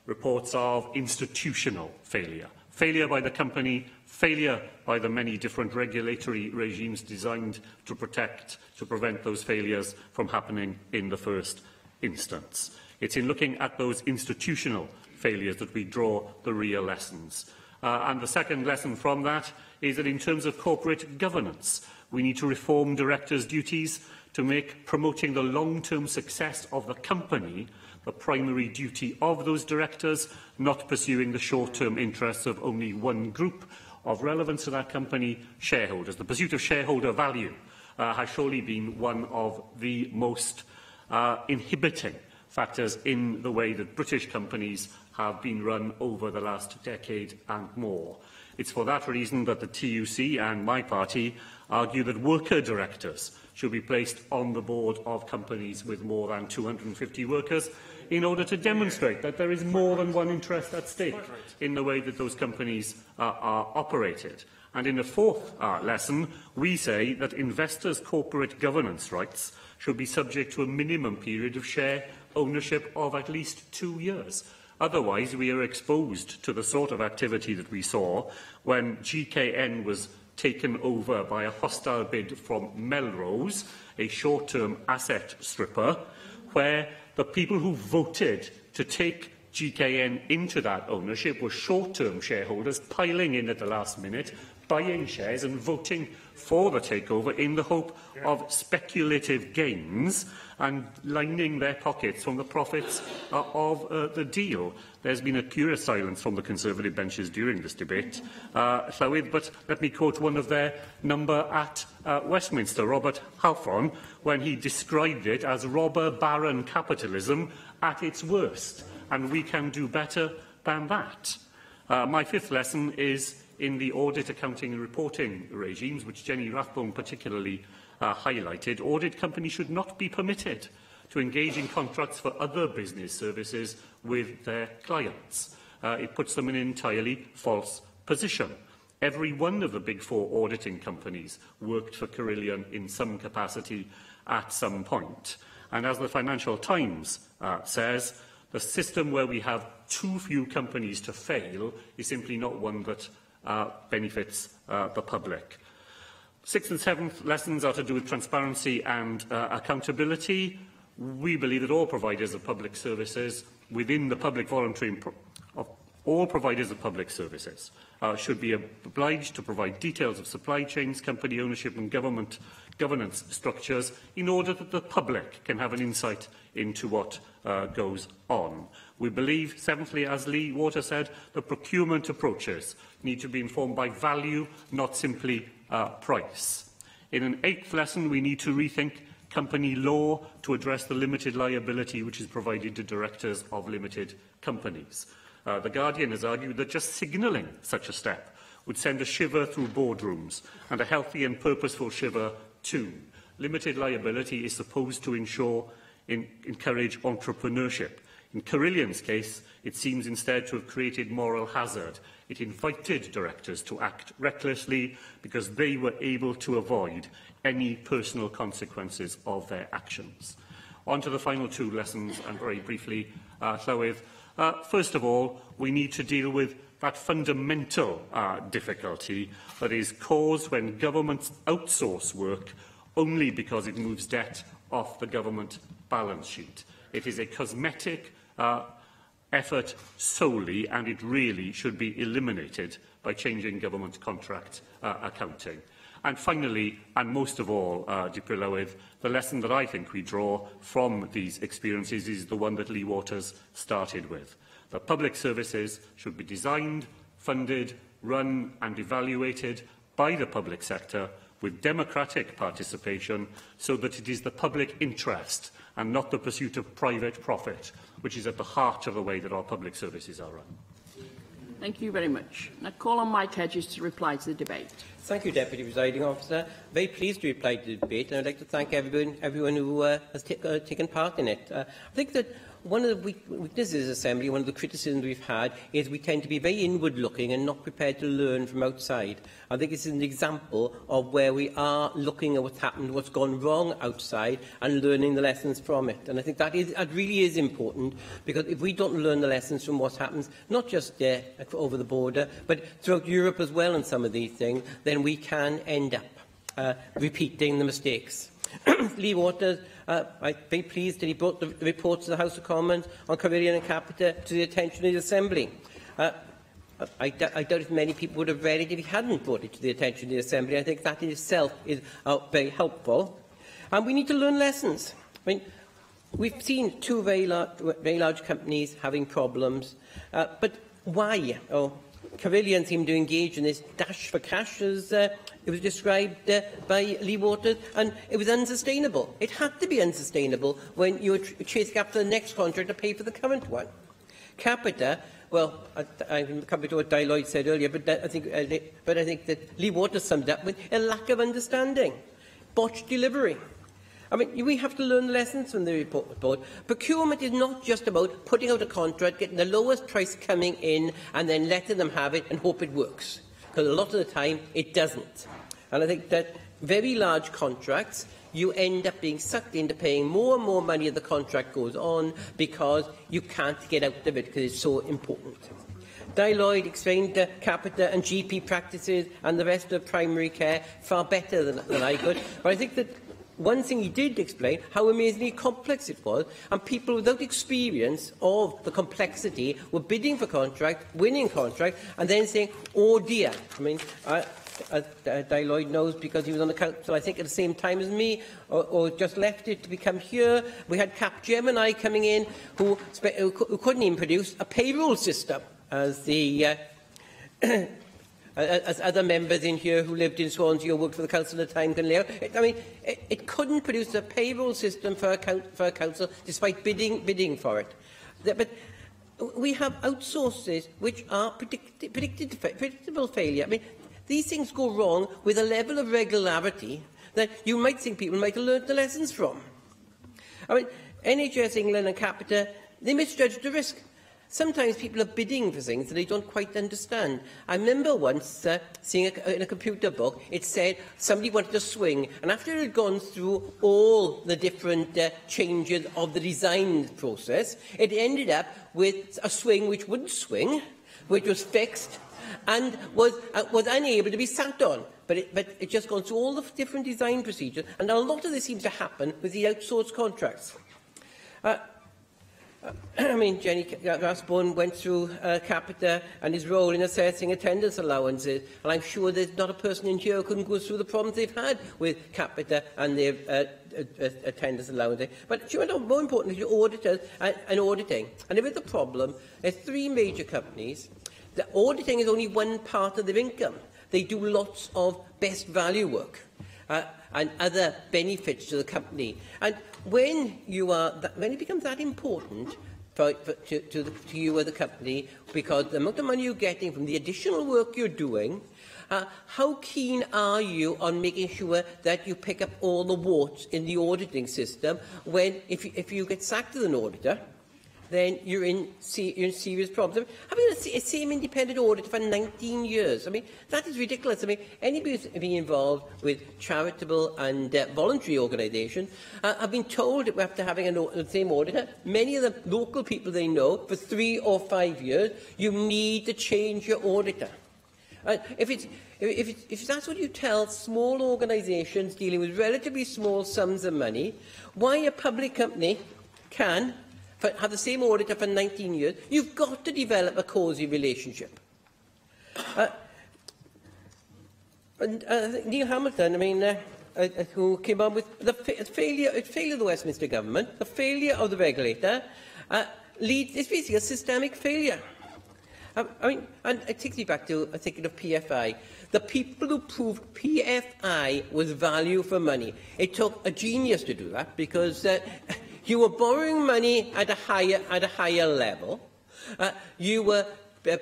reports are of institutional failure. Failure by the company, failure by the many different regulatory regimes designed to prevent those failures from happening in the first instance. It's in looking at those institutional failures that we draw the real lessons. And the second lesson from that is that in terms of corporate governance, we need to reform directors' duties to make promoting the long-term success of the company the primary duty of those directors, not pursuing the short-term interests of only one group of relevance to that company, shareholders. The pursuit of shareholder value has surely been one of the most inhibiting factors in the way that British companies have been run over the last decade and more. It's for that reason that the TUC and my party argue that worker directors should be placed on the board of companies with more than 250 workers in order to demonstrate that there is more than one interest at stake in the way that those companies are operated. And in the fourth lesson, we say that investors' corporate governance rights should be subject to a minimum period of share ownership of at least 2 years. Otherwise, we are exposed to the sort of activity that we saw when GKN was taken over by a hostile bid from Melrose, a short-term asset stripper, where the people who voted to take GKN into that ownership were short-term shareholders piling in at the last minute, buying shares and voting for the takeover in the hope of speculative gains and lining their pockets from the profits of the deal. There's been a curious silence from the Conservative benches during this debate, Llywydd, but let me quote one of their number at Westminster, Robert Halfon, when he described it as robber baron capitalism at its worst, and we can do better than that. My fifth lesson is in the audit, accounting and reporting regimes, which Jenny Rathbone particularly highlighted. Audit companies should not be permitted to engage in contracts for other business services with their clients. It puts them in an entirely false position. Every one of the Big Four auditing companies worked for Carillion in some capacity at some point. And as the Financial Times says, the system where we have too few companies to fail is simply not one that benefits the public. Sixth and seventh lessons are to do with transparency and accountability. We believe that all providers of public services within the public voluntary all providers of public services should be obliged to provide details of supply chains, company ownership and governance structures in order that the public can have an insight into what goes on. We believe, seventhly, as Lee Waters said, that procurement approaches need to be informed by value, not simply price. In an eighth lesson, we need to rethink company law to address the limited liability which is provided to directors of limited companies. The Guardian has argued that just signalling such a step would send a shiver through boardrooms, and a healthy and purposeful shiver too. Limited liability is supposed to encourage entrepreneurship. In Carillion's case, it seems instead to have created moral hazard. It invited directors to act recklessly because they were able to avoid any personal consequences of their actions. On to the final two lessons, and very briefly, Llywydd. First of all, we need to deal with that fundamental difficulty that is caused when governments outsource work only because it moves debt off the government balance sheet. It is a cosmetic effort solely, and it really should be eliminated by changing government contract accounting. And finally, and most of all, Dipyn Lywydd, the lesson that I think we draw from these experiences is the one that Lee Waters started with. That public services should be designed, funded, run and evaluated by the public sector with democratic participation, so that it is the public interest and not the pursuit of private profit which is at the heart of the way that our public services are run. Thank you very much. I call on Mike Hedges to reply to the debate. Thank you, Deputy Presiding Officer. Very pleased to reply to the debate, and I'd like to thank everyone who has taken part in it. I think that one of the weaknesses of the Assembly, one of the criticisms we've had, is we tend to be very inward-looking and not prepared to learn from outside. I think this is an example of where we are looking at what's happened, what's gone wrong outside, and learning the lessons from it. And I think that really is important, because if we don't learn the lessons from what happens, not just over the border, but throughout Europe as well in some of these things, then we can end up repeating the mistakes. Lee Waters, I'm very pleased that he brought the report to the House of Commons on Carillion and Capita to the attention of the Assembly. I doubt if many people would have read it if he hadn't brought it to the attention of the Assembly. I think that in itself is very helpful. And we need to learn lessons. I mean, we've seen two very large companies having problems, but why? Carillion seemed to engage in this dash for cash, as it was described by Lee Waters, and it was unsustainable. It had to be unsustainable when you were chasing after the next contract to pay for the current one. Capita, well, I'm coming to what Di Lloyd said earlier, but I think that Lee Waters summed up with a lack of understanding, botched delivery. I mean, we have to learn the lessons from the report. Procurement is not just about putting out a contract, getting the lowest price coming in, and then letting them have it and hope it works. Because a lot of the time, it doesn't. And I think that very large contracts, you end up being sucked into paying more and more money as the contract goes on, because you can't get out of it because it's so important. Di Lloyd explained Capita and GP practices and the rest of primary care far better than I could. But I think that one thing he did explain, how amazingly complex it was, and people without experience of the complexity were bidding for contract, winning contract, and then saying, oh dear. I mean, Di Lloyd knows because he was on the council, I think, at the same time as me, or just left it to become here. We had Capgemini coming in who couldn't even produce a payroll system, as the as other members in here who lived in Swansea or worked for the council at the time can lay out. I mean, it couldn't produce a payroll system for a council despite bidding for it. But we have outsources which are predictable failure. I mean, these things go wrong with a level of regularity that you might think people might have learned the lessons from. I mean, NHS England and Capita, they misjudged the risk. Sometimes people are bidding for things that they don't quite understand. I remember once seeing in a computer book, it said somebody wanted a swing, and after it had gone through all the different changes of the design process, it ended up with a swing which wouldn't swing, which was fixed, and was unable to be sat on. But it just gone through all the different design procedures, and a lot of this seems to happen with the outsourced contracts. I mean, Jenny Rathbone went through Capita and his role in assessing attendance allowances, and I'm sure there's not a person in here who couldn't go through the problems they've had with Capita and their attendance allowances. But more importantly, auditors and auditing. And if it's a problem, there's three major companies. The auditing is only one part of their income. They do lots of best value work and other benefits to the company. And when it becomes that important to you as a company, because the amount of money you're getting from the additional work you're doing, how keen are you on making sure that you pick up all the warts in the auditing system when, if you get sacked as an auditor, then you're in serious problems. Having a same independent auditor for 19 years, I mean, that is ridiculous. I mean, anybody who's been involved with charitable and voluntary organisations have been told that after having the same auditor, many of the local people they know, for 3 or 5 years, you need to change your auditor. If that's what you tell small organisations dealing with relatively small sums of money, why a public company can have the same auditor for 19 years, you've got to develop a cosy relationship. And Neil Hamilton, I mean, who came on with the failure of the Westminster Government, the failure of the regulator, it's basically a systemic failure. I mean, and it takes me back to thinking of PFI. The people who proved PFI was value for money. It took a genius to do that because you were borrowing money at a higher level. You were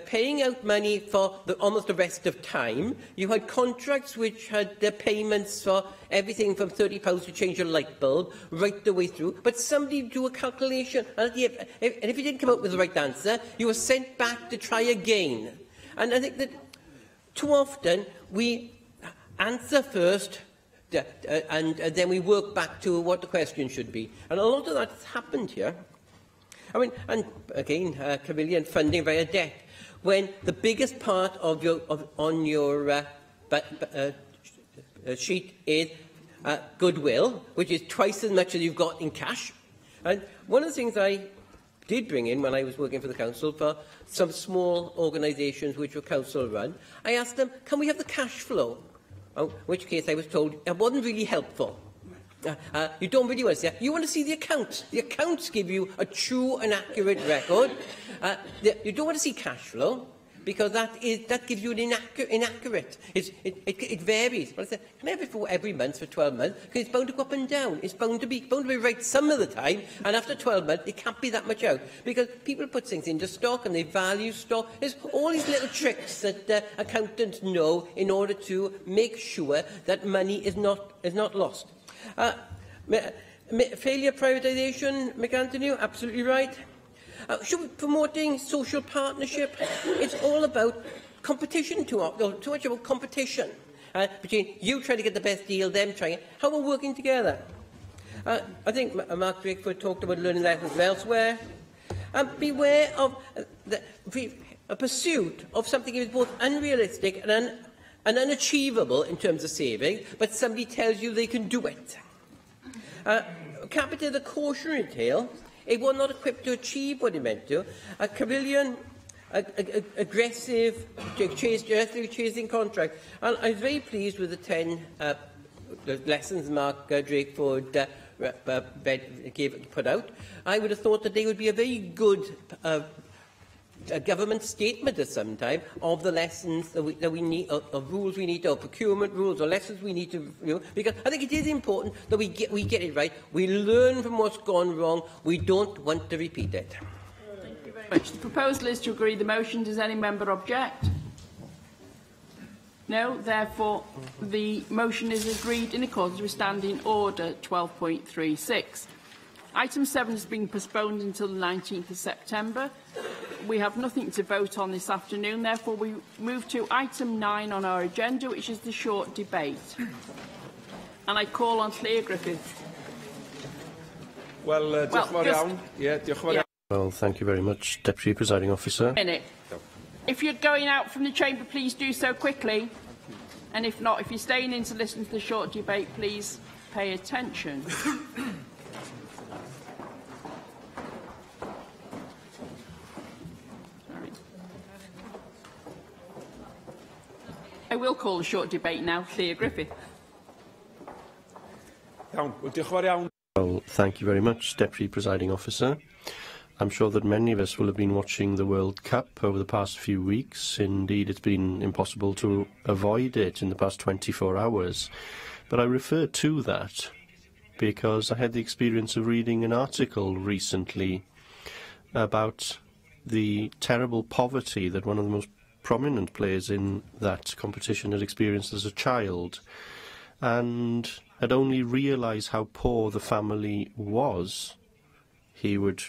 paying out money for almost the rest of time. You had contracts which had payments for everything from £30 to change a light bulb right the way through. But somebody do a calculation, and if you didn't come up with the right answer, you were sent back to try again. And I think that too often we answer first and then we work back to what the question should be. And a lot of that has happened here. I mean, and again, Carillion funding via debt. When the biggest part of your sheet is goodwill, which is twice as much as you've got in cash. And one of the things I did bring in when I was working for the council for some small organisations which were council-run, I asked them, can we have the cash flow? In which case I was told it wasn't really helpful. You don't really want to see that. You want to see the accounts. The accounts give you a true and accurate record. You don't want to see cash flow because that gives you an inaccurate. It varies. But I said, can I have it for every month for 12 months? Because it's bound to go up and down. It's bound to be right some of the time. And after 12 months, it can't be that much out because people put things into stock and they value stock. There's all these little tricks that accountants know in order to make sure that money is not lost. Failure privatisation, McAnthony, absolutely right. Should we be promoting social partnership? It's all about competition, too much about competition between you trying to get the best deal, them trying it. How we're working together. I think Mark Drakeford talked about learning lessons elsewhere. Beware of a pursuit of something that is both unrealistic and unachievable in terms of saving, but somebody tells you they can do it. Capita the cautionary tale, it was not equipped to achieve what it meant to. A Carillion, aggressive, chasing contract. And I was very pleased with the 10 lessons Mark Drakeford put out. I would have thought that they would be a very good a government statement at some time of the lessons that we need, of rules we need, or procurement rules, or lessons we need to, because I think it is important that we get it right. We learn from what's gone wrong. We don't want to repeat it. Thank you very much. The proposal is to agree the motion. Does any member object? No. Therefore, the motion is agreed in accordance with Standing Order 12.36. Item 7 has been postponed until the 19th of September. We have nothing to vote on this afternoon. Therefore, we move to item 9 on our agenda, which is the short debate. And I call on Claire Griffith. Well, thank you very much, Deputy Presiding Officer. A minute. If you're going out from the chamber, please do so quickly. And if not, if you're staying in to listen to the short debate, please pay attention. I will call a short debate now. Claire Griffith. Well, thank you very much, Deputy Presiding Officer. I'm sure that many of us will have been watching the World Cup over the past few weeks. Indeed, it's been impossible to avoid it in the past 24 hours. But I refer to that because I had the experience of reading an article recently about the terrible poverty that one of the most prominent players in that competition had experienced as a child, and had only realised how poor the family was. He would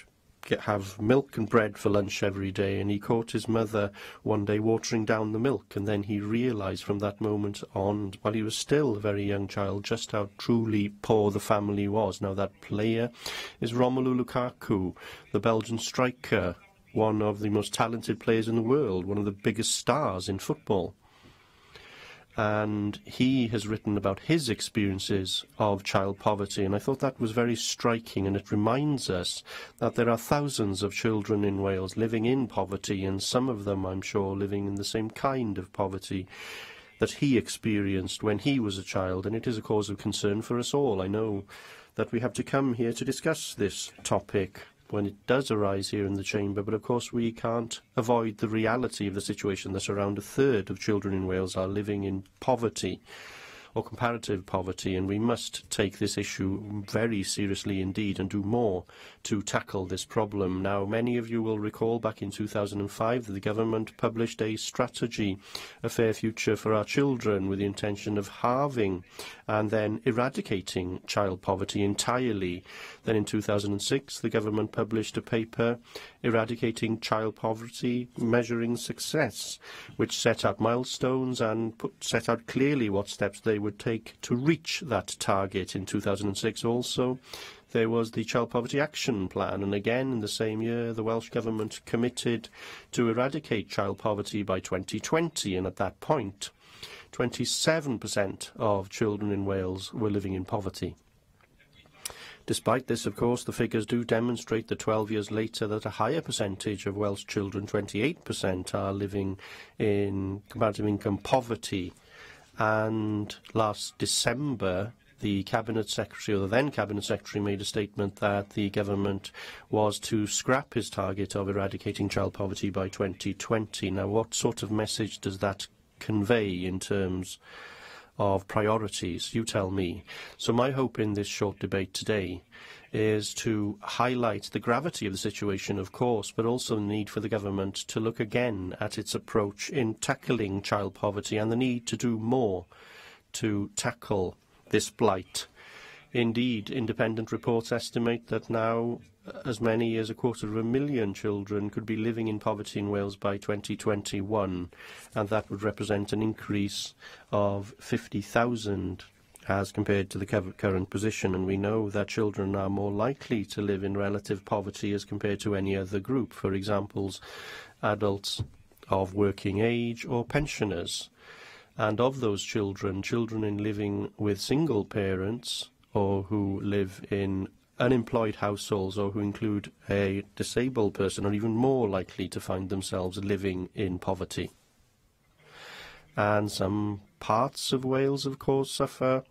have milk and bread for lunch every day, and he caught his mother one day watering down the milk, and then he realised from that moment on, while he was still a very young child, just how truly poor the family was. Now, that player is Romelu Lukaku, the Belgian striker, one of the most talented players in the world, one of the biggest stars in football. And he has written about his experiences of child poverty, and I thought that was very striking, and it reminds us that there are thousands of children in Wales living in poverty, and some of them, I'm sure, living in the same kind of poverty. that he experienced when he was a child, and it is a cause of concern for us all. I know that we have to come here to discuss this topic when it does arise here in the Chamber, but of course we can't avoid the reality of the situation that around a third of children in Wales are living in poverty or comparative poverty, and we must take this issue very seriously indeed and do more to tackle this problem. Now, many of you will recall back in 2005 that the government published a strategy, A Fair Future for Our Children, with the intention of halving and then eradicating child poverty entirely. Then in 2006, the government published a paper, Eradicating Child Poverty, Measuring Success, which set out milestones and set out clearly what steps they would take to reach that target. In 2006 also, there was the Child Poverty Action Plan, and again in the same year the Welsh Government committed to eradicate child poverty by 2020, and at that point 27% of children in Wales were living in poverty. Despite this, of course, the figures do demonstrate that 12 years later that a higher percentage of Welsh children, 28%, are living in comparative income poverty. And last December, the Cabinet Secretary, or the then Cabinet Secretary, made a statement that the government was to scrap his target of eradicating child poverty by 2020. Now, what sort of message does that convey in terms of priorities? You tell me. So my hope in this short debate today is to highlight the gravity of the situation, of course, but also the need for the government to look again at its approach in tackling child poverty and the need to do more to tackle this blight. Indeed, independent reports estimate that now as many as 250,000 children could be living in poverty in Wales by 2021, and that would represent an increase of 50,000 as compared to the current position. And we know that children are more likely to live in relative poverty as compared to any other group. For example, adults of working age or pensioners. And of those children, children in living with single parents or who live in unemployed households or who include a disabled person are even more likely to find themselves living in poverty. And some parts of Wales, of course, suffer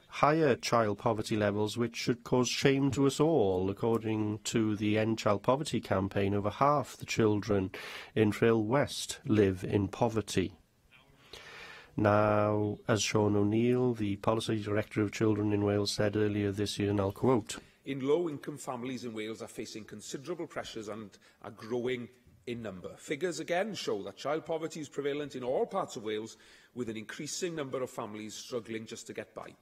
higher child poverty levels, which should cause shame to us all. According to the End Child Poverty campaign, over half the children in Rhyl West live in poverty. Now, as Sean O'Neill, the Policy Director of Children in Wales, said earlier this year, and I'll quote, "In low-income families in Wales are facing considerable pressures and are growing in number. Figures again show that child poverty is prevalent in all parts of Wales, with an increasing number of families struggling just to get by.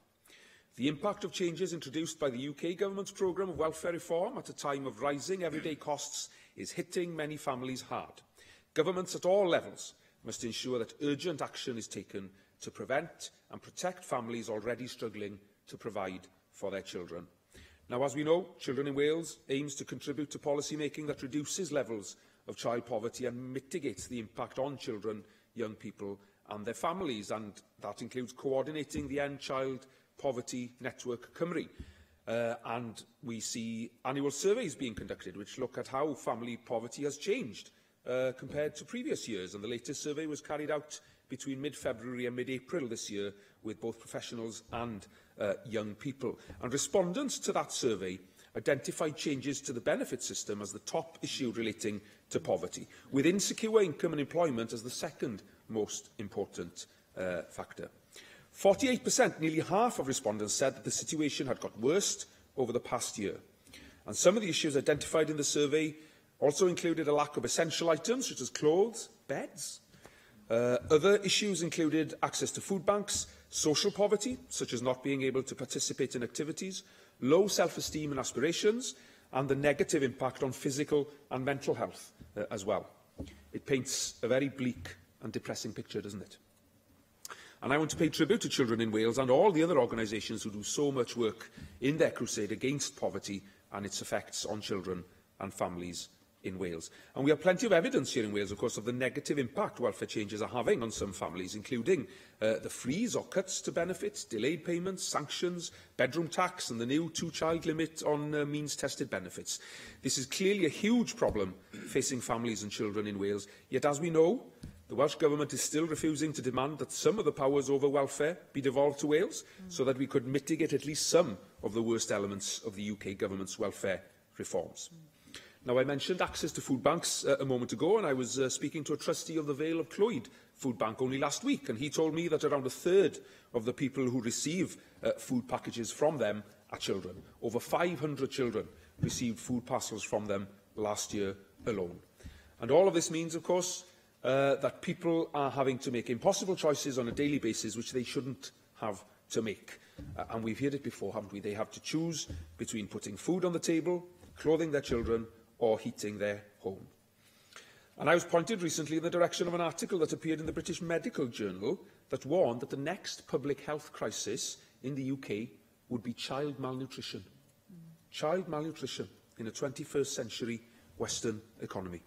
The impact of changes introduced by the UK Government's programme of welfare reform at a time of rising everyday costs is hitting many families hard. Governments at all levels must ensure that urgent action is taken to prevent and protect families already struggling to provide for their children." Now, as we know, Children in Wales aims to contribute to policy making that reduces levels of child poverty and mitigates the impact on children, young people and their families, and that includes coordinating the End Child Poverty Network Cymru. And we see annual surveys being conducted which look at how family poverty has changed compared to previous years, and the latest survey was carried out between mid-February and mid-April this year with both professionals and young people. And respondents to that survey identified changes to the benefit system as the top issue relating to poverty, with insecure income and employment as the second most important factor. 48%, nearly half of respondents, said that the situation had got worse over the past year. And some of the issues identified in the survey also included a lack of essential items such as clothes, beds. Other issues included access to food banks, social poverty, such as not being able to participate in activities, low self-esteem and aspirations, and the negative impact on physical and mental health as well. It paints a very bleak and depressing picture, doesn't it? And I want to pay tribute to Children in Wales and all the other organisations who do so much work in their crusade against poverty and its effects on children and families in Wales. And we have plenty of evidence here in Wales, of course, of the negative impact welfare changes are having on some families, including the freeze or cuts to benefits, delayed payments, sanctions, bedroom tax and the new two-child limit on means-tested benefits. This is clearly a huge problem facing families and children in Wales. Yet, as we know, the Welsh Government is still refusing to demand that some of the powers over welfare be devolved to Wales, so that we could mitigate at least some of the worst elements of the UK Government's welfare reforms. Now, I mentioned access to food banks a moment ago, and I was speaking to a trustee of the Vale of Clwyd food bank only last week, and he told me that around a third of the people who receive food packages from them are children. Over 500 children received food parcels from them last year alone. And all of this means, of course, that people are having to make impossible choices on a daily basis which they shouldn't have to make. And we've heard it before, haven't we? They have to choose between putting food on the table, clothing their children, or heating their home. And I was pointed recently in the direction of an article that appeared in the British Medical Journal that warned that the next public health crisis in the UK would be child malnutrition. Child malnutrition in a 21st century Western economy.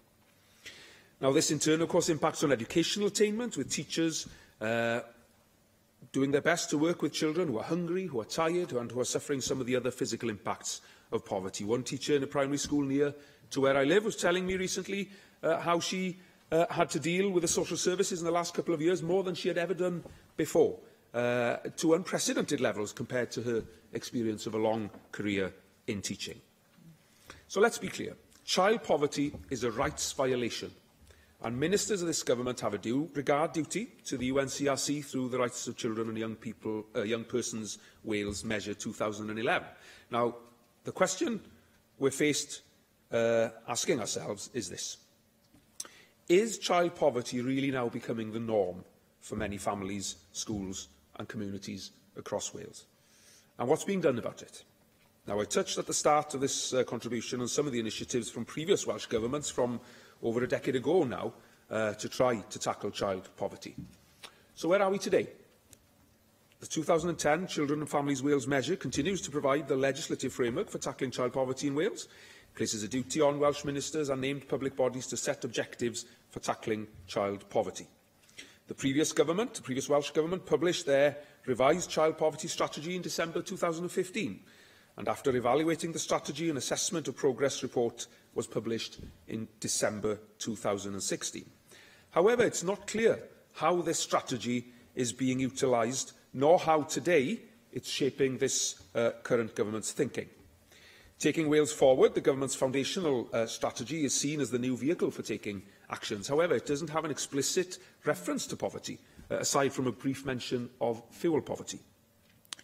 Now, this in turn, of course, impacts on educational attainment, with teachers doing their best to work with children who are hungry, who are tired, and who are suffering some of the other physical impacts of poverty. One teacher in a primary school near to where I live was telling me recently how she had to deal with the social services in the last couple of years more than she had ever done before, to unprecedented levels compared to her experience of a long career in teaching. So let's be clear. Child poverty is a rights violation, and ministers of this government have a due regard duty to the UNCRC through the Rights of Children and Young Persons Wales Measure 2011. Now, the question we're faced asking ourselves is this: is child poverty really now becoming the norm for many families, schools and communities across Wales? And what's being done about it? Now, I touched at the start of this contribution on some of the initiatives from previous Welsh governments from over a decade ago now to try to tackle child poverty. So where are we today? The 2010 Children and Families Wales Measure continues to provide the legislative framework for tackling child poverty in Wales. It places a duty on Welsh ministers and named public bodies to set objectives for tackling child poverty. The previous Welsh Government, published their revised child poverty strategy in December 2015. And after evaluating the strategy, an assessment of progress report was published in December 2016. However, it's not clear how this strategy is being utilised, nor how today it's shaping this current government's thinking. Taking Wales forward, the government's foundational strategy is seen as the new vehicle for taking actions. However, it doesn't have an explicit reference to poverty, aside from a brief mention of fuel poverty.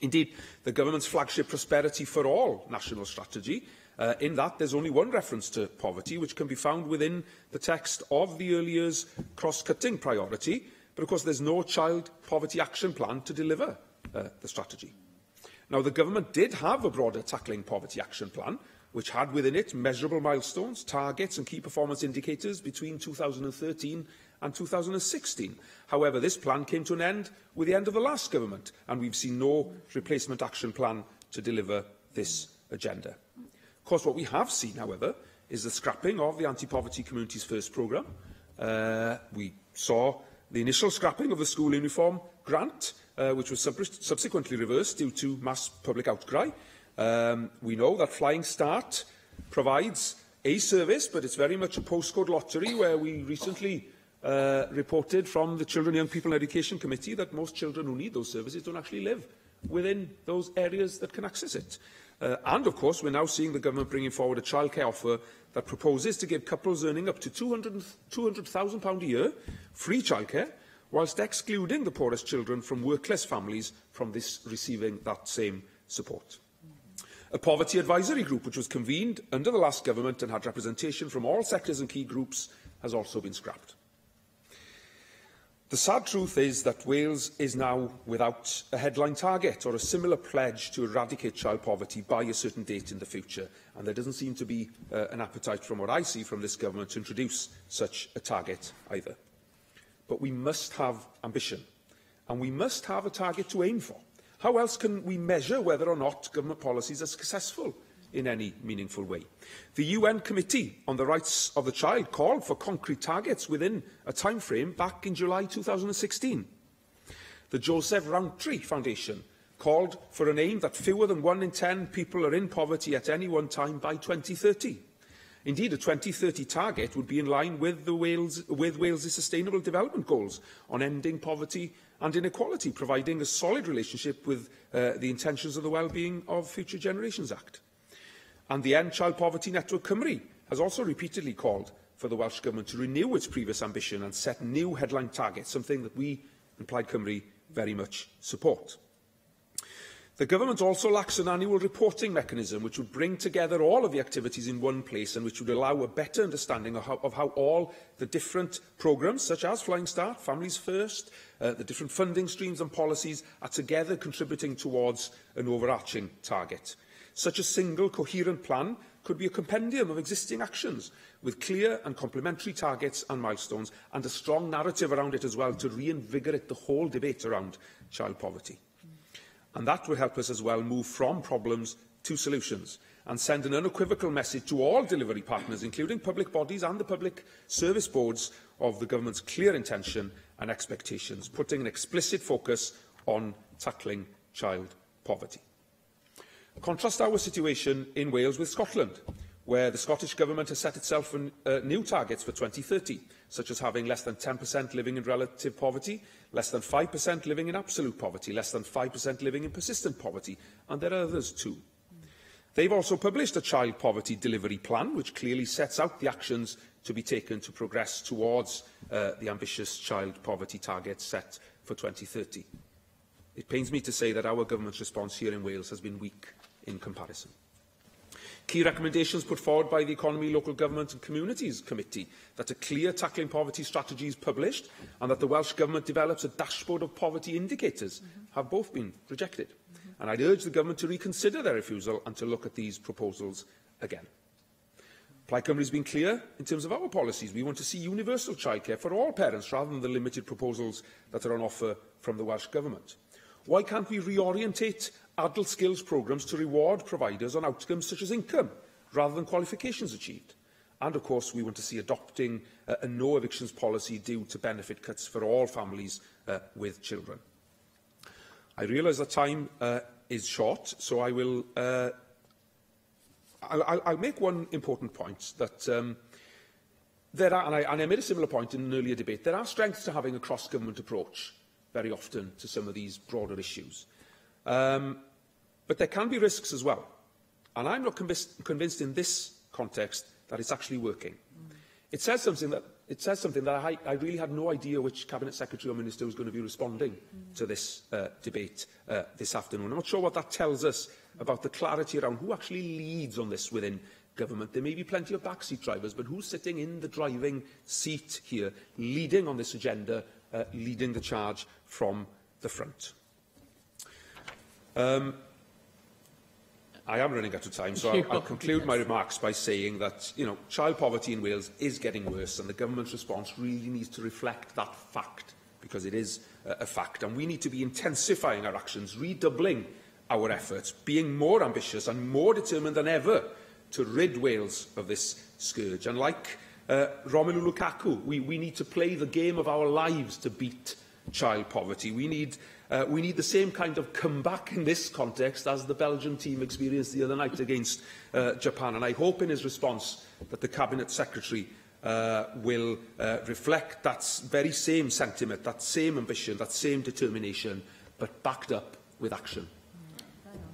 Indeed, the government's flagship Prosperity for All national strategy, in that there's only one reference to poverty, which can be found within the text of the early years cross-cutting priority, but of course there's no child poverty action plan to deliver the strategy. Now, the government did have a broader tackling poverty action plan, which had within it measurable milestones, targets and key performance indicators between 2013 and 2016. However, this plan came to an end with the end of the last government, and we've seen no replacement action plan to deliver this agenda. Of course, what we have seen, however, is the scrapping of the Anti-Poverty Communities First programme. We saw the initial scrapping of the school uniform grant, which was subsequently reversed due to mass public outcry. We know that Flying Start provides a service, but it's very much a postcode lottery, where we recently reported from the Children, Young People and Education Committee that most children who need those services don't actually live within those areas that can access it. And, of course, we're now seeing the government bringing forward a childcare offer that proposes to give couples earning up to £200,000 a year free childcare, whilst excluding the poorest children from workless families from receiving that same support. A poverty advisory group, which was convened under the last government and had representation from all sectors and key groups, has also been scrapped. The sad truth is that Wales is now without a headline target or a similar pledge to eradicate child poverty by a certain date in the future, and there doesn't seem to be an appetite, from what I see from this government, to introduce such a target either. But we must have ambition, and we must have a target to aim for. How else can we measure whether or not government policies are successful in any meaningful way? The UN Committee on the Rights of the Child called for concrete targets within a time frame back in July 2016. The Joseph Rowntree Foundation called for an aim that fewer than 1 in 10 people are in poverty at any one time by 2030. Indeed, a 2030 target would be in line with Wales' Sustainable Development Goals on ending poverty and inequality, providing a solid relationship with the intentions of the Wellbeing of Future Generations Act. And the End Child Poverty Network Cymru has also repeatedly called for the Welsh Government to renew its previous ambition and set new headline targets, something that we in Plaid Cymru very much support. The Government also lacks an annual reporting mechanism which would bring together all of the activities in one place and which would allow a better understanding of how all the different programmes, such as Flying Start, Families First, the different funding streams and policies, are together contributing towards an overarching target. Such a single, coherent plan could be a compendium of existing actions with clear and complementary targets and milestones, and a strong narrative around it as well to reinvigorate the whole debate around child poverty. And that will help us as well move from problems to solutions and send an unequivocal message to all delivery partners, including public bodies and the public service boards, of the Government's clear intention and expectations, putting an explicit focus on tackling child poverty. Contrast our situation in Wales with Scotland, where the Scottish Government has set itself new targets for 2030, such as having less than 10% living in relative poverty, less than 5% living in absolute poverty, less than 5% living in persistent poverty, and there are others too. They've also published a child poverty delivery plan, which clearly sets out the actions to be taken to progress towards the ambitious child poverty targets set for 2030. It pains me to say that our government's response here in Wales has been weak in comparison. Key recommendations put forward by the Economy, Local Government and Communities Committee, that a clear tackling poverty strategy is published and that the Welsh Government develops a dashboard of poverty indicators, have both been rejected. And I'd urge the Government to reconsider their refusal and to look at these proposals again. Plaid Cymru has been clear in terms of our policies. We want to see universal childcare for all parents rather than the limited proposals that are on offer from the Welsh Government. Why can't we reorientate adult skills programmes to reward providers on outcomes such as income, rather than qualifications achieved? And, of course, we want to see adopting a no evictions policy due to benefit cuts for all families with children. I realise that time is short, so I will I'll make one important point, that there are, and I made a similar point in an earlier debate, there are strengths to having a cross-government approach very often to some of these broader issues. But there can be risks as well. And I'm not convinced in this context that it's actually working. It says something that I really had no idea which Cabinet Secretary or Minister was going to be responding to this debate this afternoon. I'm not sure what that tells us about the clarity around who actually leads on this within government. There may be plenty of backseat drivers, but who's sitting in the driving seat here, leading on this agenda, leading the charge from the front? I am running out of time, so I'll conclude my remarks by saying that, child poverty in Wales is getting worse, and the government's response really needs to reflect that fact, because it is a fact. And we need to be intensifying our actions, redoubling our efforts, being more ambitious and more determined than ever to rid Wales of this scourge. And like Romelu Lukaku, we need to play the game of our lives to beat child poverty. We need the same kind of comeback in this context as the Belgian team experienced the other night against Japan. And I hope in his response that the Cabinet Secretary will reflect that very same sentiment, that same ambition, that same determination, but backed up with action.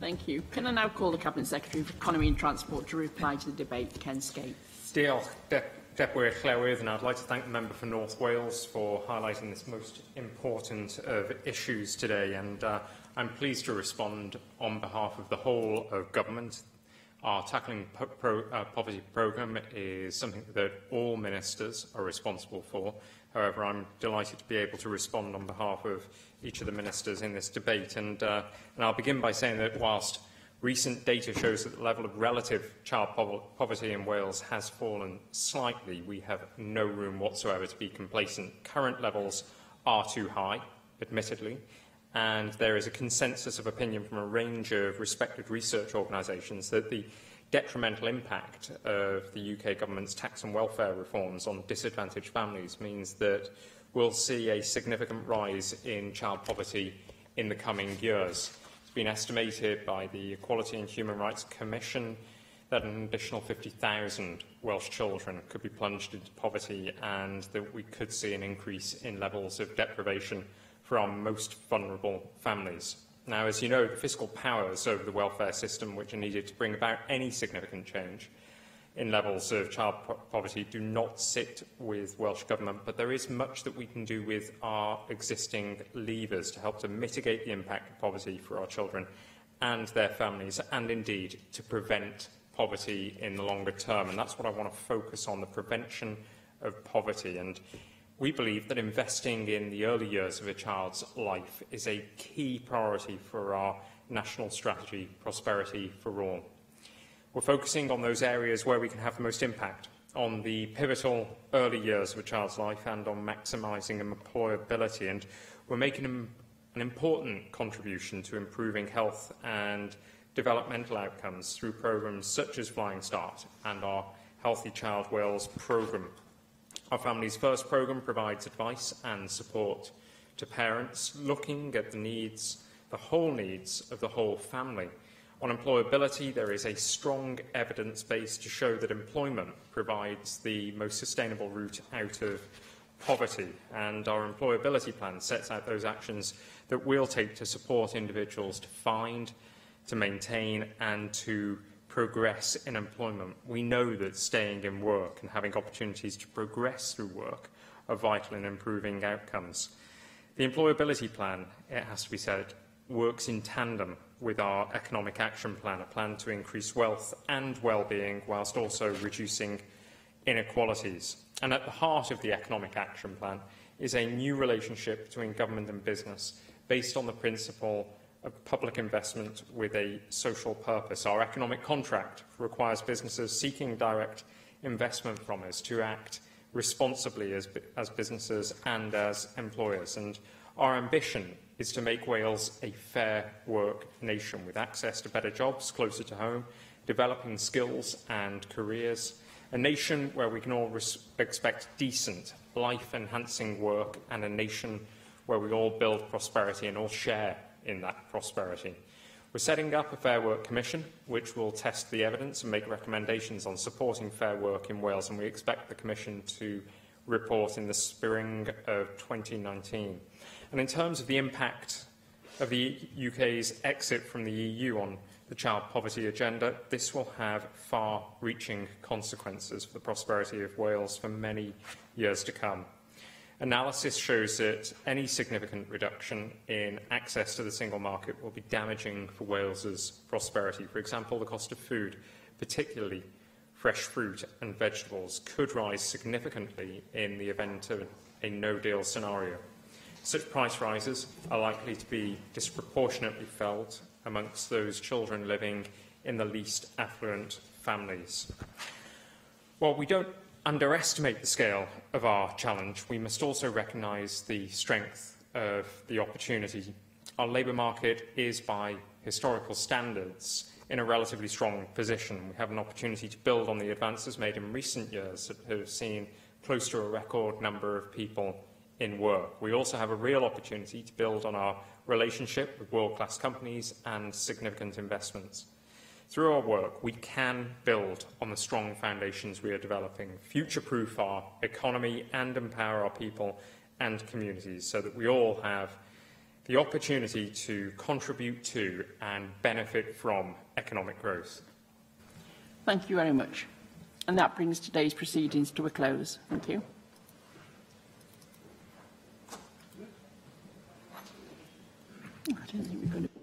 Thank you. Can I now call the Cabinet Secretary for Economy and Transport to reply to the debate, Ken Skate? Diolch, Deputy Llywydd, and I'd like to thank the member for North Wales for highlighting this most important of issues today. And I'm pleased to respond on behalf of the whole of government. Our Tackling Poverty programme is something that all ministers are responsible for. However, I'm delighted to be able to respond on behalf of each of the ministers in this debate. And I'll begin by saying that whilst recent data shows that the level of relative child poverty in Wales has fallen slightly, we have no room whatsoever to be complacent. Current levels are too high, admittedly, and there is a consensus of opinion from a range of respected research organisations that the detrimental impact of the UK government's tax and welfare reforms on disadvantaged families means that we'll see a significant rise in child poverty in the coming years. It's been estimated by the Equality and Human Rights Commission that an additional 50,000 Welsh children could be plunged into poverty and that we could see an increase in levels of deprivation for our most vulnerable families. Now, as you know, the fiscal powers over the welfare system, which are needed to bring about any significant change in levels of child poverty, do not sit with Welsh Government, but there is much that we can do with our existing levers to help to mitigate the impact of poverty for our children and their families, and indeed to prevent poverty in the longer term. And that's what I want to focus on, the prevention of poverty. And we believe that investing in the early years of a child's life is a key priority for our national strategy, Prosperity for All. We're focusing on those areas where we can have the most impact, on the pivotal early years of a child's life and on maximising employability. And we're making an important contribution to improving health and developmental outcomes through programmes such as Flying Start and our Healthy Child Wales programme. Our Families First programme provides advice and support to parents looking at the needs, the whole needs of the whole family. On employability, there is a strong evidence base to show that employment provides the most sustainable route out of poverty, and our employability plan sets out those actions that we'll take to support individuals to find, to maintain and to progress in employment. We know that staying in work and having opportunities to progress through work are vital in improving outcomes. The employability plan, it has to be said, works in tandem with our economic action plan, a plan to increase wealth and well-being whilst also reducing inequalities. And at the heart of the economic action plan is a new relationship between government and business based on the principle of public investment with a social purpose. Our economic contract requires businesses seeking direct investment from us to act responsibly as businesses and as employers. And our ambition is to make Wales a fair work nation with access to better jobs closer to home, developing skills and careers, a nation where we can all expect decent, life-enhancing work, and a nation where we all build prosperity and all share in that prosperity. We're setting up a Fair Work Commission, which will test the evidence and make recommendations on supporting fair work in Wales, and we expect the Commission to report in the spring of 2019. And in terms of the impact of the UK's exit from the EU on the child poverty agenda, this will have far-reaching consequences for the prosperity of Wales for many years to come. Analysis shows that any significant reduction in access to the single market will be damaging for Wales's prosperity. For example, the cost of food, particularly fresh fruit and vegetables, could rise significantly in the event of a no-deal scenario. Such price rises are likely to be disproportionately felt amongst those children living in the least affluent families. While we don't underestimate the scale of our challenge, we must also recognise the strength of the opportunity. Our labour market is, by historical standards, in a relatively strong position. We have an opportunity to build on the advances made in recent years that have seen close to a record number of people in work. We also have a real opportunity to build on our relationship with world-class companies and significant investments. Through our work, we can build on the strong foundations we are developing, future-proof our economy and empower our people and communities so that we all have the opportunity to contribute to and benefit from economic growth. Thank you very much. And that brings today's proceedings to a close. Thank you. I don't think we're going to